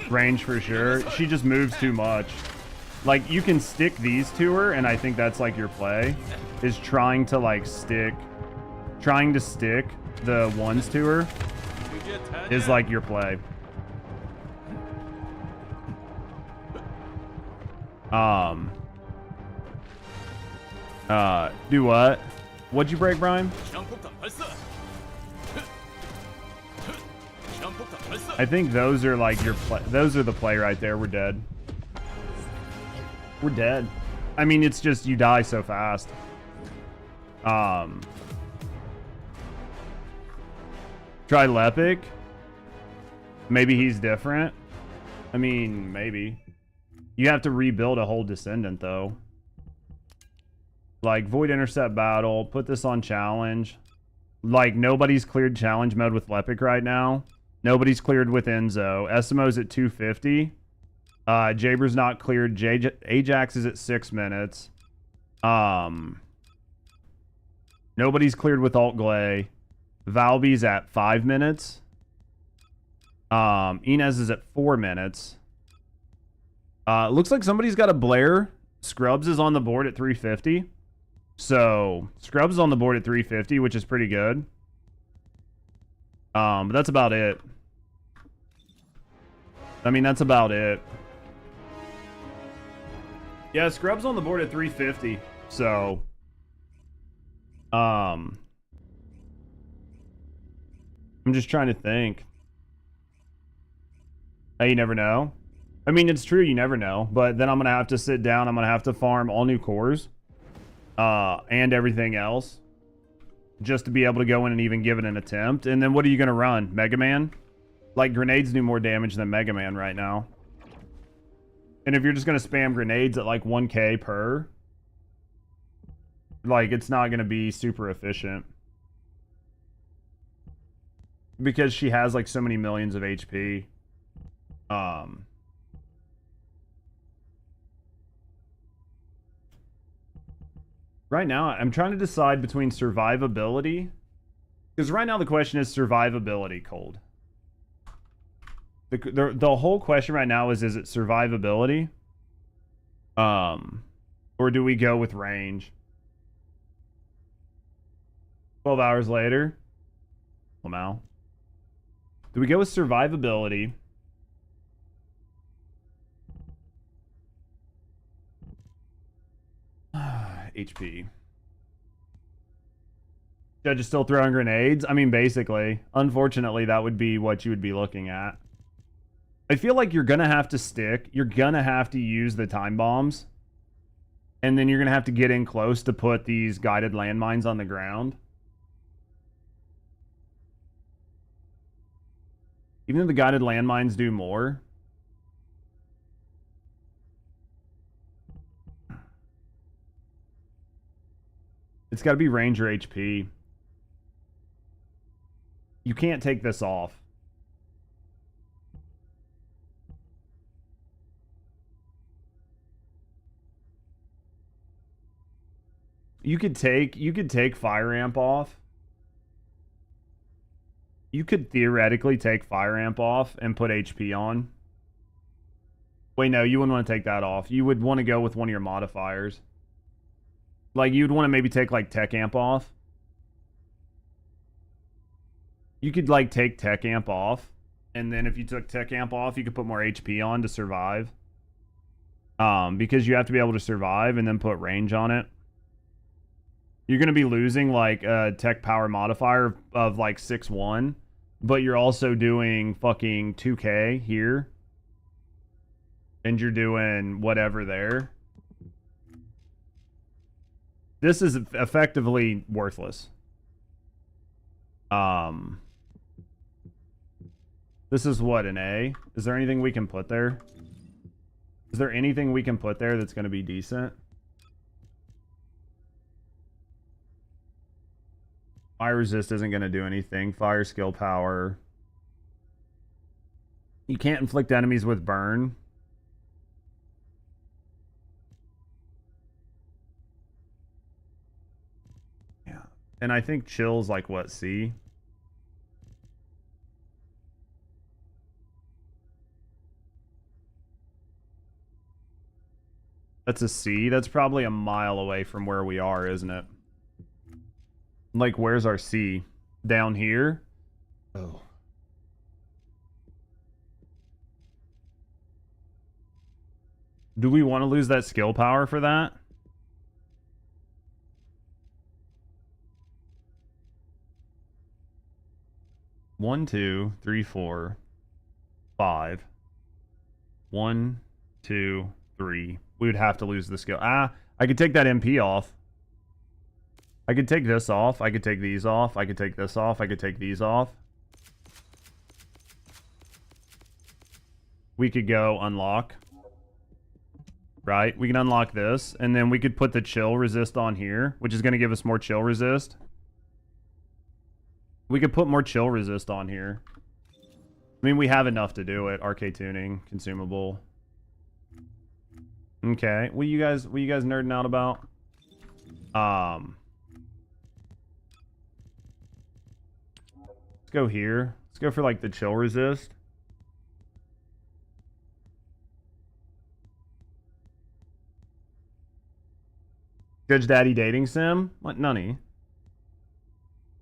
Range for sure. She just moves too much. Like, you can stick these to her, and I think that's like your play, is trying to like stick the ones to her is like your play. Do what? What'd you break, Brian? I think those are like your play. Those are the play right there. We're dead. We're dead. I mean, it's just you die so fast. Try Lepic. Maybe he's different. I mean, maybe. You have to rebuild a whole Descendant, though. Like, Void Intercept Battle. Put this on Challenge. Like, nobody's cleared Challenge mode with Lepic right now. Nobody's cleared with Enzo. Esimo's at 250. Jaber's not cleared. Ajax is at 6 minutes. Nobody's cleared with Alt Glay. Valby's at 5 minutes. Inez is at 4 minutes. Looks like somebody's got a Blair. Scrubs is on the board at 350. So, Scrubs is on the board at 350, which is pretty good. But that's about it. I mean, that's about it. Yeah, Scrubs on the board at 350. So, I'm just trying to think. Hey, you never know. I mean, it's true, you never know. But then I'm going to have to sit down. I'm going to have to farm all new cores. And everything else. Just to be able to go in and even give it an attempt. And then what are you going to run? Mega Man? Like, grenades do more damage than Mega Man right now. And if you're just going to spam grenades at like 1k per, like, it's not going to be super efficient. Because she has like so many millions of HP. Right now, I'm trying to decide between survivability. Because right now the question is survivability, Cold. The whole question right now is it survivability? Or do we go with range? 12 hours later. Lamau. Do we go with survivability? HP. Judge is still throwing grenades? I mean, basically. Unfortunately, that would be what you would be looking at. I feel like you're going to have to stick. You're going to have to use the time bombs. And then you're going to have to get in close to put these guided landmines on the ground. Even though the guided landmines do more. It's got to be Ranger HP. You can't take this off. You could take Fire Amp off. You could theoretically take Fire Amp off and put HP on. Wait, no, you wouldn't want to take that off. You would want to go with one of your modifiers. Like, you'd want to maybe take, like, Tech Amp off. You could, like, take Tech Amp off. And then if you took Tech Amp off, you could put more HP on to survive. Because you have to be able to survive and then put range on it. You're going to be losing, like, a Tech Power modifier of, like, 6-1. But you're also doing fucking 2k here. And you're doing whatever there. This is effectively worthless. This is what, an A? Is there anything we can put there? Is there anything we can put there that's going to be decent? Fire resist isn't going to do anything. Fire skill power. You can't inflict enemies with burn. Yeah. And I think chill's like what, C? That's a C. That's probably a mile away from where we are, isn't it? Like, where's our C? Down here? Oh. Do we want to lose that skill power for that? One, 2, 3, 4, 5. 1, 2, 3. We would have to lose the skill. I could take that MP off. I could take this off. I could take these off. I could take this off. I could take these off. We could go unlock. Right? We can unlock this. And then we could put the chill resist on here, which is going to give us more chill resist. We could put more chill resist on here. I mean, we have enough to do it. Arche Tuning, consumable. Okay. What you guys nerding out about? Let's go here. Let's go for like the chill resist. Judge Daddy dating sim? What, nunny?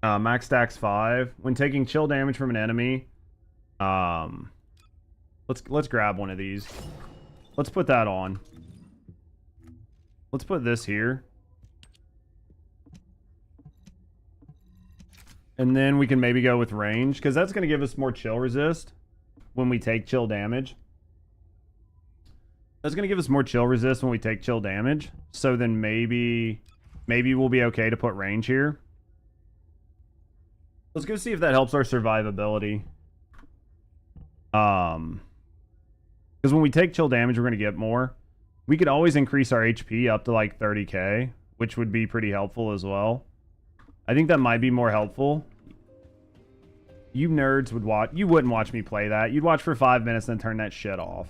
Max stacks 5. When taking chill damage from an enemy, let's grab one of these. Let's put that on. Let's put this here. And then we can maybe go with range, because that's going to give us more chill resist when we take chill damage. That's going to give us more chill resist when we take chill damage. So then maybe we'll be okay to put range here. Let's go see if that helps our survivability. Because when we take chill damage, we're going to get more. We could always increase our HP up to like 30k, which would be pretty helpful as well. I think that might be more helpful. You nerds would watch. You wouldn't watch me play that. You'd watch for 5 minutes and then turn that shit off.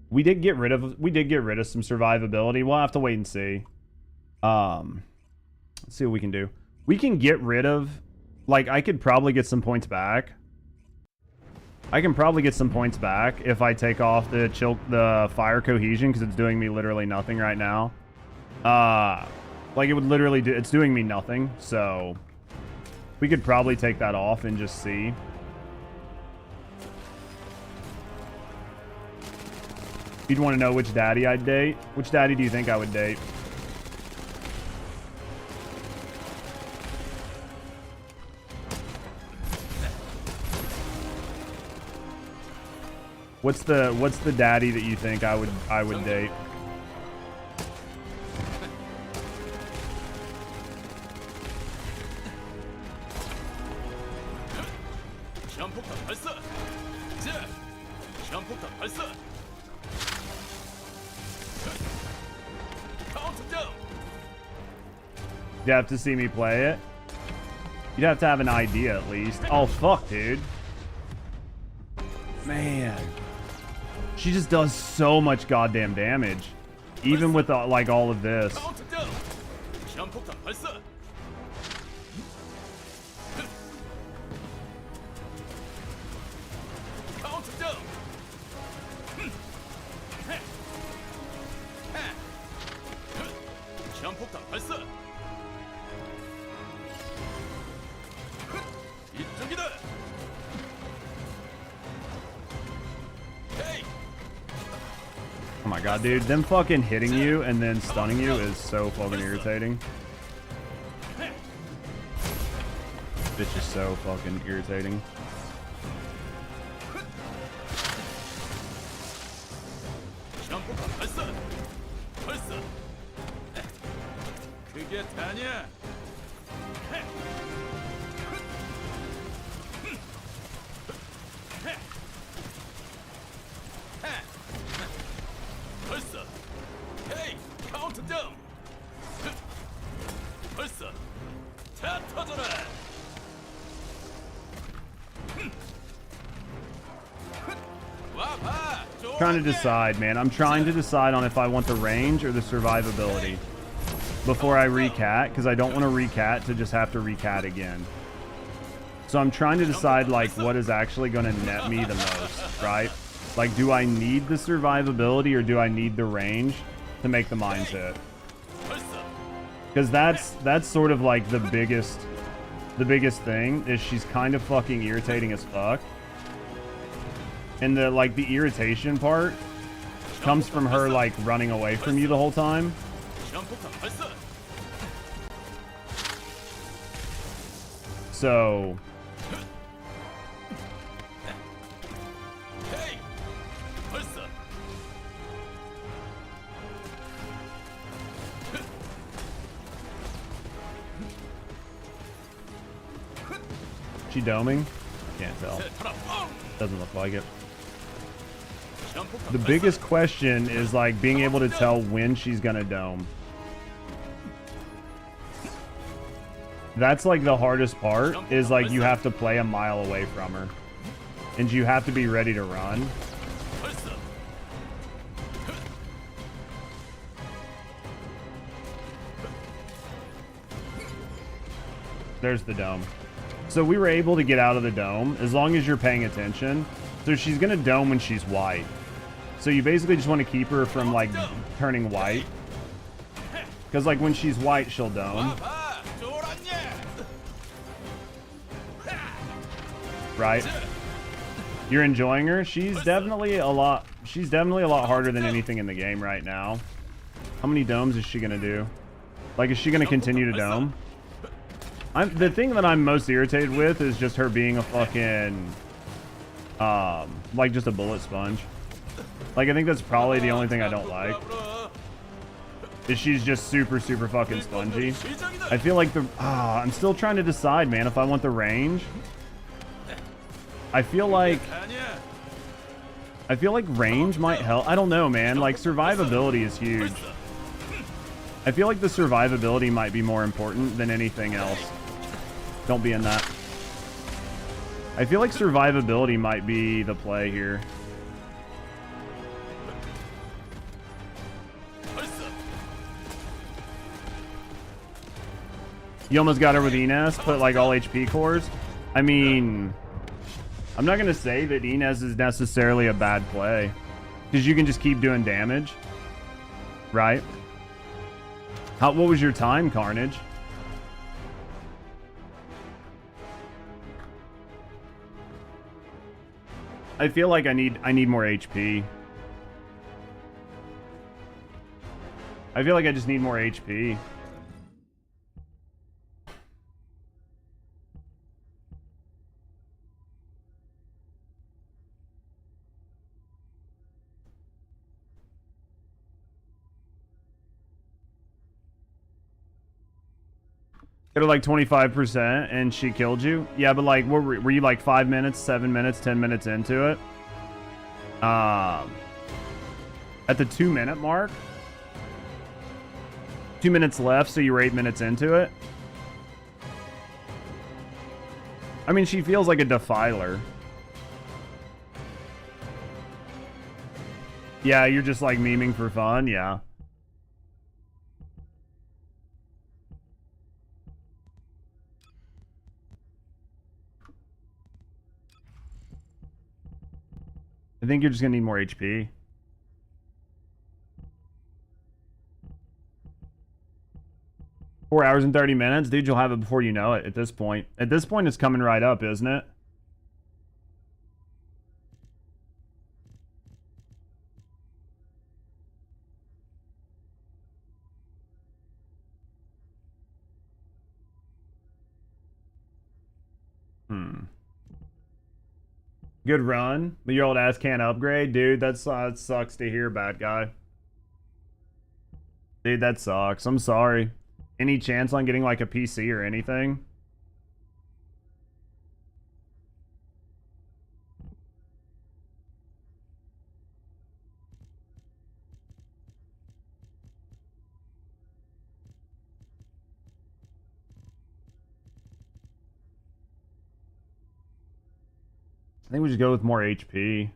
We did get rid of some survivability. We'll have to wait and see. Let's see what we can do. We can get rid of, like, I could probably get some points back. I can probably get some points back if I take off the fire cohesion, because it's doing me literally nothing right now. Like, it would literally do, it's doing me nothing, so we could probably take that off and just see. You'd want to know which daddy I'd date. Which daddy do you think I would date? What's the daddy that you think I would date? You'd have to see me play it. You'd have to have an idea at least. Oh fuck, dude. Man. She just does so much goddamn damage. Even with like all of this. Oh my god, dude. Them fucking hitting you and then stunning you is so fucking irritating. It's just so fucking irritating. Trying to decide, man. I'm trying to decide on if I want the range or the survivability before I recat, because I don't want to recat to just have to recat again. So I'm trying to decide like what is actually going to net me the most, right? Like, do I need the survivability or do I need the range to make the mines hit? Because that's sort of like the biggest thing is she's kind of fucking irritating as fuck. And the irritation part comes from her like running away from you the whole time. So she doming? Can't tell. Doesn't look like it. The biggest question is like being able to tell when she's gonna dome. That's like the hardest part, is like you have to play a mile away from her. And you have to be ready to run. There's the dome. So we were able to get out of the dome as long as you're paying attention. So she's gonna dome when she's white. So you basically just want to keep her from like turning white. Because like when she's white, she'll dome. Right? You're enjoying her? She's definitely a lot harder than anything in the game right now. How many domes is she gonna do? Like, is she gonna continue to dome? The thing that I'm most irritated with is just her being a fucking like just a bullet sponge. Like, I think that's probably the only thing I don't like. Is she's just super fucking spongy. I feel like I'm still trying to decide, man, if I want the range. I feel like range might help. I don't know, man. Like, survivability is huge. I feel like the survivability might be more important than anything else. Don't be in that. I feel like survivability might be the play here. You almost got her with Inez, put like all HP cores. I mean, I'm not going to say that Inez is necessarily a bad play, because you can just keep doing damage, right? What was your time, Carnage? I feel like I need more HP. I feel like I just need more HP. Hit her like 25% and she killed you? Yeah, but like, were you like 5 minutes, 7 minutes, 10 minutes into it? At the 2 minute mark? 2 minutes left, so you were 8 minutes into it? I mean, she feels like a defiler. Yeah, you're just like memeing for fun. Yeah. I think you're just gonna need more HP. Four hours and 30 minutes? Dude, you'll have it before you know it at this point. At this point, it's coming right up, isn't it? Good run, but your old ass can't upgrade? Dude, that sucks to hear, bad guy. Dude, that sucks. I'm sorry. Any chance on getting like a PC or anything? I think we should go with more HP.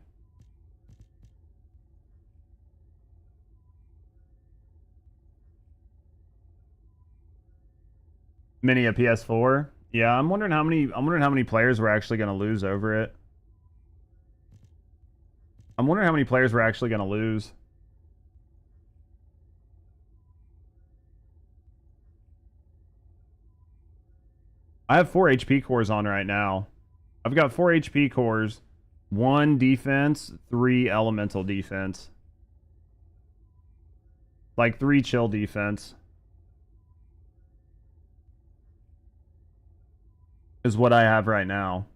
Mini a PS4. Yeah, I'm wondering how many players we're actually gonna lose over it. I'm wondering how many players we're actually gonna lose. I have 4 HP cores on right now. I've got 4 HP cores, 1 defense, 3 elemental defense. Like 3 chill defense. Is what I have right now.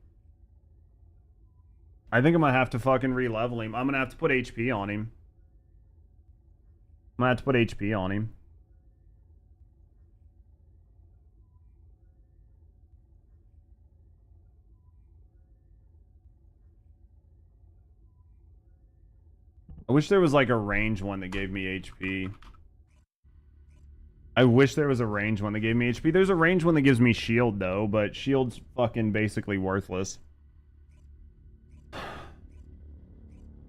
I think I'm gonna have to fucking re-level him. I'm gonna have to put HP on him. I'm gonna have to put HP on him. I wish there was like a range one that gave me HP. I wish there was a range one that gave me HP. There's a range one that gives me shield though, but shield's fucking basically worthless.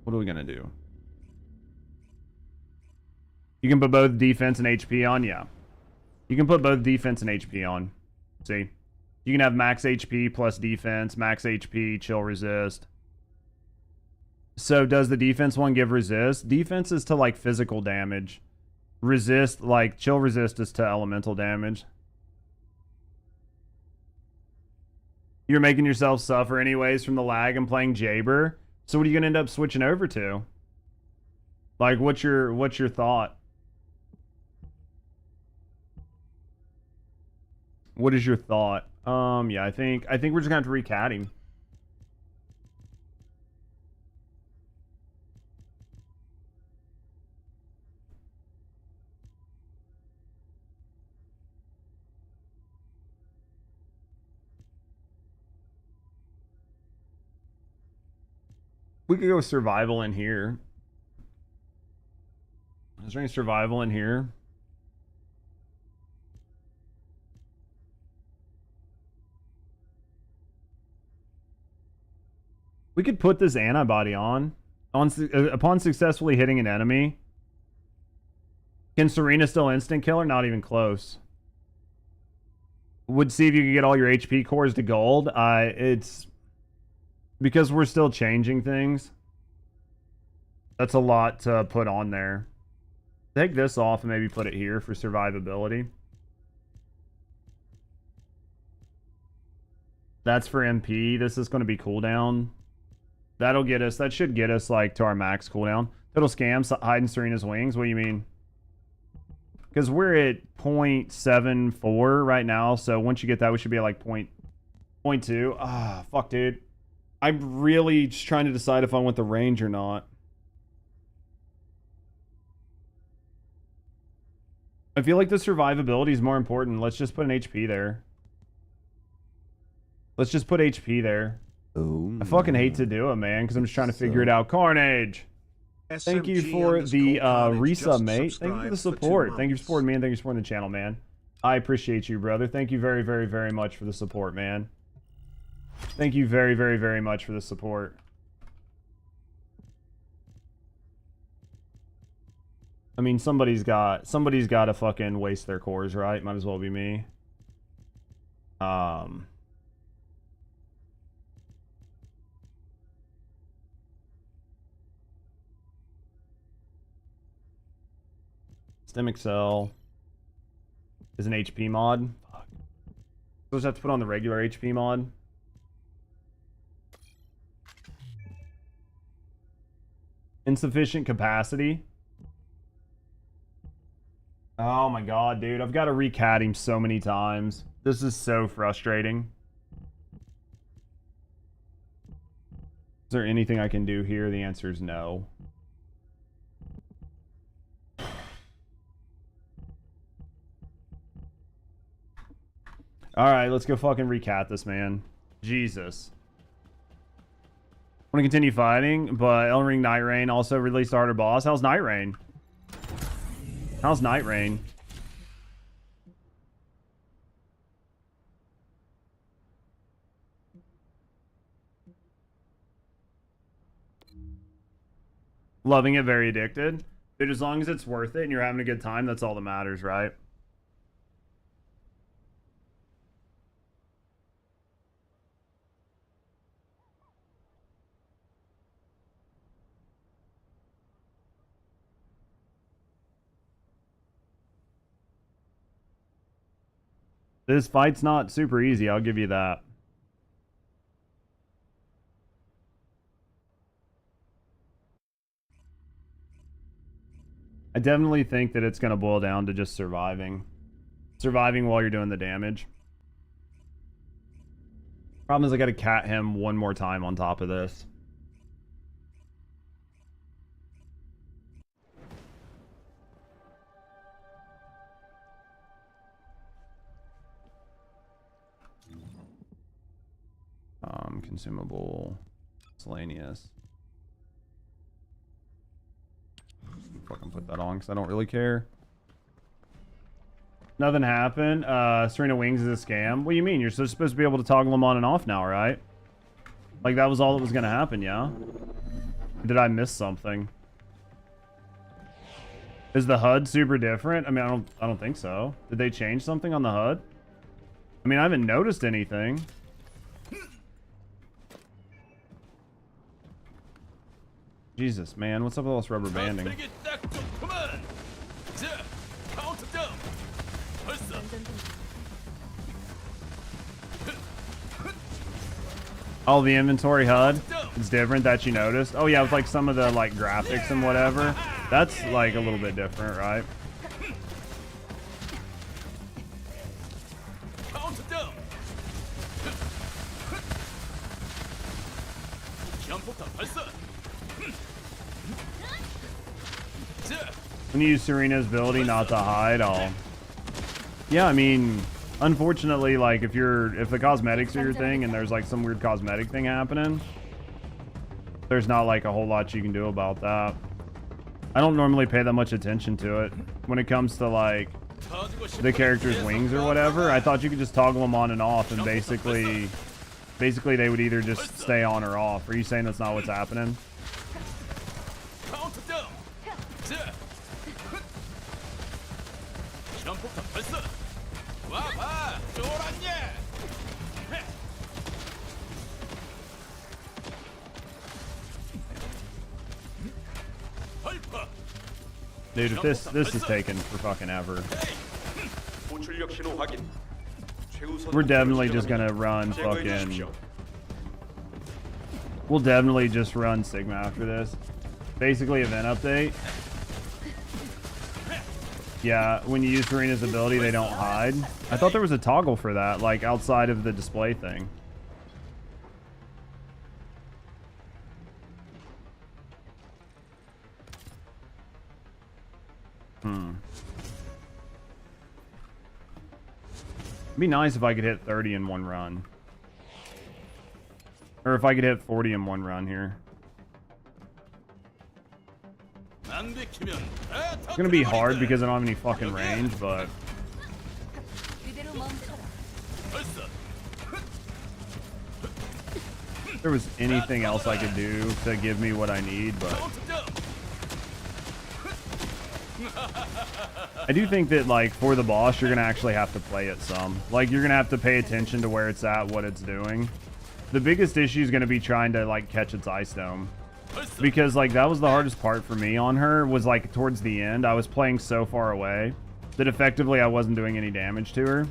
What are we gonna do? You can put both defense and HP on? Yeah. You can put both defense and HP on. See? You can have max HP plus defense, max HP, chill resist. So does the defense one give resist? Defense is to like physical damage. Resist, like chill resist is to elemental damage. You're making yourself suffer anyways from the lag and playing Jaber. So what are you gonna end up switching over to? Like what's your thought? What is your thought? Yeah, I think we're just gonna have to recat him. We could go survival in here. Is there any survival in here? We could put this antibody on upon successfully hitting an enemy. Can Serena still instant kill or not even close? Would see if you could get all your HP cores to gold. It's because we're still changing things. That's a lot to put on there. Take this off and maybe put it here for survivability. That's for MP. This is going to be cooldown. That'll get us, that should get us like to our max cooldown. Total scams, hide in Serena's wings. What do you mean? Because we're at 0.74 right now. So once you get that, we should be at like 0.2. Ah, fuck, dude. I'm really just trying to decide if I want the range or not. I feel like the survivability is more important. Let's just put an HP there. Let's just put HP there. Oh, I fucking hate to do it, man, because I'm just trying to figure it out. Carnage! Thank you for the resub, mate. Thank you for the support. Thank you for supporting me, and thank you for supporting the channel, man. I appreciate you, brother. Thank you very, very, very much for the support, man. Thank you very, very, very much for the support. I mean, somebody's got to fucking waste their cores, right? Might as well be me. Systemic Cell is an HP mod. Fuck. So just have to put on the regular HP mod. Insufficient capacity. Oh my god, dude. I've got to recat him so many times. This is so frustrating. Is there anything I can do here? The answer is no. Alright, let's go fucking recat this, man. Jesus. I want to continue fighting, but Elden Ring Night Rain also released Harder Boss. How's Night Rain? How's Night Rain? Loving it, very addicted. Dude, as long as it's worth it and you're having a good time, that's all that matters, right? This fight's not super easy, I'll give you that. I definitely think that it's going to boil down to just surviving. Surviving while you're doing the damage. Problem is I got to cat him one more time on top of this. Consumable, miscellaneous. Fucking put that on because I don't really care. Nothing happened. Serena Wings is a scam. What do you mean? You're supposed to be able to toggle them on and off now, right? Like that was all that was gonna happen, yeah? Did I miss something? Is the HUD super different? I mean, I don't think so. Did they change something on the HUD? I mean, I haven't noticed anything. Jesus, man, what's up with all this rubber banding? Oh, the inventory HUD is different that you noticed. Oh yeah, with like some of the like graphics and whatever. That's like a little bit different, right? When you use Serena's ability not to hide, yeah, I mean, unfortunately, like if the cosmetics are your thing and there's like some weird cosmetic thing happening, there's not like a whole lot you can do about that. I don't normally pay that much attention to it when it comes to like the character's wings or whatever. I thought you could just toggle them on and off and basically they would either just stay on or off. Are you saying that's not what's happening? Dude, if this is taking for fucking ever. We're definitely just gonna run fucking... We'll definitely just run Sigma after this. Basically, event update. Yeah, when you use Serena's ability, they don't hide. I thought there was a toggle for that, like outside of the display thing. It'd be nice if I could hit 30 in one run. Or if I could hit 40 in one run here. It's gonna be hard because I don't have any fucking range, but... If there was anything else I could do to give me what I need, but... I do think that, like, for the boss, you're going to actually have to play it some. Like, you're going to have to pay attention to where it's at, what it's doing. The biggest issue is going to be trying to, like, catch its Ice Dome. Because, like, that was the hardest part for me on her, was, like, towards the end. I was playing so far away that effectively I wasn't doing any damage to her.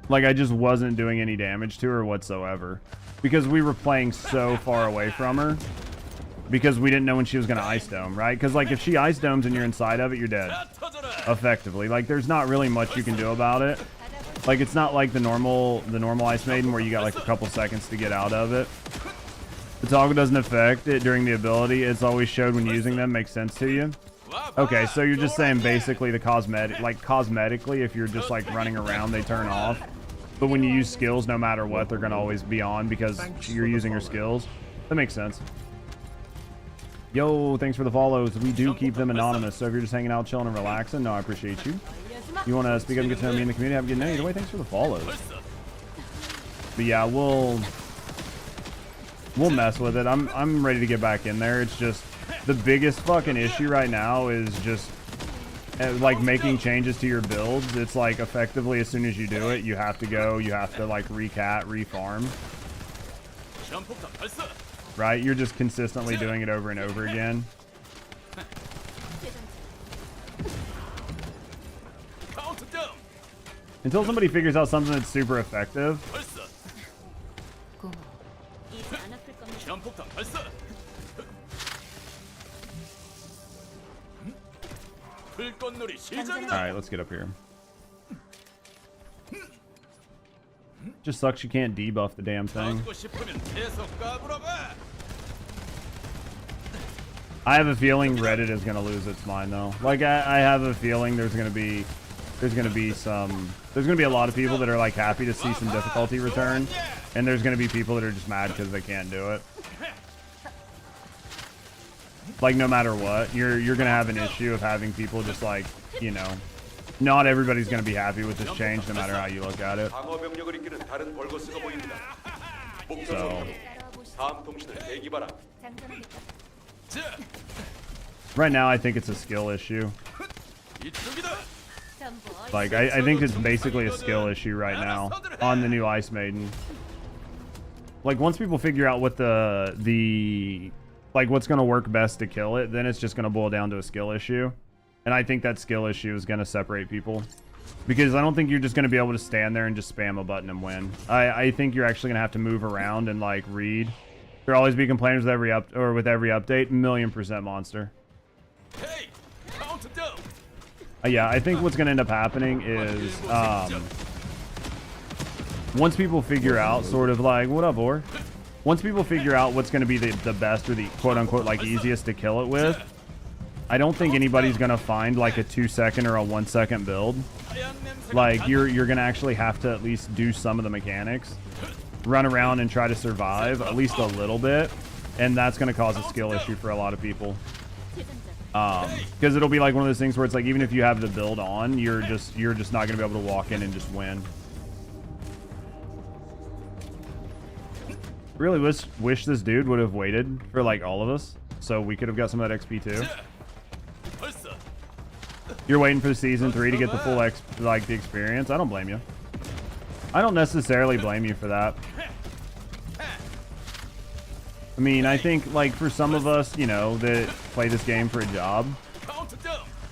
Like, I just wasn't doing any damage to her whatsoever. Because we were playing so far away from her. Because we didn't know when she was going to Ice Dome, right? Because, like, if she Ice Domes and you're inside of it, you're dead. Effectively. Like, there's not really much you can do about it. Like, it's not like the normal Ice Maiden where you got, like, a couple seconds to get out of it. The toggle doesn't affect it during the ability. It's always showed when using them. Makes sense to you? Okay, so you're just saying basically the cosmetic, like, cosmetically, if you're just, like, running around, they turn off. But when you use skills, no matter what, they're going to always be on because you're using your skills. That makes sense. Yo, thanks for the follows. We do keep them anonymous, so if you're just hanging out, chilling, and relaxing, no, I appreciate you. You want to speak up and get to know me in the community? Have a good night. Either way, thanks for the follows. But yeah, we'll mess with it. I'm ready to get back in there. It's just the biggest fucking issue right now is just like making changes to your builds. It's like effectively as soon as you do it, you have to like refarm. Right? You're just consistently doing it over and over again. Until somebody figures out something that's super effective. Alright, let's get up here. Just sucks you can't debuff the damn thing. I have a feeling Reddit is gonna lose its mind though. Like I have a feeling there's gonna be a lot of people that are like happy to see some difficulty return, and there's gonna be people that are just mad because they can't do it. Like no matter what, you're gonna have an issue of having people just like, you know, not everybody's gonna be happy with this change no matter how you look at it. So right now I think it's a skill issue. Like I think it's basically a skill issue right now on the new Ice Maiden. Like once people figure out what the like what's going to work best to kill it, then it's just going to boil down to a skill issue. And I think that skill issue is going to separate people. Because I don't think you're just going to be able to stand there and just spam a button and win. I think you're actually going to have to move around and like read. There'll always be complainers with every update. 1,000,000% monster. Yeah, I think what's going to end up happening is once people figure out sort of like, what up, or? Once people figure out what's going to be the best or the quote-unquote like easiest to kill it with, I don't think anybody's going to find like a 2-second or a 1-second build. Like you're going to actually have to at least do some of the mechanics, run around and try to survive at least a little bit, and that's going to cause a skill issue for a lot of people. Because it'll be like one of those things where it's like even if you have the build on, you're just not going to be able to walk in and just win. Really wish this dude would have waited for like all of us so we could have got some of that XP too. You're waiting for the season 3 to get the full the experience. I don't blame you. I don't necessarily blame you for that. I mean, I think like for some of us, you know, that play this game for a job,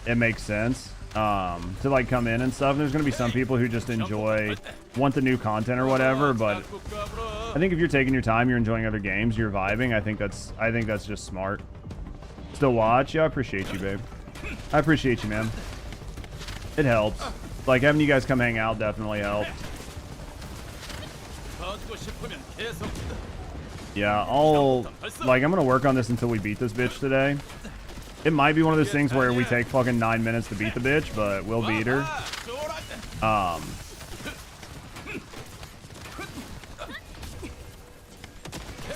it makes sense to like come in and stuff. There's gonna be some people who just want the new content or whatever, but I think if you're taking your time, you're enjoying other games, you're vibing, I think that's just smart. Still watch? Yeah, I appreciate you, babe. I appreciate you, man. It helps. Like having you guys come hang out definitely helped. Yeah, I'm gonna work on this until we beat this bitch today. It might be one of those things where we take fucking 9 minutes to beat the bitch, but we'll beat her.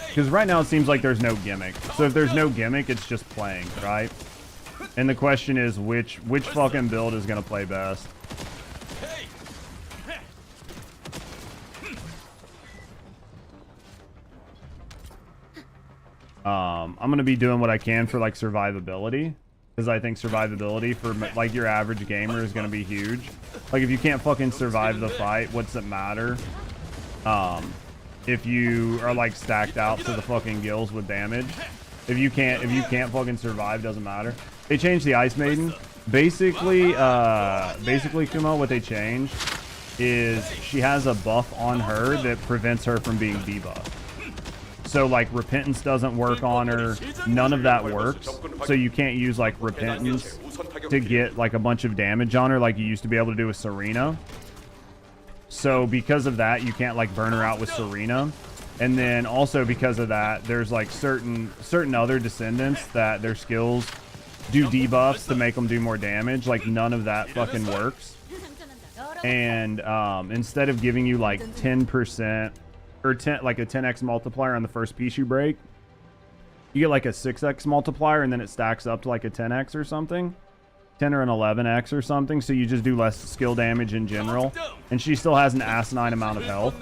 Because right now it seems like there's no gimmick. So if there's no gimmick, it's just playing, right? And the question is which fucking build is gonna play best. I'm gonna be doing what I can for like survivability, because I think survivability for like your average gamer is gonna be huge. Like if you can't fucking survive the fight, what's it matter? If you are like stacked out to the fucking gills with damage, if you can't fucking survive, doesn't matter. They changed the Ice Maiden. Basically Kumo, what they changed is she has a buff on her that prevents her from being debuffed. So like Repentance doesn't work on her, none of that works. So you can't use like Repentance to get like a bunch of damage on her like you used to be able to do with Serena. So because of that, you can't like burn her out with Serena. And then also because of that, there's like certain other Descendants that their skills do debuffs to make them do more damage. Like none of that fucking works. And instead of giving you like 10% or 10 like a 10x multiplier on the first piece you break, you get like a 6x multiplier, and then it stacks up to like a 10x or something, 10 or an 11x or something. So you just do less skill damage in general, and she still has an asinine amount of health.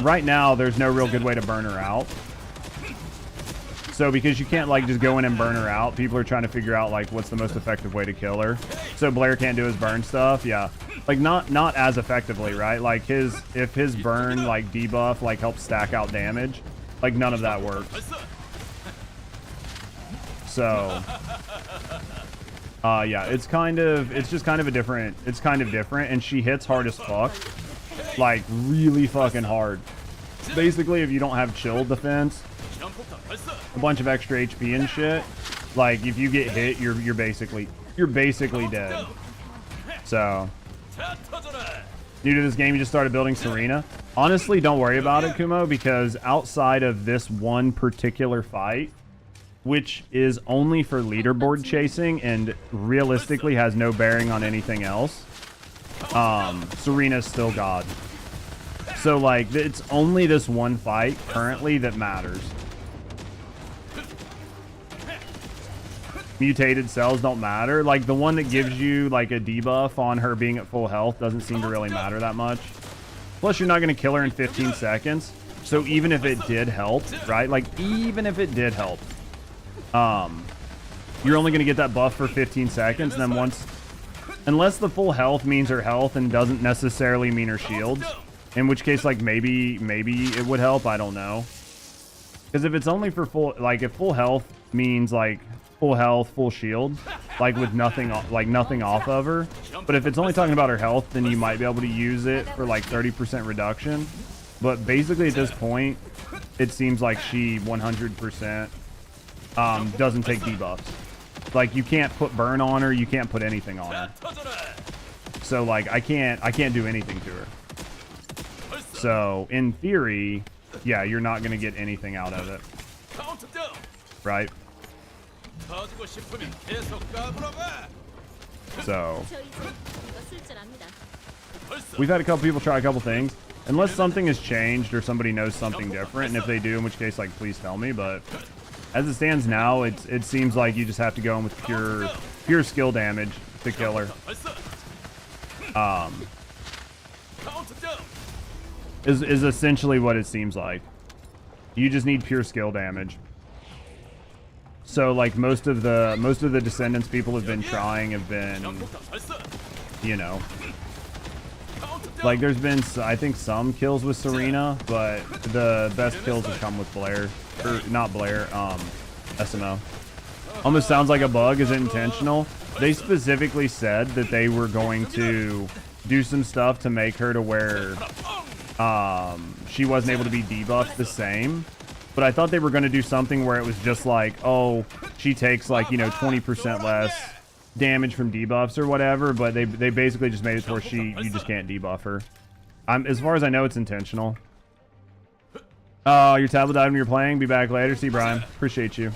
Right now there's no real good way to burn her out. So because you can't like just go in and burn her out, people are trying to figure out like what's the most effective way to kill her. So Blair can't do his burn stuff. Yeah, like not as effectively, right? Like if his burn like debuff like helps stack out damage, like none of that works. So yeah, it's just kind of different, and she hits hard as fuck, like really fucking hard. Basically, if you don't have chill defense, a bunch of extra HP and shit, like if you get hit, you're basically dead. So new to this game, you just started building Serena. Honestly, don't worry about it, Kumo, because outside of this one particular fight, which is only for leaderboard chasing and realistically has no bearing on anything else, Serena's still God. So like it's only this one fight currently that matters. Mutated cells don't matter. Like the one that gives you like a debuff on her being at full health doesn't seem to really matter that much. Plus you're not going to kill her in 15 seconds. So even if it did help, right? Like even if it did help, you're only going to get that buff for 15 seconds. And then unless the full health means her health and doesn't necessarily mean her shields, in which case like maybe it would help. I don't know. Because if it's only for full, like if full health means like full health, full shield, like with nothing off of her. But if it's only talking about her health, then you might be able to use it for like 30% reduction. But basically at this point, it seems like she 100% doesn't take debuffs. Like you can't put burn on her, you can't put anything on her. So like I can't do anything to her. So in theory, yeah, you're not gonna get anything out of it, right? So we've had a couple people try a couple things. Unless something has changed or somebody knows something different, and if they do, in which case, like, please tell me. But as it stands now, it seems like you just have to go in with pure skill damage to kill her. Is essentially what it seems like. You just need pure skill damage. So like most of the Descendants people have been trying have been, you know, like there's been I think some kills with Serena, but the best kills have come with Blair, or not Blair, SMO. Almost sounds like a bug. Is it intentional? They specifically said that they were going to do some stuff to make her to where she wasn't able to be debuffed the same. But I thought they were going to do something where it was just like, oh, she takes like, you know, 20% less damage from debuffs or whatever. But they basically just made it to where you just can't debuff her. As far as I know, it's intentional. Your tablet died when you were playing. Be back later. See, Brian. Appreciate you.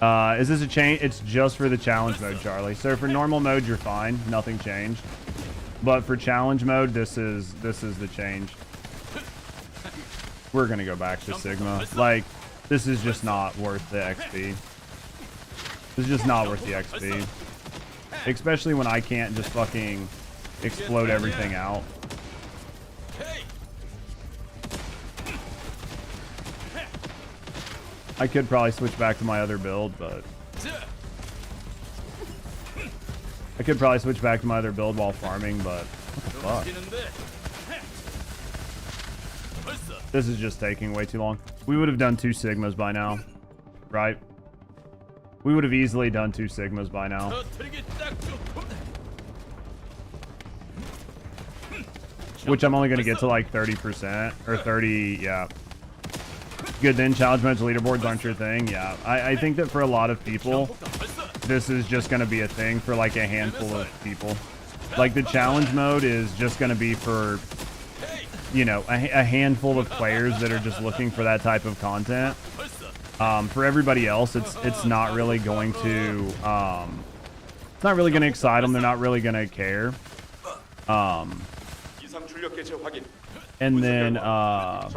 Is this a change? It's just for the challenge mode, Charlie. So for normal mode, you're fine. Nothing changed. But for challenge mode, this is the change. We're gonna go back to Sigma. Like, this is just not worth the XP. This is just not worth the XP. Especially when I can't just fucking explode everything out. I could probably switch back to my other build, but I could probably switch back to my other build while farming, but what the fuck? This is just taking way too long. We would have done 2 Sigmas by now, right? We would have easily done 2 Sigmas by now. Which I'm only going to get to like 30% or 30, yeah. Good, then challenge modes, leaderboards aren't your thing, yeah. I think that for a lot of people, this is just going to be a thing for like a handful of people. Like the challenge mode is just going to be for, you know, a handful of players that are just looking for that type of content. For everybody else, it's not really going to, it's not really going to excite them. They're not really going to care. And then, I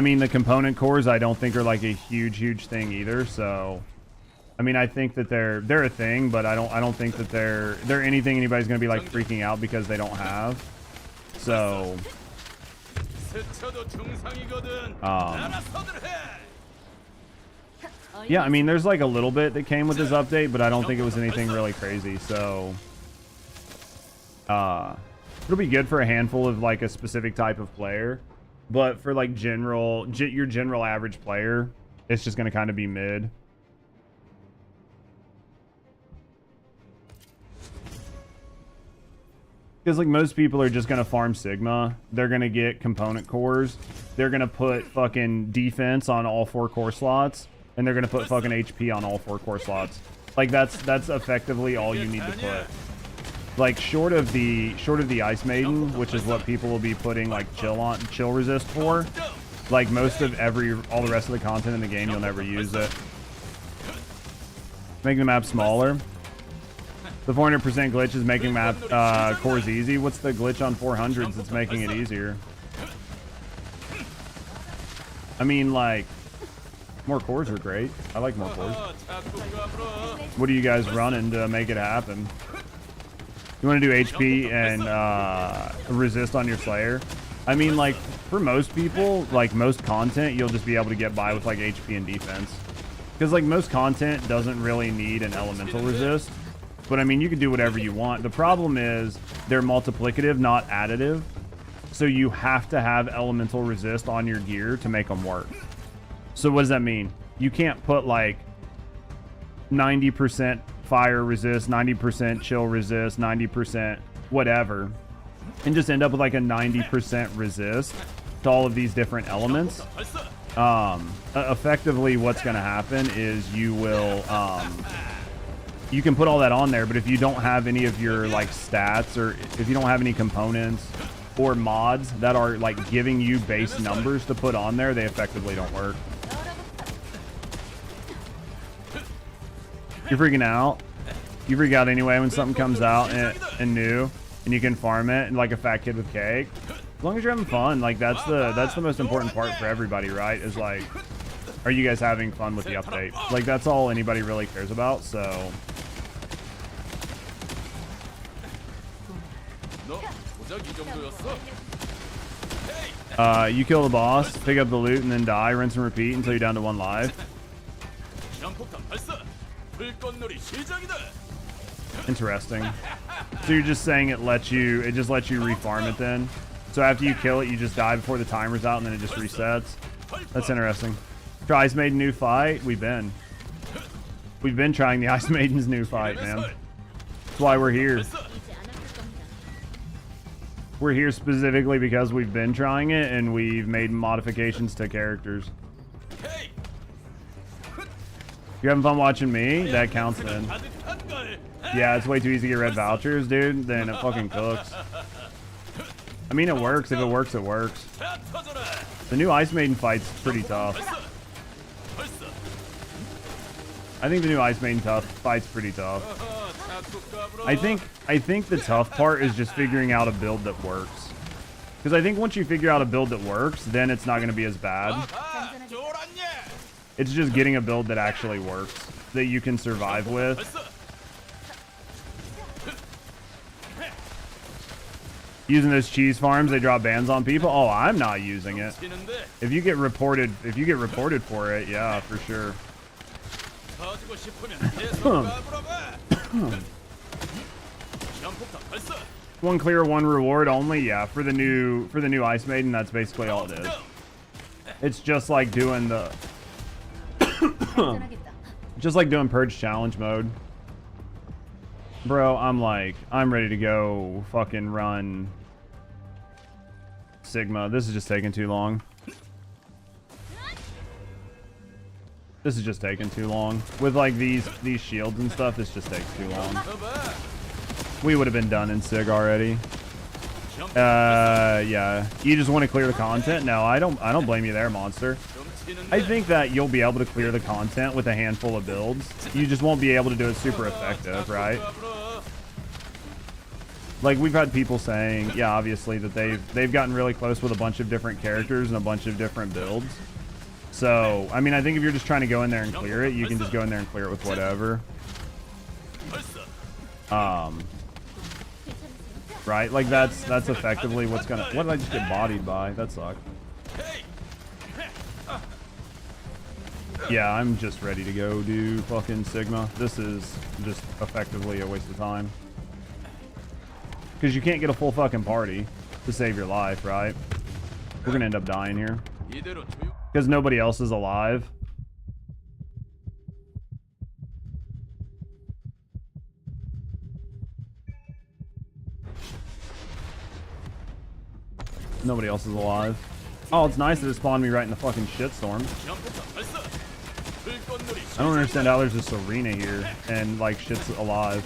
mean, the component cores I don't think are like a huge thing either. So, I mean, I think that they're a thing, but I don't think that they're anything anybody's gonna be like freaking out because they don't have. So, yeah, I mean, there's like a little bit that came with this update, but I don't think it was anything really crazy. So, it'll be good for a handful of like a specific type of player, but for like your general average player, it's just going to kind of be mid. Because like most people are just going to farm Sigma. They're going to get component cores. They're going to put fucking defense on all 4 core slots, and they're going to put fucking HP on all 4 core slots. Like that's effectively all you need to put. Like short of the Ice Maiden, which is what people will be putting like chill resist for, like most of all the rest of the content in the game, you'll never use it. Making the map smaller. The 400% glitch is making map cores easy. What's the glitch on 400s that's making it easier? I mean, like, more cores are great. I like more cores. What are you guys running to make it happen? You want to do HP and resist on your Slayer? I mean, like, for most people, like, most content, you'll just be able to get by with, like, HP and defense. Because, like, most content doesn't really need an elemental resist. But, I mean, you can do whatever you want. The problem is they're multiplicative, not additive. So you have to have elemental resist on your gear to make them work. So what does that mean? You can't put, like, 90% fire resist, 90% chill resist, 90% whatever, and just end up with like a 90% resist to all of these different elements. Effectively what's going to happen is you will you can put all that on there, but if you don't have any of your like stats, or if you don't have any components or mods that are like giving you base numbers to put on there, they effectively don't work. You're freaking out. You freak out anyway when something comes out and new, and you can farm it and like a fat kid with cake. As long as you're having fun, like that's the most important part for everybody, right? Is like, are you guys having fun with the update? Like that's all anybody really cares about. So. You kill the boss, pick up the loot, and then die, rinse and repeat until you're down to 1 life. Interesting. So you're just saying it just lets you refarm it then? So after you kill it, you just die before the timer's out and then it just resets? That's interesting. Try Ice Maiden new fight? We've been trying the Ice Maiden's new fight, man. That's why we're here. We're here specifically because we've been trying it and we've made modifications to characters. You're having fun watching me? That counts then. Yeah, it's way too easy to get red vouchers, dude. Then it fucking cooks. I mean, it works. If it works, it works. The new Ice Maiden fight's pretty tough. I think the new Ice Maiden fight's pretty tough. I think the tough part is just figuring out a build that works. Because I think once you figure out a build that works, then it's not going to be as bad. It's just getting a build that actually works, that you can survive with. Using those cheese farms, they drop bans on people. Oh, I'm not using it. If you get reported for it, yeah, for sure. One clear, one reward only. Yeah, for the new Ice Maiden, that's basically all it is. It's just like doing the just like doing Purge challenge mode. Bro, I'm ready to go fucking run Sigma. This is just taking too long. This is just taking too long. With like these shields and stuff, this just takes too long. We would have been done in Sig already. Yeah. You just want to clear the content? No, I don't blame you there, Monster. I think that you'll be able to clear the content with a handful of builds. You just won't be able to do it super effective, right? Like, we've had people saying, yeah, obviously, that they've gotten really close with a bunch of different characters and a bunch of different builds. So, I mean, I think if you're just trying to go in there and clear it, you can just go in there and clear it with whatever. Right? Like, that's effectively what's gonna... What did I just get bodied by? That sucked. Yeah, I'm just ready to go do fucking Sigma. This is just effectively a waste of time. Because you can't get a full fucking party to save your life, right? We're gonna end up dying here. Because nobody else is alive. Nobody else is alive. Oh, it's nice that it spawned me right in the fucking shitstorm. I don't understand how there's this arena here and like shit's alive.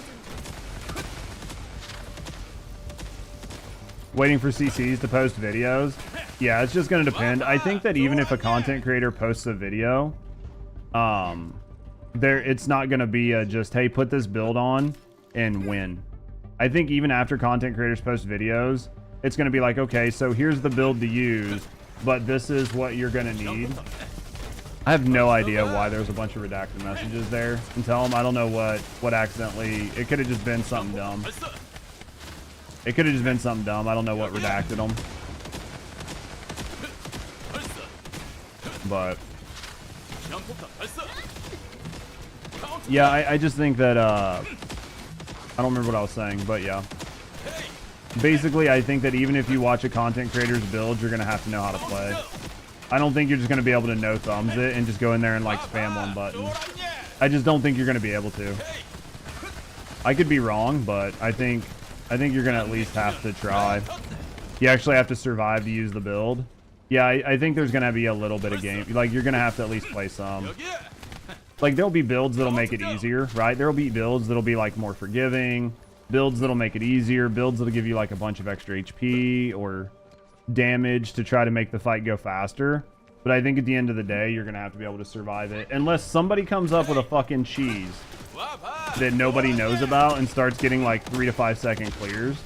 Waiting for CCs to post videos. Yeah, it's just gonna depend. I think that even if a content creator posts a video, it's not gonna be a just, hey, put this build on and win. I think even after content creators post videos, it's gonna be like, okay, so here's the build to use, but this is what you're gonna need. I have no idea why there's a bunch of redacted messages there. And tell them I don't know what accidentally. It could have just been something dumb. It could have just been something dumb. I don't know what redacted them. But yeah, I just think that I don't remember what I was saying, but yeah. Basically, I think that even if you watch a content creator's build, you're gonna have to know how to play. I don't think you're just gonna be able to no thumbs it and just go in there and like spam one button. I just don't think you're gonna be able to. I could be wrong, but I think you're gonna at least have to try. You actually have to survive to use the build. Yeah, I think there's gonna be a little bit of game. Like, you're gonna have to at least play some. Like, there'll be builds that'll make it easier, right? There'll be builds that'll be like more forgiving. Builds that'll make it easier. Builds that'll give you like a bunch of extra HP or damage to try to make the fight go faster. But I think at the end of the day, you're gonna have to be able to survive it. Unless somebody comes up with a fucking cheese that nobody knows about and starts getting like 3 to 5 second clears.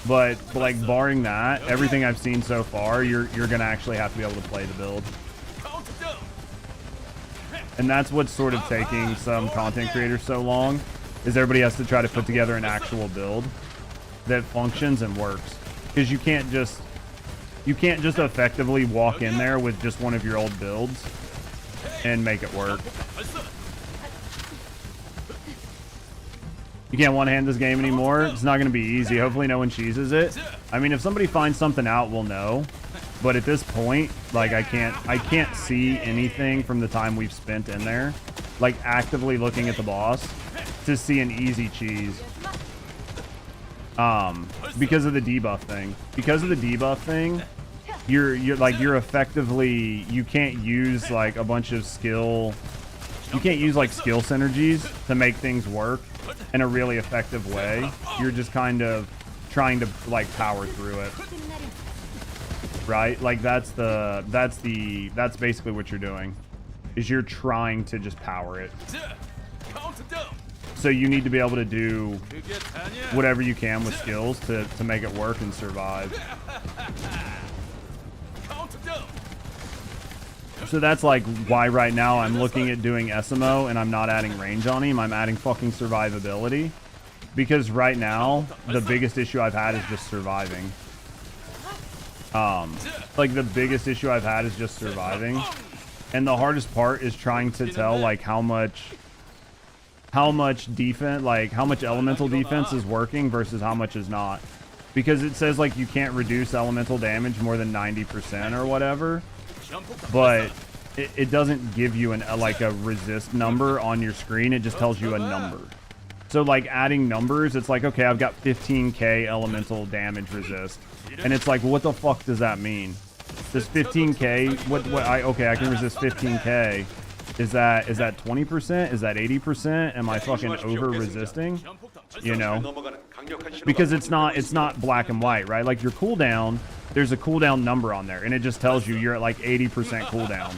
But like, barring that, everything I've seen so far, you're gonna actually have to be able to play the build. And that's what's sort of taking some content creators so long, is everybody has to try to put together an actual build that functions and works. Because you can't just effectively walk in there with just one of your old builds and make it work. You can't one-hand this game anymore. It's not going to be easy. Hopefully no one cheeses it. I mean, if somebody finds something out, we'll know. But at this point, like, I can't see anything from the time we've spent in there, like actively looking at the boss, to see an easy cheese. Because of the debuff thing. Because of the debuff thing, you're effectively, you can't use like a bunch of skill. You can't use like skill synergies to make things work in a really effective way. You're just kind of trying to like power through it, right? Like that's basically what you're doing, is you're trying to just power it. So you need to be able to do whatever you can with skills to make it work and survive. So that's like why right now I'm looking at doing SMO and I'm not adding range on him. I'm adding fucking survivability. Because right now, the biggest issue I've had is just surviving. Like the biggest issue I've had is just surviving. And the hardest part is trying to tell like how much defense, like how much elemental defense is working versus how much is not. Because it says like you can't reduce elemental damage more than 90% or whatever. But it doesn't give you like a resist number on your screen. It just tells you a number. So like adding numbers, it's like, okay, I've got 15k elemental damage resist. And it's like, what the fuck does that mean? Does 15k, okay, I can resist 15k. Is that 20%? Is that 80%? Am I fucking over resisting? You know? Because it's not black and white, right? Like your cooldown, there's a cooldown number on there and it just tells you you're at like 80% cooldown.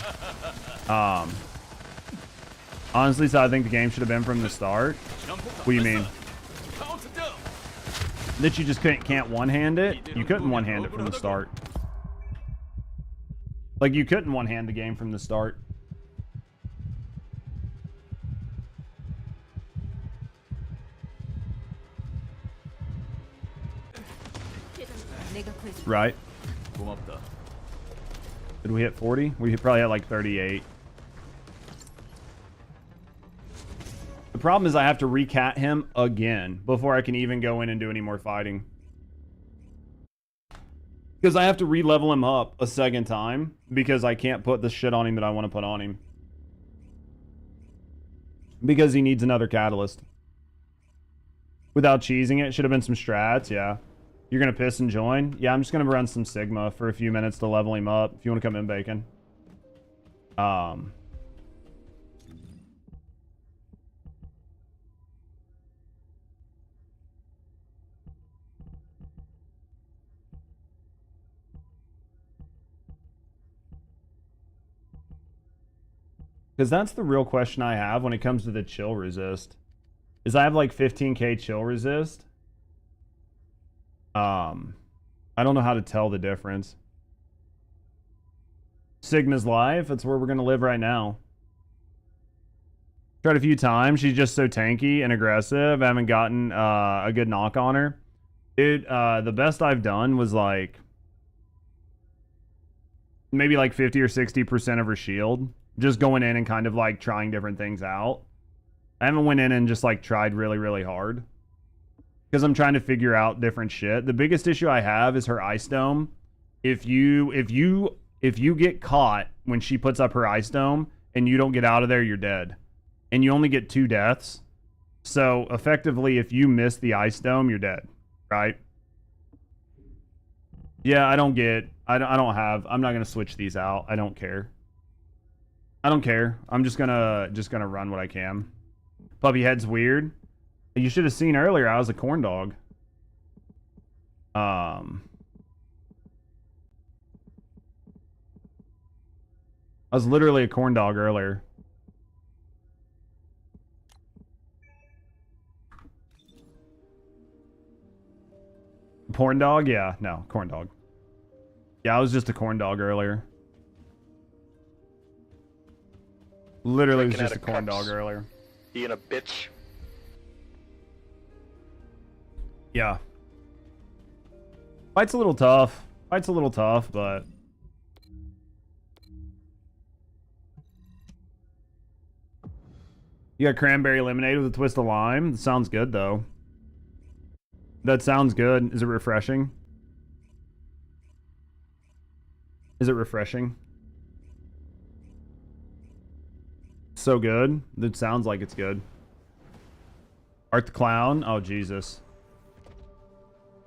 Honestly, so I think the game should have been from the start. What do you mean? That you just can't one-hand it? You couldn't one-hand it from the start. Like you couldn't one-hand the game from the start. Right. Did we hit 40? We probably had like 38. The problem is I have to recat him again before I can even go in and do any more fighting. Because I have to re-level him up a second time because I can't put the shit on him that I want to put on him. Because he needs another catalyst. Without cheesing it, should have been some strats, yeah. You're going to piss and join? Yeah, I'm just going to run some Sigma for a few minutes to level him up. If you want to come in, Bacon. Because that's the real question I have when it comes to the chill resist. Is I have like 15k chill resist. I don't know how to tell the difference. Sigma's live. That's where we're going to live right now. Tried a few times. She's just so tanky and aggressive. I haven't gotten a good knock on her. Dude, the best I've done was like maybe like 50 or 60% of her shield. Just going in and kind of like trying different things out. I haven't went in and just like tried really, really hard. Because I'm trying to figure out different shit. The biggest issue I have is her ice dome. If you get caught when she puts up her ice dome and you don't get out of there, you're dead. And you only get 2 deaths. So effectively, if you miss the ice dome, you're dead, right? Yeah, I'm not gonna switch these out. I don't care. I'm just gonna run what I can. Puppy head's weird. You should have seen earlier, I was a corn dog. I was literally a corn dog earlier. Porn dog? Yeah, no, corn dog. Yeah, I was just a corn dog earlier. Literally was just a corn dog earlier. Being a bitch. Yeah. Fight's a little tough. But... You got cranberry lemonade with a twist of lime? That sounds good, though. That sounds good. Is it refreshing? So good. It sounds like it's good. Art the Clown? Oh, Jesus.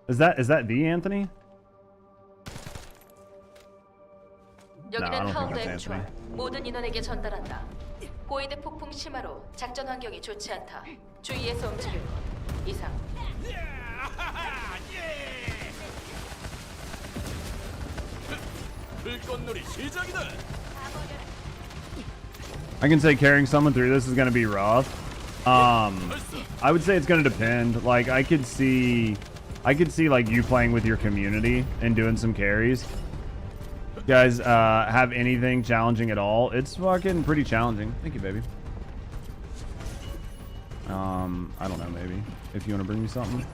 Is that the Anthony? 여기는 하운드 액추얼. 모든 인원에게 전달한다. 보이드 폭풍 심화로 작전 환경이 좋지 않다. 주의해서 움직일 것. 이상. I can say carrying someone through this is going to be rough. I would say it's going to depend. Like, I could see like you playing with your community and doing some carries. You guys have anything challenging at all? It's fucking pretty challenging. Thank you, baby. I don't know, maybe. if you want to bring me something.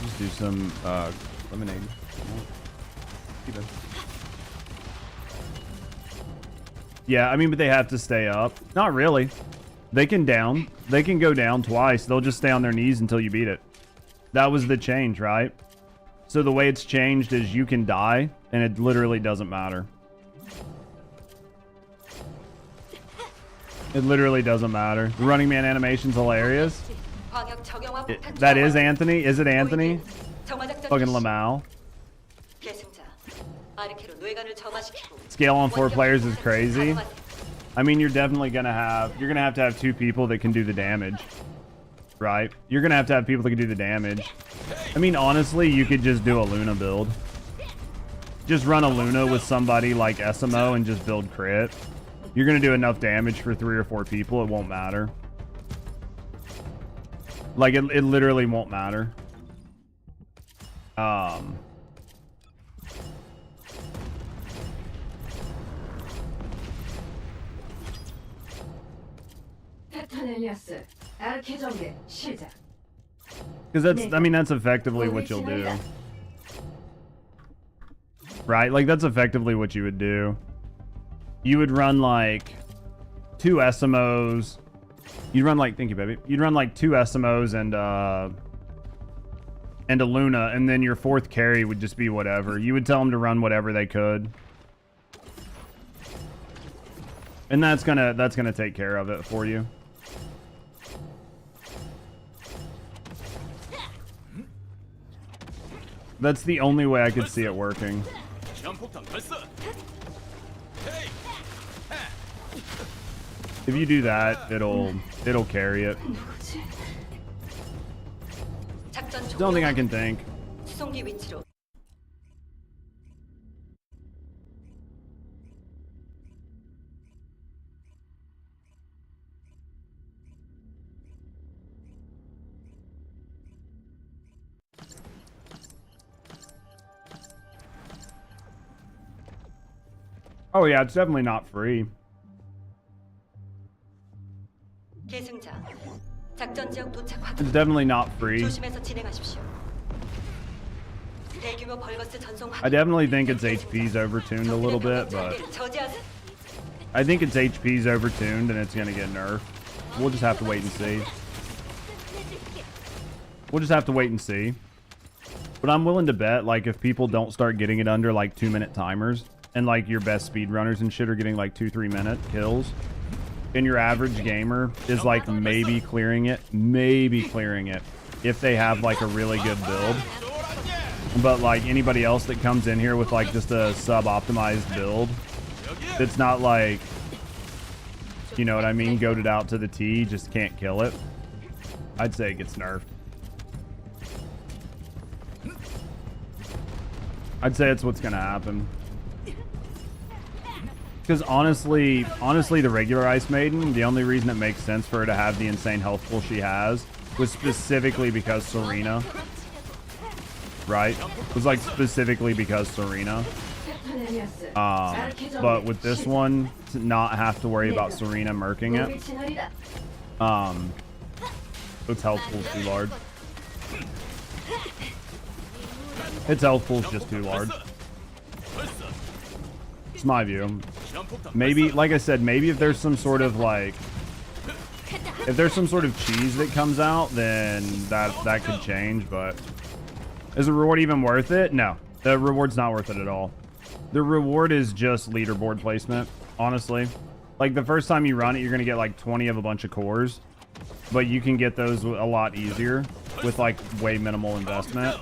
Just do some lemonade. Keep it. Yeah, I mean, but they have to stay up. Not really. They can down. They can go down twice. They'll just stay on their knees until you beat it. That was the change, right? So the way it's changed is you can die, and it literally doesn't matter. It literally doesn't matter. The Running Man animation's hilarious. That is Anthony? Is it Anthony? Fucking Lamau. Scale on 4 players is crazy. I mean, you're definitely gonna have... You're gonna have to have 2 people that can do the damage. Right? You're gonna have to have people that can do the damage. I mean, honestly, you could just do a Luna build. Just run a Luna with somebody like SMO and just build crit. You're gonna do enough damage for 3 or 4 people, it won't matter. Like, it literally won't matter. Because that's, I mean, that's effectively what you'll do. Right? Like, that's effectively what you would do. You would run, like, 2 SMOs. You'd run, like, thank you, baby. You'd run, like, 2 SMOs and a Luna, and then your 4th carry would just be whatever. You would tell them to run whatever they could. And that's gonna take care of it for you. That's the only way I could see it working. If you do that, it'll carry it. It's the only thing I can think. Oh yeah, it's definitely not free. It's definitely not free. I definitely think its HP's overtuned a little bit, but I think its HP's overtuned and it's gonna get nerfed. We'll just have to wait and see. We'll just have to wait and see. But I'm willing to bet, like, if people don't start getting it under like 2-minute timers, and like your best speedrunners and shit are getting like 2-3 minute kills, and your average gamer is like maybe clearing it if they have like a really good build. But like anybody else that comes in here with like just a sub-optimized build, it's not like, you know what I mean, goated out to the T, just can't kill it, I'd say it gets nerfed. I'd say it's what's gonna happen. Because honestly, the regular Ice Maiden, the only reason it makes sense for her to have the insane health pool she has was specifically because Serena. Right? It was like specifically because Serena. But with this one, to not have to worry about Serena murking it, its health pool's too large. Its health pool's just too large. It's my view. Maybe, like I said, maybe if there's some sort of like, if there's some sort of cheese that comes out, then that could change. But is the reward even worth it? No, the reward's not worth it at all. The reward is just leaderboard placement, honestly. Like the first time you run it, you're gonna get like 20 of a bunch of cores, but you can get those a lot easier with like way minimal investment.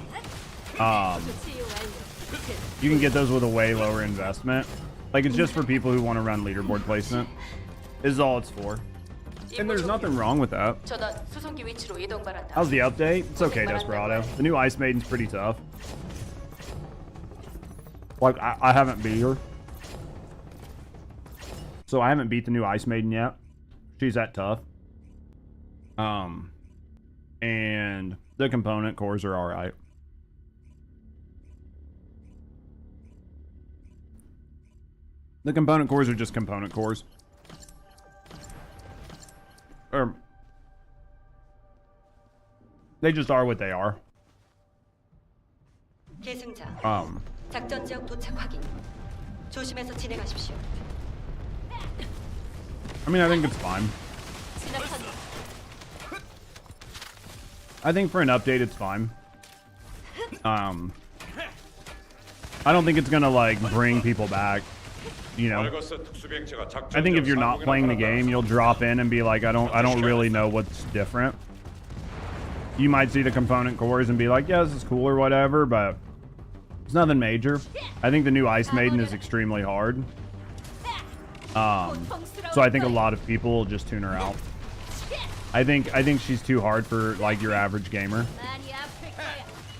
You can get those with a way lower investment. Like, it's just for people who want to run leaderboard placement. Is all it's for. And there's nothing wrong with that. How's the update? It's okay, Desperado. The new Ice Maiden's pretty tough. Like, I haven't beat her. So I haven't beat the new Ice Maiden yet. She's that tough. And the component cores are alright. The component cores are just component cores. Or they just are what they are. 계승자. Um, 작전 지역 도착 확인. 조심해서 진행하십시오. I mean, I think it's fine. 진압한다. I think for an update, it's fine. I don't think it's gonna like bring people back. You know, I think if you're not playing the game, you'll drop in and be like, I don't really know what's different. You might see the component cores and be like, yeah, this is cool or whatever, but it's nothing major. I think the new Ice Maiden is extremely hard. So I think a lot of people will just tune her out. I think she's too hard for like your average gamer.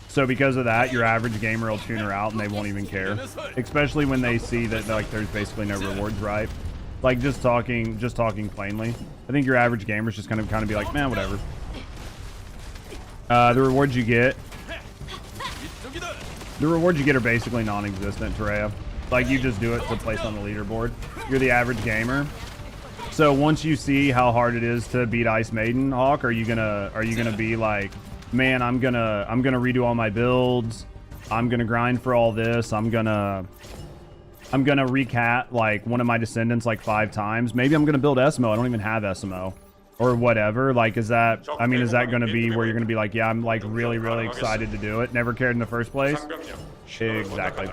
So because of that, your average gamer will tune her out and they won't even care. Especially when they see that like there's basically no rewards, right? Like just talking plainly. I think your average gamer's just gonna kind of be like, man, whatever. The rewards you get are basically non-existent, Terea. Like you just do it to place on the leaderboard. You're the average gamer. So once you see how hard it is to beat Ice Maiden, Hawk, are you gonna be like, man, I'm gonna redo all my builds. I'm gonna grind for all this. I'm gonna recat like one of my descendants like 5 times. Maybe I'm gonna build SMO. I don't even have SMO or whatever. Like, is that gonna be where you're gonna be like, yeah, I'm like really excited to do it. Never cared in the first place. Exactly.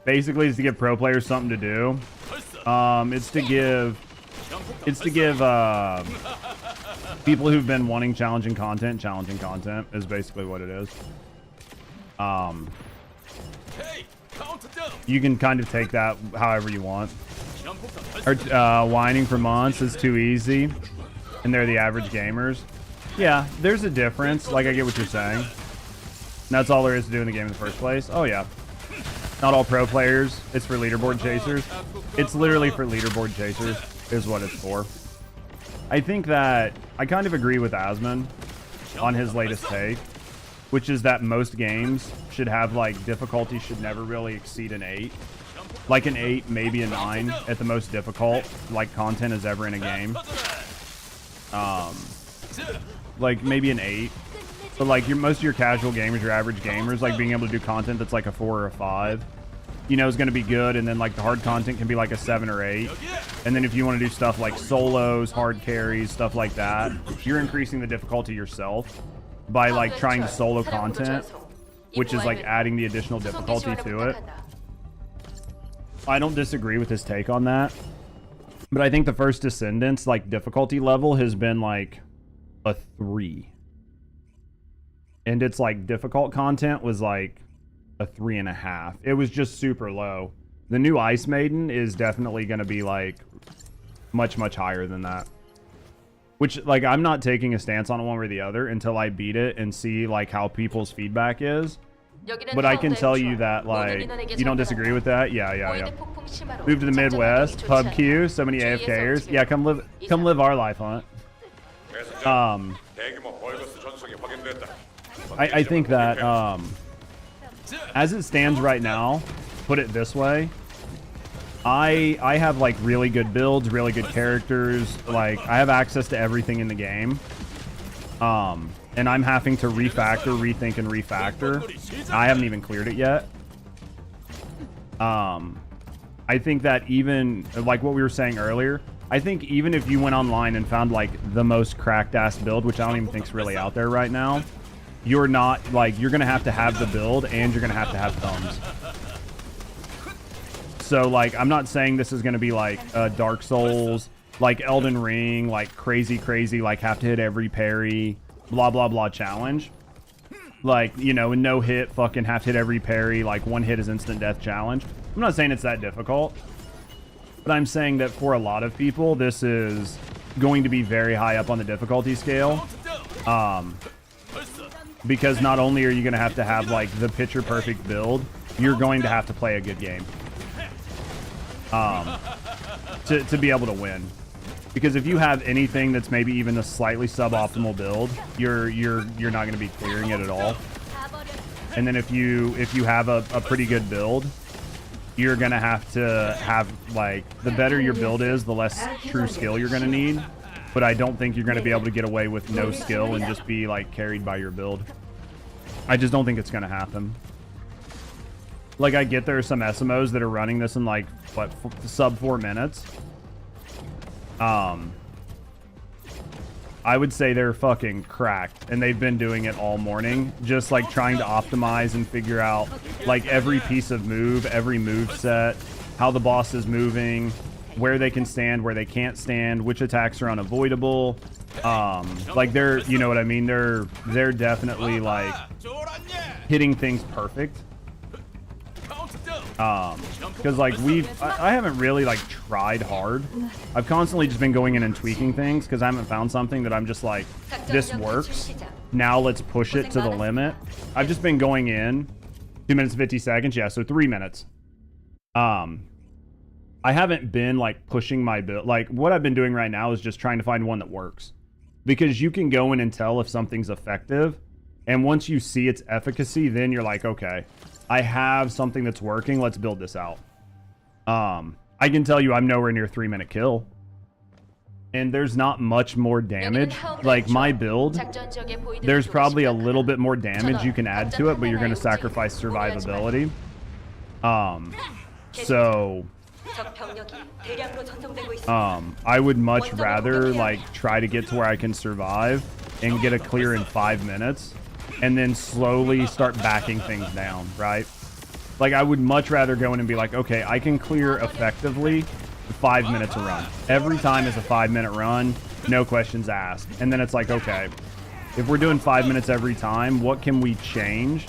Basically, it's to give pro players something to do. It's to give people who've been wanting challenging content is basically what it is. You can kind of take that however you want. Or whining for months is too easy, and they're the average gamers. Yeah, there's a difference. Like, I get what you're saying. And that's all there is to do in the game in the first place. Oh yeah. Not all pro players. It's for leaderboard chasers. It's literally for leaderboard chasers is what it's for. I think that I kind of agree with Asman on his latest take, which is that most games should have like difficulty should never really exceed an 8. Like an 8, maybe a 9 at the most difficult like content is ever in a game. Like maybe an 8. But like most of your casual gamers, your average gamers, like being able to do content that's like a 4 or a 5, you know, is going to be good. And then like the hard content can be like a 7 or 8. And then if you want to do stuff like solos, hard carries, stuff like that, you're increasing the difficulty yourself by like trying to solo content, which is like adding the additional difficulty to it. I don't disagree with his take on that. But I think the First Descendant's like difficulty level has been like a 3. And its like difficult content was like a 3.5. It was just super low. The new Ice Maiden is definitely going to be like much higher than that. Which like I'm not taking a stance on one or the other until I beat it and see like how people's feedback is. But I can tell you that like you don't disagree with that. Yeah. Move to the Midwest, pub Q, so many AFKers. Yeah, come live our life on it. I think that as it stands right now, put it this way, I have like really good builds, really good characters. Like I have access to everything in the game. And I'm having to refactor, rethink, and refactor. I haven't even cleared it yet. I think that even like what we were saying earlier, I think even if you went online and found like the most cracked ass build, which I don't even think is really out there right now, you're not like you're gonna have to have the build and you're gonna have to have thumbs. So like I'm not saying this is gonna be like Dark Souls, like Elden Ring, like crazy, like have to hit every parry, blah challenge. Like, you know, no hit, fucking have to hit every parry, like one hit is instant death challenge. I'm not saying it's that difficult, but I'm saying that for a lot of people, this is going to be very high up on the difficulty scale. Because not only are you going to have like the picture perfect build, you're going to have to play a good game to be able to win. Because if you have anything that's maybe even a slightly suboptimal build, you're not going to be clearing it at all. And then if you have a pretty good build, you're gonna have to have, like, the better your build is, the less true skill you're gonna need. But I don't think you're gonna be able to get away with no skill and just be, like, carried by your build. I just don't think it's gonna happen. Like, I get there are some SMOs that are running this in, like, what, sub 4 minutes. I would say they're fucking cracked, and they've been doing it all morning, just like trying to optimize and figure out like every piece of move, every move set, how the boss is moving, where they can stand, where they can't stand, which attacks are unavoidable. Like they're, you know what I mean? They're definitely like hitting things perfect. Because like I haven't really like tried hard. I've constantly just been going in and tweaking things because I haven't found something that I'm just like, this works. Now let's push it to the limit. I've just been going in 2 minutes 50 seconds. Yeah, so 3 minutes. I haven't been like pushing my build. Like what I've been doing right now is just trying to find one that works, because you can go in and tell if something's effective, and once you see its efficacy, then you're like, okay, I have something that's working. Let's build this out. I can tell you I'm nowhere near 3 minute kill. And there's not much more damage. Like my build, there's probably a little bit more damage you can add to it, but you're going to sacrifice survivability. So I would much rather like try to get to where I can survive and get a clear in 5 minutes, and then slowly start backing things down, right? Like, I would much rather go in and be like, okay, I can clear effectively 5 minutes a run. Every time is a 5 minute run, no questions asked. And then it's like, okay, if we're doing 5 minutes every time, what can we change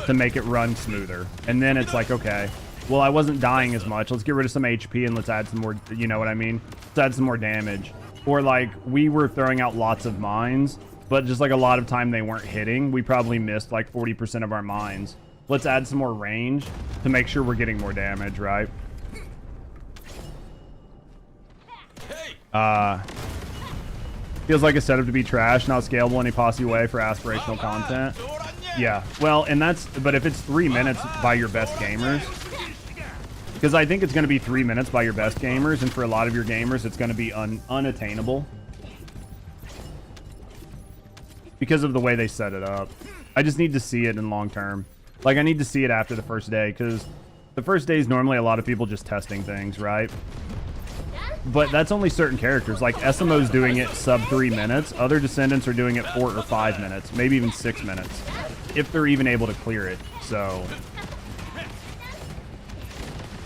to make it run smoother? And then it's like, okay, well, I wasn't dying as much. Let's get rid of some HP and let's add some more, you know what I mean? Let's add some more damage. Or like, we were throwing out lots of mines, but just like a lot of time they weren't hitting. We probably missed like 40% of our mines. Let's add some more range to make sure we're getting more damage, right? Feels like a setup to be trash, not scalable any possible way for aspirational content. Yeah, well, and that's, but if it's 3 minutes by your best gamers, because I think it's going to be 3 minutes by your best gamers, and for a lot of your gamers, it's going to be unattainable. Because of the way they set it up. I just need to see it in long term. Like, I need to see it after the first day, because the first day is normally a lot of people just testing things, right? But that's only certain characters. Like, SMO's doing it sub 3 minutes. Other Descendants are doing it 4 or 5 minutes, maybe even 6 minutes, if they're even able to clear it. So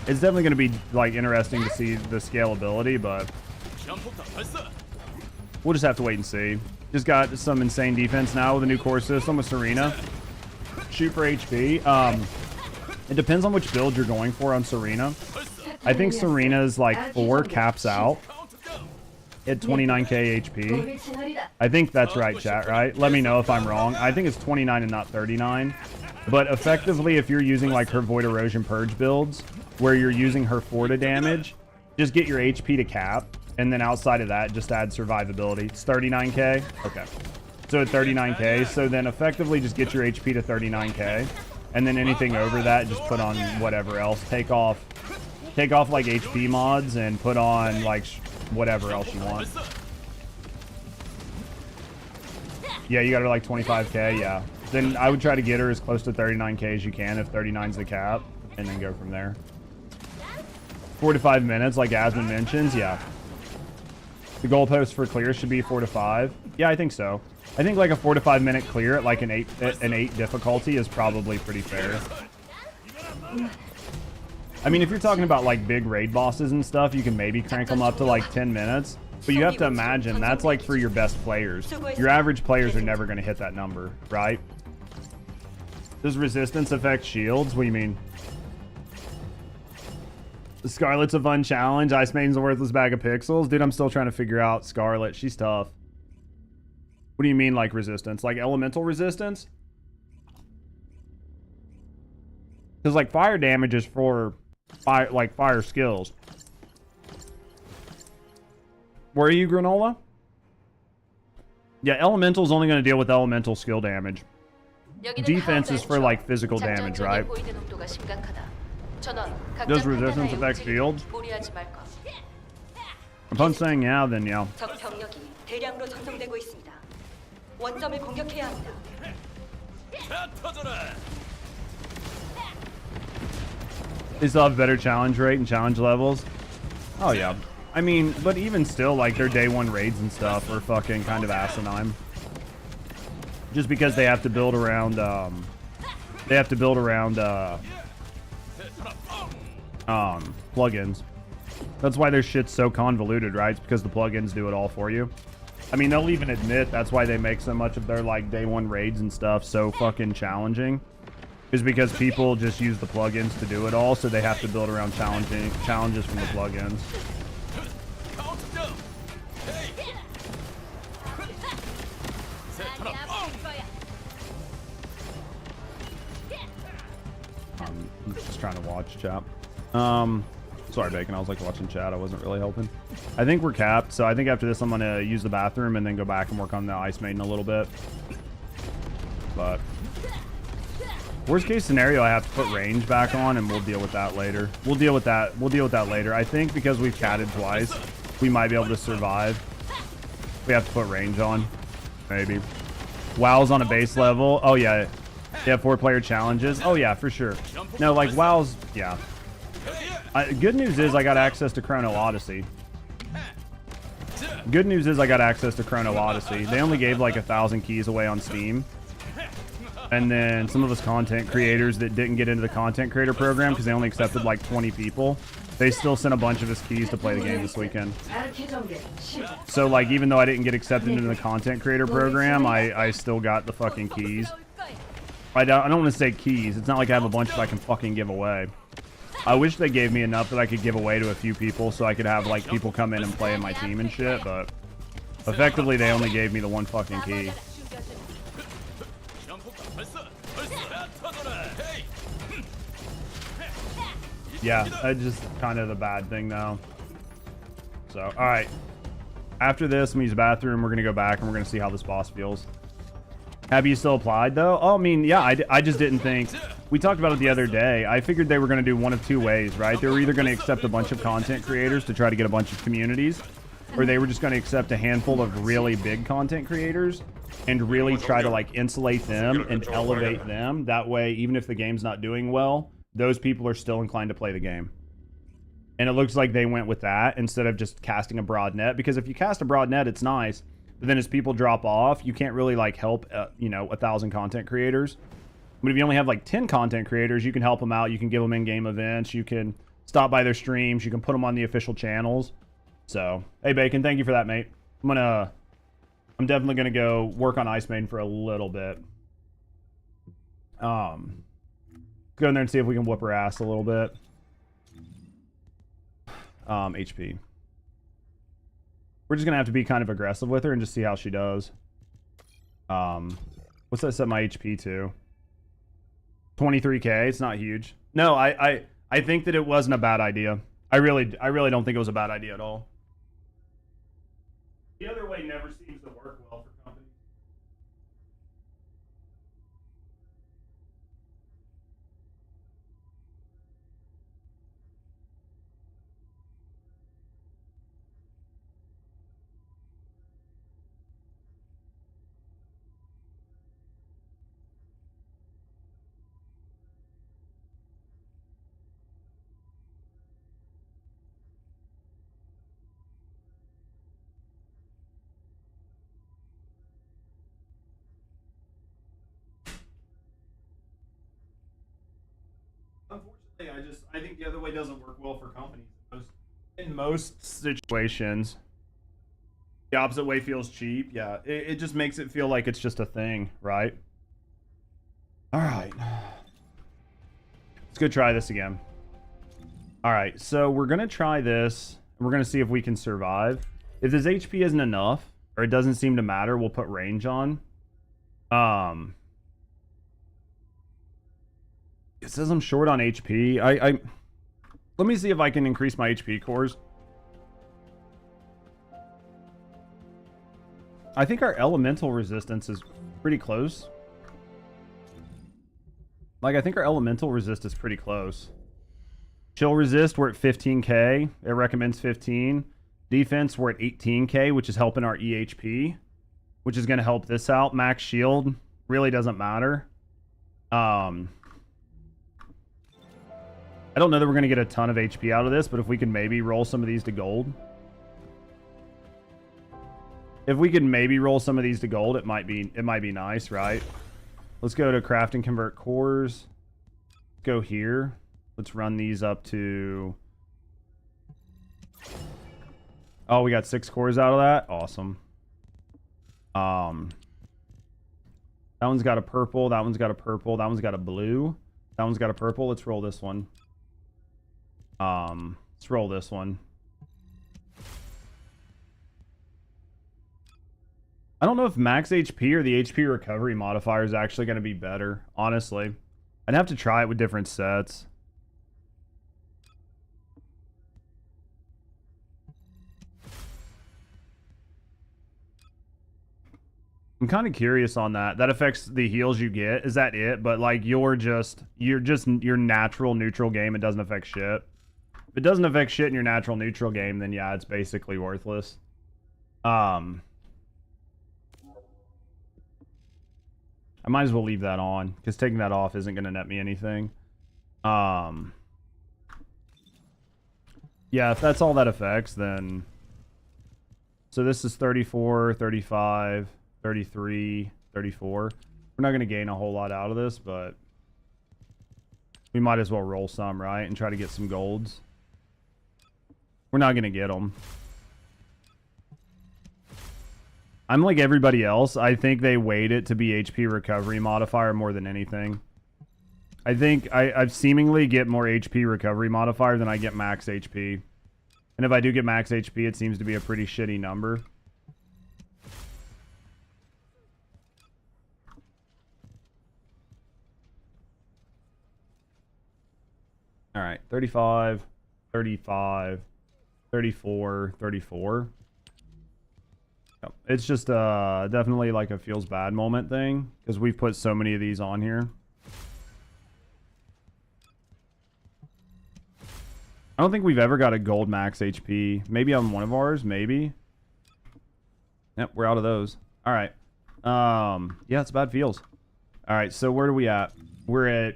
it's definitely going to be, like, interesting to see the scalability, but we'll just have to wait and see. Just got some insane defense now with a new core system with Serena. Shoot for HP. It depends on which build you're going for on Serena. I think Serena's like 4 caps out at 29k HP. I think that's right, chat, right? Let me know if I'm wrong. I think it's 29 and not 39. But effectively, if you're using like her Void Erosion Purge builds, where you're using her 4 to damage, just get your HP to cap. And then outside of that, just add survivability. It's 39k. Okay. So at 39k, so then effectively just get your HP to 39k. And then anything over that, just put on whatever else. Take off like HP mods and put on like whatever else you want. Yeah, you got her like 25k, yeah. Then I would try to get her as close to 39k as you can if 39's the cap, and then go from there. 4 to 5 minutes, like Asmund mentions, yeah. The goalpost for clear should be 4 to 5. Yeah, I think so. I think like a 4 to 5 minute clear at like an 8 difficulty is probably pretty fair. I mean, if you're talking about like big raid bosses and stuff, you can maybe crank them up to like 10 minutes. But you have to imagine that's like for your best players. Your average players are never going to hit that number, right? Does resistance affect shields? What do you mean? Scarlet's a fun challenge. Ice Maiden's a worthless bag of pixels. Dude, I'm still trying to figure out Scarlet. She's tough. What do you mean, like, resistance? Like, elemental resistance? Because, like, fire damage is for, fire skills. Where are you, Granola? Yeah, elemental's only going to deal with elemental skill damage. Defense is for, like, physical damage, right? 전원 각자 Does resistance 판단하에 affect 움직이고 shields? 무리하지 말 것. Upon saying yeah, then yeah. 적 병력이 대량으로 전송되고 있습니다. 원점을 공격해야 합니다. They still have better challenge rate and challenge levels. Oh yeah. I mean, but even still, like their day one raids and stuff are fucking kind of asinine. Just because they have to build around, plugins. That's why their shit's so convoluted, right? It's because the plugins do it all for you. I mean, they'll even admit that's why they make so much of their like day one raids and stuff so fucking challenging. Is because people just use the plugins to do it all, so they have to build around challenges from the plugins. I'm just trying to watch chat. Sorry, Bacon. I was like watching chat. I wasn't really helping. I think we're capped, so I think after this I'm gonna use the bathroom and then go back and work on the Ice Maiden a little bit. But worst case scenario, I have to put range back on, and we'll deal with that later. We'll deal with that later. I think because we've catted twice, we might be able to survive. We have to put range on, maybe. WoW's on a base level. Oh yeah, yeah. 4-player challenges. Oh yeah, for sure. No, like WoW's. Yeah. Good news is I got access to Chrono Odyssey. Good news is I got access to Chrono Odyssey. They only gave like 1,000 keys away on Steam. And then some of us content creators that didn't get into the content creator program because they only accepted like 20 people, they still sent a bunch of us keys to play the game this weekend. So like even though I didn't get accepted into the content creator program, I still got the fucking keys. I don't want to say keys. It's not like I have a bunch that I can fucking give away. I wish they gave me enough that I could give away to a few people so I could have like people come in and play in my team and shit, but effectively they only gave me the one fucking key. Yeah, that's just kind of the bad thing now. So, alright. After this, I'm going to use the bathroom. We're going to go back and we're going to see how this boss feels. Have you still applied, though? Oh, I mean, yeah, I just didn't think... We talked about it the other day. I figured they were going to do one of two ways, right? They were either going to accept a bunch of content creators to try to get a bunch of communities, or they were just going to accept a handful of really big content creators and really try to, like, insulate them and elevate them. That way, even if the game's not doing well, those people are still inclined to play the game. And it looks like they went with that instead of just casting a broad net. Because if you cast a broad net, it's nice. But then as people drop off, you can't really like help, 1,000 content creators. But if you only have like 10 content creators, you can help them out. You can give them in-game events. You can stop by their streams. You can put them on the official channels. So, hey, Bacon, thank you for that, mate. I'm definitely going to go work on Ice Maiden for a little bit. Go in there and see if we can whoop her ass a little bit. HP. We're just gonna have to be kind of aggressive with her and just see how she does. What's that set my HP to? 23k. It's not huge. No, I think that it wasn't a bad idea. I really don't think it was a bad idea at all. The other way never seems to work well for companies. Unfortunately, I think the other way doesn't work well for companies. In most situations, the opposite way feels cheap. Yeah, it just makes it feel like it's just a thing, right? All right. Let's go try this again. All right, so we're going to try this. We're going to see if we can survive. If this HP isn't enough, or it doesn't seem to matter, we'll put range on. It says I'm short on HP. Let me see if I can increase my HP cores. I think our elemental resistance is pretty close. Like, I think our elemental resist is pretty close. Chill resist, we're at 15k. It recommends 15. Defense, we're at 18k, which is helping our EHP, which is going to help this out. Max shield really doesn't matter. I don't know that we're going to get a ton of HP out of this, but if we can maybe roll some of these to gold. If we can maybe roll some of these to gold, it might be nice, right? Let's go to craft and convert cores. Go here. Let's run these up to... Oh, we got 6 cores out of that. Awesome. That one's got a purple. That one's got a purple. That one's got a blue. That one's got a purple. Let's roll this one. Let's roll this one. I don't know if max HP or the HP recovery modifier is actually going to be better, honestly. I'd have to try it with different sets. I'm kind of curious on that. That affects the heals you get. Is that it? But like your natural neutral game, it doesn't affect shit. If it doesn't affect shit in your natural neutral game, then yeah, it's basically worthless. I might as well leave that on because taking that off isn't going to net me anything. Yeah, if that's all that affects, then... So this is 34, 35, 33, 34. We're not going to gain a whole lot out of this, but... We might as well roll some, right? And try to get some golds. We're not going to get them. I'm like everybody else. I think they weight it to be HP recovery modifier more than anything. I think I seemingly get more HP recovery modifier than I get max HP. And if I do get max HP, it seems to be a pretty shitty number. All right, 35, 35, 34, 34. It's just definitely like a feels bad moment thing because we've put so many of these on here. I don't think we've ever got a gold max HP. Maybe on one of ours, maybe. Yep, we're out of those. All right. Yeah, it's bad feels. All right, so where are we at? We're at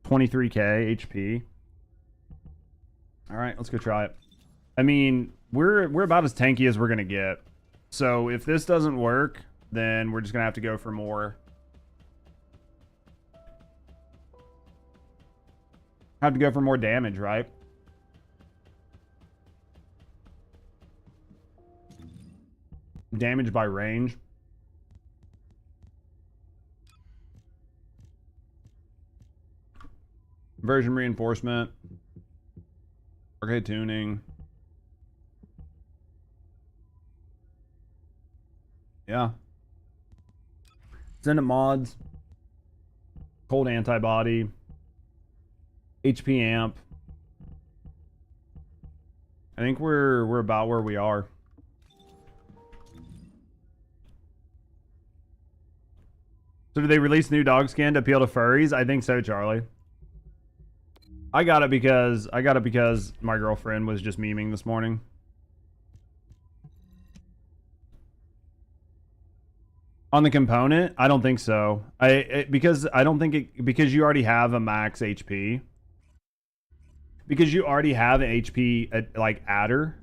23k HP. All right, let's go try it. I mean, we're about as tanky as we're gonna get. So if this doesn't work, then we're just gonna have to go for more. Have to go for more damage, right? Damage by range. Version reinforcement. Arche tuning. Yeah. Descendant mods. Cold antibody. HP amp. I think we're about where we are. So did they release new dog skin to appeal to furries? I think so, Charlie. I got it because my girlfriend was just memeing this morning. On the component, I don't think so. Because you already have a max HP. Because you already have an HP like adder.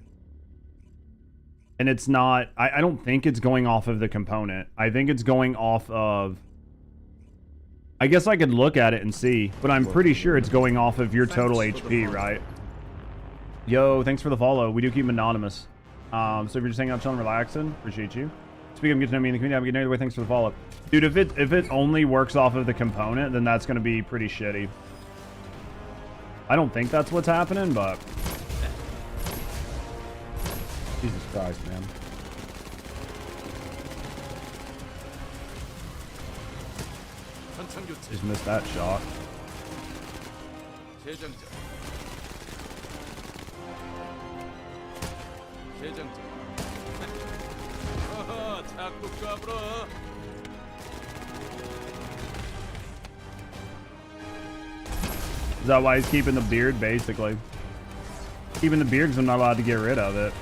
And it's not I don't think it's going off of the component. I think it's going off of, I guess I could look at it and see, but I'm pretty sure it's going off of your total HP, right? Yo, thanks for the follow. We do keep them anonymous. So if you're just hanging out, chilling, relaxing, appreciate you. Speaking of getting to know me in the community, have a good night. Anyway, thanks for the follow. Dude, if it only works off of the component, then that's going to be pretty shitty. I don't think that's what's happening, but... Jesus Christ, man. Just missed that shot. Is that why he's keeping the beard, basically? Keeping the beard because I'm not allowed to get rid of it.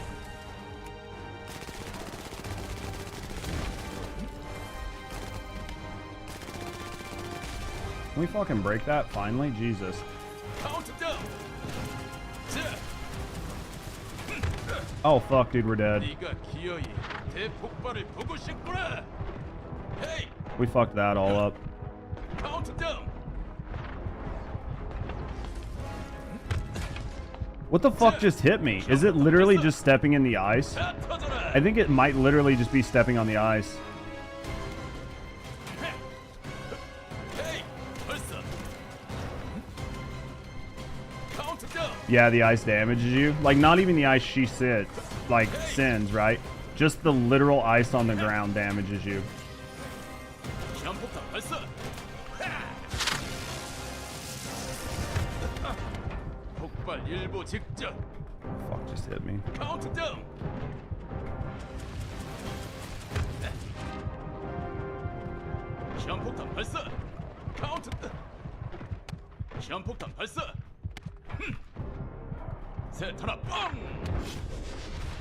Can we fucking break that finally? Jesus. Oh fuck, dude, we're dead. We fucked that all up. What the fuck just hit me? Is it literally just stepping in the ice? I think it might literally just be stepping on the ice. Yeah, the ice damages you. Like, not even the ice she sits, like, sends, right? Just the literal ice on the ground damages you. Fuck, just hit me.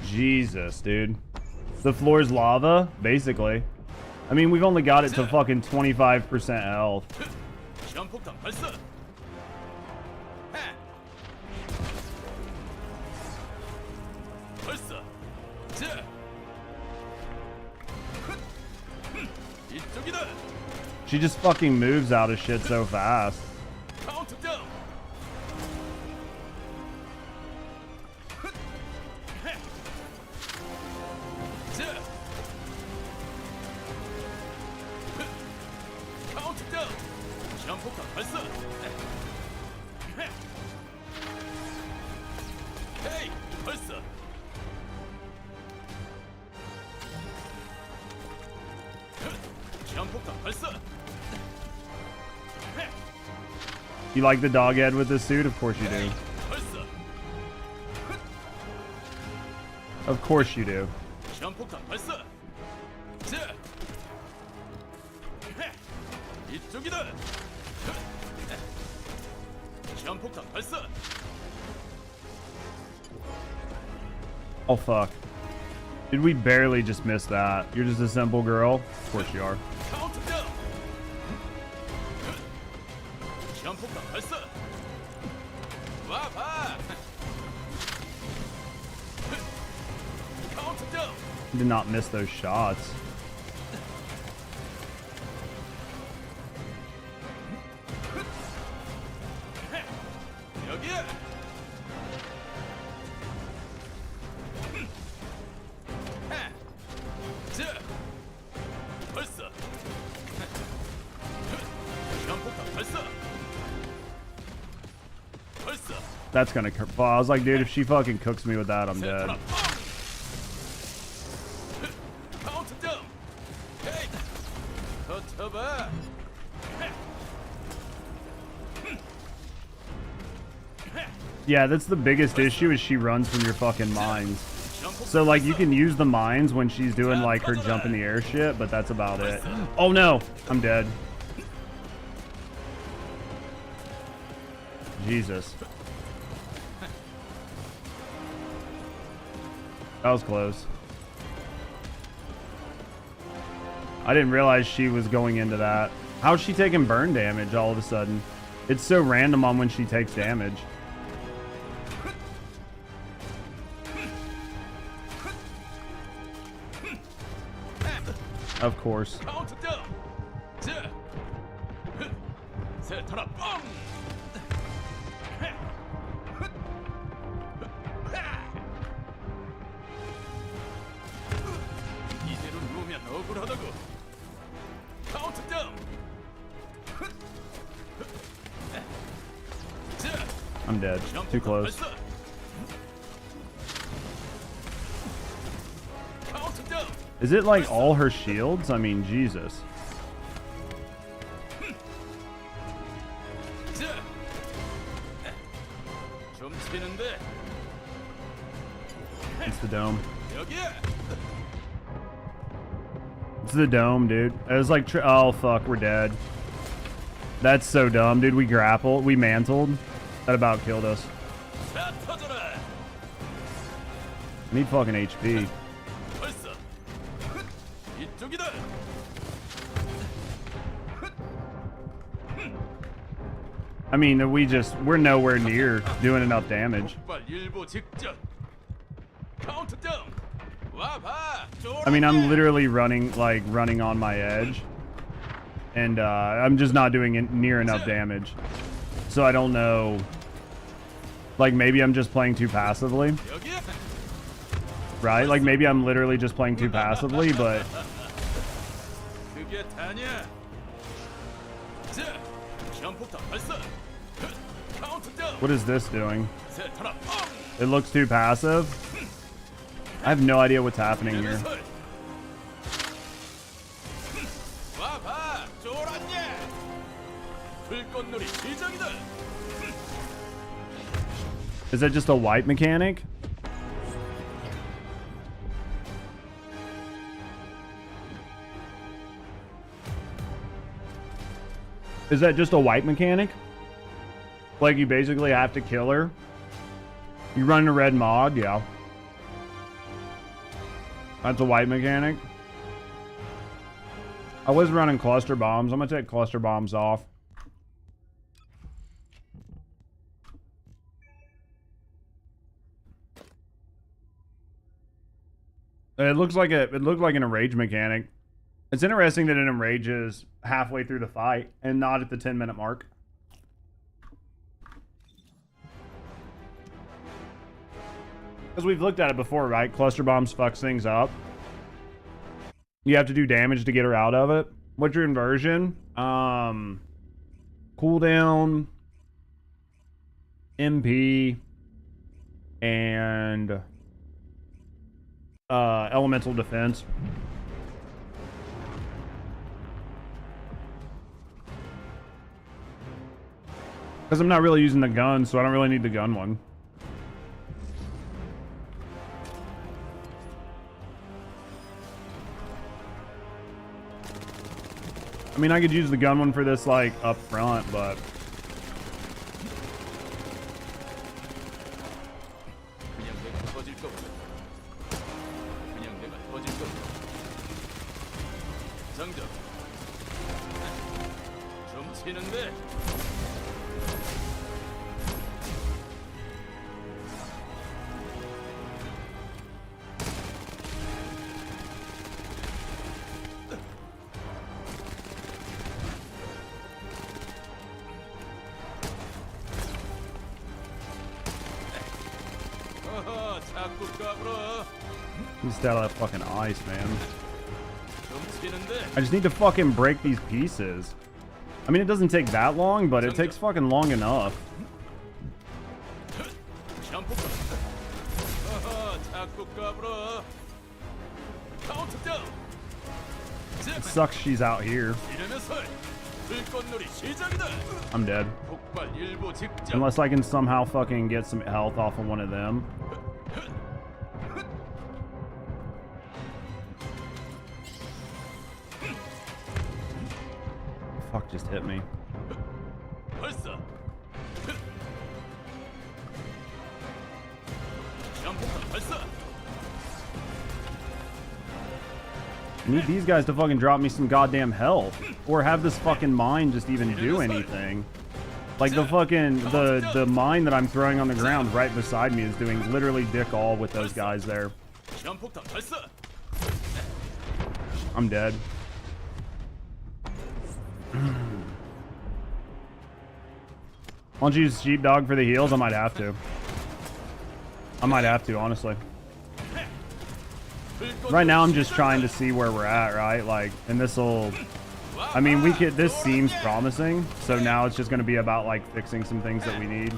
Jesus, dude. The floor's lava, basically. I mean, we've only got it to fucking 25% health. She just fucking moves out of shit so fast. You like the dog head with this suit? Of course you do. Of course you do. Oh fuck. Did we barely just miss that? You're just a simple girl? Of course you are. Did not miss those shots. That's gonna fall. I was like, dude, if she fucking cooks me with that, I'm dead. Yeah, that's the biggest issue is she runs from your fucking mines. So, like, you can use the mines when she's doing, like, her jump in the air shit, but that's about it. Oh, no! I'm dead. Jesus. That was close. I didn't realize she was going into that. How's she taking burn damage all of a sudden? It's so random on when she takes damage. Of course. I'm dead. Too close. Is it like all her shields? I mean, Jesus. It's the dome. It's the dome, dude. It was like, oh fuck, we're dead. That's so dumb, dude. We grappled. We mantled. That about killed us. I need fucking HP. I mean, we're nowhere near doing enough damage. I mean, I'm literally running on my edge. And I'm just not doing near enough damage. So I don't know. Like, maybe I'm just playing too passively. Right? Like, maybe I'm literally just playing too passively, but... What is this doing? It looks too passive. I have no idea what's happening here. Is that just a wipe mechanic? Is that just a wipe mechanic? Like, you basically have to kill her? You run a red mod? Yeah. That's a wipe mechanic. I was running cluster bombs. I'm gonna take cluster bombs off. It looked like an enrage mechanic. It's interesting that it enrages halfway through the fight and not at the 10-minute mark. Because we've looked at it before, right? Cluster bombs fucks things up. You have to do damage to get her out of it. What's your inversion? Cooldown, MP, and elemental defense. Because I'm not really using the gun, so I don't really need the gun one. I mean, I could use the gun one for this, like, up front, but... He's out of that fucking ice, man. I just need to fucking break these pieces. I mean, it doesn't take that long, but it takes fucking long enough. It sucks she's out here. I'm dead. Unless I can somehow fucking get some health off of one of them. Fuck just hit me. I need these guys to fucking drop me some goddamn health. Or have this fucking mine just even do anything. Like the fucking, the mine that I'm throwing on the ground right beside me is doing literally dick all with those guys there. I'm dead. Why don't you use sheepdog for the heals? I might have to. Honestly. Right now I'm just trying to see where we're at, right? Like, and this'll... I mean, this seems promising, so now it's just gonna be about, like, fixing some things that we need.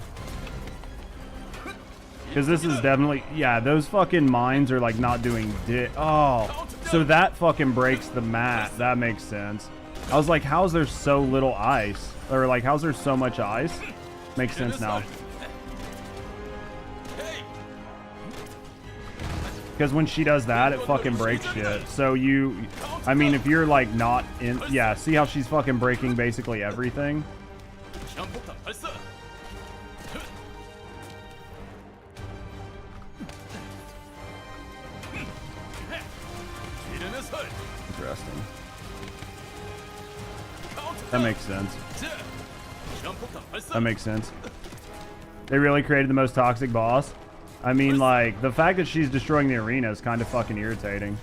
Because this is definitely... Yeah, those fucking mines are, like, not doing oh, so that fucking breaks the mat. That makes sense. I was like, how's there so little ice? Or, like, how's there so much ice? Makes sense now. Because when she does that, it fucking breaks shit. So I mean, if you're like not in, yeah, see how she's fucking breaking basically everything? Interesting. That makes sense. That makes sense. They really created the most toxic boss. I mean, like, the fact that she's destroying the arena is kind of fucking irritating.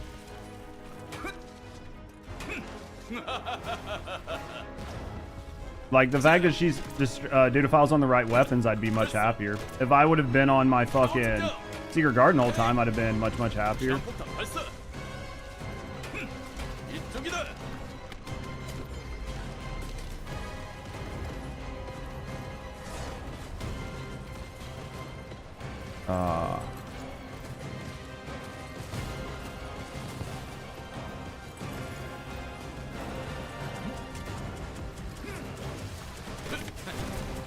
Like, the fact that she's just, dude, if I was on the right weapons, I'd be much happier. If I would have been on my fucking Secret Garden the whole time, I'd have been much, much happier.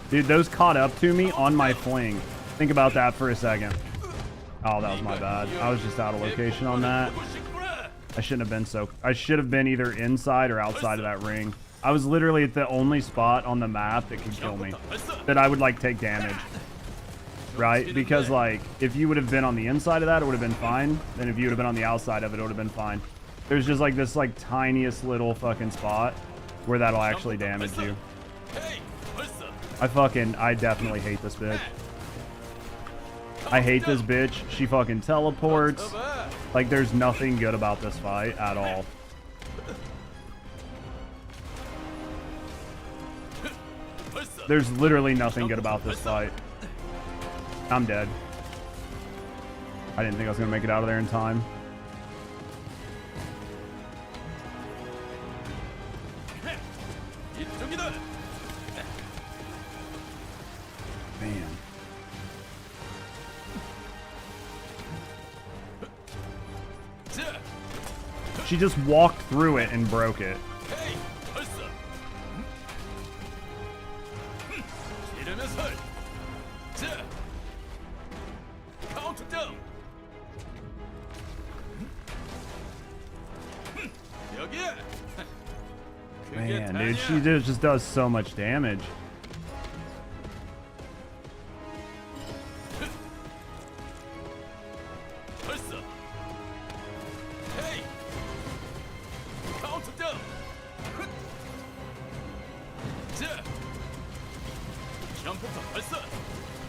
Dude, those caught up to me on my fling. Think about that for a second. Oh, that was my bad. I was just out of location on that. I shouldn't have been so... I should have been either inside or outside of that ring. I was literally at the only spot on the map that could kill me. That I would, like, take damage. Right? Because, like, if you would have been on the inside of that, it would have been fine. And if you would have been on the outside of it, it would have been fine. There's just, like, this, like, tiniest little fucking spot where that'll actually damage you. I definitely hate this bitch. I hate this bitch. She fucking teleports. Like, there's nothing good about this fight at all. There's literally nothing good about this fight. I'm dead. I didn't think I was gonna make it out of there in time. Man. She just walked through it and broke it. Man, dude, she just does so much damage.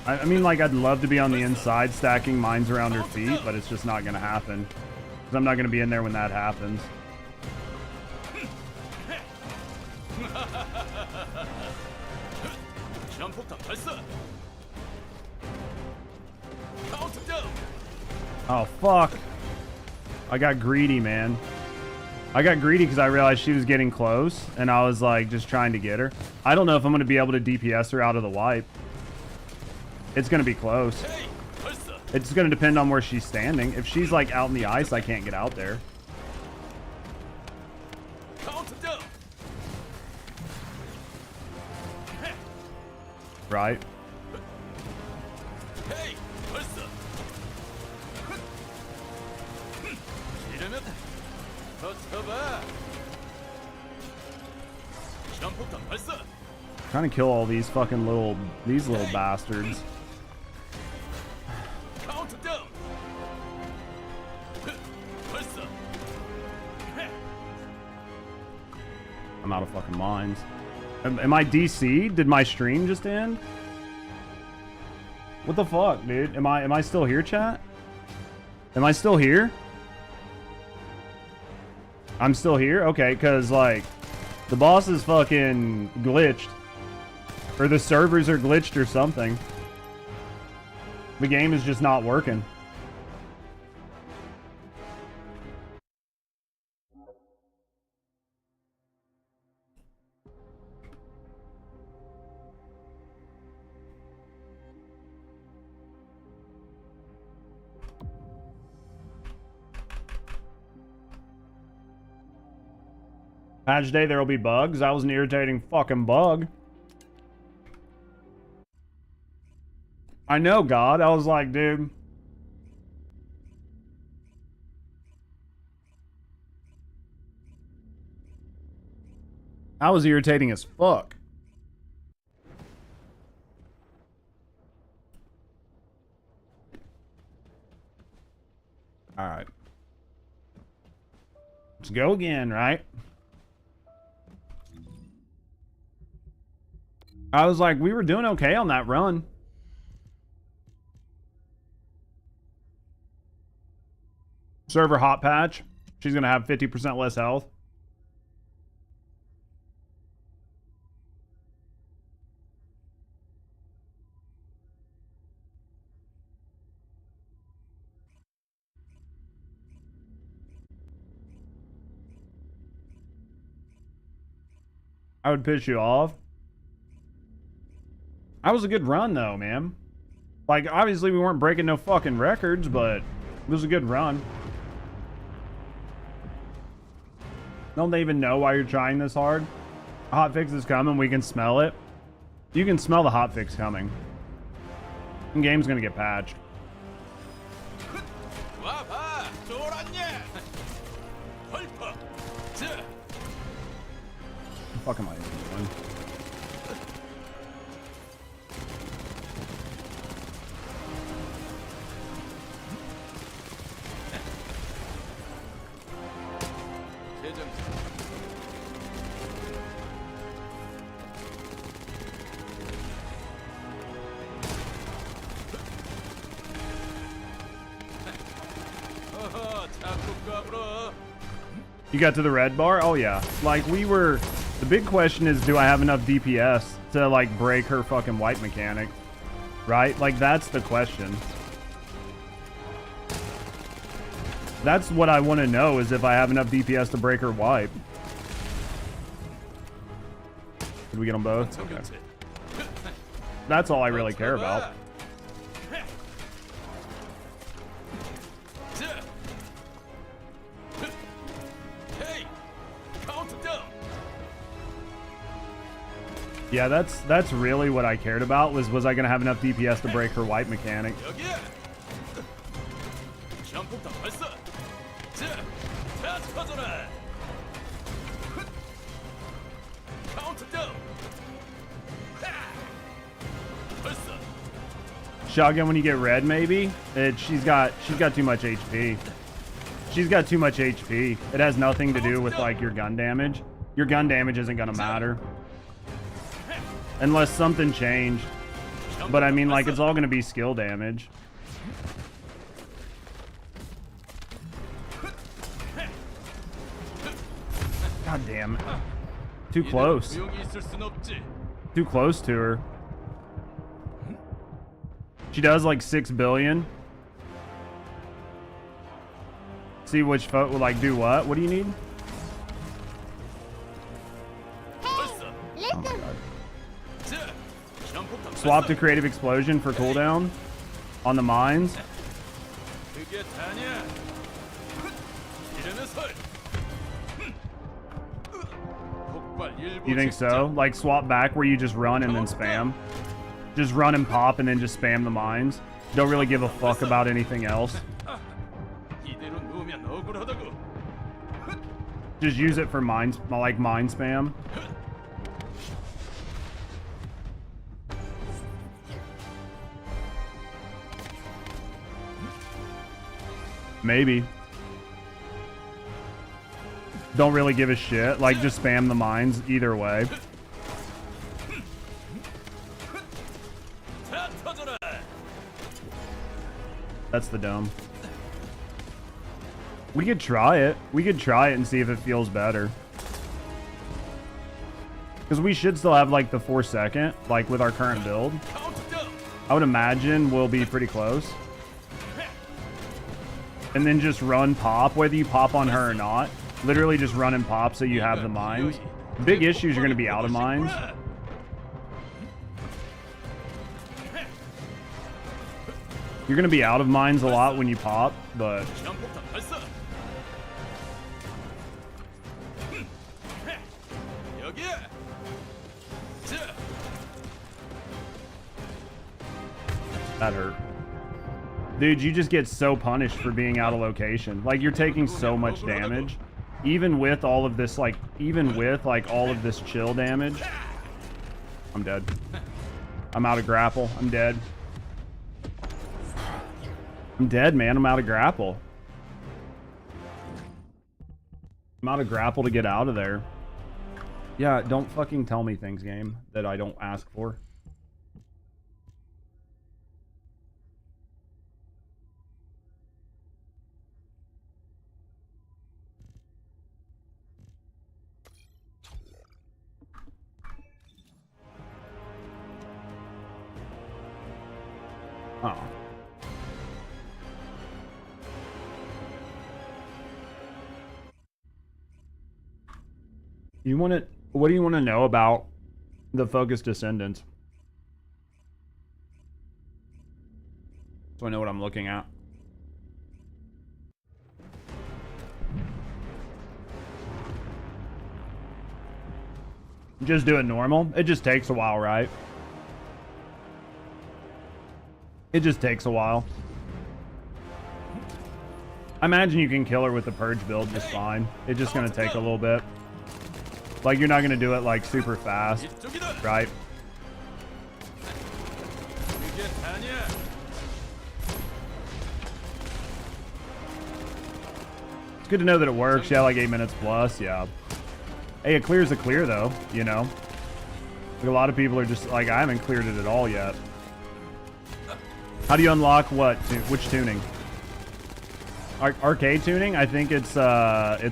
I mean, like, I'd love to be on the inside stacking mines around her feet, but it's just not going to happen. Because I'm not going to be in there when that happens. Oh, fuck. I got greedy, man. I got greedy because I realized she was getting close, and I was, like, just trying to get her. I don't know if I'm going to be able to DPS her out of the wipe. It's going to be close. It's going to depend on where she's standing. If she's, like, out in the ice, I can't get out there. Right. Trying to kill all these fucking little bastards. I'm out of fucking mines. Am I DC'd? Did my stream just end? What the fuck, dude? Am I still here, chat? Am I still here? I'm still here? Okay, because, like, the boss is fucking glitched. Or the servers are glitched or something. The game is just not working. Patch day, there will be bugs. That was an irritating fucking bug. I know, God. I was like, dude. That was irritating as fuck. All right. Let's go again, right? I was like, we were doing okay on that run. Server hot patch. She's going to have 50% less health. I would piss you off. That was a good run, though, man. Like, obviously, we weren't breaking no fucking records, but it was a good run. Don't they even know why you're trying this hard? A hotfix is coming. We can smell it. You can smell the hotfix coming. The game's gonna get patched. Fuck am I doing? You got to the red bar? Oh yeah. Like we were, the big question is, do I have enough DPS to like break her fucking wipe mechanic? Right? Like that's the question. That's what I want to know, is if I have enough DPS to break her wipe. Did we get them both? Okay. That's all I really care about. Yeah, that's really what I cared about, was I going to have enough DPS to break her wipe mechanic. Shotgun when you get red, maybe? She's got too much HP. She's got too much HP. It has nothing to do with like your gun damage. Your gun damage isn't gonna matter. Unless something changed. But I mean, like, it's all gonna be skill damage. God damn it. Too close. Too close to her. She does like 6 billion. See which foot will like do what? What do you need? Oh my God. Swap to creative explosion for cooldown on the mines. You think so? Like swap back where you just run and then spam? Just run and pop and then just spam the mines. Don't really give a fuck about anything else. Just use it for mines, like mine spam. Maybe. Don't really give a shit. Like, just spam the mines either way. That's the dome. We could try it. We could try it and see if it feels better. Because we should still have, like, the 4-second, like, with our current build. I would imagine we'll be pretty close. And then just run pop, whether you pop on her or not. Literally just run and pop so you have the mines. Big issues, you're going to be out of mines. You're going to be out of mines a lot when you pop, but... That hurt. Dude, you just get so punished for being out of location. Like, you're taking so much damage. Even with all of this, like, all of this chill damage. I'm dead. I'm out of grapple. I'm dead. I'm dead, man. I'm out of grapple. I'm out of grapple to get out of there. Yeah, don't fucking tell me things, game, that I don't ask for. Oh. You want to? What do you want to know about the First Descendant? So I know what I'm looking at. Just do it normal. It just takes a while, right? It just takes a while. I imagine you can kill her with the purge build just fine. It's just gonna take a little bit. Like, you're not gonna do it like super fast, right? It's good to know that it works. Yeah, like 8 minutes plus. Yeah. Hey, it clears a clear though. You know, like, a lot of people are just like, I haven't cleared it at all yet. How do you unlock what? Which tuning? Arche tuning? I think it's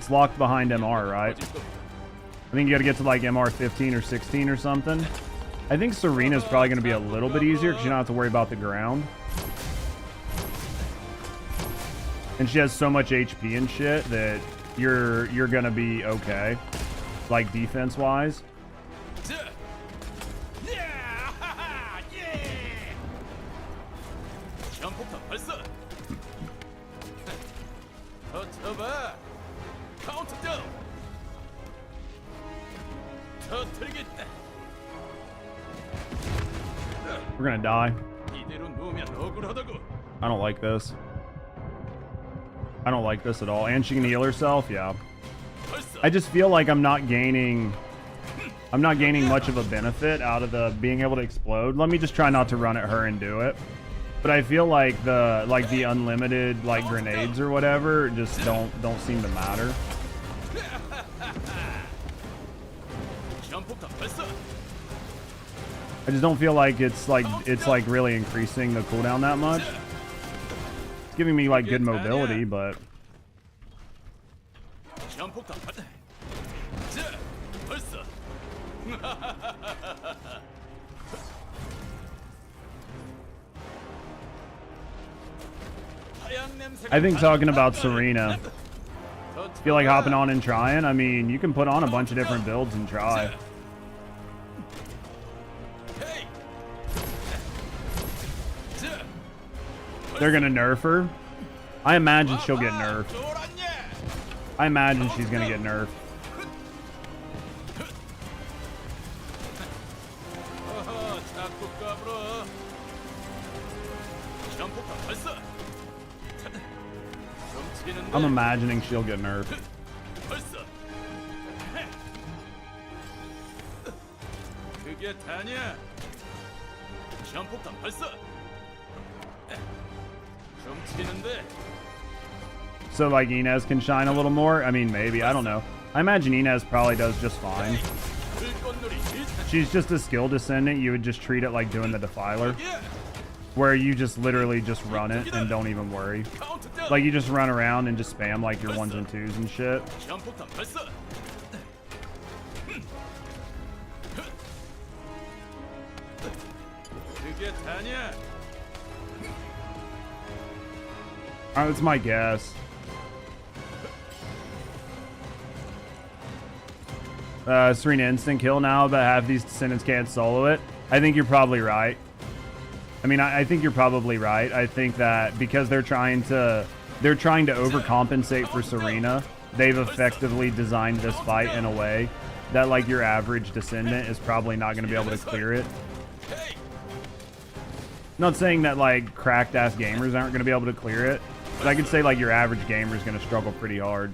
locked behind MR, right? I think you got to get to like MR 15 or 16 or something. I think Serena's probably going to be a little bit easier because you don't have to worry about the ground. And she has so much HP and shit that you're going to be okay, like defense wise. We're gonna die. I don't like this. I don't like this at all. And she can heal herself, yeah. I just feel like I'm not gaining much of a benefit out of the being able to explode. Let me just try not to run at her and do it. But I feel like the unlimited like grenades or whatever just don't seem to matter. I just don't feel like it's like really increasing the cooldown that much. It's giving me like good mobility, but I think talking about Serena, feel like hopping on and trying. I mean, you can put on a bunch of different builds and try. They're gonna nerf her. I imagine she'll get nerfed. I imagine she's gonna get nerfed. I'm imagining she'll get nerfed. So like Inez can shine a little more? I mean, maybe. I don't know. I imagine Inez probably does just fine. She's just a skill descendant. You would just treat it like doing the Defiler, where you just literally just run it and don't even worry. Like, you just run around and just spam like your 1s and 2s and shit. That's my guess. Serena instant kill now, but half these descendants can't solo it. I think you're probably right. I mean, I think you're probably right. I think that because they're trying to overcompensate for Serena, they've effectively designed this fight in a way that like your average descendant is probably not going to be able to clear it. Not saying that like cracked ass gamers aren't going to be able to clear it, but I could say like your average gamer is going to struggle pretty hard.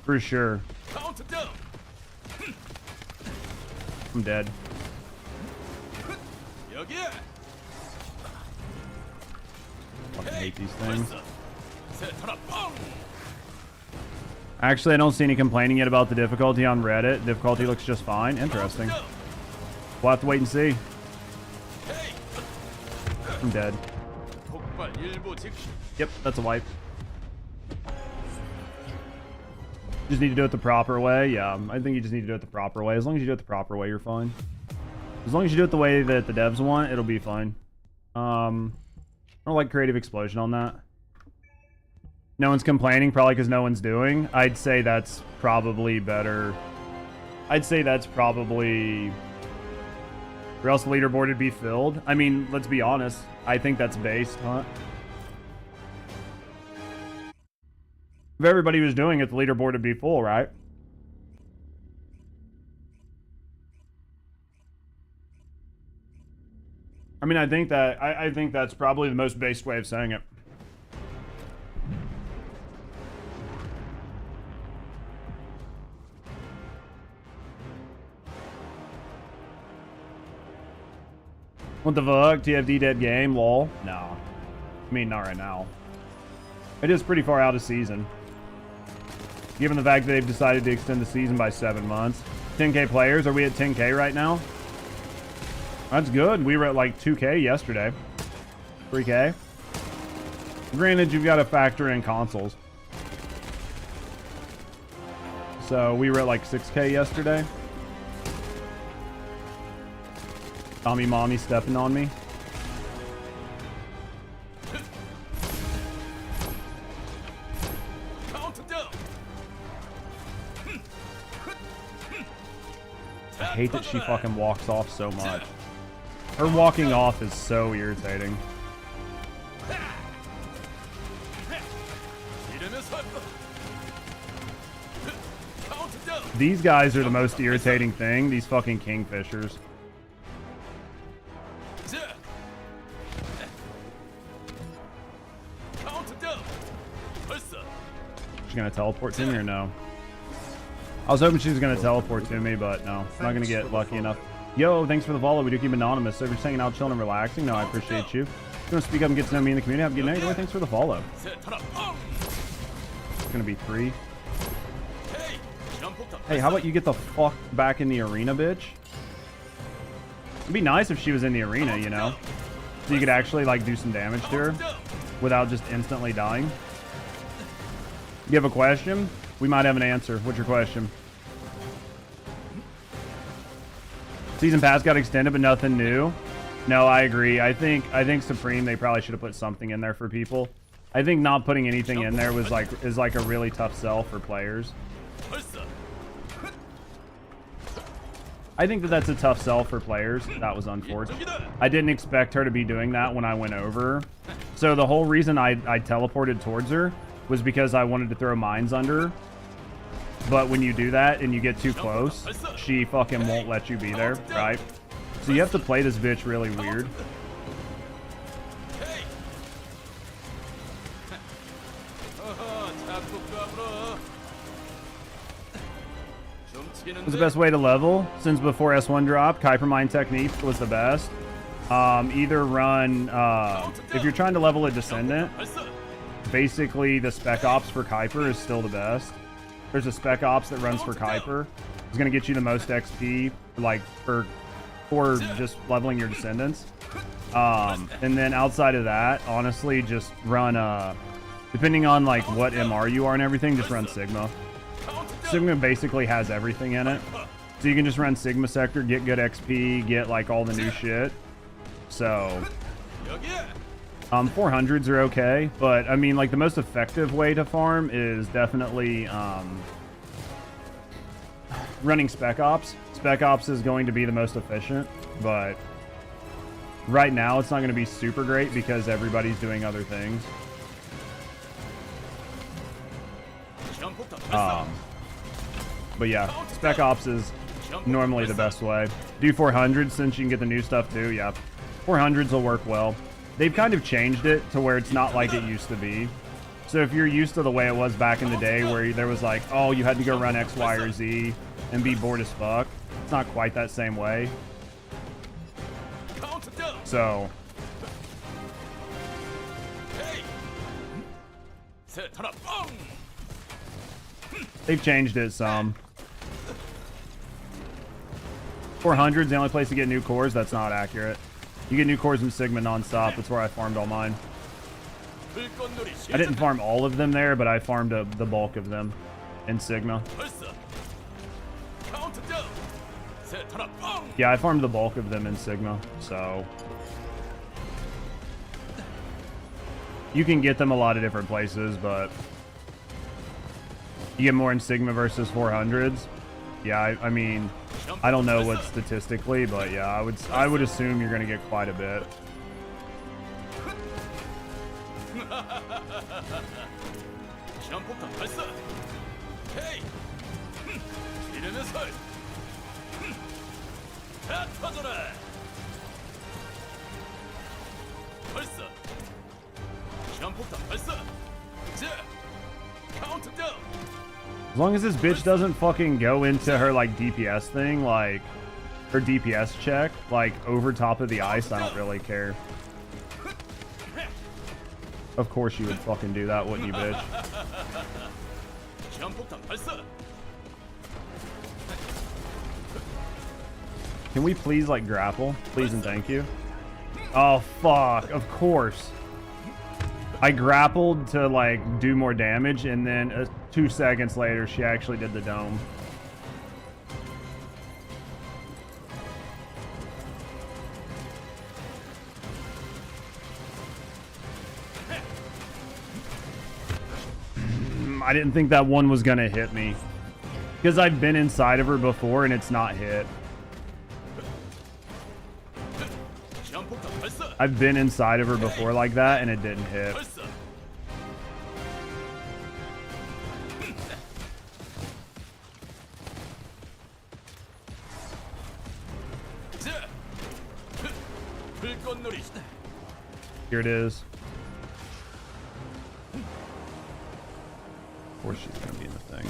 For sure. I'm dead. Fucking hate these things. Actually, I don't see any complaining yet about the difficulty on Reddit. Difficulty looks just fine. Interesting. We'll have to wait and see. I'm dead. Yep, that's a wipe. Just need to do it the proper way. Yeah, I think you just need to do it the proper way. As long as you do it the proper way, you're fine. As long as you do it the way that the devs want, it'll be fine. I don't like Creative Explosion on that. No one's complaining, probably because no one's doing. I'd say that's probably better. I'd say that's probably... Or else the leaderboard would be filled. I mean, let's be honest. I think that's based, huh? If everybody was doing it, the leaderboard would be full, right? I mean, I think that's probably the most based way of saying it. What the fuck? TFD dead game? Lol. No. I mean, not right now. It is pretty far out of season. Given the fact that they've decided to extend the season by 7 months. 10k players. Are we at 10k right now? That's good. We were at like 2k yesterday. 3k. Granted, you've got to factor in consoles. So we were at like 6k yesterday. Tommy mommy stepping on me. I hate that she fucking walks off so much. Her walking off is so irritating. These guys are the most irritating thing. These fucking kingfishers. She's gonna teleport to me or no? I was hoping she was gonna teleport to me, but no. I'm not gonna get lucky enough. Yo, thanks for the follow. We do keep anonymous. So if you're just hanging out, chilling, and relaxing, no, I appreciate you. If you want to speak up and get to know me in the community, have a good night. Anyway, thanks for the follow. It's gonna be free. Hey, how about you get the fuck back in the arena, bitch? It'd be nice if she was in the arena, you know? So you could actually, like, do some damage to her without just instantly dying. You have a question? We might have an answer. What's your question? Season pass got extended, but nothing new. No, I agree. I think Supreme, they probably should have put something in there for people. I think not putting anything in there is like a really tough sell for players. I think that that's a tough sell for players. That was unfortunate. I didn't expect her to be doing that when I went over. So the whole reason I teleported towards her was because I wanted to throw mines under her. But when you do that and you get too close, she fucking won't let you be there, right? So you have to play this bitch really weird. What's the best way to level? Since before S1 dropped, Kuiper Mine technique was the best. Either run, if you're trying to level a Descendant, basically the Spec Ops for Kuiper is still the best. There's a Spec Ops that runs for Kuiper. It's going to get you the most XP, like, for just leveling your Descendants. And then outside of that, honestly, just run, depending on, like, what MR you are and everything, just run Sigma. Sigma basically has everything in it. So you can just run Sigma Sector, get good XP, get, like, all the new shit. So 400s are okay, but I mean, like, the most effective way to farm is definitely running Spec Ops. Spec Ops is going to be the most efficient, but right now it's not going to be super great because everybody's doing other things. But yeah, Spec Ops is normally the best way. Do 400s since you can get the new stuff too. Yeah, 400s will work well. They've kind of changed it to where it's not like it used to be. So if you're used to the way it was back in the day where there was like, oh, you had to go run X, Y, or Z and be bored as fuck, it's not quite that same way. So They've changed it some. 400's the only place to get new cores. That's not accurate. You get new cores in Sigma non-stop. That's where I farmed all mine. I didn't farm all of them there, but I farmed the bulk of them in Sigma. Yeah, I farmed the bulk of them in Sigma, so... You can get them a lot of different places, but... You get more in Sigma versus 400s. Yeah, I mean... I don't know what statistically, but yeah, I would assume you're gonna get quite a bit. As long as this bitch doesn't fucking go into her, like, DPS thing, like, her DPS check, like, over top of the ice, I don't really care. Of course you would fucking do that, wouldn't you, bitch? Can we please, like, grapple? Please and thank you. Oh, fuck. Of course. I grappled to, like, do more damage, and then 2 seconds later, she actually did the dome. I didn't think that one was gonna hit me. Because I've been inside of her before, and it's not hit. I've been inside of her before like that, and it didn't hit. Here it is. Of course she's gonna be in the thing.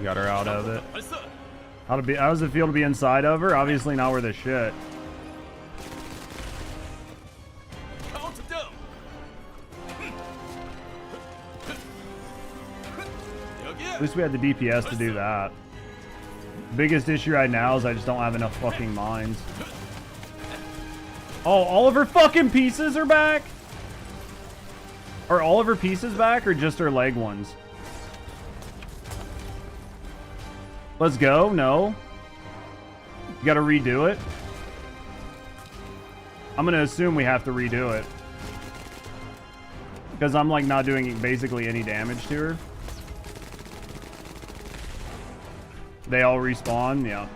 Got her out of it. How does it feel to be inside of her? Obviously not worth a shit. At least we had the DPS to do that. Biggest issue right now is I just don't have enough fucking mines. Oh, all of her fucking pieces are back? Are all of her pieces back or just her leg ones? Let's go. No. You gotta redo it. I'm gonna assume we have to redo it. Because I'm like not doing basically any damage to her. They all respawn, yeah.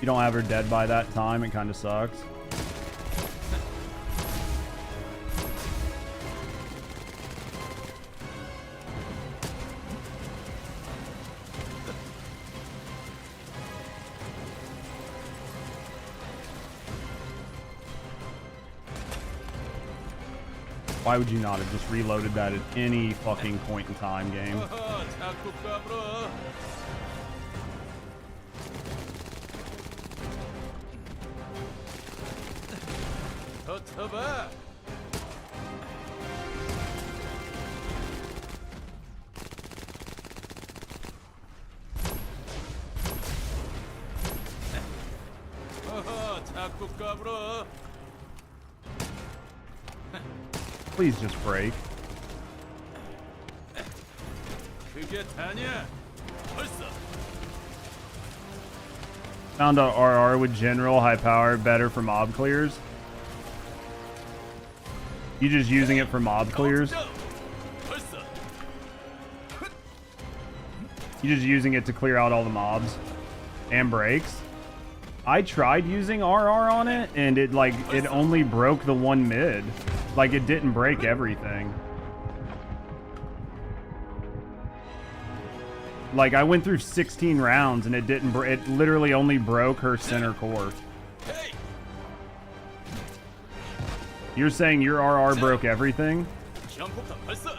You don't have her dead by that time, it kind of sucks. Why would you not have just reloaded that at any fucking point in time, game? Please just break. Found a RR with general high power better for mob clears. You just using it for mob clears? You just using it to clear out all the mobs and breaks? I tried using RR on it and it only broke the one mid. Like it didn't break everything. Like I went through 16 rounds and it didn't it literally only broke her center core. You're saying your RR broke everything? 지원폭탄 발사.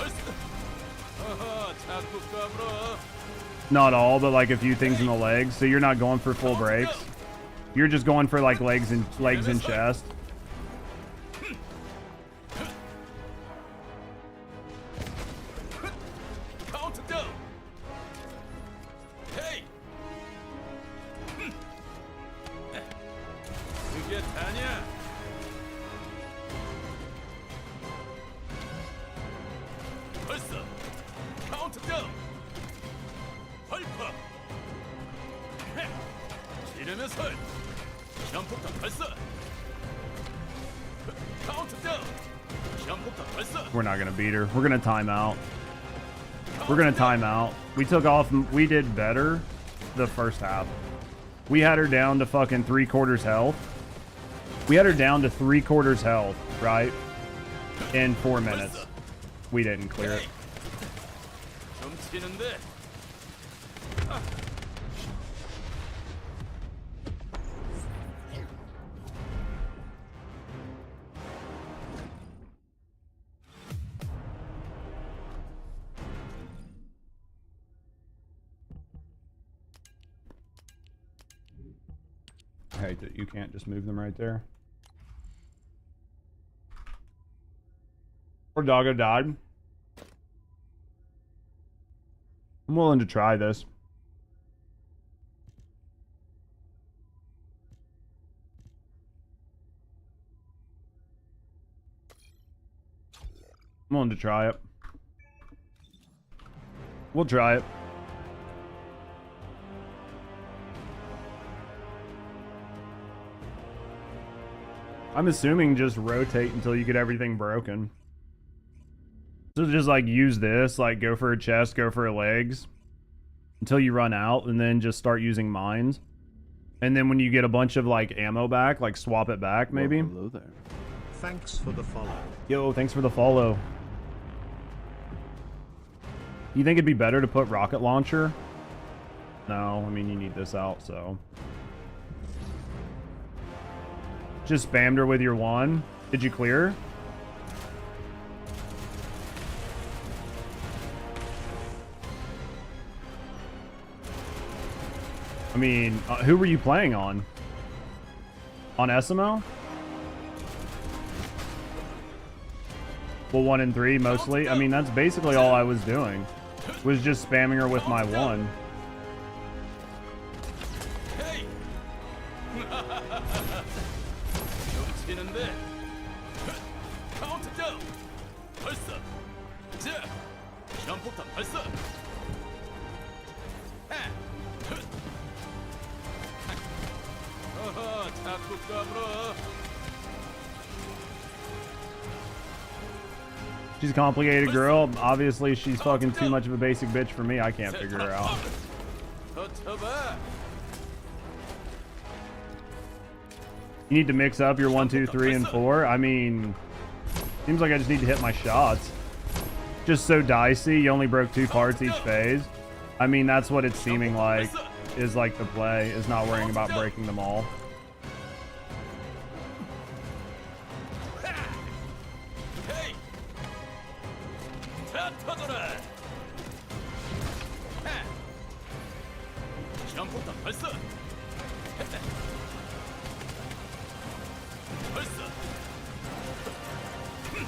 발사. 아하, 자꾸 까불어. Not all, but like a few things in the legs. So you're not going for full breaks. You're just going for like legs and chest. 카운트다운. 헤이. 그게 다냐? 발사. 카운트다운. 발파. 지름의 설. 지원폭탄 발사. 카운트다운. 지원폭탄 발사. We're not gonna beat her. We're gonna time out. We're gonna time out. We took off. We did better the first half. We had her down to fucking 3/4 health. We had her down to 3/4 health, right? In 4 minutes. We didn't clear it. 좀 치는데. I hate that you can't just move them right there. Poor doggo died. I'm willing to try this. I'm willing to try it. We'll try it. I'm assuming just rotate until you get everything broken. So just like use this, like go for a chest, go for a legs until you run out, and then just start using mines. And then when you get a bunch of like ammo back, like swap it back maybe. Well, hello there. Thanks for the follow. Yo, thanks for the follow. You think it'd be better to put rocket launcher? No, I mean you need this out, so. Just spammed her with your one. Did you clear? I mean, who were you playing on? On SML? Well, 1 and 3 mostly. I mean, that's basically all I was doing. Was just spamming her with my one. 헤이. 좀 치는데. 카운트다운. 발사. 자. 지원폭탄 발사. 어허, 자꾸 까불어. She's a complicated girl. Obviously, she's fucking too much of a basic bitch for me. I can't figure her out. 더 쳐봐. You need to mix up your 1, 2, 3, and 4. I mean, seems like I just need to hit my shots. Just so dicey. You only broke 2 parts each phase. I mean, that's what it's seeming like. Is like the play. Is not worrying about breaking them all. 헤이. 자, 터져라. 지원폭탄 발사. 발사.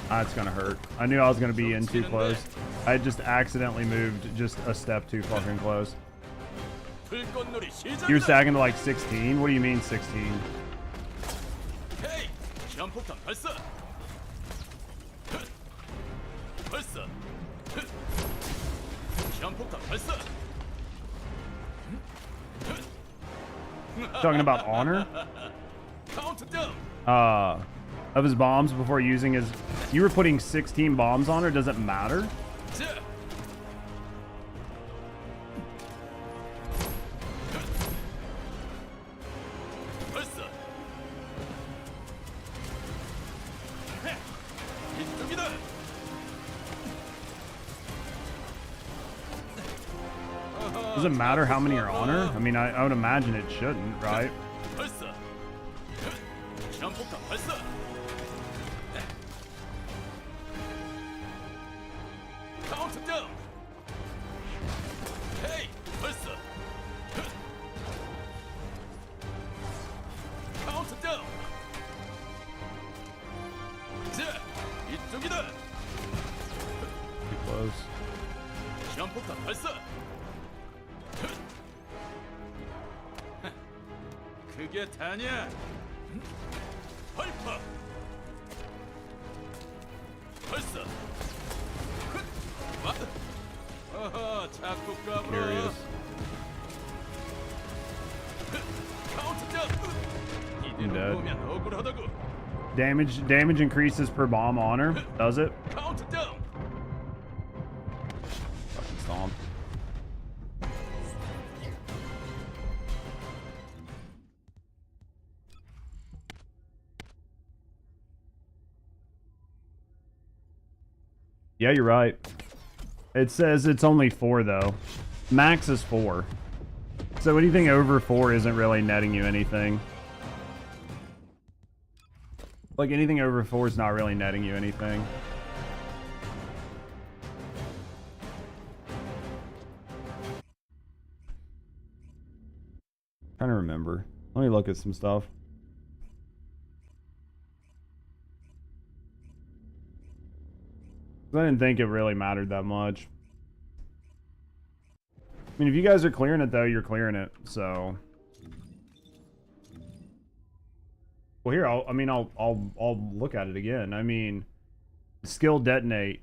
That's gonna hurt. I knew I was gonna be in too close. I just accidentally moved just a step too fucking close. 불꽃놀이 시작. You're stacking to like 16? What do you mean 16? 헤이. 지원폭탄 발사. 발사. 지원폭탄 발사. Talking about honor? 카운트다운. Of his bombs before using his... You were putting 16 bombs on her? Does it matter? 자. 발사. 이쪽이다. Does it matter how many are on her? I mean, I would imagine it shouldn't, right? 전폭탄 발사. 카운트다운. 헤이, 발사. 카운트다운. 자, 이쪽이다. Too close. 전폭탄 발사. 그게 다냐? 발파. 발사. 어허, 자꾸 까불어. Curious. 카운트다운. dead. 이대로 보면 억울하다고. Damage increases per bomb on her. Does it? 카운트다운. Fucking stomp. Yeah, you're right. It says it's only 4 though. Max is 4. So anything over 4 isn't really netting you anything. Like anything over 4 is not really netting you anything. Trying to remember. Let me look at some stuff. I didn't think it really mattered that much. I mean, if you guys are clearing it though, you're clearing it. So, well, here I'll look at it again. I mean, skill detonate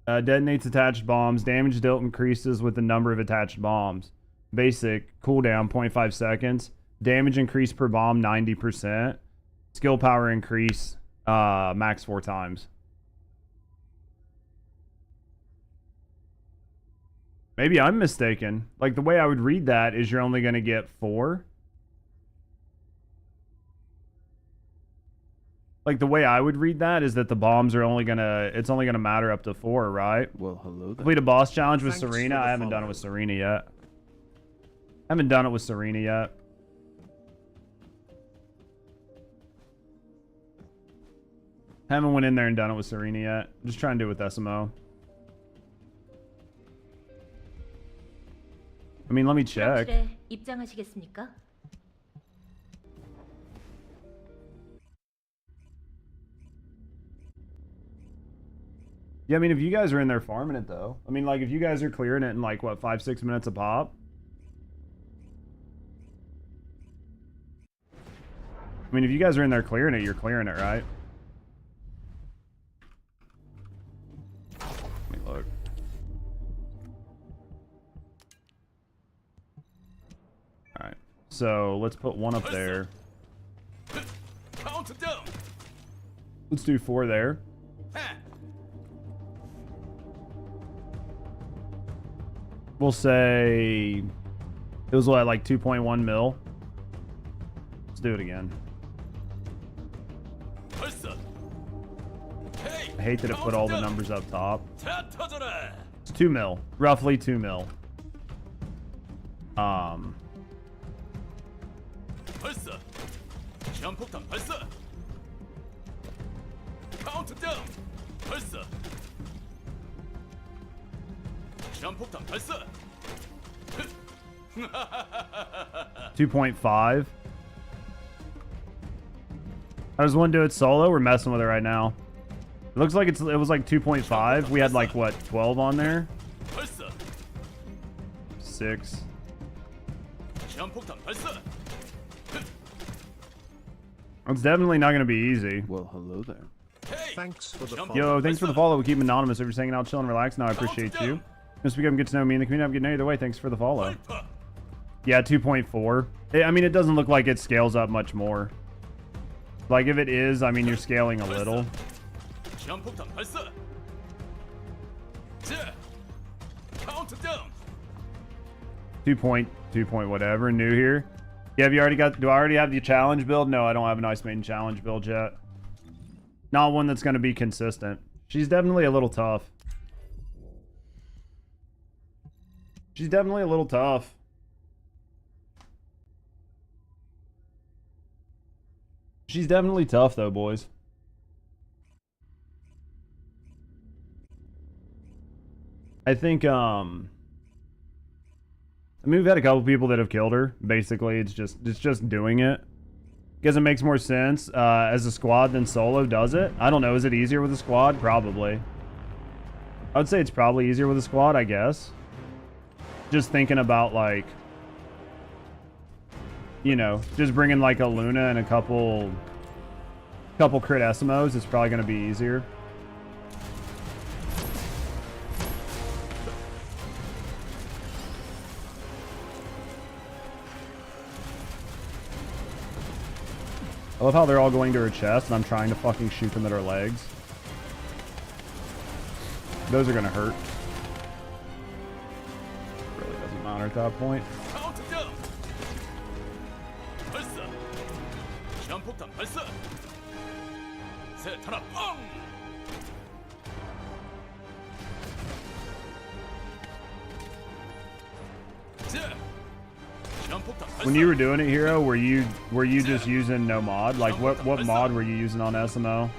detonates attached bombs. Damage dealt increases with the number of attached bombs. Basic cooldown 0.5 seconds. Damage increase per bomb 90%. Skill power increase max 4 times. Maybe I'm mistaken. Like, the way I would read that is you're only going to get 4. Like, the way I would read that is that the bombs are only going to... It's only going to matter up to 4, right? Well, hello there. Complete a boss challenge with Thanks Serena. for the I haven't done it follow. with Serena yet. Haven't done it with Serena yet. Haven't went in there and done it with Serena yet. Just trying to do it with SMO. I mean, let me check. 실험실에 입장하시겠습니까? Yeah, I mean, if you guys are in there farming it, though. I mean, like, if you guys are clearing it in, like, what, 5-6 minutes a pop? I mean, if you guys are in there clearing it, you're clearing it, right? Let me look. Alright, so let's put 1 up there. 카운트다운. Let's do 4 there. We'll say it was what, like 2.1 mil. Let's do it again. 발사. 헤이. I hate that it put all the numbers up top. 다 터져라. It's 2 mil, roughly 2 mil. 발사. 전폭탄 발사. 카운트다운. 발사. 전폭탄 발사. 2.5. How does one do it solo? We're messing with it right now. It looks like it was like 2.5. We had like what, 12 on there? 발사. 6. 전폭탄 발사. It's definitely not going to be easy. Well, hello there. 헤이. Thanks for the follow. Yo, thanks for the follow. We keep anonymous. If you're hanging out, chilling, relaxing, I appreciate you. Just become get to know me in the community. I'm getting either way. Thanks for the follow. 발파. Yeah, 2.4. I mean, it doesn't look like it scales up much more. Like, if it is, I mean, you're scaling a little. 전폭탄 발사. 자. 카운트다운. 2 point whatever. New here. Yeah, have you already got... Do I already have the challenge build? No, I don't have an Ice Maiden challenge build yet. Not one that's going to be consistent. She's definitely a little tough. She's definitely a little tough. She's definitely tough though, boys. I think I mean, we've had a couple people that have killed her. Basically, it's just doing it because it makes more sense as a squad than solo, does it? I don't know. Is it easier with a squad? Probably. I would say it's probably easier with a squad, I guess. Just thinking about, like, you know, just bringing like a Luna and a couple crit SMOs, it's probably going to be easier. I love how they're all going to her chest and I'm trying to fucking shoot them at her legs. Those are gonna hurt. Really doesn't matter at that point. When you were doing it, Hero, were you just using no mod? Like what mod were you using on SMO?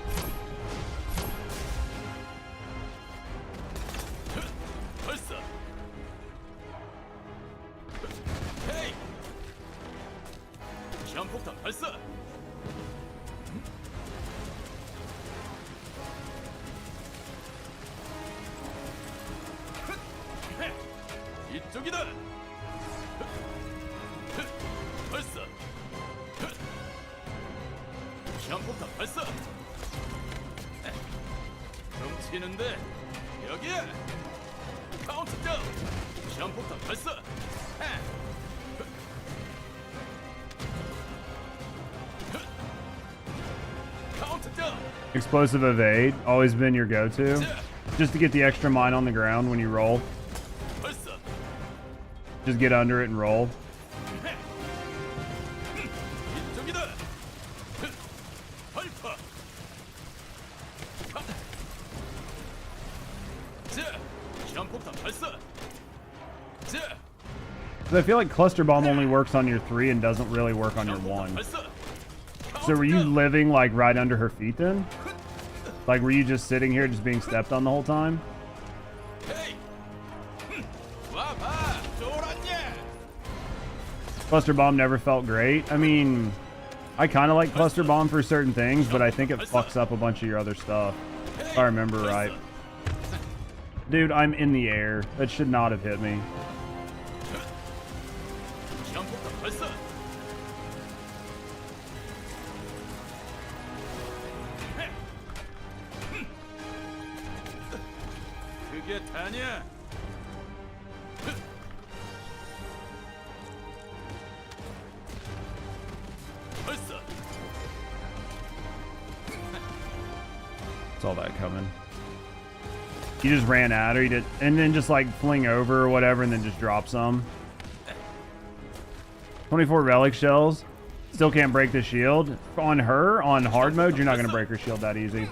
Explosive evade, always been your go-to. Just to get the extra mine on the ground when you roll. Just get under it and roll. But I feel like cluster bomb only works on your 3 and doesn't really work on your 1. So were you living like right under her feet then? Like were you just sitting here just being stepped on the whole time? Cluster bomb never felt great. I mean, I kind of like cluster bomb for certain things, but I think it fucks up a bunch of your other stuff. If I remember right. Dude, I'm in the air. That should not have hit me. Saw that coming. You just ran at her, you did, and then just like fling over or whatever, and then just drop some. 24 relic shells. Still can't break the shield. On her, on hard mode, you're not going to break her shield that easy.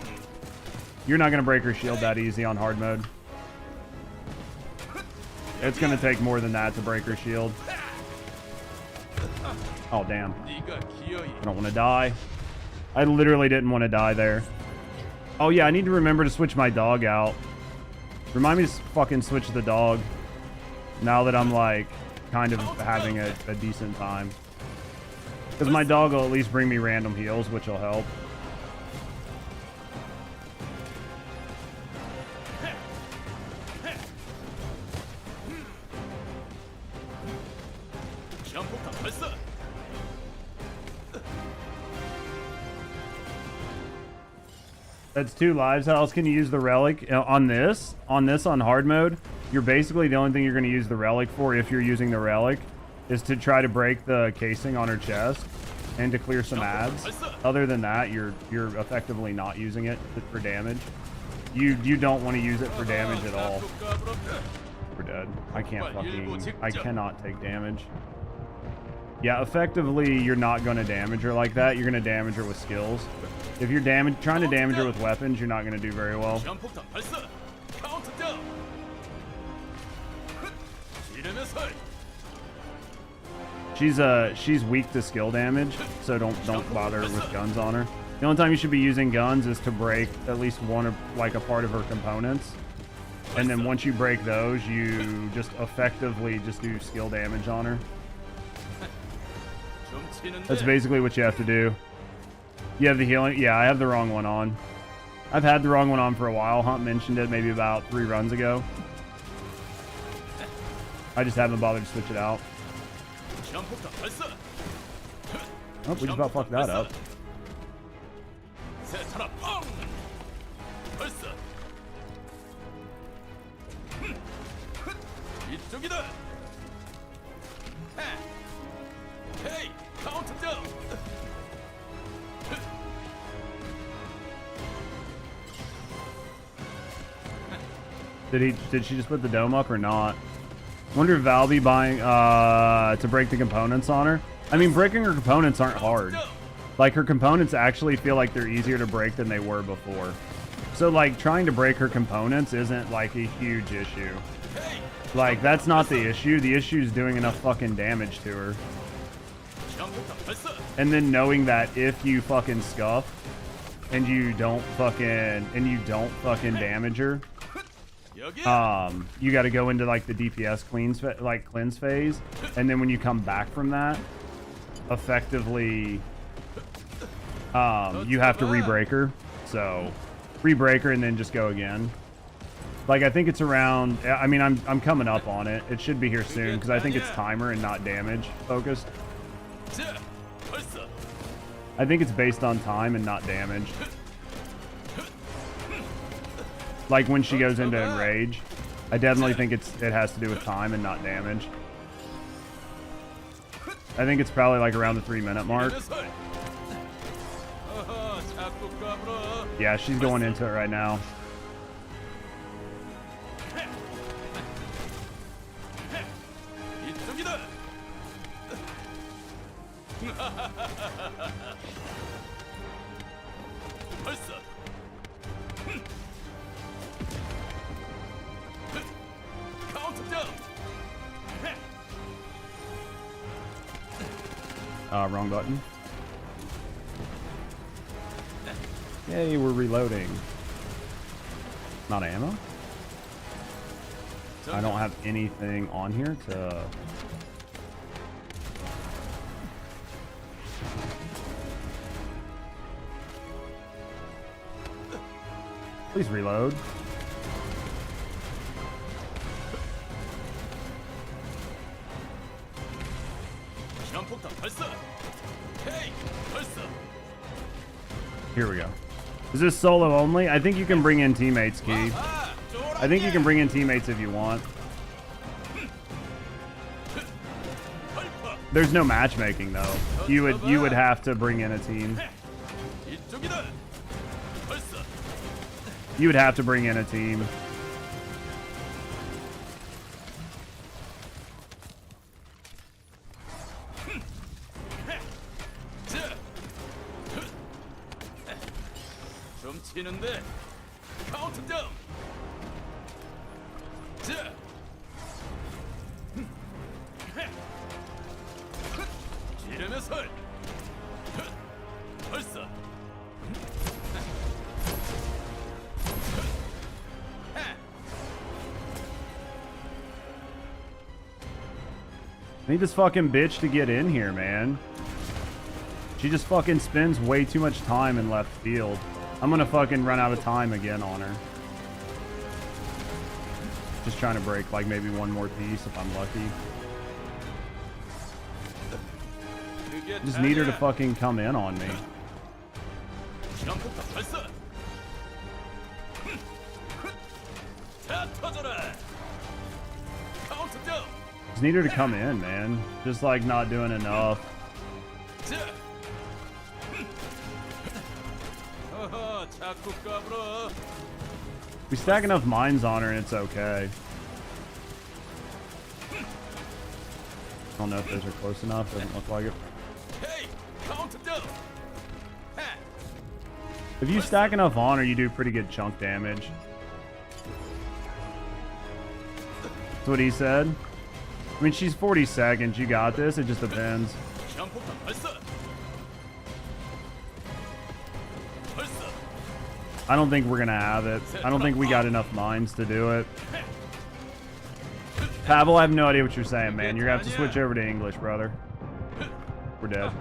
You're not going to break her shield that easy on hard mode. It's going to take more than that to break her shield. Oh, damn. I don't want to die. I literally didn't want to die there. Oh, yeah, I need to remember to switch my dog out. Remind me to fucking switch the dog. Now that I'm, like, kind of having a decent time. Because my dog will at least bring me random heals, which will help. That's 2 lives. How else can you use the relic? On this on hard mode, you're basically the only thing you're going to use the relic for, if you're using the relic, is to try to break the casing on her chest and to clear some ads. Other than that, you're effectively not using it for damage. You don't want to use it for damage at all. We're dead. I cannot take damage. Yeah, effectively, you're not going to damage her like that. You're going to damage her with skills. If you're trying to damage her with weapons, you're not going to do very well. She's weak to skill damage, so don't bother with guns on her. The only time you should be using guns is to break at least one of like a part of her components. And then once you break those, you just effectively just do skill damage on her. That's basically what you have to do. You have the healing? Yeah, I have the wrong one on. I've had the wrong one on for a while. Hunt mentioned it maybe about 3 runs ago. I just haven't bothered to switch it out. Oh, we just about fucked that up. Hey, counter down. Did she just put the dome up or not? Wonder if Val be buying to break the components on her. I mean, breaking her components aren't hard. Like, her components actually feel like they're easier to break than they were before. So like trying to break her components isn't like a huge issue. Like, that's not the issue. The issue is doing enough fucking damage to her. And then knowing that if you fucking scuff and you don't fucking damage her, you got to go into like the DPS cleanse phase, and then when you come back from that, effectively you have to re-break her. So re-break her and then just go again. Like, I think it's around, I mean, I'm coming up on it. It should be here soon because I think it's timer and not damage focused. I think it's based on time and not damage. Like when she goes into enrage, I definitely think it has to do with time and not damage. I think it's probably like around the 3-minute mark. Yeah, she's going into it right now. Wrong button. Yay, we're reloading. Not ammo? I don't have anything on here to... Please reload. Here we go. Is this solo only? I think you can bring in teammates, Key. I think you can bring in teammates if you want. There's no matchmaking though. You would have to bring in a team. You would have to bring in a team. I need this fucking bitch to get in here, man. She just fucking spends way too much time in left field. I'm gonna fucking run out of time again on her. Just trying to break like maybe one more piece if I'm lucky. Just need her to fucking come in on me. Just need her to come in, man. Just like not doing enough. We stack enough mines on her and it's okay. I don't know if those are close enough. Doesn't look like it. If you stack enough on her, you do pretty good chunk damage. That's what he said. I mean, she's 40 seconds. You got this. It just depends. I don't think we're going to have it. I don't think we got enough mines to do it. Pavel, I have no idea what you're saying, man. You're going to have to switch over to English, brother. We're dead.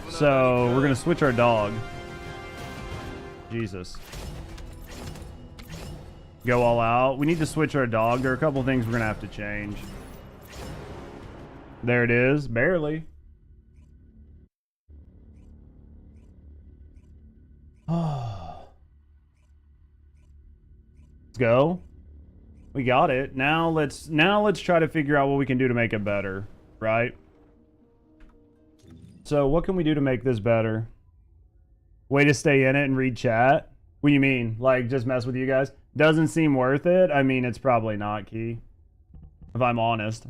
So, we're going to switch our dog. Jesus. Go all out. We need to switch our dog. There are a couple things we're going to have to change. There it is. Barely. Let's go. We got it. Now let's try to figure out what we can do to make it better, right? So what can we do to make this better? Way to stay in it and read chat? What do you mean? Like, just mess with you guys? Doesn't seem worth it? I mean, it's probably not, Key. If I'm honest.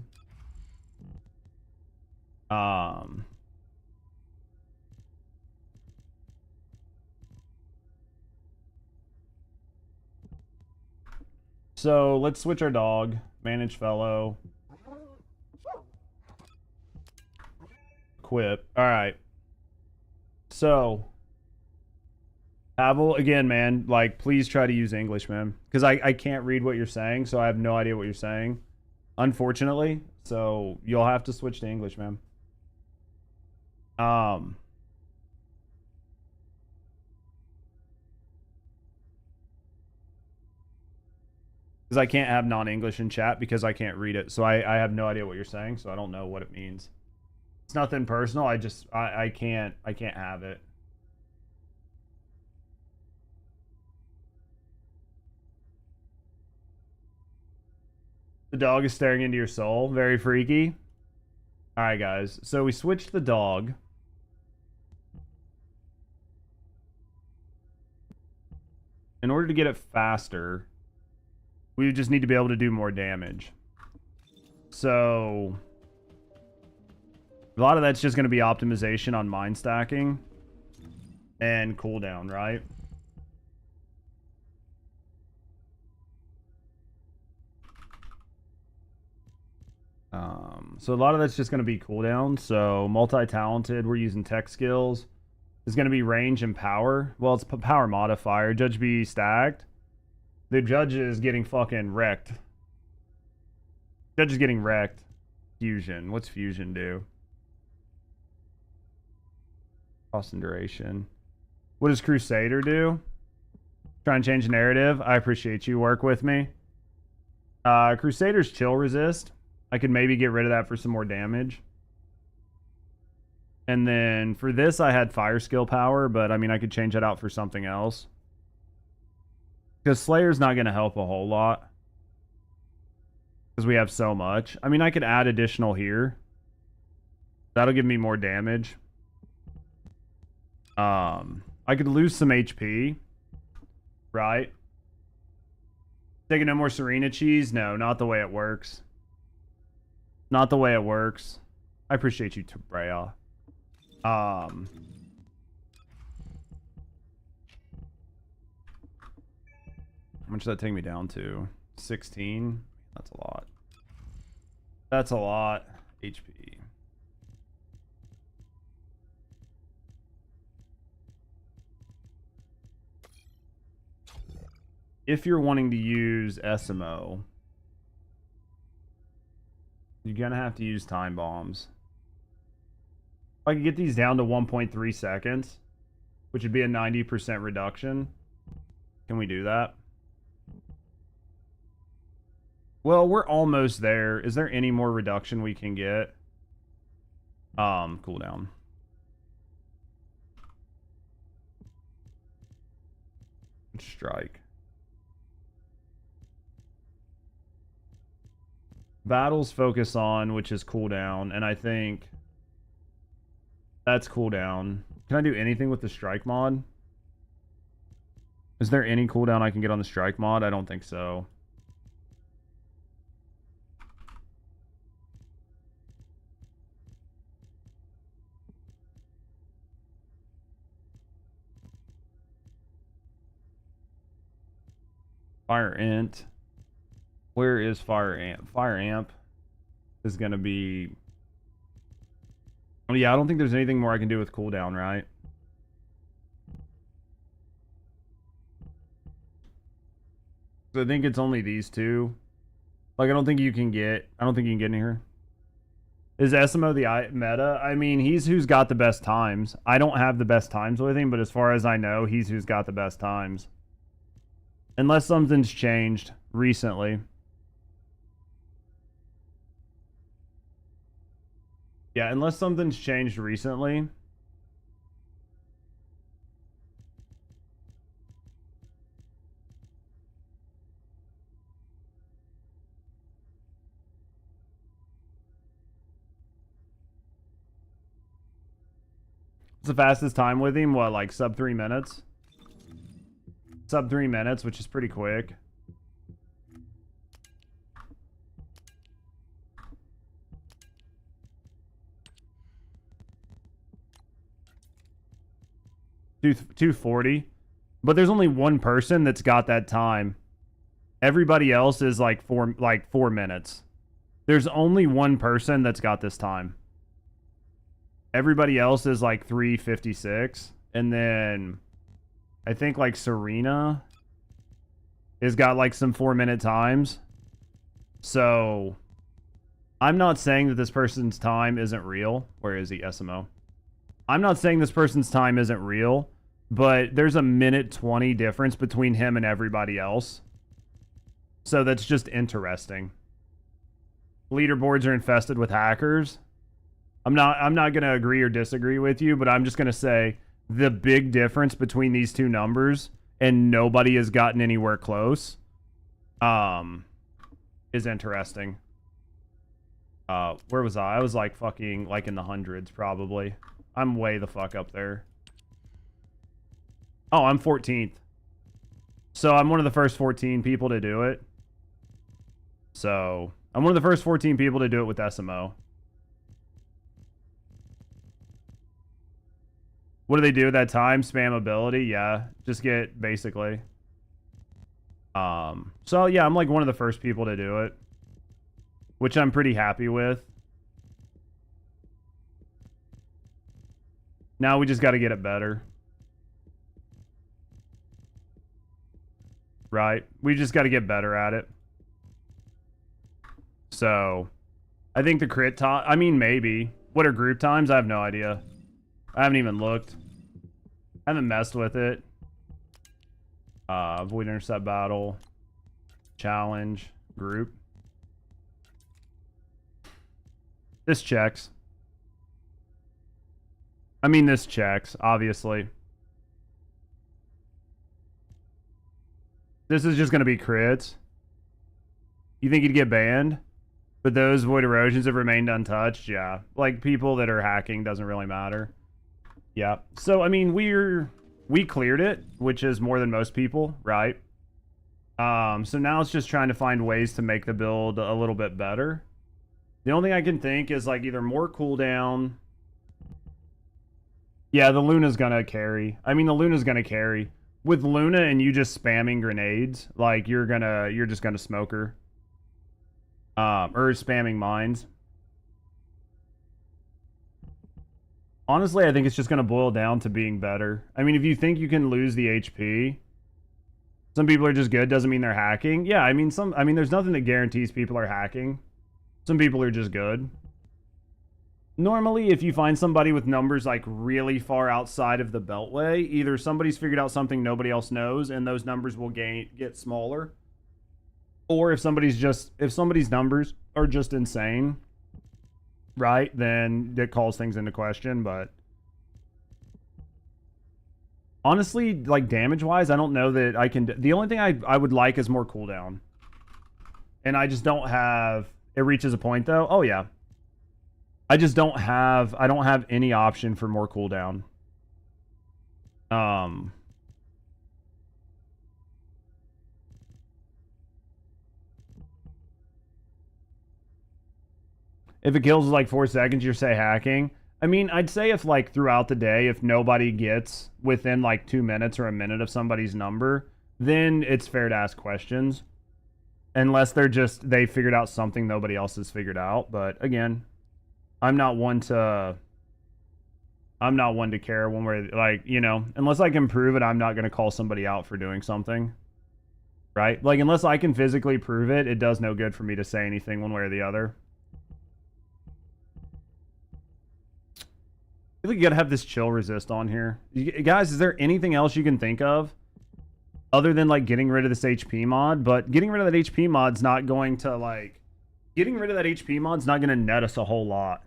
So, let's switch our dog. Manage fellow. Equip. Alright. So... Pavel, again, man, like, please try to use English, man. Because I can't read what you're saying, so I have no idea what you're saying. Unfortunately. So, you'll have to switch to English, man. Because I can't have non-English in chat because I can't read it. So I have no idea what you're saying, so I don't know what it means. It's nothing personal. I can't have it. The dog is staring into your soul. Very freaky. Alright, guys. So we switched the dog. In order to get it faster, we just need to be able to do more damage. So... a lot of that's just going to be optimization on mine stacking. And cooldown, right? So a lot of that's just going to be cooldown. So multi-talented, we're using tech skills. It's going to be range and power. Well, it's power modifier. Judge B stacked. The judge is getting fucking wrecked. Judge is getting wrecked. Fusion. What's fusion do? Cost and duration. What does Crusader do? Try and change the narrative. I appreciate you. Work with me. Crusader's chill resist. I could maybe get rid of that for some more damage. And then for this, I had fire skill power, but I mean, I could change that out for something else. Because Slayer's not going to help a whole lot. Because we have so much. I mean, I could add additional here. That'll give me more damage. I could lose some HP. Right? Taking no more Serena cheese? No, not the way it works. Not the way it works. I appreciate you, Tabrea. How much does that take me down to? 16? That's a lot. That's a lot. HP. If you're wanting to use SMO, you're going to have to use time bombs. If I could get these down to 1.3 seconds, which would be a 90% reduction, can we do that? Well, we're almost there. Is there any more reduction we can get? Cooldown. Strike. Battles focus on, which is cooldown, and I think that's cooldown. Can I do anything with the strike mod? Is there any cooldown I can get on the strike mod? I don't think so. Fire int. Where is fire amp? Fire amp is going to be... Oh, yeah, I don't think there's anything more I can do with cooldown, right? So I think it's only these two. Like, I don't think you can get in here. Is SMO the meta? I mean, he's who's got the best times. I don't have the best times with him, but as far as I know, he's who's got the best times. Unless something's changed recently. Yeah, unless something's changed recently. It's the fastest time with him, what, like sub 3 minutes? Sub 3 minutes, which is pretty quick. Two 240. But there's only one person that's got that time. Everybody else is like 4 minutes. There's only one person that's got this time. Everybody else is like 3:56, and then I think like Serena has got like some 4-minute times. So I'm not saying that this person's time isn't real. Where is he? SMO. I'm not saying this person's time isn't real, but there's a 1:20 difference between him and everybody else. So that's just interesting. Leaderboards are infested with hackers. I'm not going to agree or disagree with you, but I'm just going to say the big difference between these two numbers and nobody has gotten anywhere close is interesting. Where was I? I was like fucking like in the hundreds probably. I'm way the fuck up there. Oh, I'm 14th. So I'm one of the first 14 people to do it. So I'm one of the first 14 people to do it with SMO. What do they do at that time? Spam ability? Yeah. Just get, basically. So, yeah, I'm like one of the first people to do it. Which I'm pretty happy with. Now we just got to get it better. Right? We just got to get better at it. So, I think the crit time... I mean, maybe. What are group times? I have no idea. I haven't even looked. I haven't messed with it. Avoid intercept battle. Challenge. Group. This checks. I mean, this checks, obviously. This is just going to be crits. You think you'd get banned? But those void erosions have remained untouched? Yeah. Like, people that are hacking doesn't really matter. Yeah. So, I mean, we cleared it, which is more than most people, right? So now it's just trying to find ways to make the build a little bit better. The only thing I can think is, like, either more cooldown. Yeah, the Luna's gonna carry. I mean, the Luna's gonna carry. With Luna and you just spamming grenades, like, you're just gonna smoke her. Or spamming mines. Honestly, I think it's just going to boil down to being better. I mean, if you think you can lose the HP, some people are just good, doesn't mean they're hacking. Yeah, I mean, there's nothing that guarantees people are hacking. Some people are just good. Normally, if you find somebody with numbers like really far outside of the beltway, either somebody's figured out something nobody else knows and those numbers will get smaller. Or if somebody's numbers are just insane, right, then that calls things into question. But honestly, like, damage wise, I don't know that I can. The only thing I would like is more cooldown, and I just don't have. It reaches a point though. Oh yeah, I don't have any option for more cooldown. If it kills like 4 seconds, you're say hacking. I mean, I'd say if like throughout the day, if nobody gets within like 2 minutes or a minute of somebody's number, then it's fair to ask questions. Unless they figured out something nobody else has figured out. But again, I'm not one to care when we're like, you know, unless I can prove it, I'm not going to call somebody out for doing something. Right? Like, unless I can physically prove it, it does no good for me to say anything one way or the other. I feel like you gotta have this chill resist on here. Guys, is there anything else you can think of other than like getting rid of this HP mod? But getting rid of that HP mod's not going to like... Getting rid of that HP mod's not going to net us a whole lot.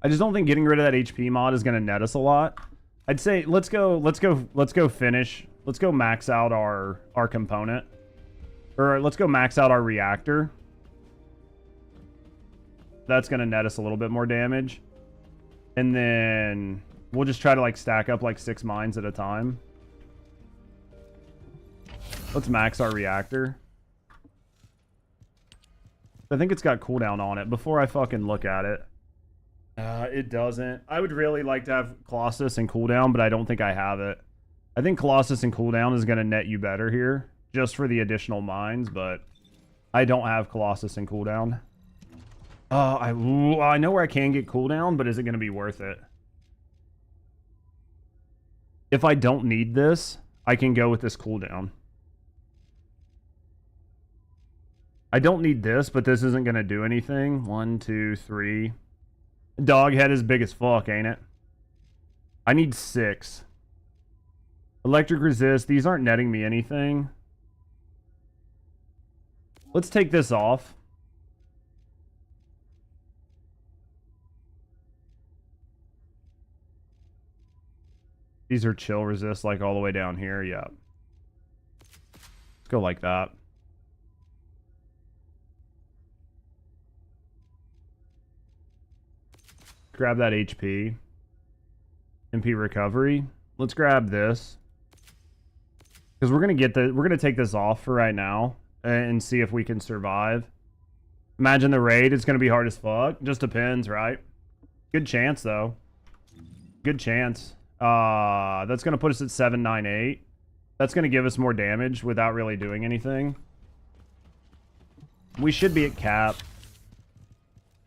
I just don't think getting rid of that HP mod is going to net us a lot. I'd say let's go finish. Let's go max out our component. Or let's go max out our reactor. That's going to net us a little bit more damage. And then we'll just try to like stack up like 6 mines at a time. Let's max our reactor. I think it's got cooldown on it before I fucking look at it. It doesn't. I would really like to have Colossus and cooldown, but I don't think I have it. I think Colossus and cooldown is going to net you better here, just for the additional mines, but I don't have Colossus and cooldown. I know where I can get cooldown, but is it going to be worth it? If I don't need this, I can go with this cooldown. I don't need this, but this isn't going to do anything. 1, 2, 3... Dog head is big as fuck, ain't it? I need 6. Electric resist. These aren't netting me anything. Let's take this off. These are chill resist, like all the way down here. Yeah. Let's go like that. Grab that HP. MP recovery. Let's grab this. Because we're gonna take this off for right now and see if we can survive. Imagine the raid, it's gonna be hard as fuck. Just depends, right? Good chance though. Good chance. That's gonna put us at 798. That's gonna give us more damage without really doing anything. We should be at cap.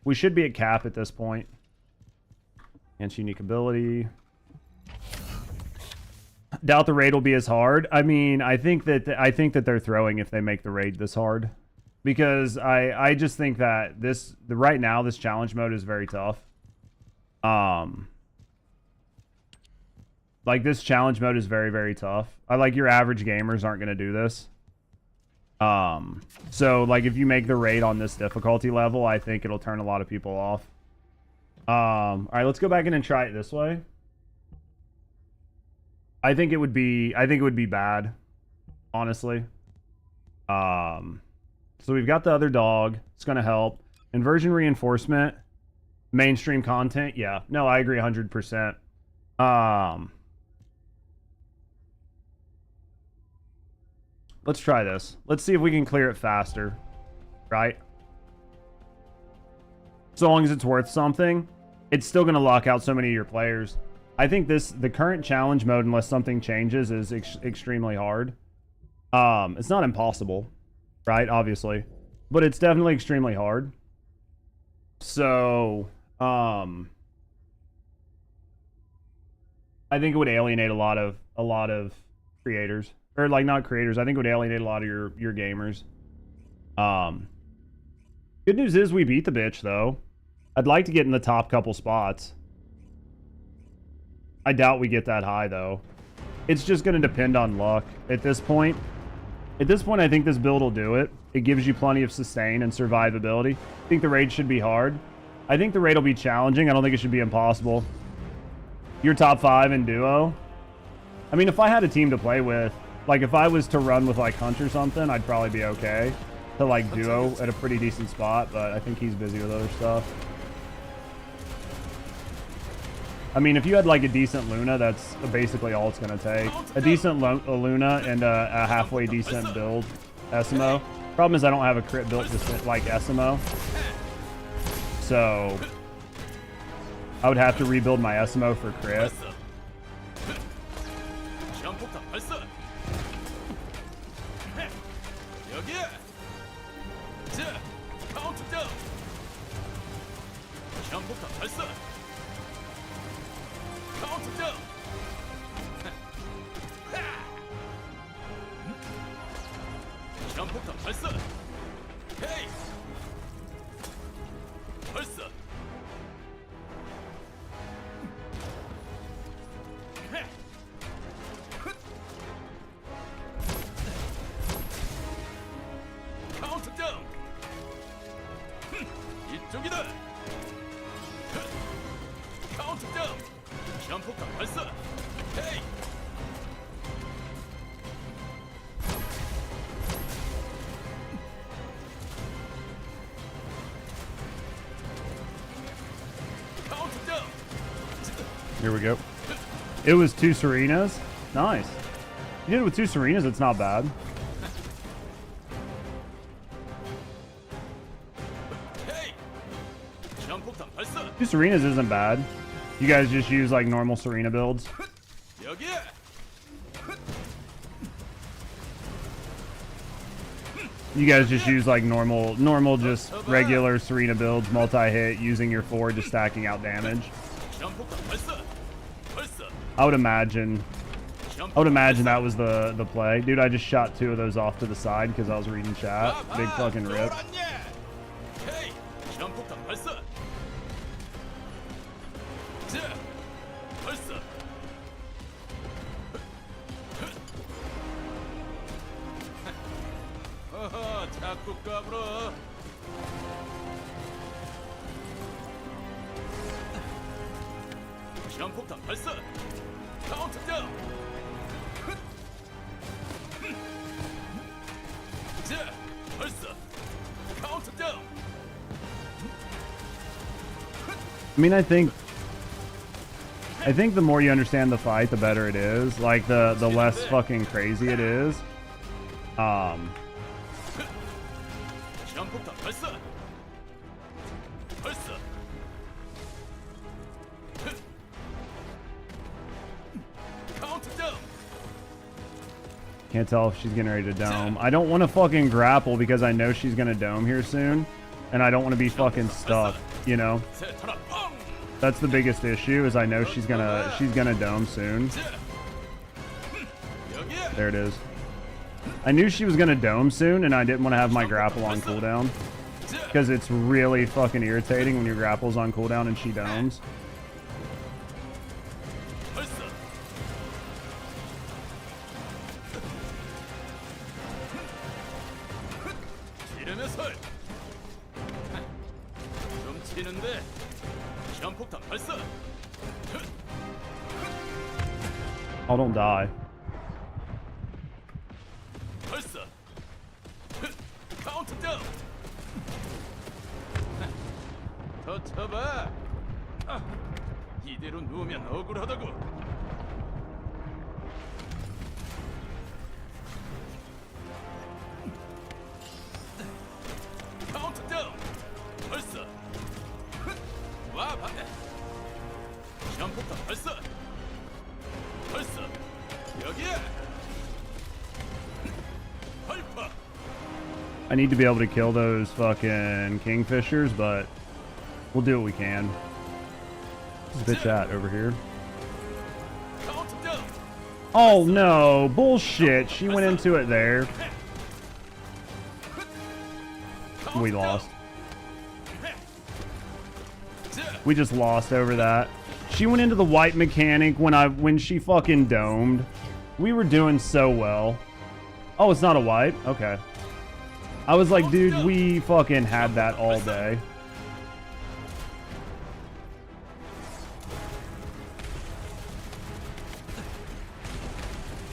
We should be at cap at this point. Enhance unique ability. Doubt the raid will be as hard. I mean, I think that they're throwing if they make the raid this hard, because I just think that right now this challenge mode is very tough. Like this challenge mode is very, very tough. I like your average gamers aren't gonna do this. So like if you make the raid on this difficulty level, I think it'll turn a lot of people off. All right, let's go back in and try it this way. I think it would be bad, honestly. So we've got the other dog. It's going to help. Inversion reinforcement, mainstream content. Yeah, no, I agree 100%. Let's try this. Let's see if we can clear it faster, right? So long as it's worth something, it's still going to lock out so many of your players. I think the current challenge mode, unless something changes, is extremely hard. It's not impossible, right? Obviously, but it's definitely extremely hard. So, I think it would alienate a lot of creators, or like not creators. I think it would alienate a lot of your gamers. Good news is we beat the bitch though. I'd like to get in the top couple spots. I doubt we get that high though. It's just going to depend on luck at this point. At this point, I think this build will do it. It gives you plenty of sustain and survivability. I think the raid should be hard. I think the raid will be challenging. I don't think it should be impossible. You're top 5 in duo. I mean, if I had a team to play with, like if I was to run with like Hunch or something, I'd probably be okay to like duo at a pretty decent spot, but I think he's busy with other stuff. I mean, if you had like a decent Luna, that's basically all it's going to take. A decent Luna and a halfway decent build SMO. Problem is I don't have a crit built just like SMO. So I would have to rebuild my SMO for crit. Here we go. It was 2 Serenas. Nice. You did it with 2 Serenas, it's not bad. Two Serenas isn't bad. You guys just use like normal Serena builds. You guys just use like normal just regular Serena builds, multi-hit, using your 4 just stacking out damage. I would imagine that was the play. Dude, I just shot 2 of those off to the side because I was reading chat. Big fucking rip. I mean, I think the more you understand the fight, the better it is. Like the less fucking crazy it is. Can't tell if she's getting ready to dome. I don't want to fucking grapple because I know she's gonna dome here soon, and I don't want to be fucking stuck, you know? That's the biggest issue, is I know she's gonna dome soon. There it is. I knew she was gonna dome soon, and I didn't want to have my grapple on cooldown, because it's really fucking irritating when your grapple's on cooldown and she domes. Oh, don't die. 이대로 누우면 억울하다고. 카운트다운. 벌써. 와 봐. 점프부터 벌써. 벌써. 여기야. 헐퍼. I need to be able to kill those fucking kingfishers, but we'll do what we can. Where's the bitch at over here? Oh no, bullshit. She went into it there. We lost. We just lost over that. She went into the white mechanic when she fucking domed. We were doing so well. Oh, it's not a wipe? Okay. I was like, dude, we fucking had that all day.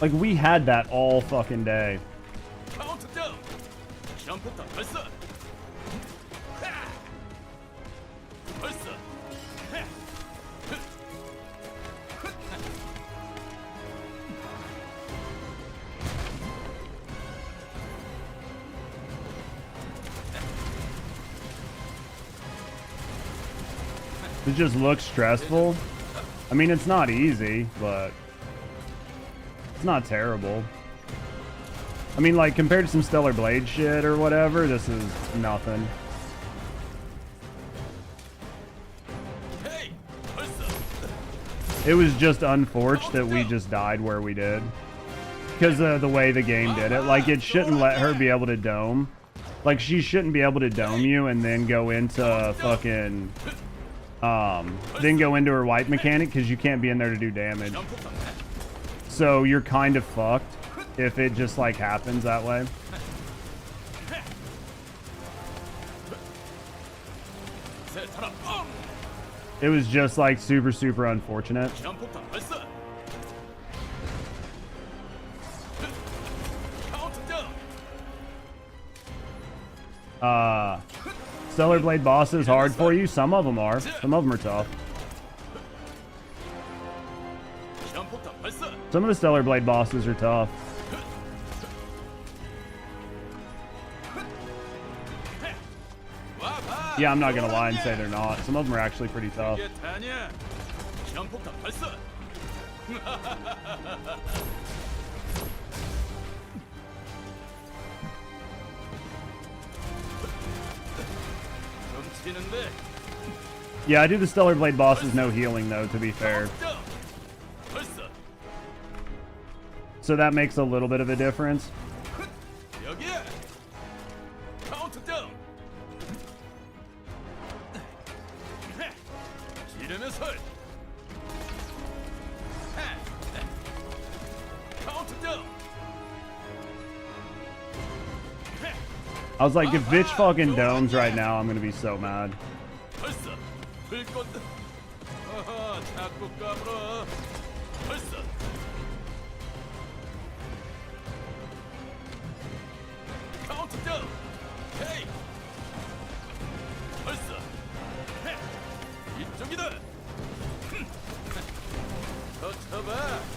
Like, we had that all fucking day. It just looks stressful. I mean, it's not easy, but it's not terrible. I mean, like, compared to some Stellar Blade shit or whatever, this is nothing. It was just unfortunate that we just died where we did. Because of the way the game did it. Like, it shouldn't let her be able to dome. Like, she shouldn't be able to dome you and then go into fucking... then go into her wipe mechanic, because you can't be in there to do damage. So you're kind of fucked if it just, like, happens that way. It was just, like, super, super unfortunate. Stellar Blade bosses hard for you? Some of them are. Some of them are tough. Some of the Stellar Blade bosses are tough. Yeah, I'm not gonna lie and say they're not. Some of them are actually pretty tough. Yeah, I do the Stellar Blade bosses no healing though, to be fair. So that makes a little bit of a difference. I was like, if bitch fucking domes right now, I'm gonna be so mad.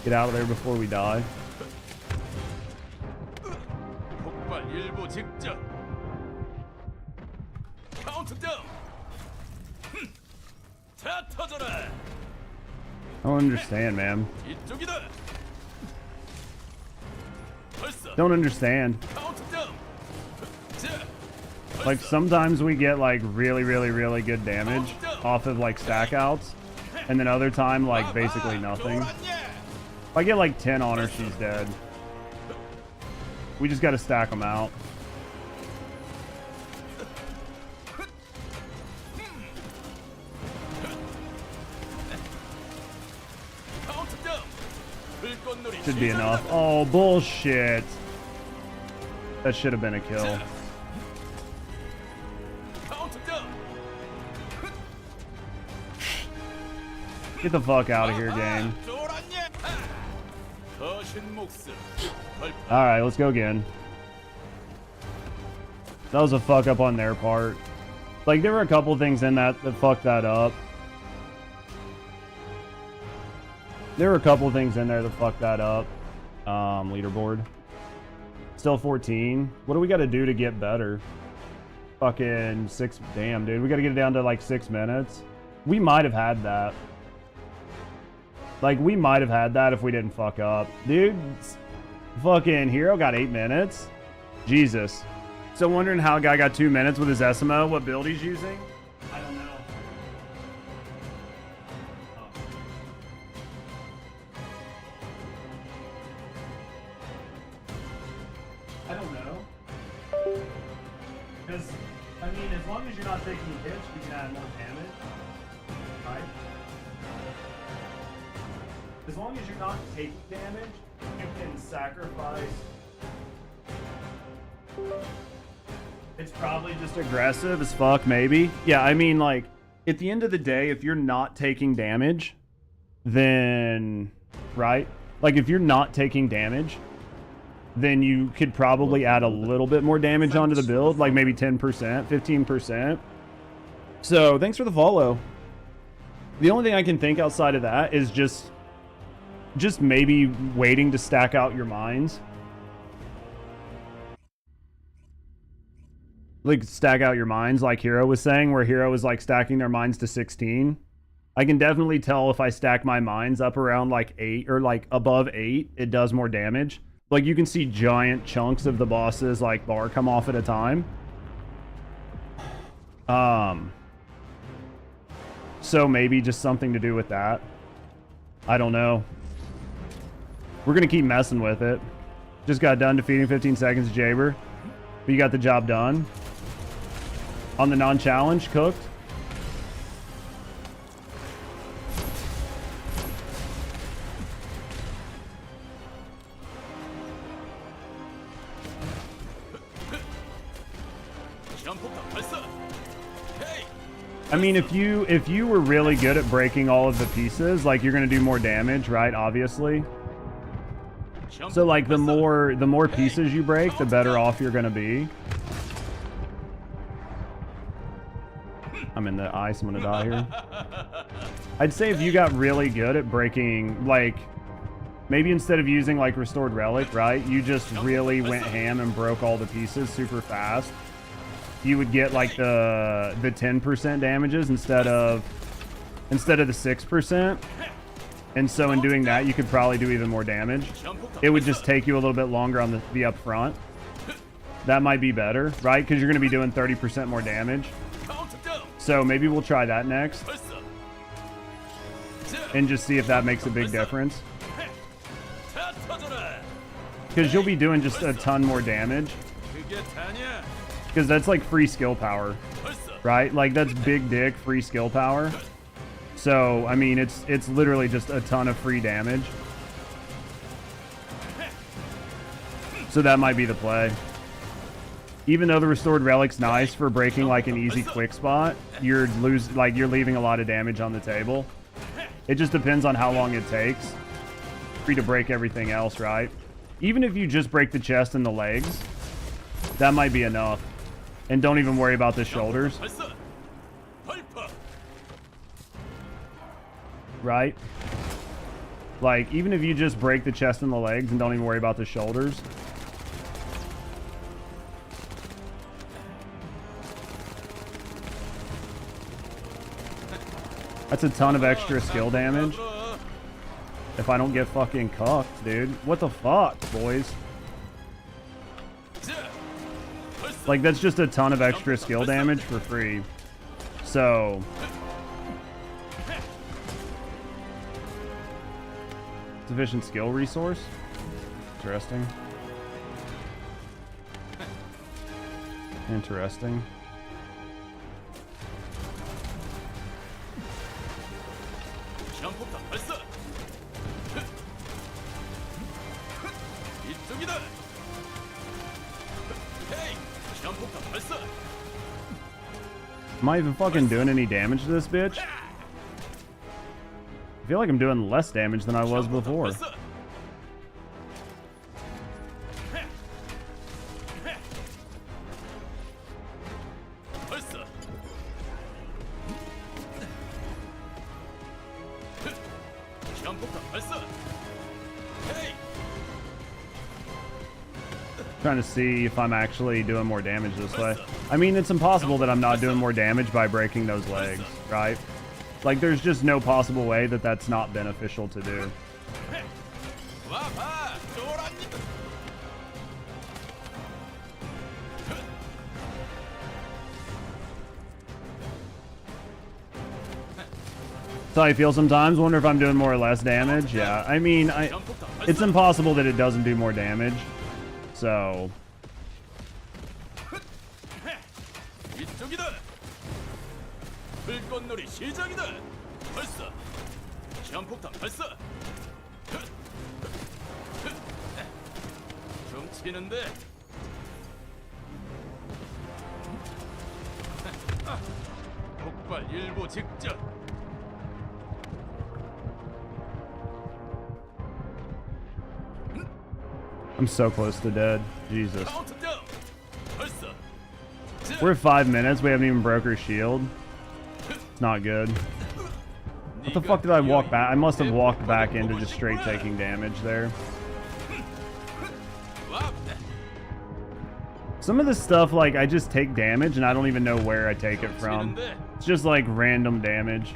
Get out of there before we die. I don't understand, man. Don't understand. Like, sometimes we get, like, really, really, really good damage off of, like, stack outs. And then other time, like, basically nothing. If I get, like, 10 on her, she's dead. We just gotta stack them out. Should be enough. Oh, bullshit. That should have been a kill. Get the fuck out of here, game. Alright, let's go again. That was a fuck up on their part. Like, there were a couple things in that fucked that up. There were a couple things in there that fucked that up. Leaderboard. Still 14. What do we got to do to get better? Fucking 6. Damn, dude. We got to get it down to like 6 minutes. We might have had that. Like, we might have had that if we didn't fuck up. Dude, fucking Hero got 8 minutes. Jesus. So wondering how a guy got 2 minutes with his SMO, what build he's using? I don't know. I don't know. Because, I mean, as long as you're not taking hits, you can add more damage. Right? As long as you're not taking damage, you can sacrifice. It's probably just aggressive as fuck, maybe. Yeah, I mean, like, at the end of the day, if you're not taking damage, then, right? Like, if you're not taking damage, then you could probably add a little bit more damage onto the build, like maybe 10%, 15%. So, thanks for the follow. The only thing I can think outside of that is just maybe waiting to stack out your mines. Like, stack out your mines, like Hero was saying, where Hero was, like, stacking their mines to 16. I can definitely tell if I stack my mines up around like 8 or like above 8, it does more damage. Like you can see giant chunks of the boss's like bar come off at a time. So maybe just something to do with that. I don't know. We're gonna keep messing with it. Just got done defeating 15 seconds Jaber. But you got the job done. On the non-challenge, cooked. I mean, if you were really good at breaking all of the pieces, like you're gonna do more damage, right? Obviously. So like the more pieces you break, the better off you're gonna be. I'm in the ice. I'm gonna die here. I'd say if you got really good at breaking, like maybe instead of using like restored relic, right? You just really went ham and broke all the pieces super fast. You would get like the 10% damages instead of the 6%. And so in doing that, you could probably do even more damage. It would just take you a little bit longer on the up front. That might be better, right? Because you're going to be doing 30% more damage. So maybe we'll try that next. And just see if that makes a big difference. Because you'll be doing just a ton more damage. Because that's like free skill power, right? Like that's big dick free skill power. So, I mean, it's literally just a ton of free damage. So that might be the play. Even though the restored relic's nice for breaking like an easy quick spot, you're leaving a lot of damage on the table. It just depends on how long it takes for you to break everything else, right? Even if you just break the chest and the legs, that might be enough. And don't even worry about the shoulders. Right? Like, even if you just break the chest and the legs and don't even worry about the shoulders. That's a ton of extra skill damage. If I don't get fucking cucked, dude. What the fuck, boys? Like, that's just a ton of extra skill damage for free. So... sufficient skill resource? Interesting. Interesting. Am I even fucking doing any damage to this bitch? I feel like I'm doing less damage than I was before. Trying to see if I'm actually doing more damage this way. I mean, it's impossible that I'm not doing more damage by breaking those legs, right? Like, there's just no possible way that that's not beneficial to do. That's how I feel sometimes. Wonder if I'm doing more or less damage. Yeah, I mean, it's impossible that it doesn't do more damage. So... I'm so close to dead. Jesus. We're at 5 minutes. We haven't even broke her shield. It's not good. What the fuck did I walk back? I must have walked back into just straight taking damage there. Some of this stuff, like, I just take damage and I don't even know where I take it from. It's just like random damage.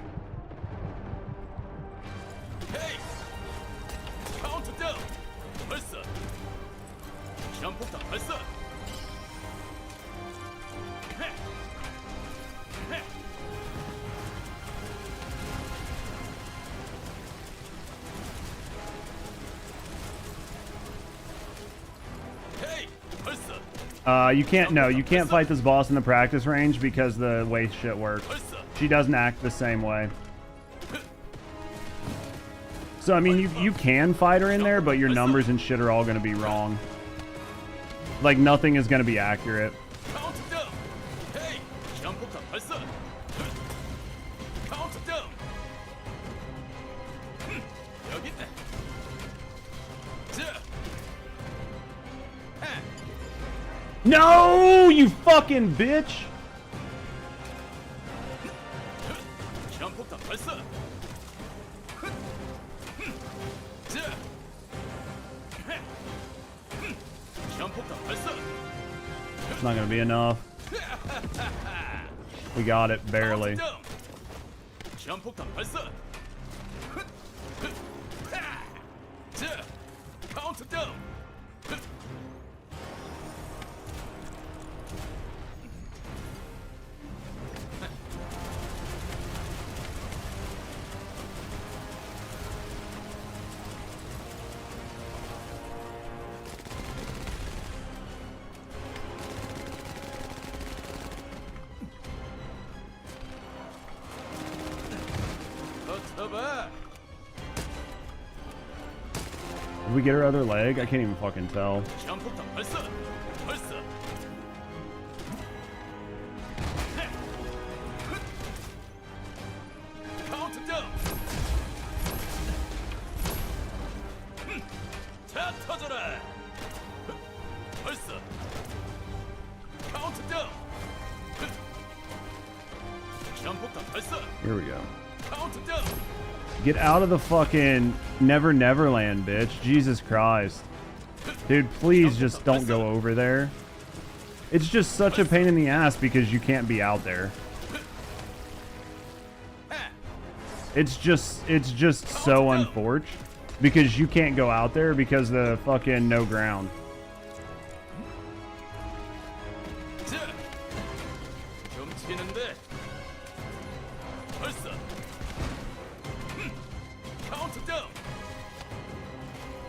You can't, no, you can't fight this boss in the practice range because the way shit works. She doesn't act the same way. So, I mean, you can fight her in there, but your numbers and shit are all going to be wrong. Like, nothing is going to be accurate. No, you fucking bitch! It's not gonna be enough. We got it, barely. Did we get her other leg? I can't even fucking tell. Here we go. Get out of the fucking Never Neverland, bitch. Jesus Christ. Dude, please just don't go over there. It's just such a pain in the ass because you can't be out there. It's just so unfortunate because you can't go out there because the fucking no ground.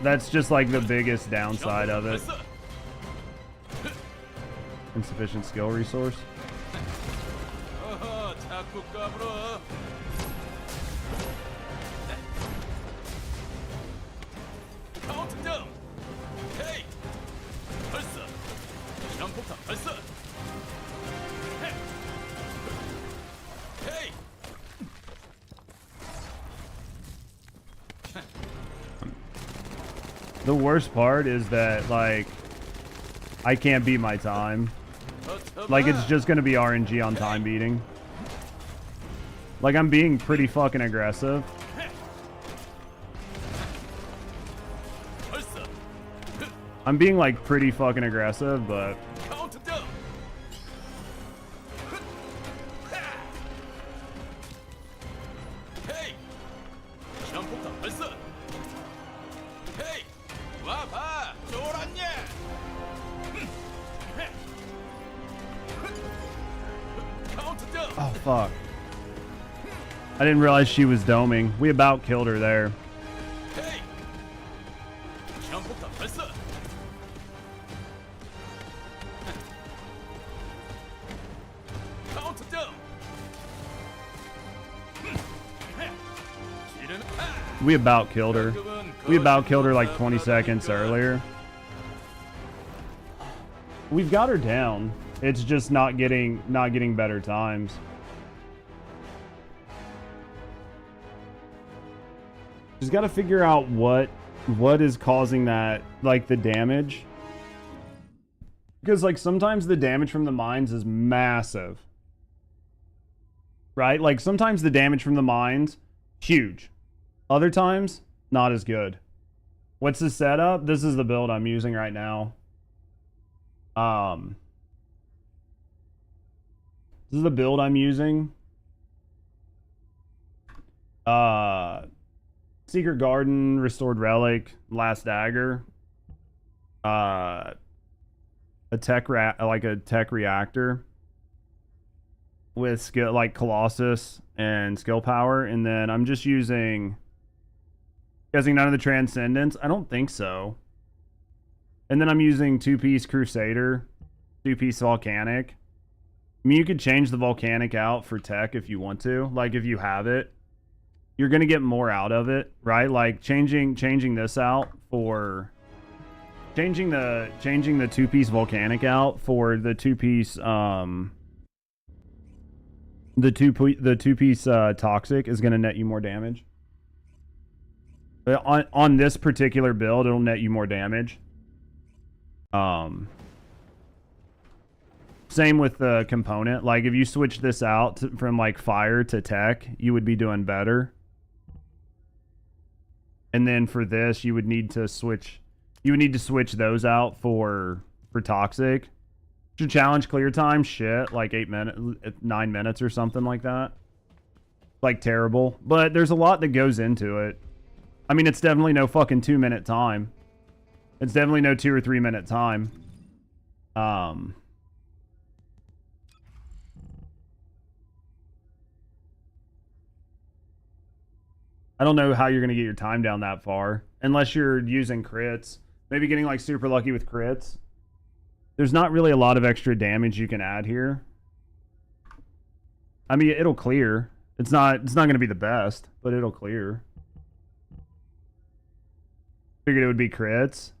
That's just like the biggest downside of it. Insufficient skill resource. The worst part is that, like, I can't beat my time. Like, it's just gonna be RNG on time beating. Like, I'm being pretty fucking aggressive. I'm being, like, pretty fucking aggressive, but... Oh, fuck. I didn't realize she was doming. We about killed her there. We about killed her. We about killed her like 20 seconds earlier. We've got her down. It's just not getting better times. Just got to figure out what is causing that, like, the damage. Because, like, sometimes the damage from the mines is massive. Right? Like, sometimes the damage from the mines, huge. Other times, not as good. What's the setup? This is the build I'm using right now. This is the build I'm using. Secret Garden, Restored Relic, Last Dagger. A tech reactor with skill, like Colossus and skill power, and then I'm just using none of the Transcendence. I don't think so. And then I'm using 2-piece Crusader 2-piece volcanic. I mean, you could change the volcanic out for tech if you want to. Like, if you have it, you're gonna get more out of it, right? Like changing this out for changing the 2-piece volcanic out for the 2-piece the 2-piece toxic is gonna net you more damage. But on this particular build, it'll net you more damage. Same with the component. Like if you switch this out from like fire to tech, you would be doing better. And then for this, you would need to switch those out for toxic. Should challenge clear time, shit, like 9 minutes or something like that. Like terrible. But there's a lot that goes into it. I mean, it's definitely no fucking 2-minute time. It's definitely no 2 or 3 minute time. I don't know how you're going to get your time down that far. Unless you're using crits. Maybe getting like super lucky with crits. There's not really a lot of extra damage you can add here. I mean, it'll clear. It's not going to be the best, but it'll clear. Figured it would be crits.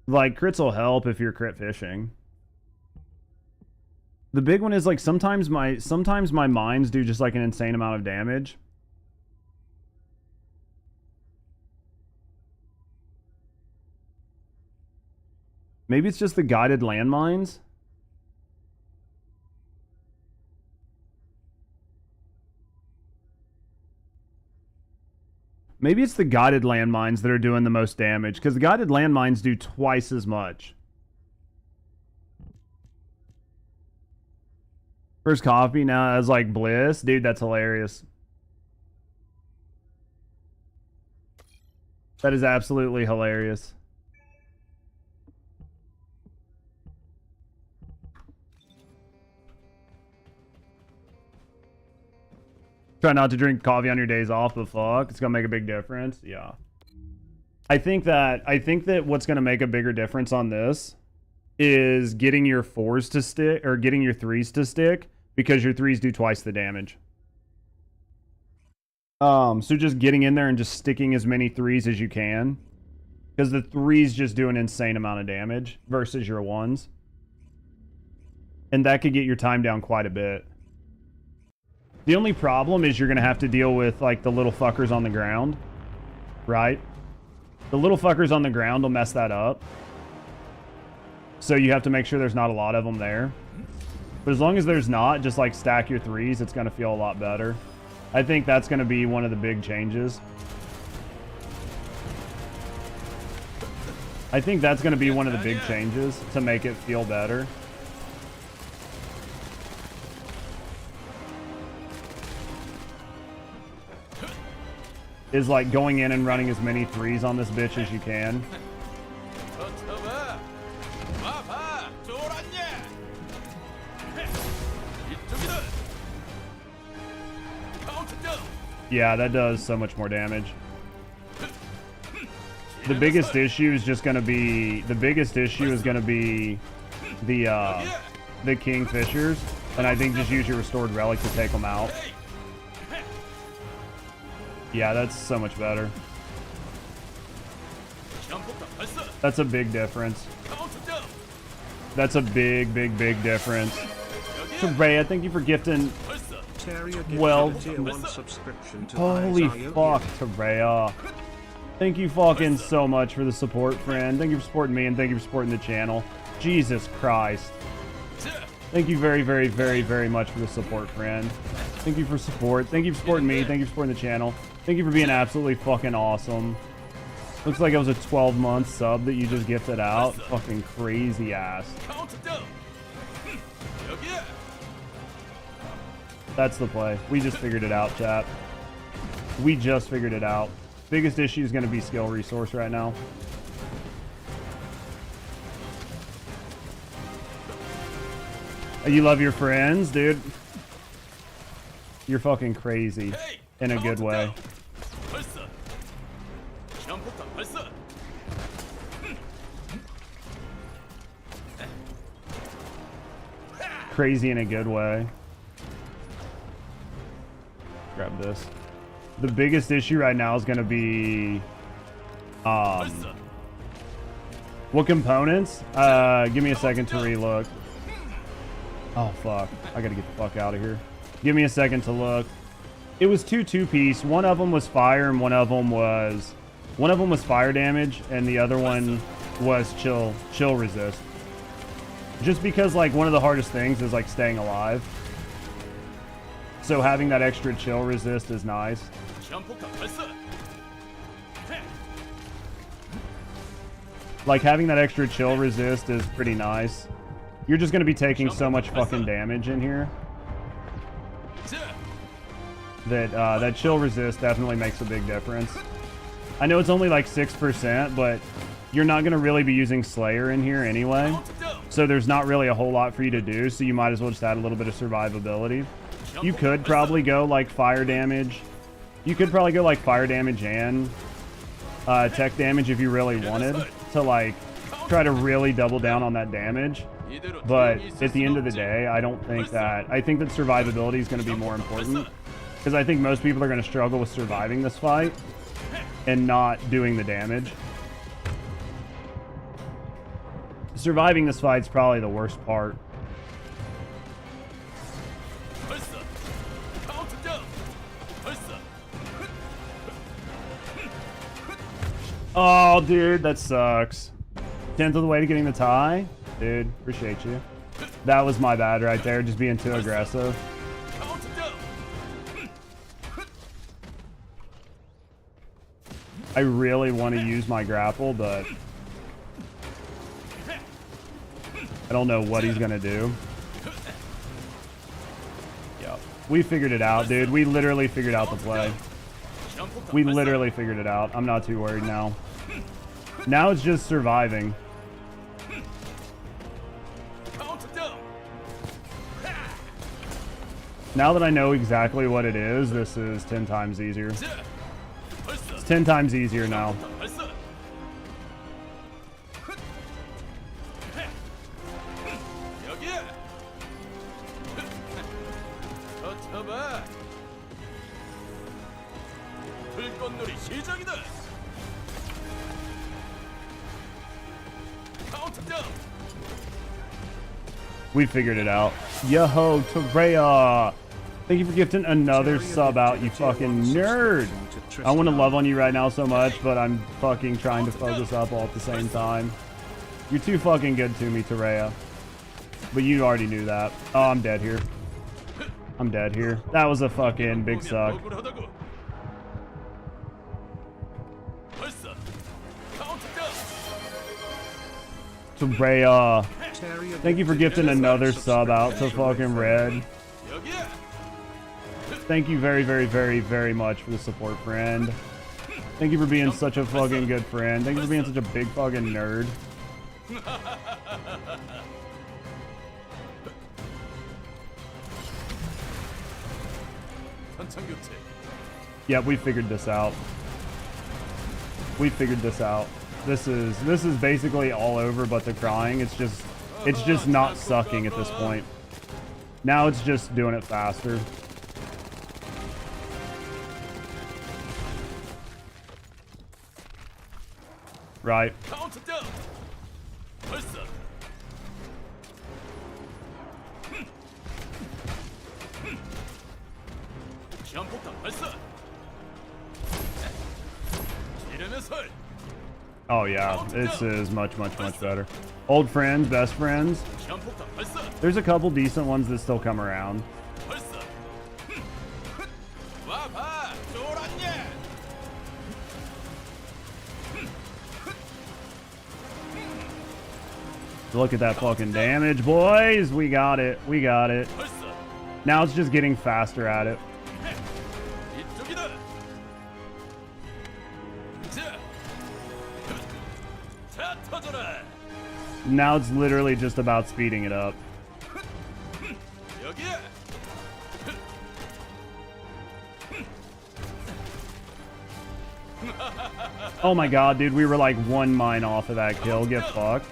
Like, crits will help if you're crit fishing. The big one is like sometimes my mines do just like an insane amount of damage. Maybe it's just the guided landmines. Maybe it's the guided landmines that are doing the most damage, because the guided landmines do twice as much. First coffee now as like Bliss. Dude, that's hilarious. That is absolutely hilarious. Try not to drink coffee on your days off, but fuck, it's gonna make a big difference. Yeah. I think that what's gonna make a bigger difference on this is getting your 4s to stick, or getting your 3s to stick, because your 3s do twice the damage. So just getting in there and just sticking as many 3s as you can, because the 3s just do an insane amount of damage versus your 1s. And that could get your time down quite a bit. The only problem is you're going to have to deal with, like, the little fuckers on the ground. Right? The little fuckers on the ground will mess that up. So you have to make sure there's not a lot of them there. But as long as there's not, just, like, stack your 3s, it's going to feel a lot better. I think that's going to be one of the big changes. I think that's going to be one of the big changes to make it feel better. Is like going in and running as many 3s on this bitch as you can. Yeah, that does so much more damage. The biggest issue is just gonna be the Kingfishers, and I think just use your restored relic to take them out. Yeah, that's so much better. That's a big difference. That's a big difference. Teraya, thank you for gifting 12. Holy fuck, Teraya. Thank you fucking so much for the support, friend. Thank you for supporting me, and thank you for supporting the channel. Jesus Christ. Thank you very much for the support, friend. Thank you for support. Thank you for supporting me. Thank you for supporting the channel. Thank you for being absolutely fucking awesome. Looks like it was a 12-month sub that you just gifted out. Fucking crazy ass. That's the play. We just figured it out, chat. We just figured it out. Biggest issue is going to be skill resource right now. You love your friends, dude. You're fucking crazy in a good way. crazy in a good way. Grab this. The biggest issue right now is going to be what components? Give me a second to relook. Oh fuck, I gotta get the fuck out of here. Give me a second to look. It was two-piece. One of them was fire and one of them was fire damage and the other one was chill resist. Just because like one of the hardest things is like staying alive. So having that extra chill resist is nice. Like having that extra chill resist is pretty nice. You're just going to be taking so much fucking damage in here that that chill resist definitely makes a big difference. I know it's only like 6%, but you're not going to really be using Slayer in here anyway. So there's not really a whole lot for you to do, so you might as well just add a little bit of survivability. You could probably go like fire damage. You could probably go like fire damage and tech damage if you really wanted to like try to really double down on that damage. But at the end of the day, I think that survivability is going to be more important because I think most people are going to struggle with surviving this fight and not doing the damage. Surviving this fight is probably the worst part. Oh, dude, that sucks. 10th of the way to getting the tie. Dude, appreciate you. That was my bad right there, just being too aggressive. I really want to use my grapple, but I don't know what he's going to do. Yep. We figured it out, dude. We literally figured out the play. We literally figured it out. I'm not too worried now. Now it's just surviving. Now that I know exactly what it is, this is 10 times easier. It's 10 times easier now. We figured it out. Yo-ho, Torea! Thank you for gifting another sub out, you fucking nerd! I want to love on you right now so much, but I'm fucking trying to focus up all at the same time. You're too fucking good to me, Torea. But you already knew that. Oh, I'm dead here. I'm dead here. That was a fucking big suck. Torea. Thank you for gifting another sub out to fucking Red. Thank you very, very, very, very much for the support, friend. Thank you for being such a fucking good friend. Thank you for being such a big fucking nerd. Yeah, we figured this out. We figured this out. This is basically all over but the crying. It's just not sucking at this point. Now it's just doing it faster. Right. Oh yeah, this is much better. Old friends, best friends. There's a couple decent ones that still come around. Look at that fucking damage, boys. We got it. We got it. Now it's just getting faster at it. Now it's literally just about speeding it up. Oh my god, dude, we were like 1 mine off of that kill. Get fucked.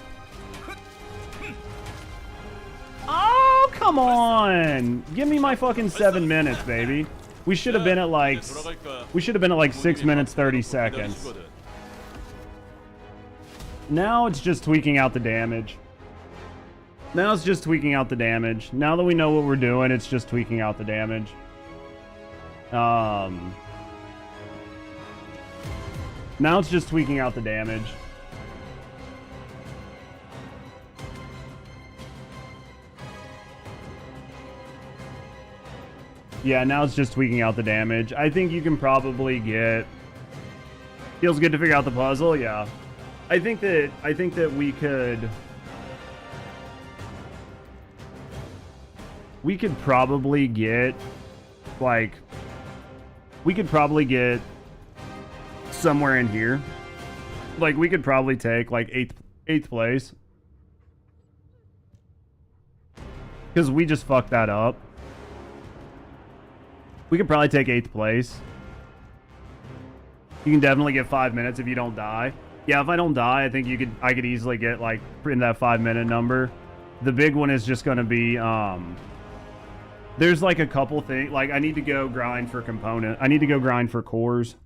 Oh, come Come on! Give me my fucking 7 minutes, baby. We should have been at like 6 minutes 30 seconds. Now it's just tweaking out the damage. Now it's just tweaking out the damage. Now that we know what we're doing, it's just tweaking out the damage. Now it's just tweaking out the damage. Yeah, now it's just tweaking out the damage. I think you can probably get... Feels good to figure out the puzzle, yeah. I think that we could probably get, like, we could probably get somewhere in here. Like, we could probably take, like, eighth place. Because we just fucked that up. We could probably take 8th place. You can definitely get 5 minutes if you don't die. Yeah, if I don't die, I think I could easily get, like, in that 5-minute number. The big one is just going to be, there's, like, a couple things. Like, I need to go grind for component. I need to go grind for cores.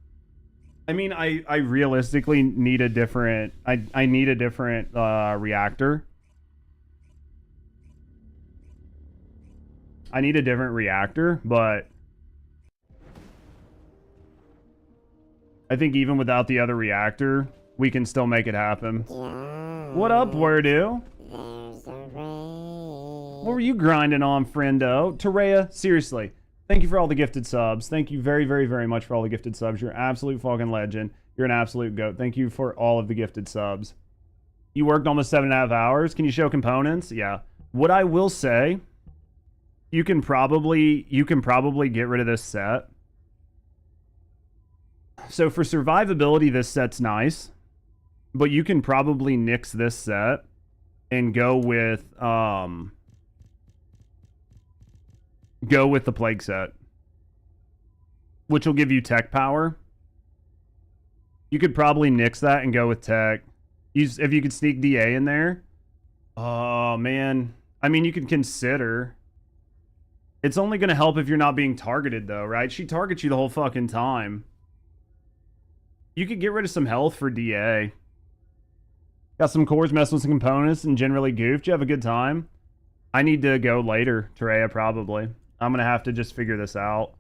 I mean, I realistically need a different... I need a different reactor. I need a different reactor, but... I think even without the other reactor, we can still make it happen. What up, Wordu? What were you grinding on, friendo? Terea, seriously, thank you for all the gifted subs. Thank you very, very, very much for all the gifted subs. You're an absolute fucking legend. You're an absolute goat. Thank you for all of the gifted subs. You worked almost 7.5 hours. Can you show components? Yeah. What I will say, you can probably get rid of this set. So for survivability, this set's nice, but you can probably nix this set and go with the plague set, which will give you tech power. You could probably nix that and go with tech. If you could sneak DA in there. Oh man, I mean, you could consider. It's only going to help if you're not being targeted though, right? She targets you the whole fucking time. You could get rid of some health for DA. Got some cores, messing with some components, and generally goofed. You have a good time. I need to go later, Terea, probably. I'm going to have to just figure this out.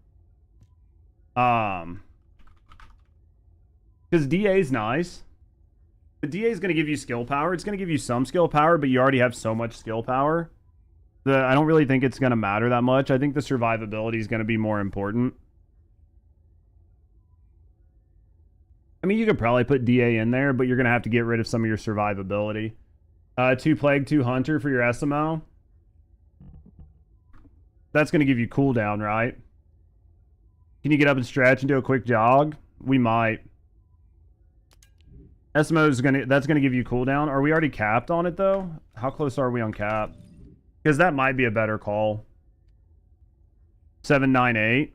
Because DA is nice. The DA is going to give you skill power. It's going to give you some skill power, but you already have so much skill power. I don't really think it's going to matter that much. I think the survivability is going to be more important. I mean, you could probably put DA in there, but you're going to have to get rid of some of your survivability. 2 Plague, 2 Hunter for your SMO. That's going to give you cooldown, right? Can you get up and stretch and do a quick jog? We might. SMO is that's going to give you cooldown. Are we already capped on it, though? How close are we on cap? Because that might be a better call. 7, 9, 8.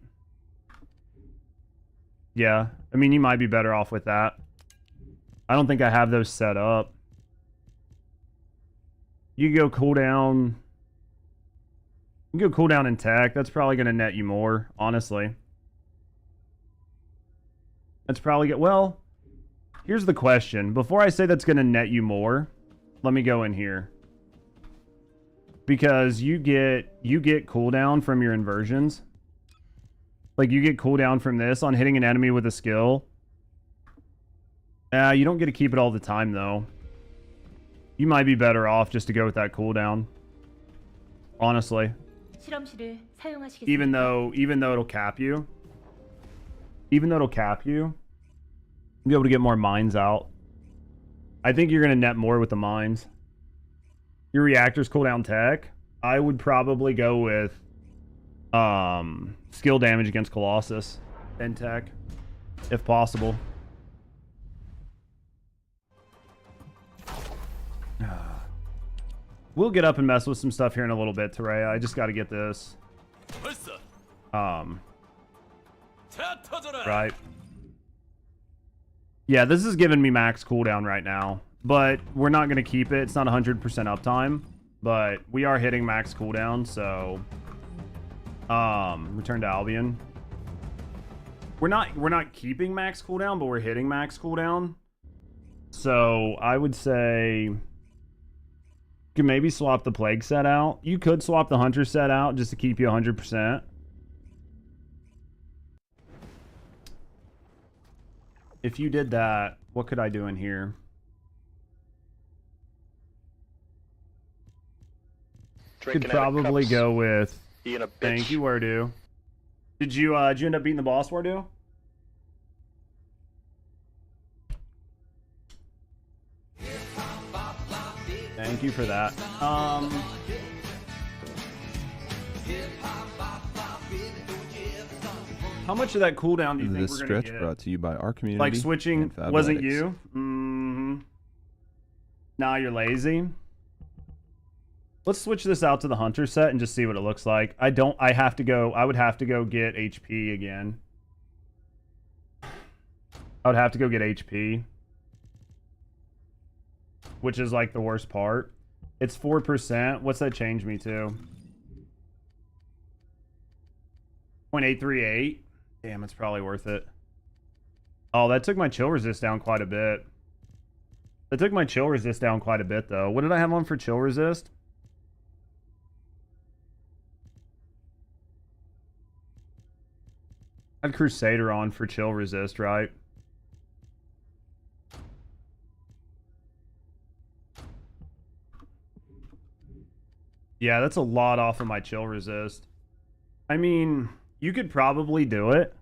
Yeah. I mean, you might be better off with that. I don't think I have those set up. You can go cooldown. You can go cooldown in tech. That's probably going to net you more, honestly. That's probably good. Well, here's the question. Before I say that's going to net you more, let me go in here. Because you get cooldown from your inversions. Like, you get cooldown from this on hitting an enemy with a skill. You don't get to keep it all the time, though. You might be better off just to go with that cooldown. Honestly. Even though it'll cap you. Even though it'll cap you. You'll be able to get more mines out. I think you're going to net more with the mines. Your reactors cooldown tech. I would probably go with... skill damage against Colossus and tech, if possible. We'll get up and mess with some stuff here in a little bit, Terea. I just got to get this. Right. Yeah, this is giving me max cooldown right now, but we're not going to keep it. It's not 100% uptime, but we are hitting max cooldown, so return to Albion. We're not keeping max cooldown, but we're hitting max cooldown. So I would say you could maybe swap the plague set out. You could swap the hunter set out just to keep you 100%. If you did that, what could I do in here? Could probably go with. Thank you, Wardu. Did you end up beating the boss, Wardu? Thank you for that. How much of that cooldown do you think This we're gonna stretch get? brought to you by our community. Like switching and Fabletics. wasn't you? Nah, you're lazy. Let's switch this out to the hunter set and just see what it looks like. I would have to go get HP again. I would have to go get HP. Which is like the worst part. It's 4%. What's that change me to? 0.838. Damn, it's probably worth it. Oh, that took my chill resist down quite a bit. That took my chill resist down quite a bit, though. What did I have on for chill resist? I had Crusader on for chill resist, right? Yeah, that's a lot off of my chill resist. I mean, you could probably do it.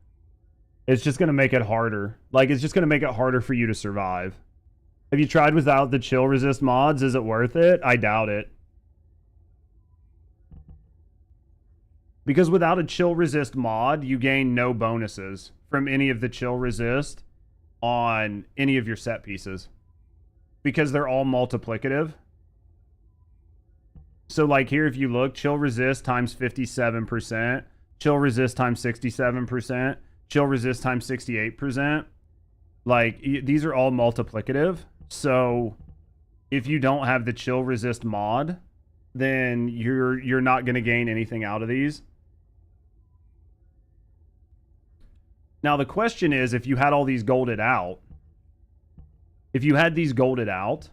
It's just going to make it harder. Like, it's just going to make it harder for you to survive. Have you tried without the chill resist mods? Is it worth it? I doubt it. Because without a chill resist mod, you gain no bonuses from any of the chill resist on any of your set pieces. Because they're all multiplicative. So like here, if you look, chill resist times 57%, chill resist times 67%, chill resist times 68%. Like these are all multiplicative. So if you don't have the chill resist mod, then you're not going to gain anything out of these. Now the question is, if you had all these golded out, if you had these golded out,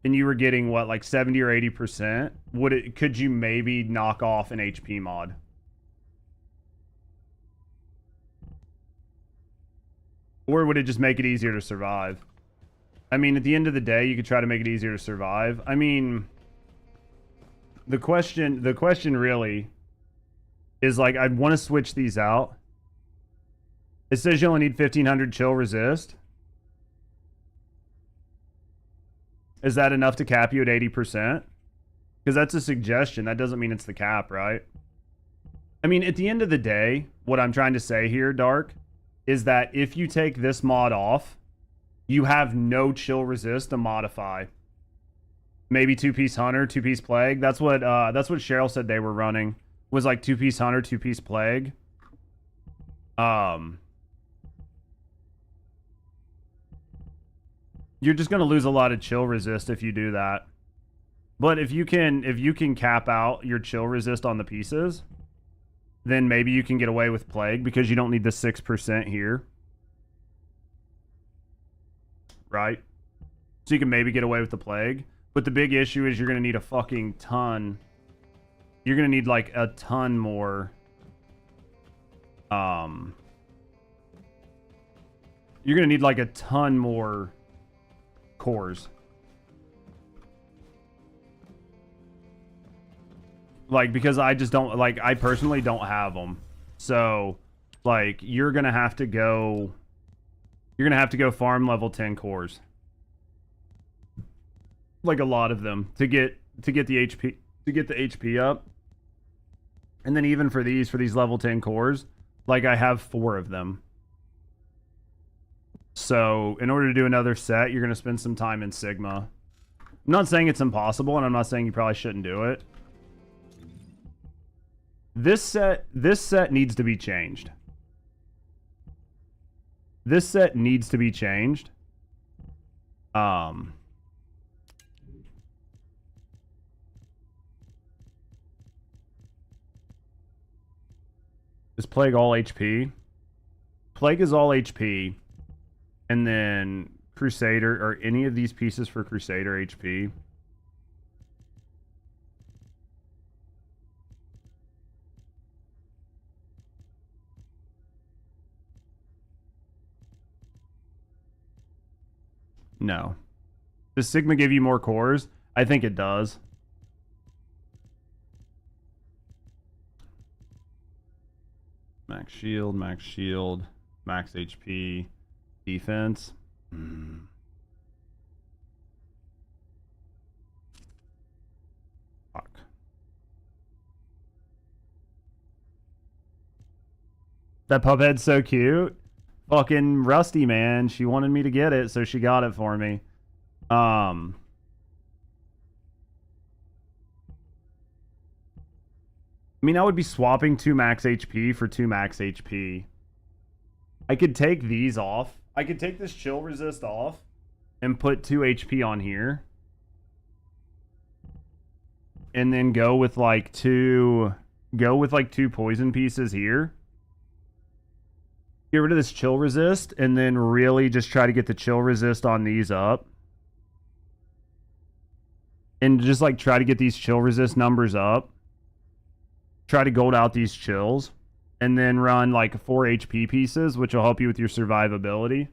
and you were getting what, like 70 or 80%, could you maybe knock off an HP mod? Or would it just make it easier to survive? I mean, at the end of the day, you could try to make it easier to survive. I mean, the question really is like, I'd want to switch these out. It says you only need 1500 chill resist. Is that enough to cap you at 80%? Because that's a suggestion. That doesn't mean it's the cap, right? I mean, at the end of the day, what I'm trying to say here, Dark, is that if you take this mod off, you have no chill resist to modify. Maybe 2-piece Hunter, 2-piece Plague. That's what Cheryl said they were running. Was like 2-piece Hunter, 2-piece Plague. You're just going to lose a lot of chill resist if you do that. But if you can cap out your chill resist on the pieces, then maybe you can get away with Plague because you don't need the 6% here. Right? So you can maybe get away with the Plague. But the big issue is you're going to need a fucking ton. You're going to need like a ton more. You're going to need like a ton more cores. Like, because I just don't, like, I personally don't have them. So, like, you're going to have to go farm level 10 cores. Like a lot of them to get the HP up. And then even for these level 10 cores, like I have 4 of them. So, in order to do another set, you're going to spend some time in Sigma. I'm not saying it's impossible, and I'm not saying you probably shouldn't do it. This set needs to be changed. This set needs to be changed. Is Plague all HP? Plague is all HP. And then Crusader, or any of these pieces for Crusader HP? No. Does Sigma give you more cores? I think it does. Max shield, max HP, defense. Fuck. That pup head's so cute. Fucking Rusty, man. She wanted me to get it, so she got it for me. I mean, I would be swapping 2 max HP for 2 max HP. I could take these off. I could take this chill resist off and put 2 HP on here. And then go with like 2 poison pieces here. Get rid of this chill resist and then really just try to get the chill resist on these up. And just like try to get these chill resist numbers up. Try to gold out these chills. And then run like 4 HP pieces, which will help you with your survivability.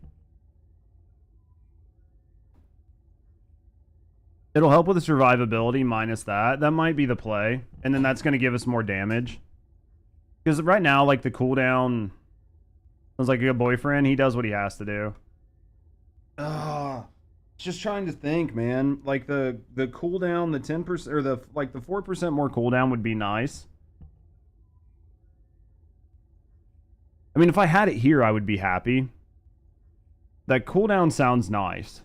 It'll help with the survivability minus that. That might be the play. And then that's going to give us more damage. Because right now, like the cooldown... Sounds like a good boyfriend. He does what he has to do. Just trying to think, man. Like the cooldown, the 10% or the 4% more cooldown would be nice. I mean, if I had it here, I would be happy. That cooldown sounds nice.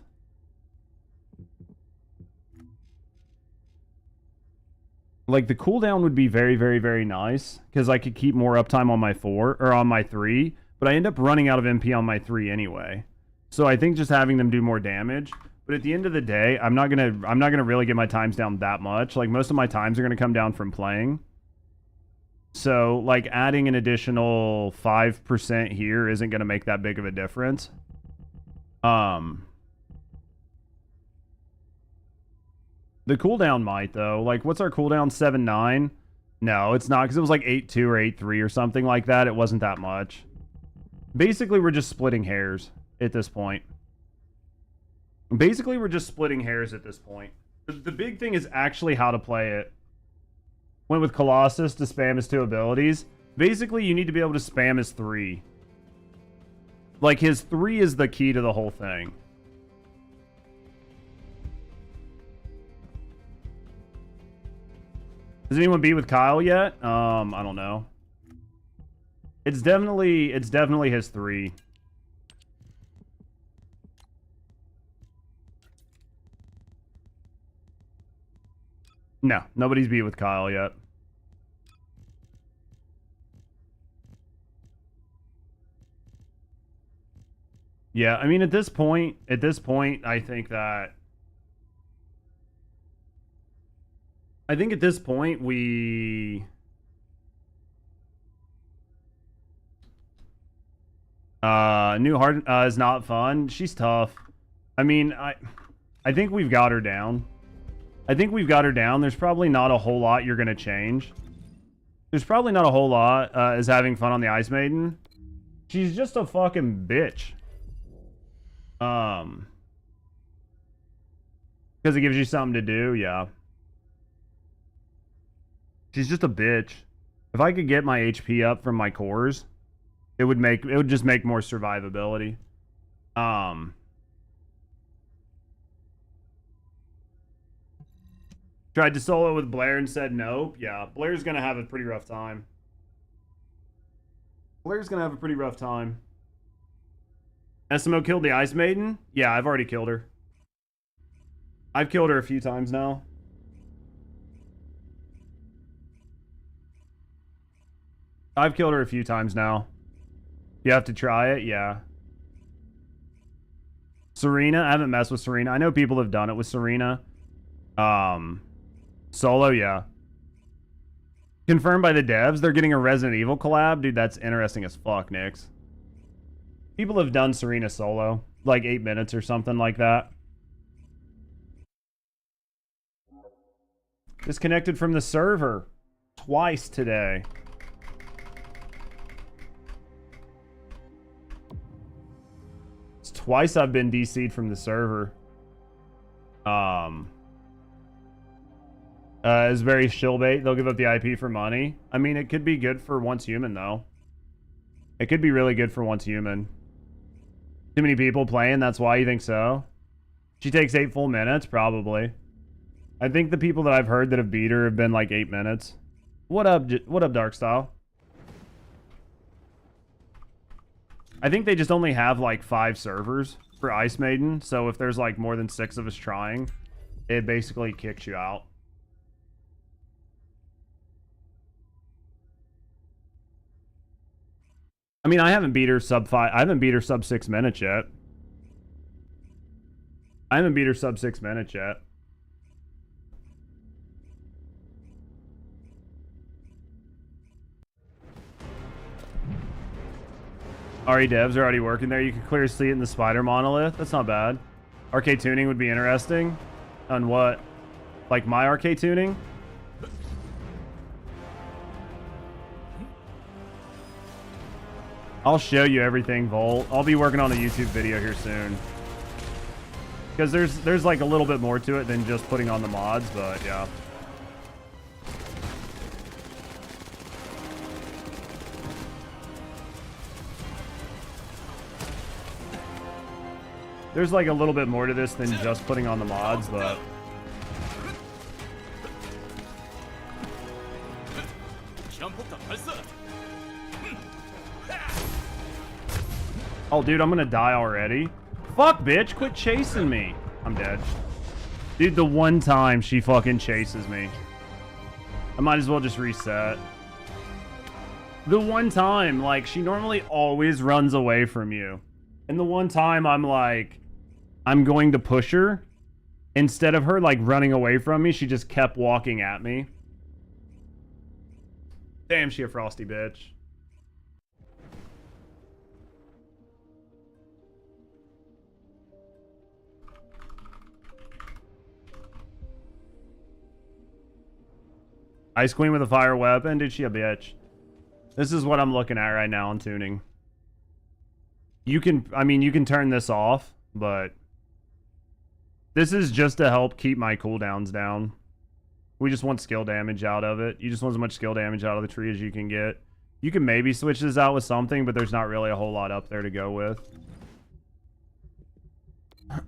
Like the cooldown would be very, very, very nice because I could keep more uptime on my 4 or on my 3. But I end up running out of MP on my 3 anyway. So I think just having them do more damage. But at the end of the day, I'm not gonna really get my times down that much. Like most of my times are gonna come down from playing. So like adding an additional 5% here isn't gonna make that big of a difference. The cooldown might though. Like what's our cooldown? 7-9? No, it's not because it was like 8-2 or 8-3 or something like that. It wasn't that much. Basically, we're just splitting hairs at this point. The big thing is actually how to play it. Went with Colossus to spam his 2 abilities. Basically, you need to be able to spam his 3. Like, his 3 is the key to the whole thing. Has anyone beat with Kyle yet? I don't know. It's definitely his 3. No, nobody's beat with Kyle yet. Yeah, I mean at this point, I think at this point we New Heart is not fun. She's tough. I mean, I think we've got her down. There's probably not a whole lot you're going to change. There's probably not a whole lot as having fun on the Ice Maiden. She's just a fucking bitch. Because it gives you something to do, yeah. She's just a bitch. If I could get my HP up from my cores, it would just make more survivability. Tried to solo with Blair and said nope. Yeah, Blair's gonna have a pretty rough time. SMO killed the Ice Maiden? Yeah, I've already killed her. I've killed her a few times now. You have to try it? Yeah. Serena? I haven't messed with Serena. I know people have done it with Serena. Solo, yeah. Confirmed by the devs, they're getting a Resident Evil collab. Dude, that's interesting as fuck, Nix. People have done Serena solo, like 8 minutes or something like that. Disconnected from the server twice today. It's twice I've been DC'd from the server. Is very shillbait. They'll give up the IP for money. I mean, it could be good for Once Human, though. It could be really good for Once Human. Too many people playing, that's why you think so? She takes 8 full minutes, probably. I think the people that I've heard that have beat her have been like 8 minutes. What up, Darkstyle? I think they just only have like 5 servers for Ice Maiden, so if there's like more than 6 of us trying, it basically kicks you out. I mean, I haven't beat her sub 5. I haven't beat her sub 6 minutes yet. I haven't beat her sub 6 minutes yet. RE devs are already working there. You can clearly see it in the spider monolith. That's not bad. Arche Tuning would be interesting. On what? Like my Arche Tuning? I'll show you everything, Volt. I'll be working on a YouTube video here soon. Because there's like a little bit more to it than just putting on the mods, but yeah. There's like a little bit more to this than just putting on the mods, but... Oh, dude, I'm gonna die already. Fuck, bitch, quit chasing me. I'm dead. Dude, the one time she fucking chases me. I might as well just reset. The one time, like, she normally always runs away from you. And the one time I'm like, I'm going to push her. Instead of her, like, running away from me, she just kept walking at me. Damn, she a frosty bitch. Ice Queen with a fire weapon? Dude, she a bitch. This is what I'm looking at right now on tuning. You can, I mean, you can turn this off, but this is just to help keep my cooldowns down. We just want skill damage out of it. You just want as much skill damage out of the tree as you can get. You can maybe switch this out with something, but there's not really a whole lot up there to go with.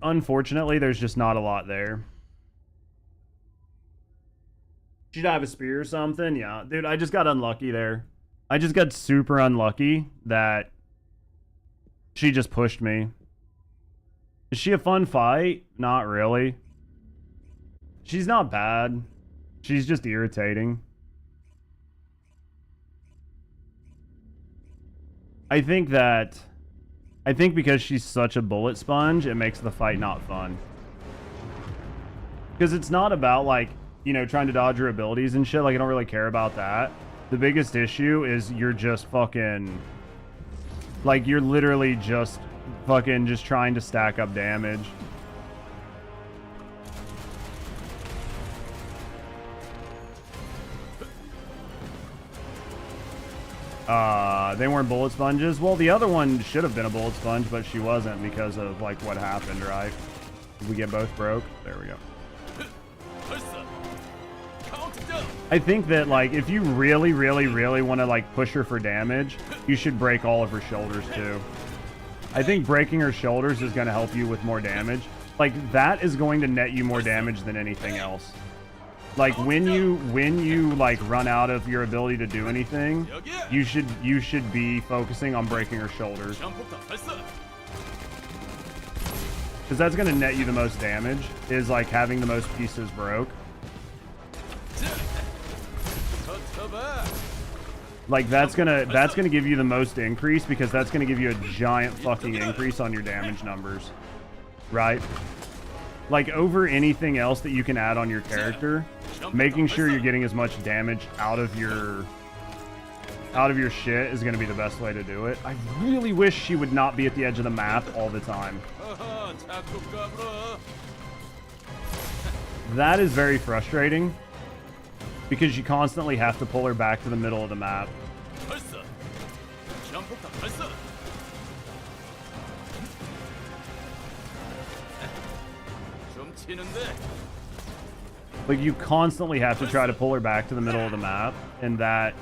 Unfortunately, there's just not a lot there. Should I have a spear or something? Yeah, dude, I just got unlucky there. I just got super unlucky that she just pushed me. Is she a fun fight? Not really. She's not bad. She's just irritating. I think because she's such a bullet sponge, it makes the fight not fun. Because it's not about, like, you know, trying to dodge her abilities and shit. Like, I don't really care about that. The biggest issue is you're just fucking... Like, you're literally just fucking just trying to stack up damage. They weren't bullet sponges. Well, the other one should have been a bullet sponge, but she wasn't because of, like, what happened, right? Did we get both broke? There we go. I think that, like, if you really, really, really want to, like, push her for damage, you should break all of her shoulders, too. I think breaking her shoulders is going to help you with more damage. Like, that is going to net you more damage than anything else. Like, when you, like, run out of your ability to do anything, you should be focusing on breaking her shoulders. Because that's going to net you the most damage, is, like, having the most pieces broke. Like, that's gonna give you the most increase, because that's gonna give you a giant fucking increase on your damage numbers, right? Like, over anything else that you can add on your character, making sure you're getting as much damage out of your shit is going to be the best way to do it. I really wish she would not be at the edge of the map all the time. That is very frustrating because you constantly have to pull her back to the middle of the map. Like, you constantly have to try to pull her back to the middle of the map, and that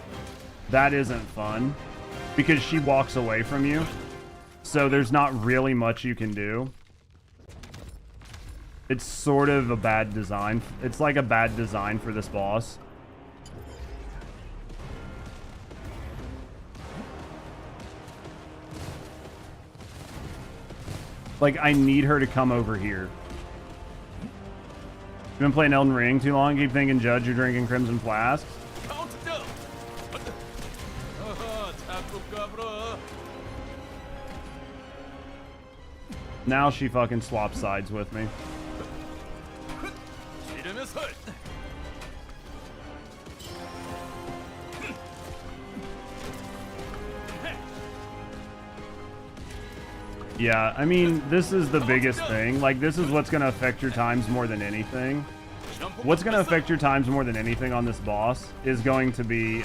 isn't fun because she walks away from you, so there's not really much you can do. It's sort of a bad design. It's like a bad design for this boss. Like, I need her to come over here. You've been playing Elden Ring too long? Keep thinking, Judge, you're drinking Crimson Flasks? Now she fucking swaps sides with me. Yeah, I mean, this is the biggest thing. Like, this is what's going to affect your times more than anything. What's going to affect your times more than anything on this boss is going to be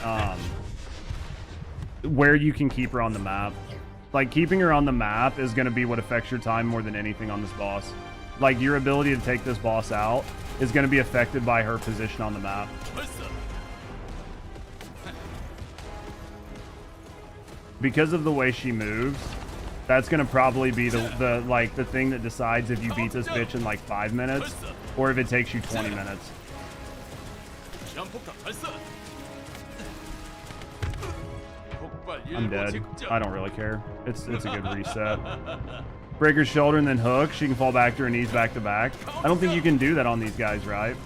where you can keep her on the map. Like, keeping her on the map is going to be what affects your time more than anything on this boss. Like, your ability to take this boss out is going to be affected by her position on the map. Because of the way she moves, that's going to probably be the thing that decides if you beat this bitch in like 5 minutes or if it takes you 20 minutes. I'm dead. I don't really care. It's a good reset. Break her shoulder and then hook. She can fall back to her knees back to back. I don't think you can do that on these guys, right?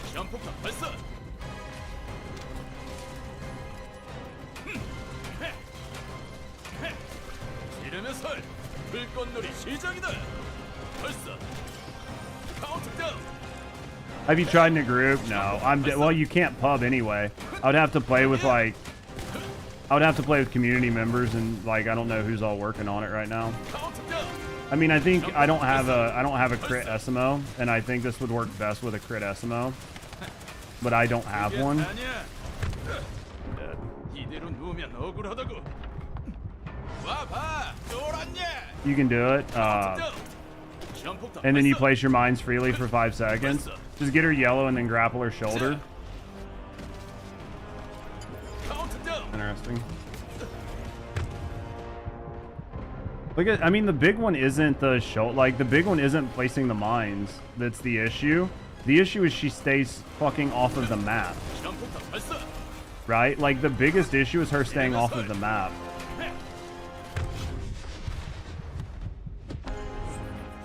Have you tried in a group? No. Well, you can't pub anyway. I would have to play with community members, and like I don't know who's all working on it right now. I mean, I think I don't have a crit SMO, and I think this would work best with a crit SMO, but I don't have one. Dead. You can do it, and then you place your mines freely for 5 seconds. Just get her yellow and then grapple her shoulder. Interesting. Look at, I mean, the big one isn't the shoulder. Like, the big one isn't placing the mines. That's the issue. The issue is she stays fucking off of the map. Right? Like, the biggest issue is her staying off of the map.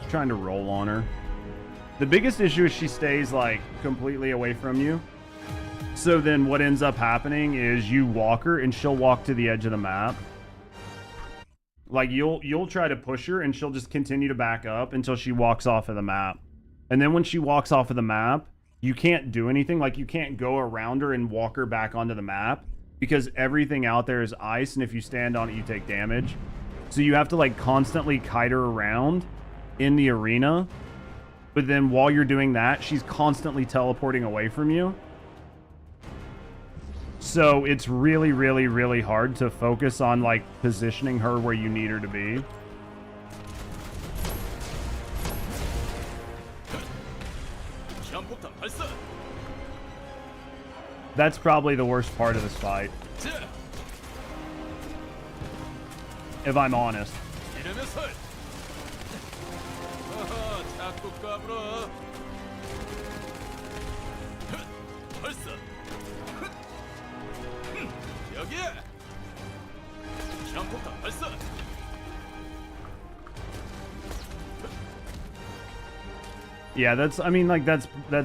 Trying to roll on her. The biggest issue is she stays like completely away from you. So then what ends up happening is you walk her and she'll walk to the edge of the map. Like you'll try to push her and she'll just continue to back up until she walks off of the map. And then when she walks off of the map, you can't do anything. Like you can't go around her and walk her back onto the map because everything out there is ice, and if you stand on it you take damage. So you have to like constantly kite her around in the arena, but then while you're doing that, she's constantly teleporting away from you. So it's really, really, really hard to focus on like positioning her where you need her to be. That's probably the worst part of this fight, if I'm honest. Yeah, that's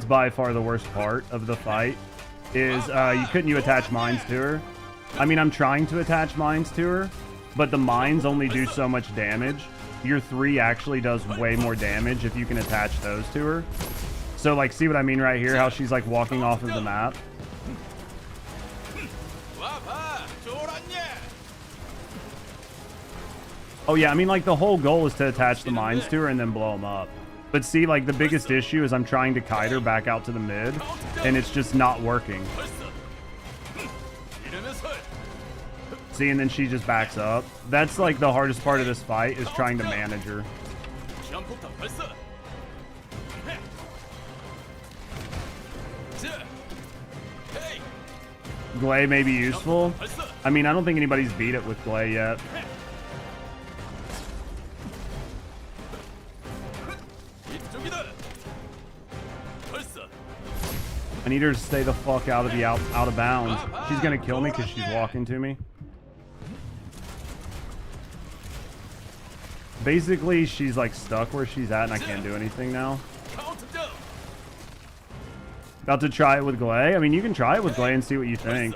by far the worst part of the fight is you attach mines to her. I mean, I'm trying to attach mines to her, but the mines only do so much damage. Your 3 actually does way more damage if you can attach those to her. So like, see what I mean right here? How she's like walking off of the map. Oh yeah, I mean like the whole goal is to attach the mines to her and then blow them up. But see, like the biggest issue is I'm trying to kite her back out to the mid, and it's just not working. See, and then she just backs up. That's like the hardest part of this fight, is trying to manage her. Glay may be useful. I mean, I don't think anybody's beat it with Glay yet. I need her to stay the fuck out of the out of bounds. She's gonna kill me because she's walking to me. Basically, she's like stuck where she's at and I can't do anything now. About to try it with Glay. I mean, you can try it with Glay and see what you think.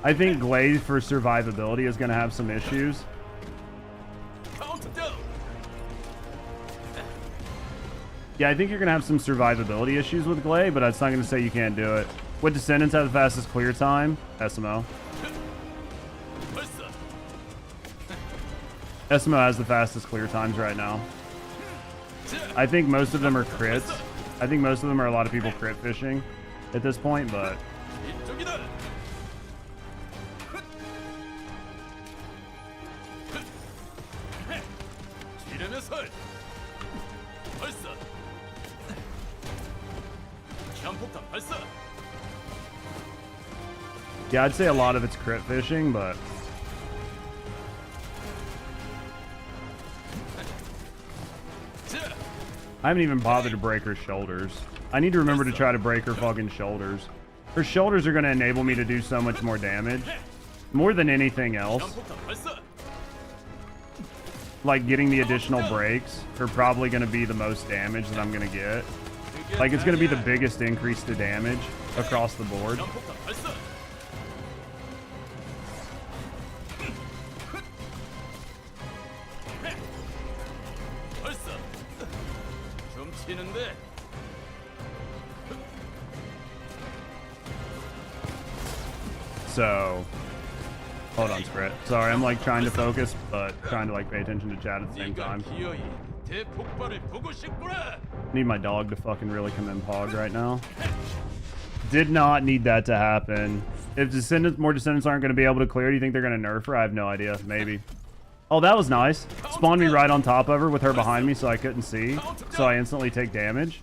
I think Glay for survivability is gonna have some issues. Yeah, I think you're going to have some survivability issues with Glay, but that's not going to say you can't do it. What Descendants have the fastest clear time? SMO. SMO has the fastest clear times right now. I think most of them are crits. I think most of them are a lot of people crit fishing at this point, but... Yeah, I'd say a lot of it's crit fishing, but... I haven't even bothered to break her shoulders. I need to remember to try to break her fucking shoulders. Her shoulders are going to enable me to do so much more damage. More than anything else. Like, getting the additional breaks are probably going to be the most damage that I'm going to get. Like, it's going to be the biggest increase to damage across the board. So, hold on, Sprit. Sorry, I'm like trying to focus, but trying to like pay attention to chat at the same time. Need my dog to fucking really come in pog right now. Did not need that to happen. If more Descendants aren't going to be able to clear, do you think they're going to nerf her? I have no idea. Maybe. Oh, that was nice. Spawned me right on top of her with her behind me so I couldn't see. So I instantly take damage.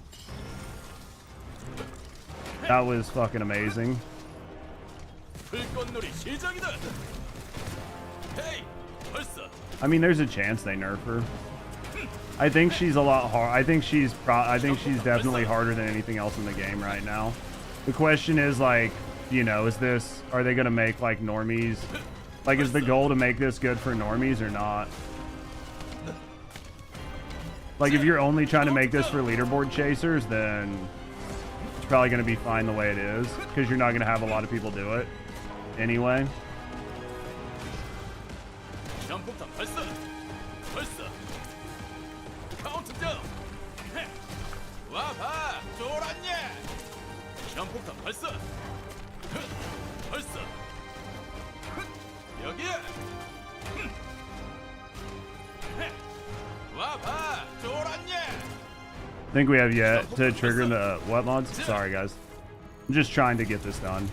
That was fucking amazing. I mean, there's a chance they nerf her. I think she's a lot hard. I think she's definitely harder than anything else in the game right now. The question is, like, you know, are they gonna make like normies? Like, is the goal to make this good for normies or not? Like, if you're only trying to make this for leaderboard chasers, then it's probably gonna be fine the way it is, because you're not gonna have a lot of people do it anyway. I think we have yet to trigger the what mods? Sorry guys. I'm just trying to get this done.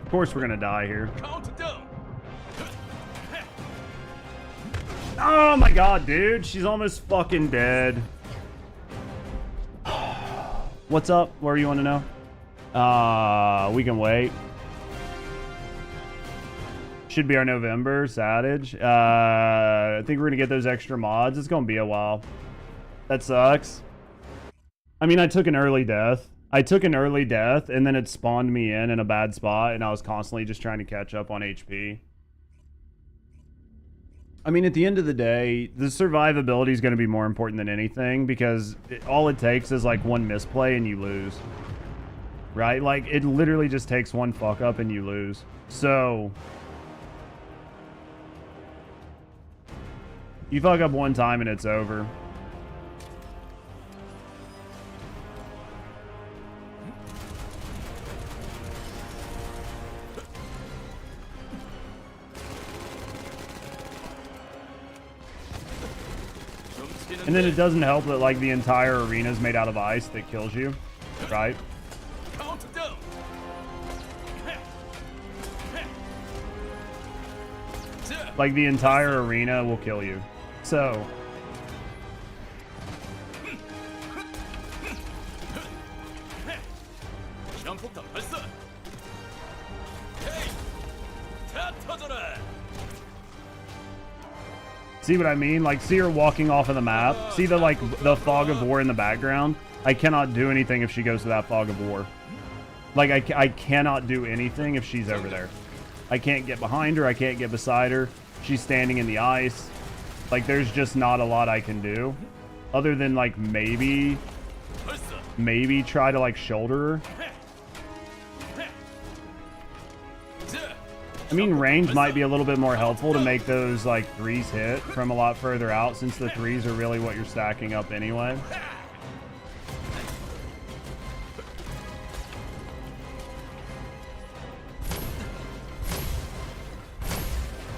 Of course we're gonna die here. Oh my god, dude. She's almost fucking dead. What's up? Where you want to know? We can wait. Should be our November, Saturday. I think we're gonna get those extra mods. It's gonna be a while. That sucks. I mean, I took an early death. And then it spawned me in a bad spot, and I was constantly just trying to catch up on HP. I mean, at the end of the day, the survivability is going to be more important than anything, because all it takes is like one misplay and you lose. Right? Like, it literally just takes one fuck up and you lose. So you fuck up one time and it's over. And then it doesn't help that like the entire arena is made out of ice that kills you, right? Like the entire arena will kill you. So see what I mean? Like, see her walking off of the map. See the like the fog of war in the background. I cannot do anything if she goes to that fog of war. Like I cannot do anything if she's over there. I can't get behind her. I can't get beside her. She's standing in the ice. Like, there's just not a lot I can do, other than like maybe try to like shoulder her. I mean, range might be a little bit more helpful to make those like threes hit from a lot further out, since the threes are really what you're stacking up anyway.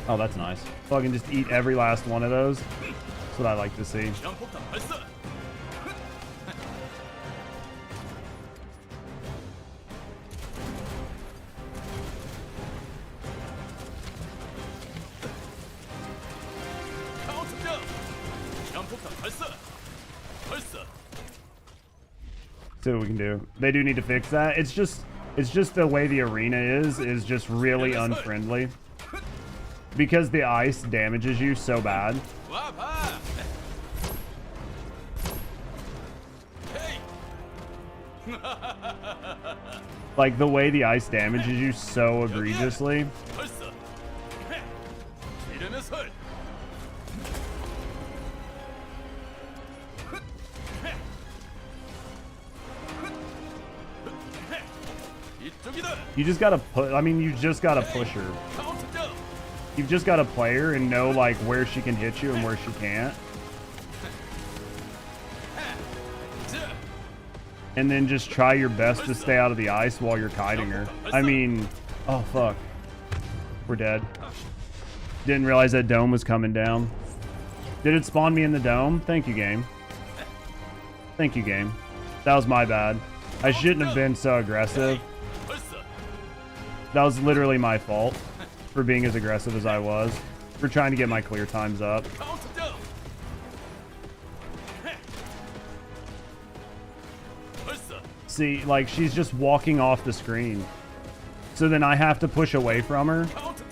Oh, that's nice. Fucking just eat every last one of those. That's what I like to see. See what we can do. They do need to fix that. It's just the way the arena is just really unfriendly. Because the ice damages you so bad. Like, the way the ice damages you so egregiously. You just gotta put, I mean, you just gotta push her. You've just got to play her and know like where she can hit you and where she can't. And then just try your best to stay out of the ice while you're kiting her. I mean, oh fuck. We're dead. Didn't realize that dome was coming down. Did it spawn me in the dome? Thank you, game. Thank you, game. That was my bad. I shouldn't have been so aggressive. That was literally my fault. For being as aggressive as I was. For trying to get my clear times up. See, like, she's just walking off the screen. So then I have to push away from her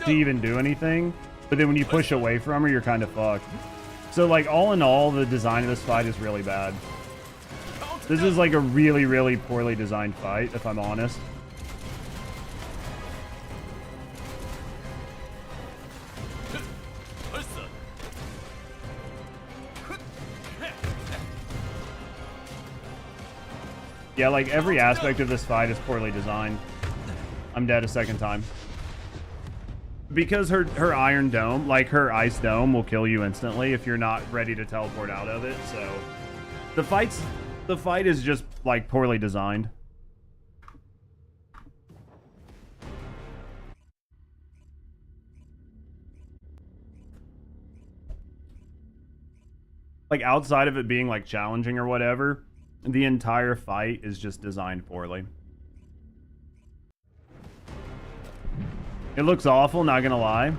to even do anything. But then when you push away from her, you're kind of fucked. So, like, all in all, the design of this fight is really bad. This is, like, a really, really poorly designed fight, if I'm honest. Yeah, like, every aspect of this fight is poorly designed. I'm dead a second time. Because her iron dome, like her ice dome, will kill you instantly if you're not ready to teleport out of it, so... The fight is just, like, poorly designed. Like, outside of it being, like, challenging or whatever... The entire fight is just designed poorly. It looks awful, not gonna lie.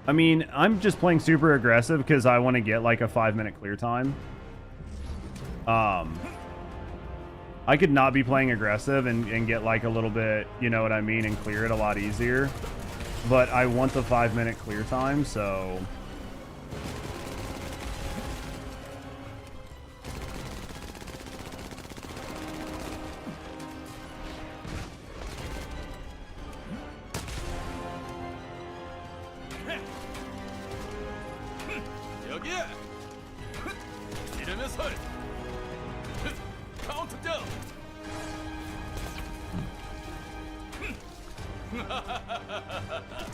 I mean, I'm just playing super aggressive because I want to get like a 5-minute clear time. I could not be playing aggressive and get like a little bit, you know what I mean, and clear it a lot easier. But I want the 5-minute clear time, so... 여기야. 이름의 설. 카운트다운.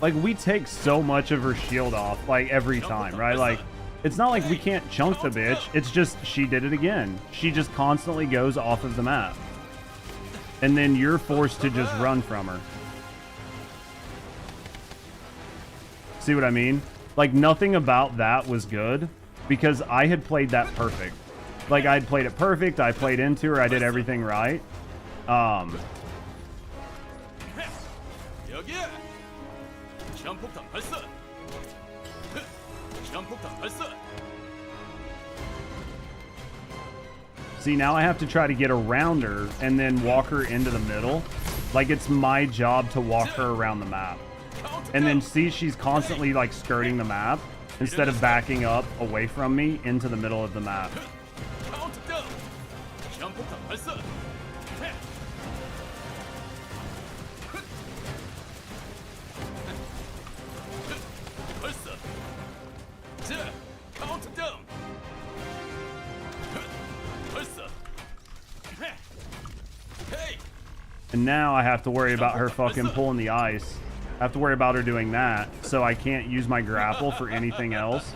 Like, we take so much of her shield off, like, every time, right? Like, it's not like we can't chunk the bitch. It's just she did it again. She just constantly goes off of the map. And then you're forced to just run from her. See what I mean? Like, nothing about that was good because I had played that perfect. Like, I had played it perfect. I played into her. I did everything right. 여기야. 시한폭탄 발사. 시한폭탄 발사. See, now I have to try to get around her and then walk her into the middle. Like, it's my job to walk her around the map. And then see, she's constantly, like, skirting the map instead of backing up away from me into the middle of the map. 카운트다운. 시한폭탄 발사. 발사. 자, 카운트다운. 발사. 헤이. And now I have to worry about her fucking pulling the ice. I have to worry about her doing that, so I can't use my grapple for anything else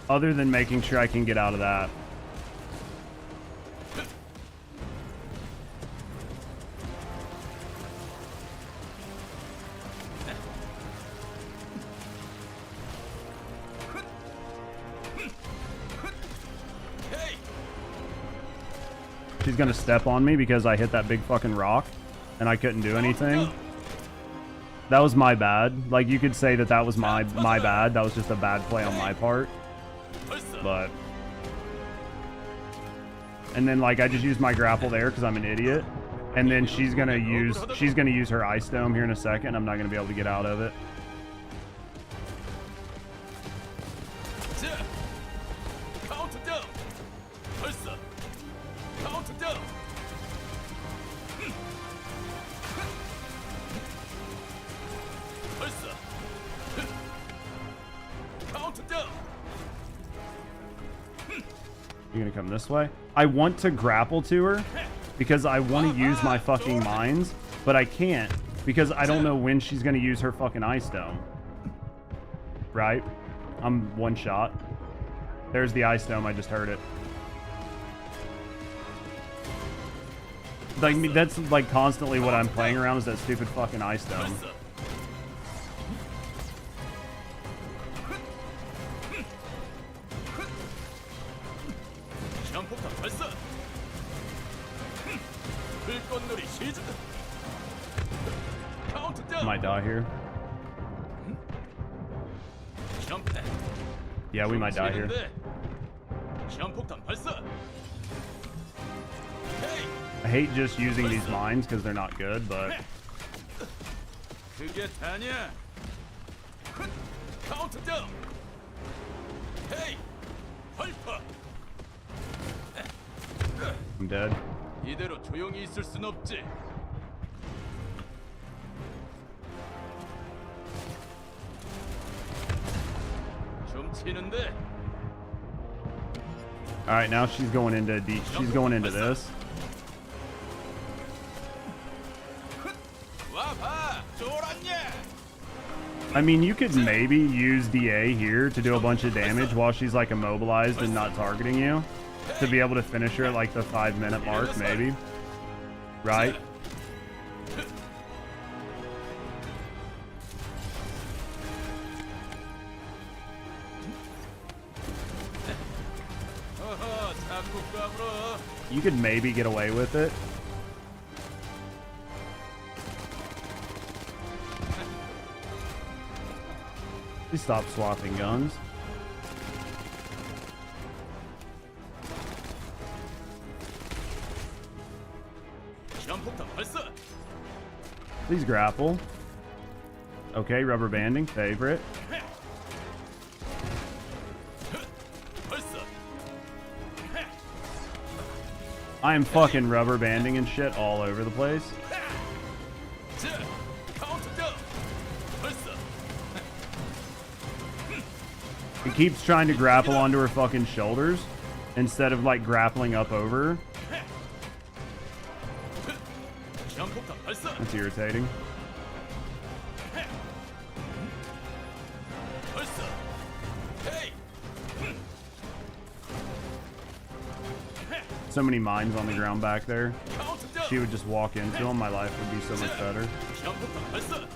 other than making sure I can get out of that. She's gonna step on me because I hit that big fucking rock and I couldn't do anything. That was my bad. Like, you could say that that was my bad. That was just a bad play on my part. But... And then, like, I just used my grapple there because I'm an idiot. And then she's gonna use her ice dome here in a second. I'm not gonna be able to get out of it. 카운트다운. 발사. 카운트다운. 발사. 카운트다운. You're gonna come this way? I want to grapple to her because I want to use my fucking mines, but I can't because I don't know when she's gonna use her fucking ice dome. Right? I'm one shot. There's the ice dome. I just heard it. Like, that's like constantly what I'm playing around is that stupid fucking ice dome. Might die here. Yeah, we might die here. I hate just using these mines because they're not good, but... 그게 다냐? 카운트다운. 헤이. 헐퍼. I'm dead. 이대로 조용히 있을 순 없지. 좀 치는데. All right, now she's going into this. I mean, you could maybe use DA here to do a bunch of damage while she's like immobilized and not targeting you to be able to finish her at like the 5-minute mark, maybe. Right? You could maybe get away with it. Please stop swapping guns. 시한폭탄 발사. Please grapple. Okay, rubber banding, favorite. 발사. I am fucking rubber banding and shit all over the place. 자, 카운트다운. 발사. He keeps trying to grapple onto her fucking shoulders instead of like grappling up over her. 시한폭탄 발사. That's irritating. 발사. 헤이. So many mines on the ground back there. 카운트다운. She would just walk into them. My life would be so much better. 시한폭탄 발사.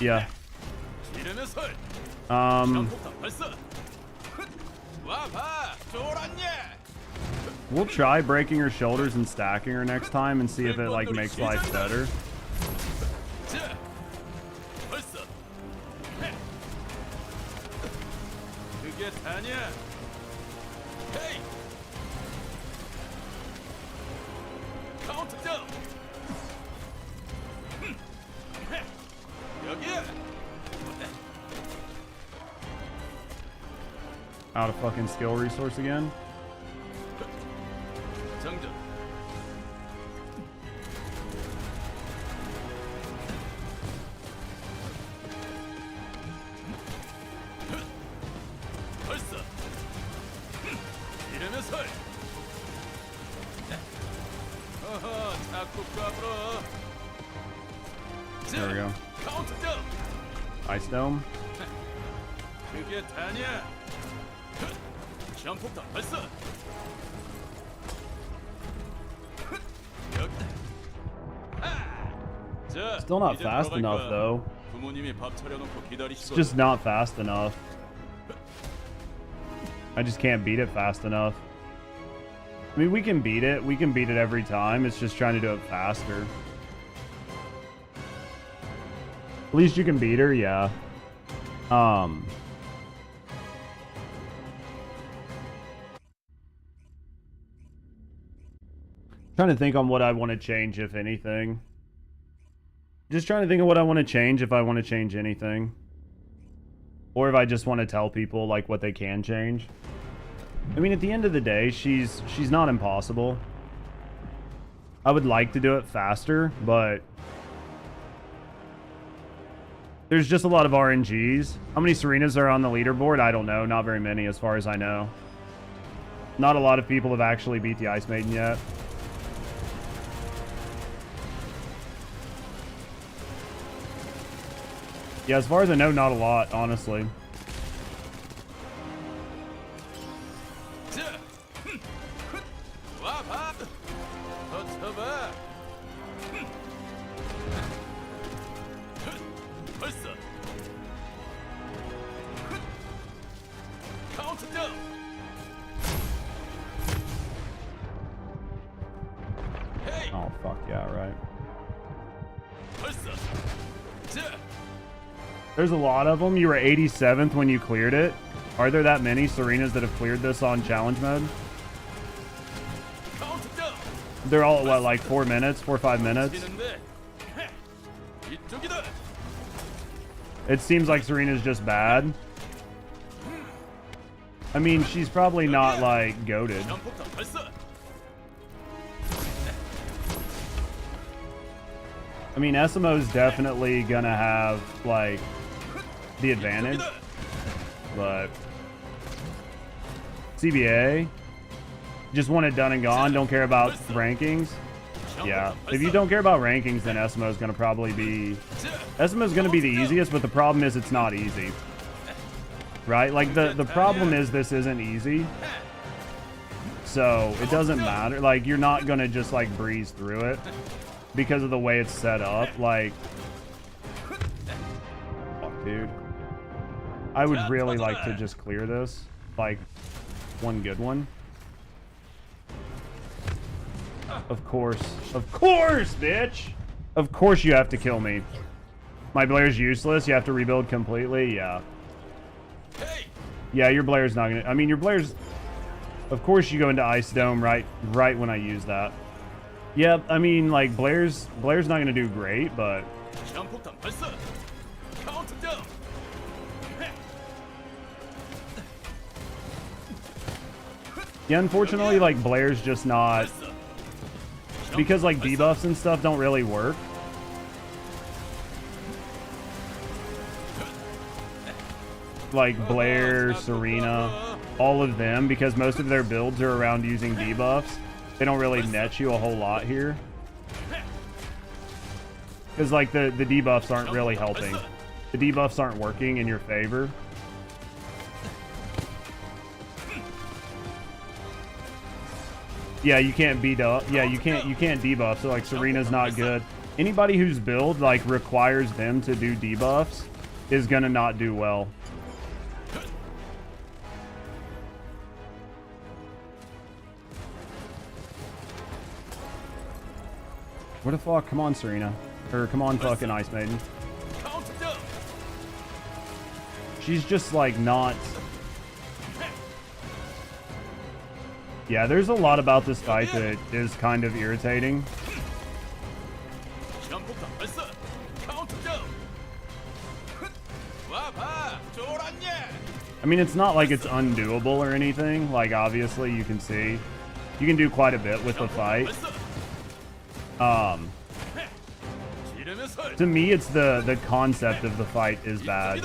Yeah. 이름의 설. Um, 시한폭탄 발사. 와 봐. 쫄았냐? we'll try breaking her shoulders and stacking her next time and see if it like makes life better. 자. 발사. 그게 다냐? 헤이. 카운트다운. 여기야. Out of fucking skill resource again. 장전. 발사. 이름의 설. 어허, 자꾸 까불어. There we go. 카운트다운. Ice dome. 그게 다냐? 시한폭탄 발사. 여기. 자, Still not 이제 fast 들어갈 enough 거야. though. 부모님이 밥 차려놓고 It's 기다리시고. just not fast enough. I just can't beat it fast enough. I mean, we can beat it. We can beat it every time. It's just trying to do it faster. At least you can beat her, yeah. Trying to think on what I want to change, if anything. Just trying to think of what I want to change, if I want to change anything. Or if I just want to tell people, like, what they can change. I mean, at the end of the day, she's not impossible. I would like to do it faster, but there's just a lot of RNGs. How many Serenas are on the leaderboard? I don't know. Not very many, as far as I know. Not a lot of people have actually beat the Ice Maiden yet. Yeah, as far as I know, not a lot, honestly. Oh, fuck yeah, right. There's a lot of them. You were 87th when you cleared it. Are there that many Serenas that have cleared this on challenge mode? They're all at what, like 4 minutes, 4 or 5 minutes? It seems like Serena's just bad. I mean, she's probably not like goated. I mean, SMO's definitely gonna have like the advantage, but CBA just want it done and gone. Don't care about rankings. Yeah, if you don't care about rankings, then SMO's gonna probably be the easiest. But the problem is it's not easy, right? Like the problem is this isn't easy, so it doesn't matter. Like you're not gonna just like breeze through it because of the way it's set up. Like, fuck, dude. I would really like to just clear this, like one good one. Of course, bitch. Of course you have to kill me. My Blair's useless. You have to rebuild completely. Yeah. Yeah, your Blair's not gonna. I mean, your Blair's Of course you go into Ice Dome right when I use that. Yep, I mean, like, Blair's not going to do great, but... 시한폭탄 발사. 카운트다운. Yeah, unfortunately, like, Blair's just not... Because, like, debuffs and stuff don't really work. Like, Blair, Serena, all of them, because most of their builds are around using debuffs. They don't really net you a whole lot here. Because, like, the debuffs aren't really helping. The debuffs aren't working in your favor. Yeah, you can't beat up. Yeah, you can't debuff. So, like, Serena's not good. Anybody whose build, like, requires them to do debuffs is gonna not do well. What the fuck? Come on, Serena. Or come on, fucking Ice Maiden. She's just, like, not... Yeah, there's a lot about this fight that is kind of irritating. I mean, it's not like it's undoable or anything. Like, obviously, you can see. You can do quite a bit with the fight. To me, it's the concept of the fight is bad.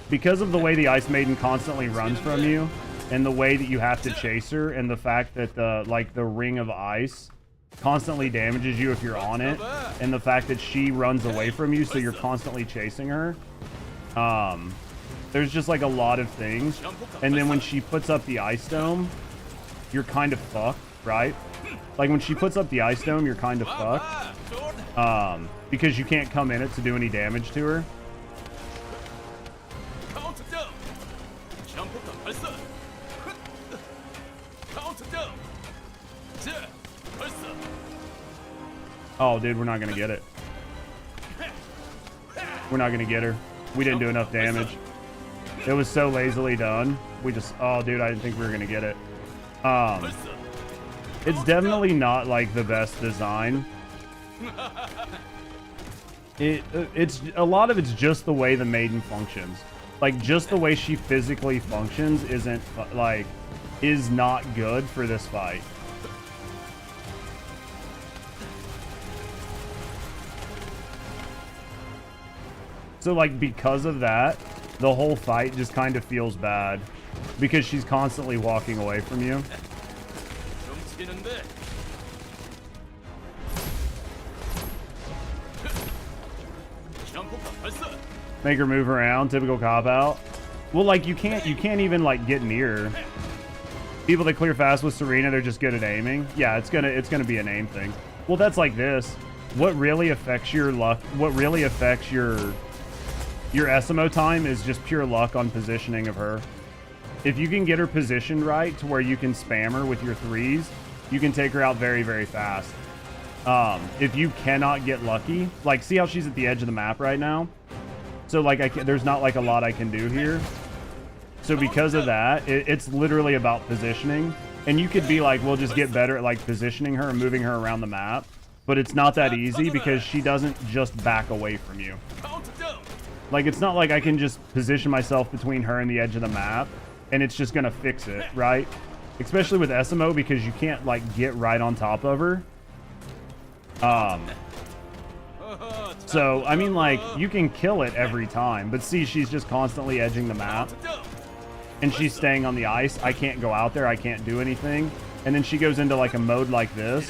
Because of the way the Ice Maiden constantly runs from you, and the way that you have to chase her, and the fact that the ring of ice constantly damages you if you're on it, and the fact that she runs away from you, so you're constantly chasing her. There's just like a lot of things. And then when she puts up the Ice Dome, you're kind of fucked, right? Like when she puts up the Ice Dome, you're kind of fucked. Because you can't come in it to do any damage to her. Oh, dude, we're not gonna get it. We're not gonna get her. We didn't do enough damage. It was so lazily done. We just... Oh, dude, I didn't think we were gonna get it. It's definitely not, like, the best design. It's... A lot of it's just the way the Maiden functions. Like, just the way she physically functions isn't, like... is not good for this fight. So, like, because of that, the whole fight just kind of feels bad. Because she's constantly walking away from you. Make her move around, typical cop-out. Well, like, you can't even, like, get near her. People that clear fast with Serena, they're just good at aiming. Yeah, it's gonna be an aim thing. Well, that's like this. What really affects your luck, what really affects your SMO time is just pure luck on positioning of her. If you can get her positioned right to where you can spam her with your threes, you can take her out very, very fast. If you cannot get lucky, like, see how she's at the edge of the map right now? So, like, there's not, like, a lot I can do here. So because of that, it's literally about positioning. And you could be like, we'll just get better at, like, positioning her and moving her around the map. But it's not that easy because she doesn't just back away from you. Like, it's not like I can just position myself between her and the edge of the map and it's just gonna fix it, right? Especially with SMO because you can't, like, get right on top of her. So, I mean, like, you can kill it every time, but see, she's just constantly edging the map. And she's staying on the ice. I can't go out there. I can't do anything. And then she goes into, like, a mode like this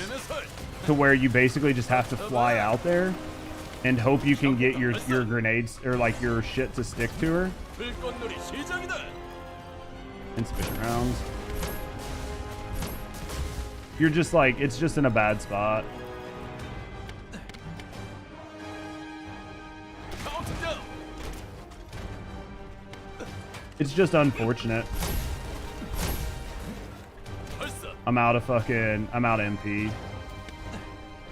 to where you basically just have to fly out there and hope you can get your grenades or, like, your shit to stick to her. Insufficient rounds. You're just, like, it's just in a bad spot. It's just unfortunate. I'm out of MP.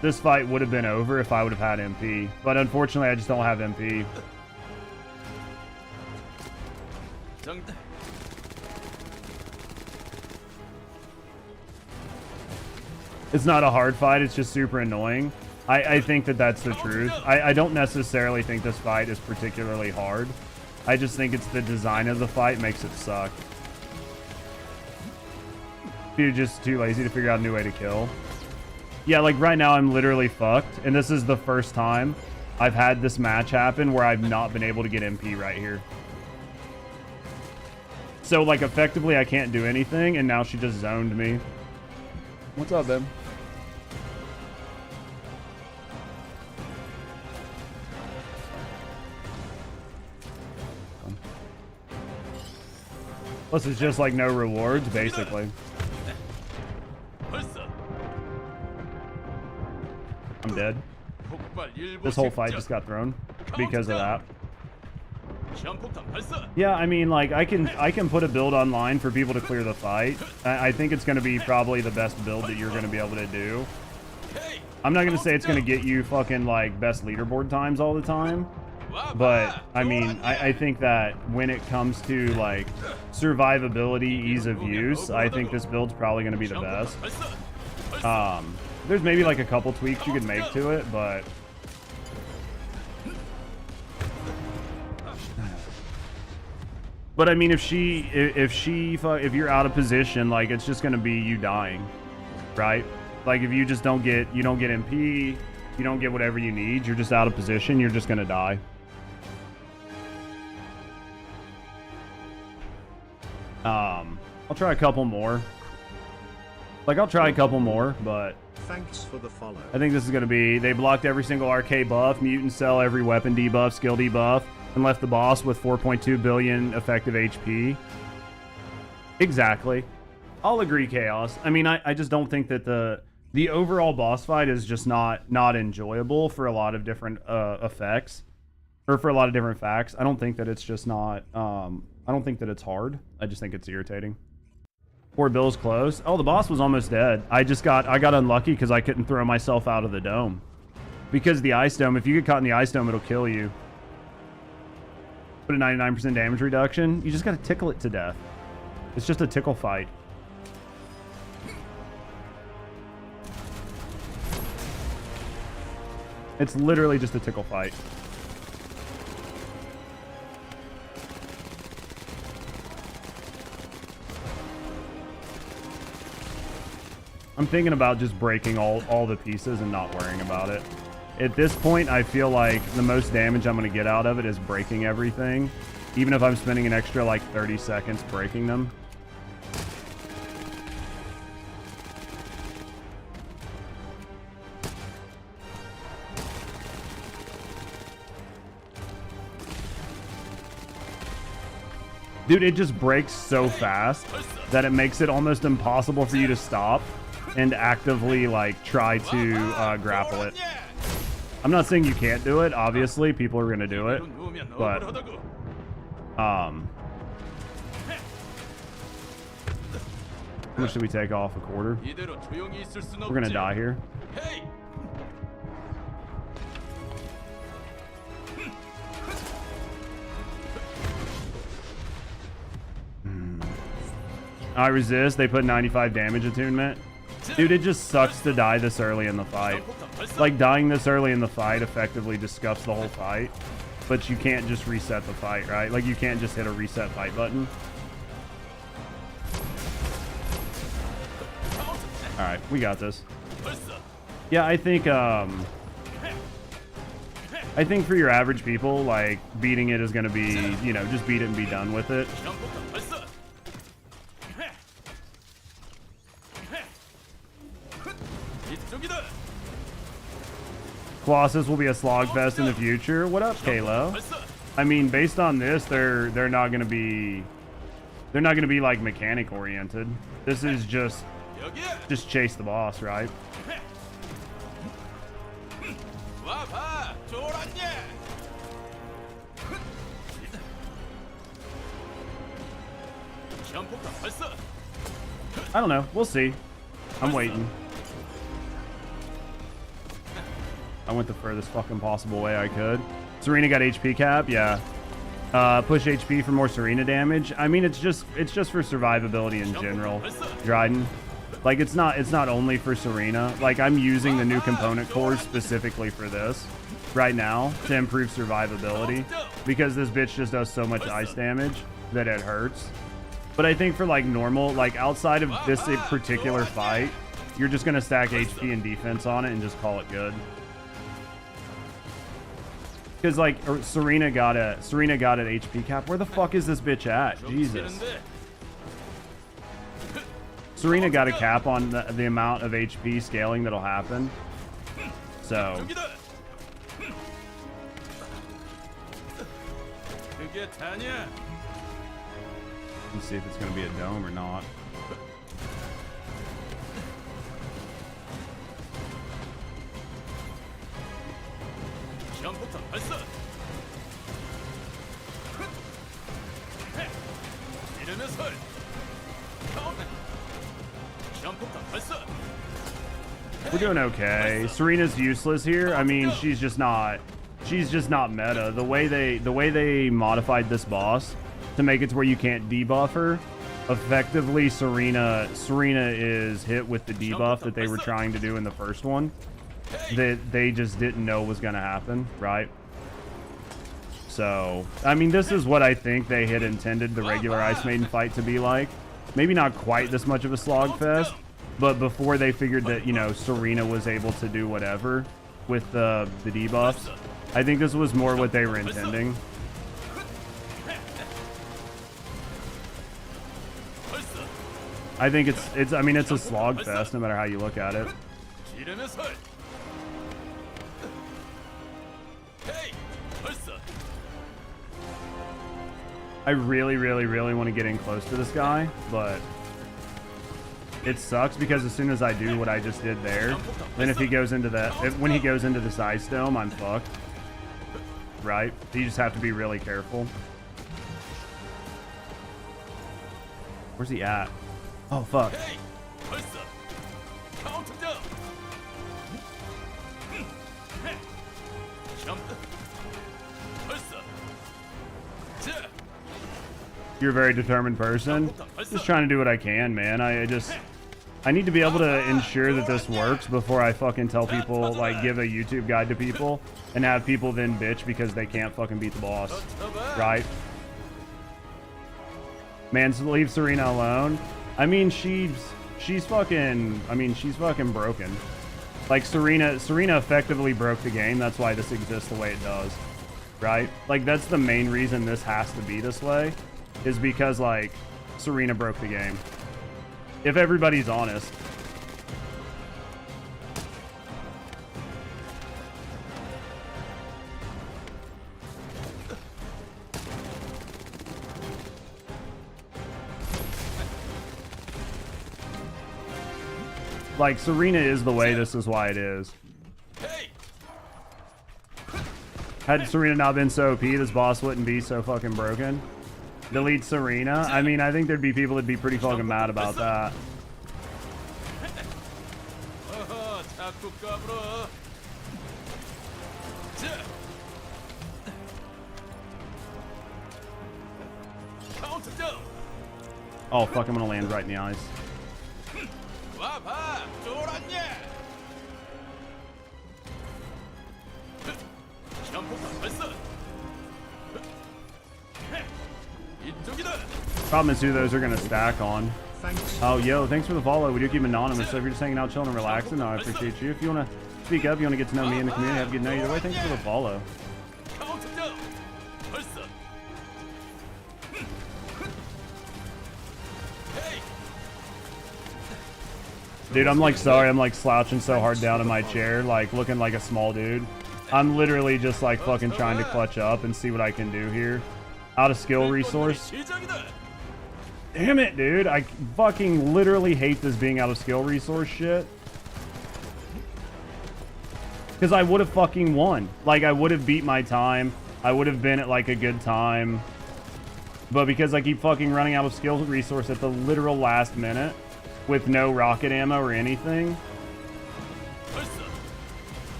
This fight would have been over if I would have had MP. But unfortunately, I just don't have MP. It's not a hard fight. It's just super annoying. I think that that's the truth. I don't necessarily think this fight is particularly hard. I just think it's the design of the fight makes it suck. You're just too lazy to figure out a new way to kill. Yeah, like right now I'm literally fucked. And this is the first time I've had this match happen where I've not been able to get MP right here. So like effectively I can't do anything and now she just zoned me. What's up, babe? Plus it's just like no rewards basically. I'm dead. This whole fight just got thrown because of that. Yeah, I mean, like, I can put a build online for people to clear the fight. I think it's going to be probably the best build that you're going to be able to do. I'm not going to say it's going to get you fucking, like, best leaderboard times all the time. But, I mean, I think that when it comes to, like, survivability, ease of use, I think this build's probably going to be the best. There's maybe, like, a couple tweaks you could make to it, but... But I mean, if you're out of position, like it's just gonna be you dying, right? Like if you just don't get MP, you don't get whatever you need, you're just out of position, you're just gonna die. I'll try a couple more. Like I'll try a couple more, but Thanks for the follow. I think this is gonna be, they blocked every single Arche buff, mutant cell, every weapon debuff, skill debuff, and left the boss with 4.2 billion effective HP. Exactly. I'll agree, Chaos. I mean, I just don't think that the overall boss fight is just not enjoyable for a lot of different effects, or for a lot of different facts. I don't think that it's just not. I don't think that it's hard. I just think it's irritating. Poor Bill's close. Oh, the boss was almost dead. I got unlucky because I couldn't throw myself out of the dome. Because the ice dome, if you get caught in the ice dome, it'll kill you. Put a 99% damage reduction. You just gotta tickle it to death. It's just a tickle fight. It's literally just a tickle fight. I'm thinking about just breaking all the pieces and not worrying about it. At this point, I feel like the most damage I'm going to get out of it is breaking everything, even if I'm spending an extra like 30 seconds breaking them. Dude, it just breaks so fast that it makes it almost impossible for you to stop and actively like try to grapple it. I'm not saying you can't do it. Obviously, people are going to do it, but how much should we take off? A quarter? We're going to die here. I resist. They put 95 damage attunement. Dude, it just sucks to die this early in the fight. Like, dying this early in the fight effectively just scuffs the whole fight. But you can't just reset the fight, right? Like, you can't just hit a reset fight button. Alright, we got this. Yeah, I think for your average people, like, beating it is going to be, you know, just beat it and be done with it. Colossus will be a slogfest in the future. What up, Kalo? I mean, based on this, they're not gonna be like mechanic oriented. This is just chase the boss, right? I don't know. We'll see. I'm waiting. I went the furthest fucking possible way I could. Serena got HP cap, yeah. Push HP for more Serena damage. I mean, it's just for survivability in general. Dryden. Like it's not only for Serena. Like I'm using the new component cores specifically for this right now to improve survivability because this bitch just does so much ice damage that it hurts. But I think for like normal, like outside of this particular fight, you're just gonna stack HP and defense on it and just call it good. Because like Serena got an HP cap. Where the fuck is this bitch at? Jesus. Serena got a cap on the amount of HP scaling that'll happen. So. Let's see if it's going to be a dome or not. We're doing okay. Serena's useless here. I mean, she's just not meta. The way they modified this boss to make it to where you can't debuff her, effectively Serena is hit with the debuff that they were trying to do in the first one that they just didn't know was going to happen, right? So, I mean, this is what I think they had intended the regular Ice Maiden fight to be like. Maybe not quite this much of a slogfest, but before they figured that, you know, Serena was able to do whatever with the debuffs, I think this was more what they were intending. I think it's I mean, it's a slogfest no matter how you look at it. I really want to get in close to this guy, but it sucks because as soon as I do what I just did there, then if he goes into that, when he goes into this ice dome, I'm fucked. Right? You just have to be really careful. Where's he at? Oh, fuck. You're a very determined person. Just trying to do what I can, man. I need to be able to ensure that this works before I fucking tell people, like, give a YouTube guide to people and have people then bitch because they can't fucking beat the boss. Right? Man, so leave Serena alone. I mean, she's fucking broken. Like, Serena effectively broke the game. That's why this exists the way it does. Right? Like, that's the main reason this has to be this way, is because, like, Serena broke the game. If everybody's honest. Like, Serena is the way, this is why it is. Had Serena not been so OP, this boss wouldn't be so fucking broken. Delete Serena? I mean, I think there'd be people that'd be pretty fucking mad about that. Oh, fuck, I'm gonna land right in the eyes. Problem is who those are going to stack on. Oh, yo, thanks for the follow. We do keep anonymous, so if you're just hanging out, chilling, and relaxing, no, I appreciate you. If you want to speak up, you want to get to know me in the community, have a good night. Either way, thanks for the follow. Dude, I'm like, sorry, I'm like slouching so hard down in my chair, like looking like a small dude. I'm literally just like fucking trying to clutch up and see what I can do here. Out of skill resource. Damn it, dude. I fucking literally hate this being out of skill resource shit. Because I would have fucking won. Like, I would have beat my time. I would have been at like a good time. But because I keep fucking running out of skill resource at the literal last minute with no rocket ammo or anything.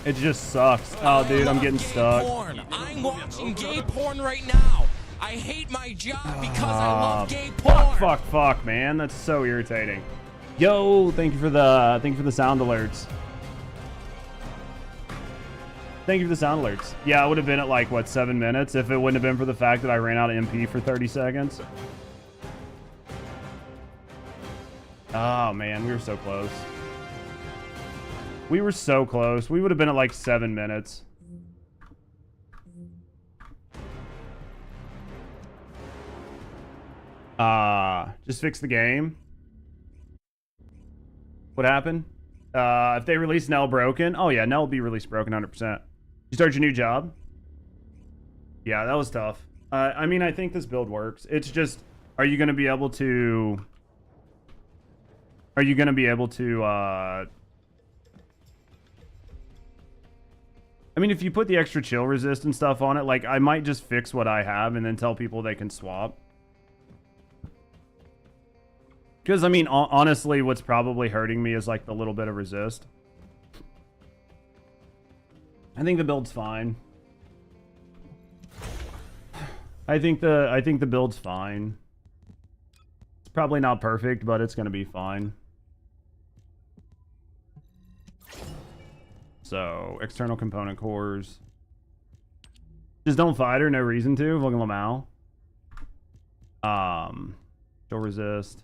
It just sucks. Oh, dude, I'm getting stuck. I'm watching gay porn right now. I hate my job because I love gay porn. Fuck, man. That's so irritating. Yo, thank you for the sound alerts. Thank you for the sound alerts. Yeah, I would have been at like, what, 7 minutes if it wouldn't have been for the fact that I ran out of MP for 30 seconds. Oh, man, we were so close. We were so close. We would have been at like 7 minutes. Just fix the game. What happened? If they release Nell broken, oh yeah, Nell will be released broken 100%. You start your new job? Yeah, that was tough. I mean, I think this build works. It's just, are you going to be able to... Are you going to be able to... I mean, if you put the extra chill resist and stuff on it, like, I might just fix what I have and then tell people they can swap. Because, I mean, honestly, what's probably hurting me is, like, the little bit of resist. I think the build's fine. I think the build's fine. It's probably not perfect, but it's going to be fine. So, external component cores. Just don't fight her, no reason to. Fucking Lamau. Chill resist.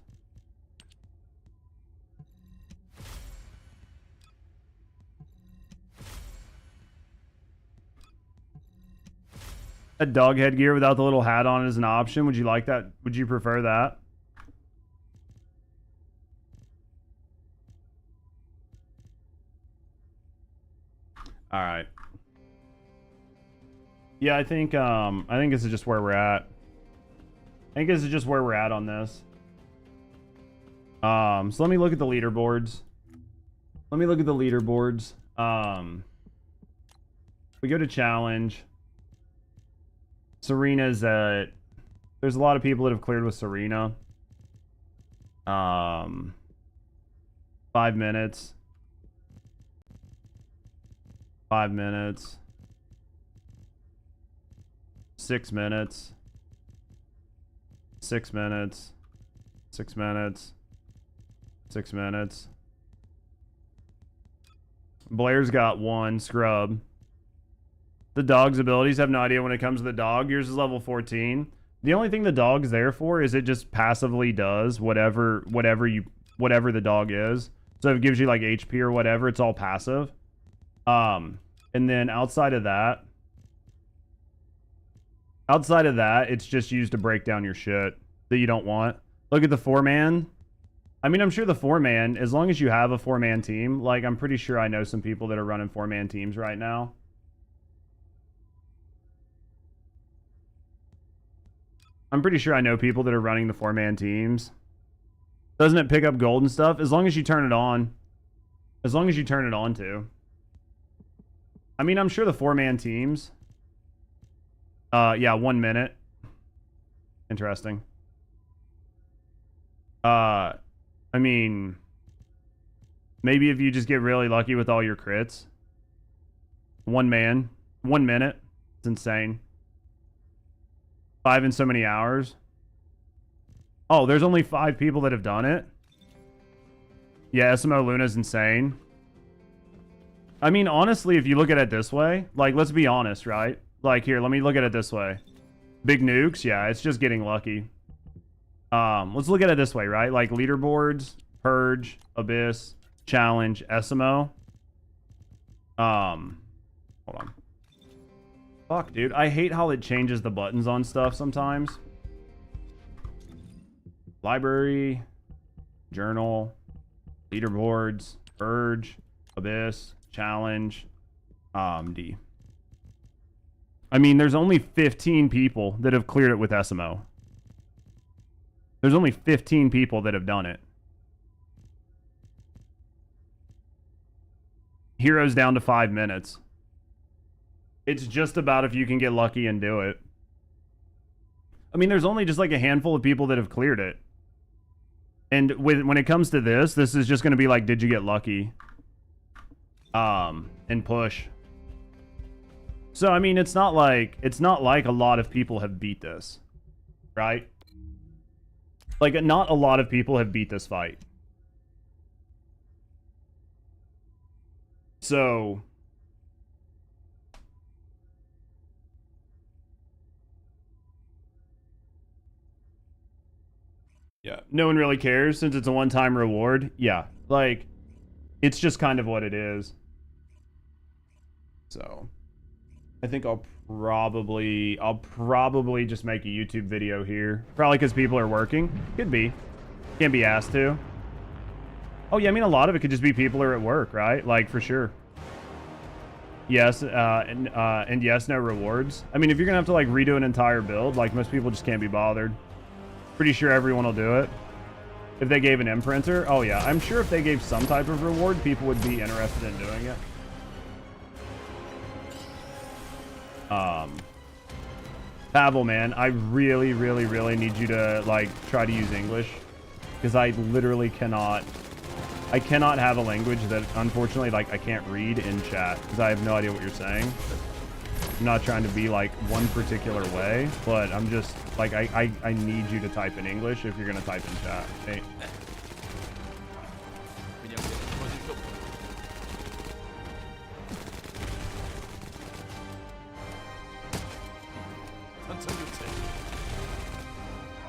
A dog headgear without the little hat on is an option. Would you like that? Would you prefer that? All right. Yeah, I think this is just where we're at. I think this is just where we're at on this. So let me look at the leaderboards. We go to challenge. Serena's at... There's a lot of people that have cleared with Serena. 5 minutes. 5 minutes. 6 minutes. 6 minutes. 6 minutes. 6 minutes. Blair's got 1. Scrub. The dog's abilities, have no idea when it comes to the dog. Yours is level 14. The only thing the dog's there for is it just passively does whatever the dog is. So if it gives you like HP or whatever, it's all passive. And then outside of that, it's just used to break down your shit that you don't want. Look at the 4-man. I mean, I'm sure the 4-man, as long as you have a 4-man team, like I'm pretty sure I know some people that are running 4-man teams right now. I'm pretty sure I know people that are running the 4-man teams. Doesn't it pick up gold and stuff? As long as you turn it on. As long as you turn it on too. I mean, I'm sure the 4-man teams. Yeah, 1 minute. Interesting. I mean, maybe if you just get really lucky with all your crits. 1 man. 1 minute. It's insane. 5 in so many hours. Oh, there's only 5 people that have done it. Yeah, SMO Luna's insane. I mean, honestly, if you look at it this way, like, let's be honest, right? Like, here, let me look at it this way. Big nukes, yeah, it's just getting lucky. Let's look at it this way, right? Like, leaderboards, Purge, Abyss, Challenge, SMO. Hold on. Fuck, dude. I hate how it changes the buttons on stuff sometimes. Library, journal, leaderboards, Urge, Abyss, Challenge, D. I mean, there's only 15 people that have cleared it with SMO. There's only 15 people that have done it. Heroes down to 5 minutes. It's just about if you can get lucky and do it. I mean, there's only just like a handful of people that have cleared it. And when it comes to this is just going to be like, did you get lucky? And push. So, I mean, it's not like a lot of people have beat this. right? Like, not a lot of people have beat this fight. So... yeah, no one really cares since it's a one-time reward. Yeah, like, it's just kind of what it is. So, I think I'll probably just make a YouTube video here. Probably because people are working. Could be. Can't be asked to. Oh yeah, I mean, a lot of it could just be people are at work, right? Like, for sure. Yes, and yes, no rewards. I mean, if you're gonna have to, like, redo an entire build, like, most people just can't be bothered. Pretty sure everyone will do it. If they gave an imprinter, oh yeah, I'm sure if they gave some type of reward, people would be interested in doing it. Pavel, man, I really, really, really need you to, like, try to use English. Because I literally cannot have a language that, unfortunately, like, I can't read in chat. Because I have no idea what you're saying. I'm not trying to be, like, one particular way, but I'm just, like, I need you to type in English if you're going to type in chat. Hey.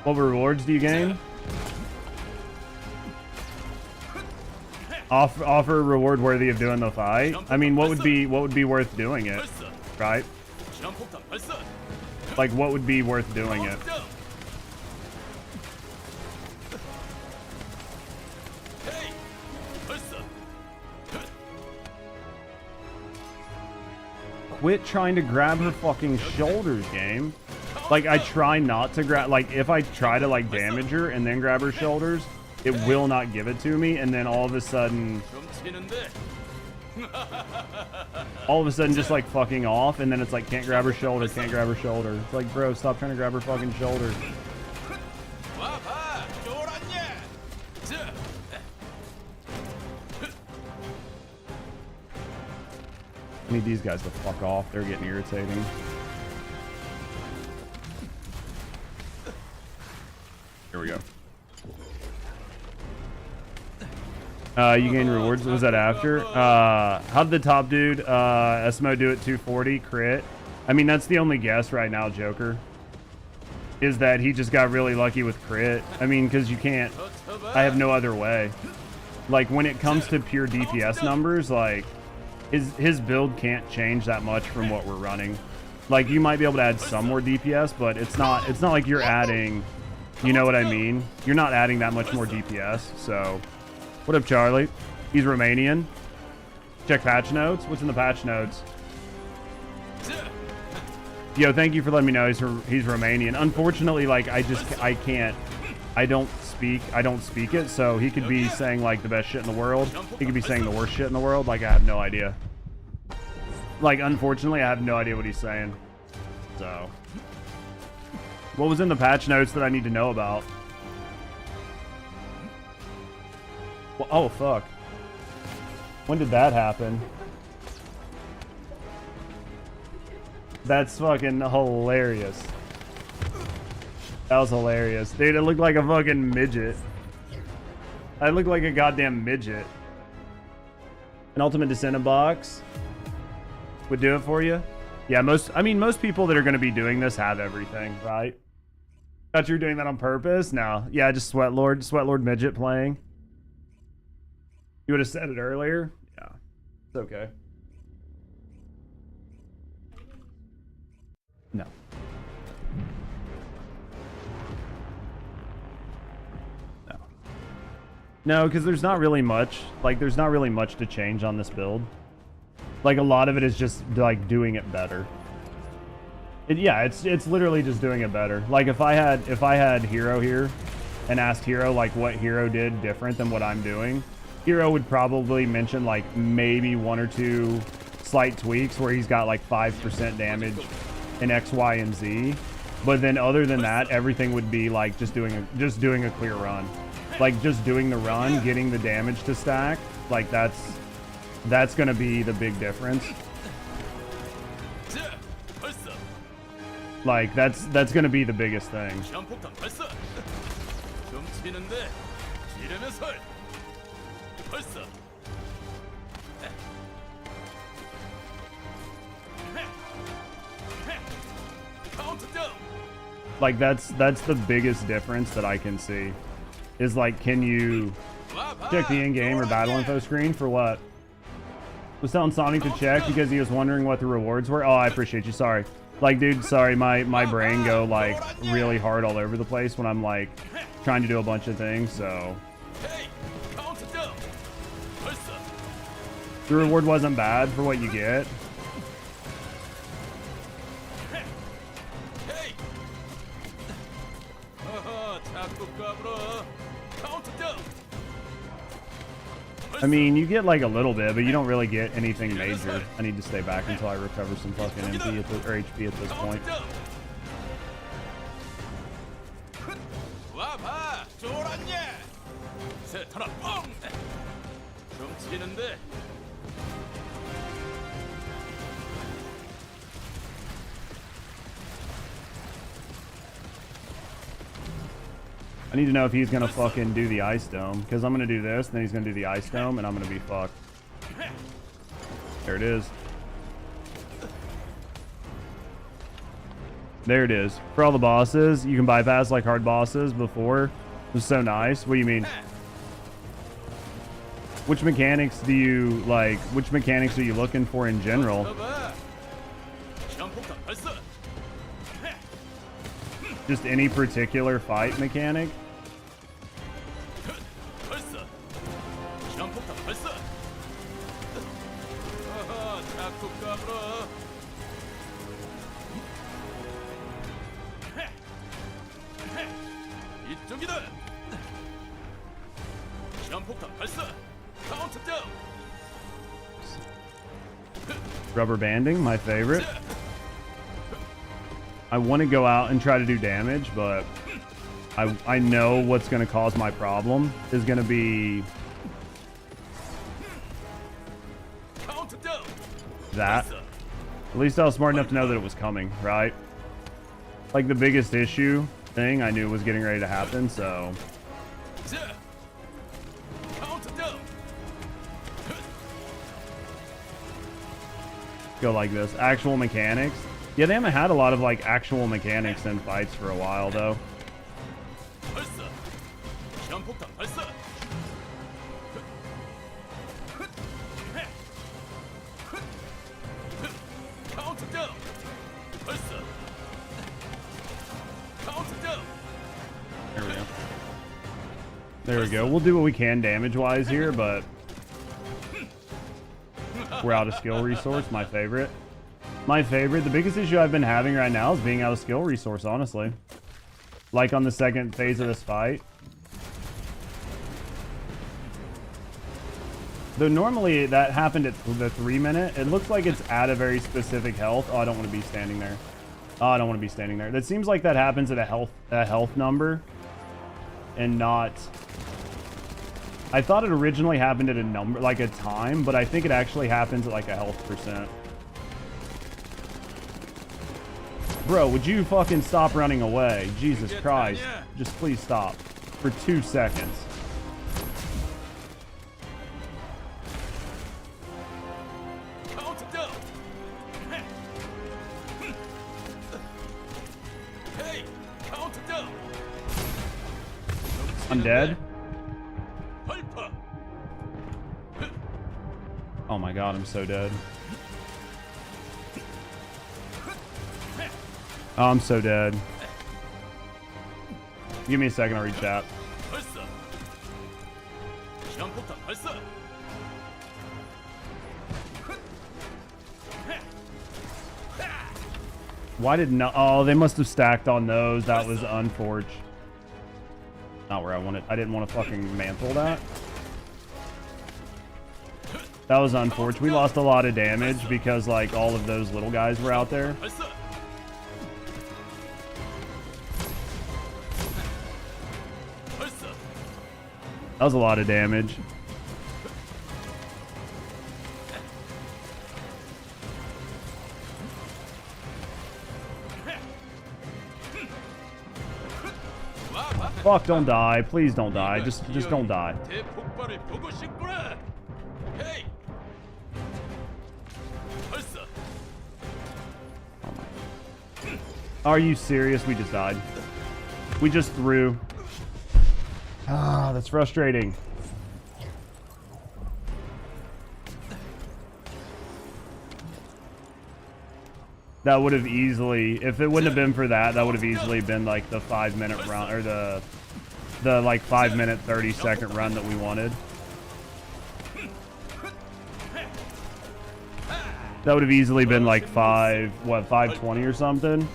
What rewards do you gain? Offer a reward worthy of doing the fight. I mean, what would be worth doing it, right? Like, what would be worth doing it? Quit trying to grab her fucking shoulders, game. Like, I try not to grab, like, if I try to, like, damage her and then grab her shoulders, it will not give it to me, and then all of a sudden just, like, fucking off, and then it's like, can't grab her shoulder, can't grab her shoulder. It's like, bro, stop trying to grab her fucking shoulder. I need these guys to fuck off. They're getting irritating. Here we go. You gain rewards. What was that after? How did the top dude, Esmo, do it 240 crit? I mean, that's the only guess right now, Joker. Is that he just got really lucky with crit. I mean, because you can't... I have no other way. Like, when it comes to pure DPS numbers, like, his build can't change that much from what we're running. Like, you might be able to add some more DPS, but it's not like you're adding... You know what I mean? You're not adding that much more DPS, so... What up, Charlie? He's Romanian. Check patch notes. What's in the patch notes? Yo, thank you for letting me know he's Romanian. Unfortunately, like, I don't speak it, so he could be saying, like, the best shit in the world. He could be saying the worst shit in the world. Like, I have no idea. Like, unfortunately, I have no idea what he's saying. So... What was in the patch notes that I need to know about? Well, oh, fuck. When did that happen? That's fucking hilarious. That was hilarious. Dude, it looked like a fucking midget. I look like a goddamn midget. An Ultimate Descendant box would do it for you? Yeah, most people that are going to be doing this have everything, right? Thought you were doing that on purpose? No. Yeah, just Sweatlord midget playing. You would have said it earlier? Yeah. It's okay. No. No, because there's not really much. Like, there's not really much to change on this build. Like, a lot of it is just, like, doing it better. Yeah, it's literally just doing it better. Like, if I had Hero here and asked Hero, like, what Hero did different than what I'm doing, Hero would probably mention, like, maybe 1 or 2 slight tweaks where he's got, like, 5% damage in X, Y, and Z. But then other than that, everything would be, like, just doing a clear run. Like, just doing the run, getting the damage to stack. Like, that's gonna be the big difference. Like that's gonna be the biggest thing. 시한폭탄 발사. 좀 치는데 지뢰면 설. 발사. 카운트다운. Like that's the biggest difference that I can see. Is like, can you check the in-game or battle info screen for what? Was telling Sonic to check because he was wondering what the rewards were. Oh, I appreciate you. Sorry. Like, dude, sorry, my brain go like really hard all over the place when I'm like trying to do a bunch of things. So the reward wasn't bad for what you get. I mean, you get like a little bit, but you don't really get anything major. I need to stay back until I recover some fucking MP at the, or HP at this point. I need to know if he's gonna fucking do the ice dome, because I'm gonna do this, and then he's gonna do the ice dome, and I'm gonna be fucked. There it is. There it is. For all the bosses, you can bypass like hard bosses before. It was so nice. What do you mean? Which mechanics do you like? Which mechanics are you looking for in general? Just any particular fight mechanic? Rubber banding, my favorite. I want to go out and try to do damage, but I know what's going to cause my problem is going to be that. At least I was smart enough to know that it was coming, right? Like the biggest issue thing I knew was getting ready to happen, so... Go like this. Actual mechanics. Yeah, they haven't had a lot of like actual mechanics in fights for a while though. There we go. There we go. We'll do what we can damage-wise here, but we're out of skill resource. My favorite. My favorite. The biggest issue I've been having right now is being out of skill resource, honestly. Like on the second phase of this fight. Though normally that happened at the 3-minute. It looks like it's at a very specific health. Oh, I don't want to be standing there. Oh, I don't want to be standing there. That seems like that happens at a health number. And not... I thought it originally happened at a number, like a time, but I think it actually happens at like a health percent. Bro, would you fucking stop running away? Jesus Christ. Just please stop. For 2 seconds. I'm dead. Oh my god, I'm so dead. Oh, I'm so dead. Give me a second, I'll reach out. Why did no? Oh, they must have stacked on those. That was unfortunate. Not where I wanted. I didn't want to fucking mantle that. That was unfortunate. We lost a lot of damage because like all of those little guys were out there. That was a lot of damage. Fuck, don't die. Please don't die. Just don't die. 대폭발을 보고 싶구나. 헤이. 발사. Are you serious? We just died. We just threw. Ah, that's frustrating. That would have easily, if it wouldn't have been for that, that would have easily been like the 5-minute run, or the like 5-minute 30-second run that we wanted. That would have easily been like 5:20 or something.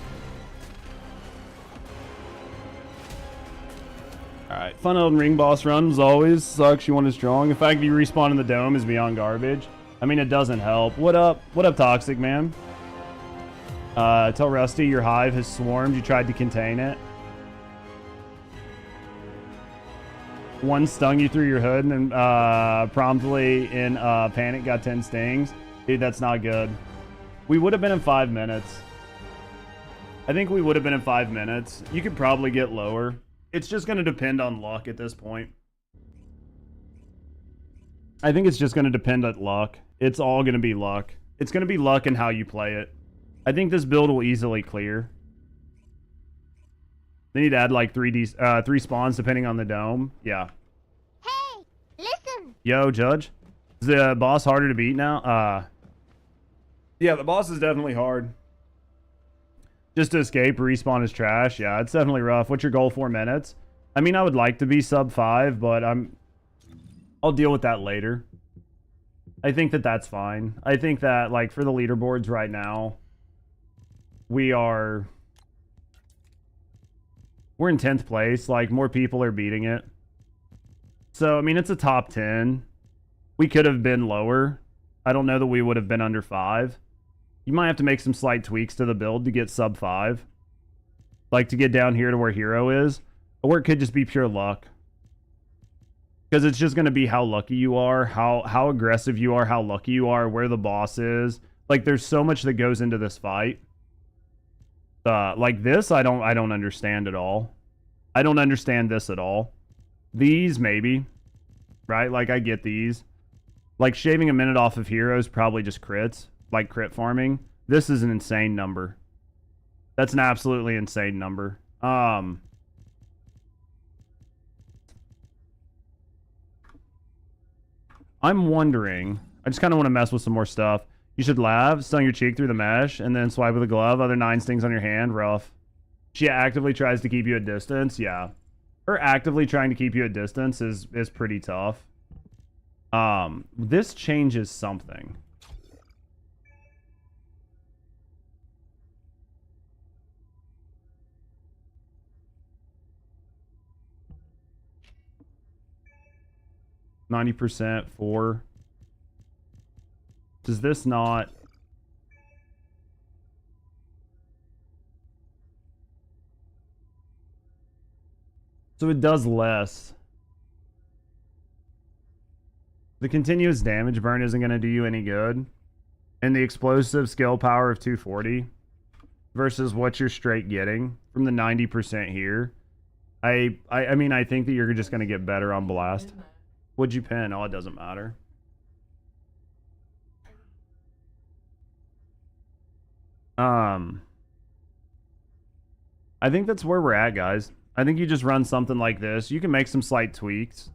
Alright, fun Elden Ring boss runs always. Sucks, you want it strong. The fact that you respawn in the dome is beyond garbage. I mean, it doesn't help. What up, Toxic Man? Tell Rusty your hive has swarmed. You tried to contain it. One stung you through your hood and then promptly in panic got 10 stings. Dude, that's not good. We would have been in 5 minutes. I think we would have been in 5 minutes. You could probably get lower. It's just going to depend on luck at this point. I think it's just going to depend on luck. It's all going to be luck. It's going to be luck and how you play it. I think this build will easily clear. They need to add like 3 spawns depending on the dome. Yeah. Hey, listen. Yo, Judge. Is the boss harder to beat now? Yeah, the boss is definitely hard. Just to escape, respawn is trash. Yeah, it's definitely rough. What's your goal? 4 minutes? I mean, I would like to be sub 5, but I'll deal with that later. I think that that's fine. I think that, like, for the leaderboards right now, we're in 10th place. Like, more people are beating it. So, I mean, it's a top 10. We could have been lower. I don't know that we would have been under 5. You might have to make some slight tweaks to the build to get sub 5. Like, to get down here to where Hero is. Or it could just be pure luck. Because it's just going to be how lucky you are, how aggressive you are, how lucky you are, where the boss is. Like, there's so much that goes into this fight. Like this, I don't understand at all. I don't understand this at all. These, maybe. Right? Like, I get these. Like, shaving a minute off of heroes probably just crits. Like, crit farming. This is an insane number. That's an absolutely insane number. I'm wondering... I just kind of want to mess with some more stuff. You should laugh, stung your cheek through the mesh, and then swipe with a glove. Other 9 stings on your hand. Rough. She actively tries to keep you at distance. Yeah. Her actively trying to keep you at distance is pretty tough. This changes something. %, 4. Does this not... So it does less. The continuous damage burn isn't going to do you any good. And the explosive skill power of 240 versus what you're straight getting from the 90% here. I mean, I think that you're just going to get better on Blast. What'd you pin? Oh, it doesn't matter. I think that's where we're at, guys. I think you just run something like this. You can make some slight tweaks.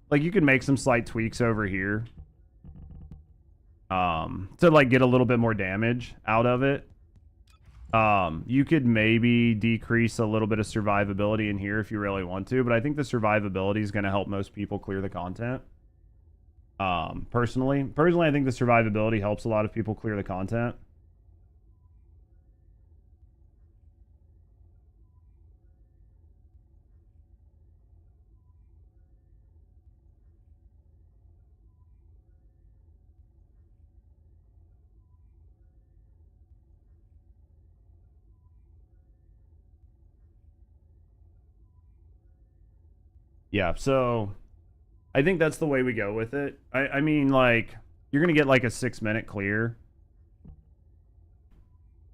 Like, you can make some slight tweaks over here. To, like, get a little bit more damage out of it. You could maybe decrease a little bit of survivability in here if you really want to, but I think the survivability is going to help most people clear the content. Personally, I think the survivability helps a lot of people clear the content. Yeah, so I think that's the way we go with it. I mean, like, you're going to get like a 6-minute clear.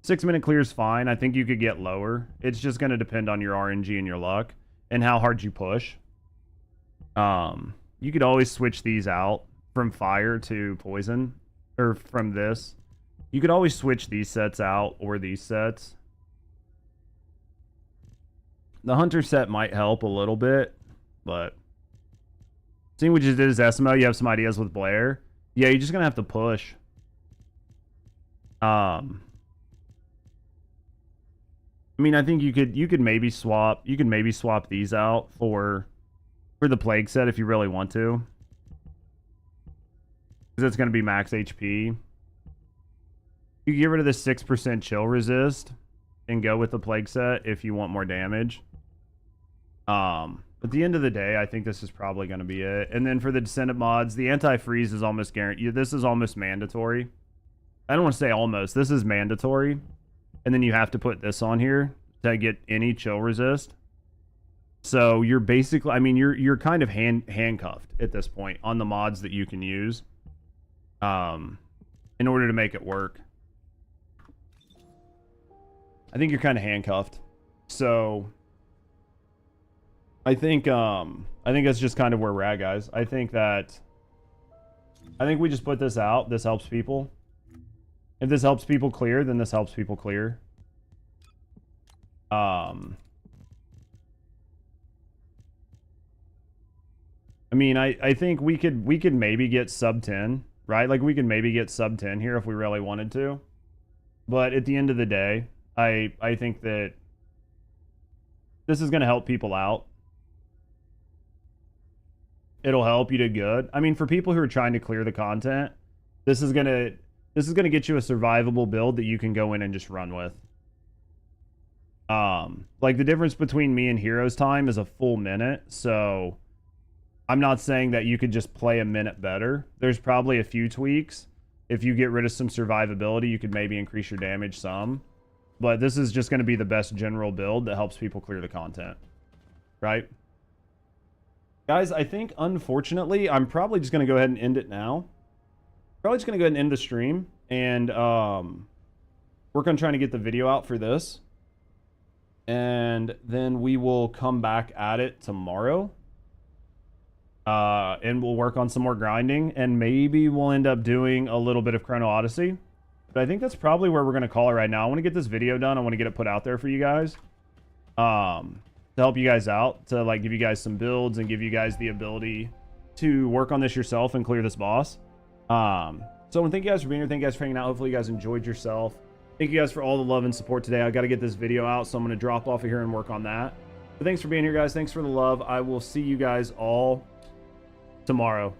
6-minute clear is fine. I think you could get lower. It's just going to depend on your RNG and your luck. and how hard you push. You could always switch these out from fire to poison, or from this. You could always switch these sets out or these sets. The hunter set might help a little bit, but seeing what you did as SMO, you have some ideas with Blair. Yeah, you're just gonna have to push. I mean, I think you could maybe swap these out for the plague set if you really want to, because it's gonna be max HP. You can get rid of the 6% chill resist and go with the plague set if you want more damage. At the end of the day, I think this is probably going to be it. And then for the Descendant mods, the anti-freeze is almost guaranteed. This is almost mandatory. I don't want to say almost. This is mandatory. And then you have to put this on here to get any chill resist. So you're basically, I mean, you're kind of handcuffed at this point on the mods that you can use in order to make it work. I think you're kind of handcuffed. So I think that's just kind of where we're at, guys. I think we just put this out. This helps people. If this helps people clear, then this helps people clear. I mean, I think we could maybe get sub 10, right? Like we could maybe get sub 10 here if we really wanted to. But at the end of the day, I think that this is going to help people out. It'll help. You did good. I mean, for people who are trying to clear the content, this is gonna get you a survivable build that you can go in and just run with. Like the difference between me and Hero's time is a full minute, so I'm not saying that you could just play a minute better. There's probably a few tweaks. If you get rid of some survivability, you could maybe increase your damage some. But this is just going to be the best general build that helps people clear the content, right? Guys, I think, unfortunately, I'm probably just going to go ahead and end it now. Probably just going to go ahead and end the stream and work on trying to get the video out for this. And then we will come back at it tomorrow. And we'll work on some more grinding. And maybe we'll end up doing a little bit of Chrono Odyssey. But I think that's probably where we're going to call it right now. I want to get this video done. I want to get it put out there for you guys. To help you guys out, to like give you guys some builds and give you guys the ability to work on this yourself and clear this boss. So I want to thank you guys for being here. Thank you guys for hanging out. Hopefully you guys enjoyed yourself. Thank you guys for all the love and support today. I got to get this video out, so I'm going to drop off of here and work on that. But thanks for being here, guys. Thanks for the love. I will see you guys all tomorrow.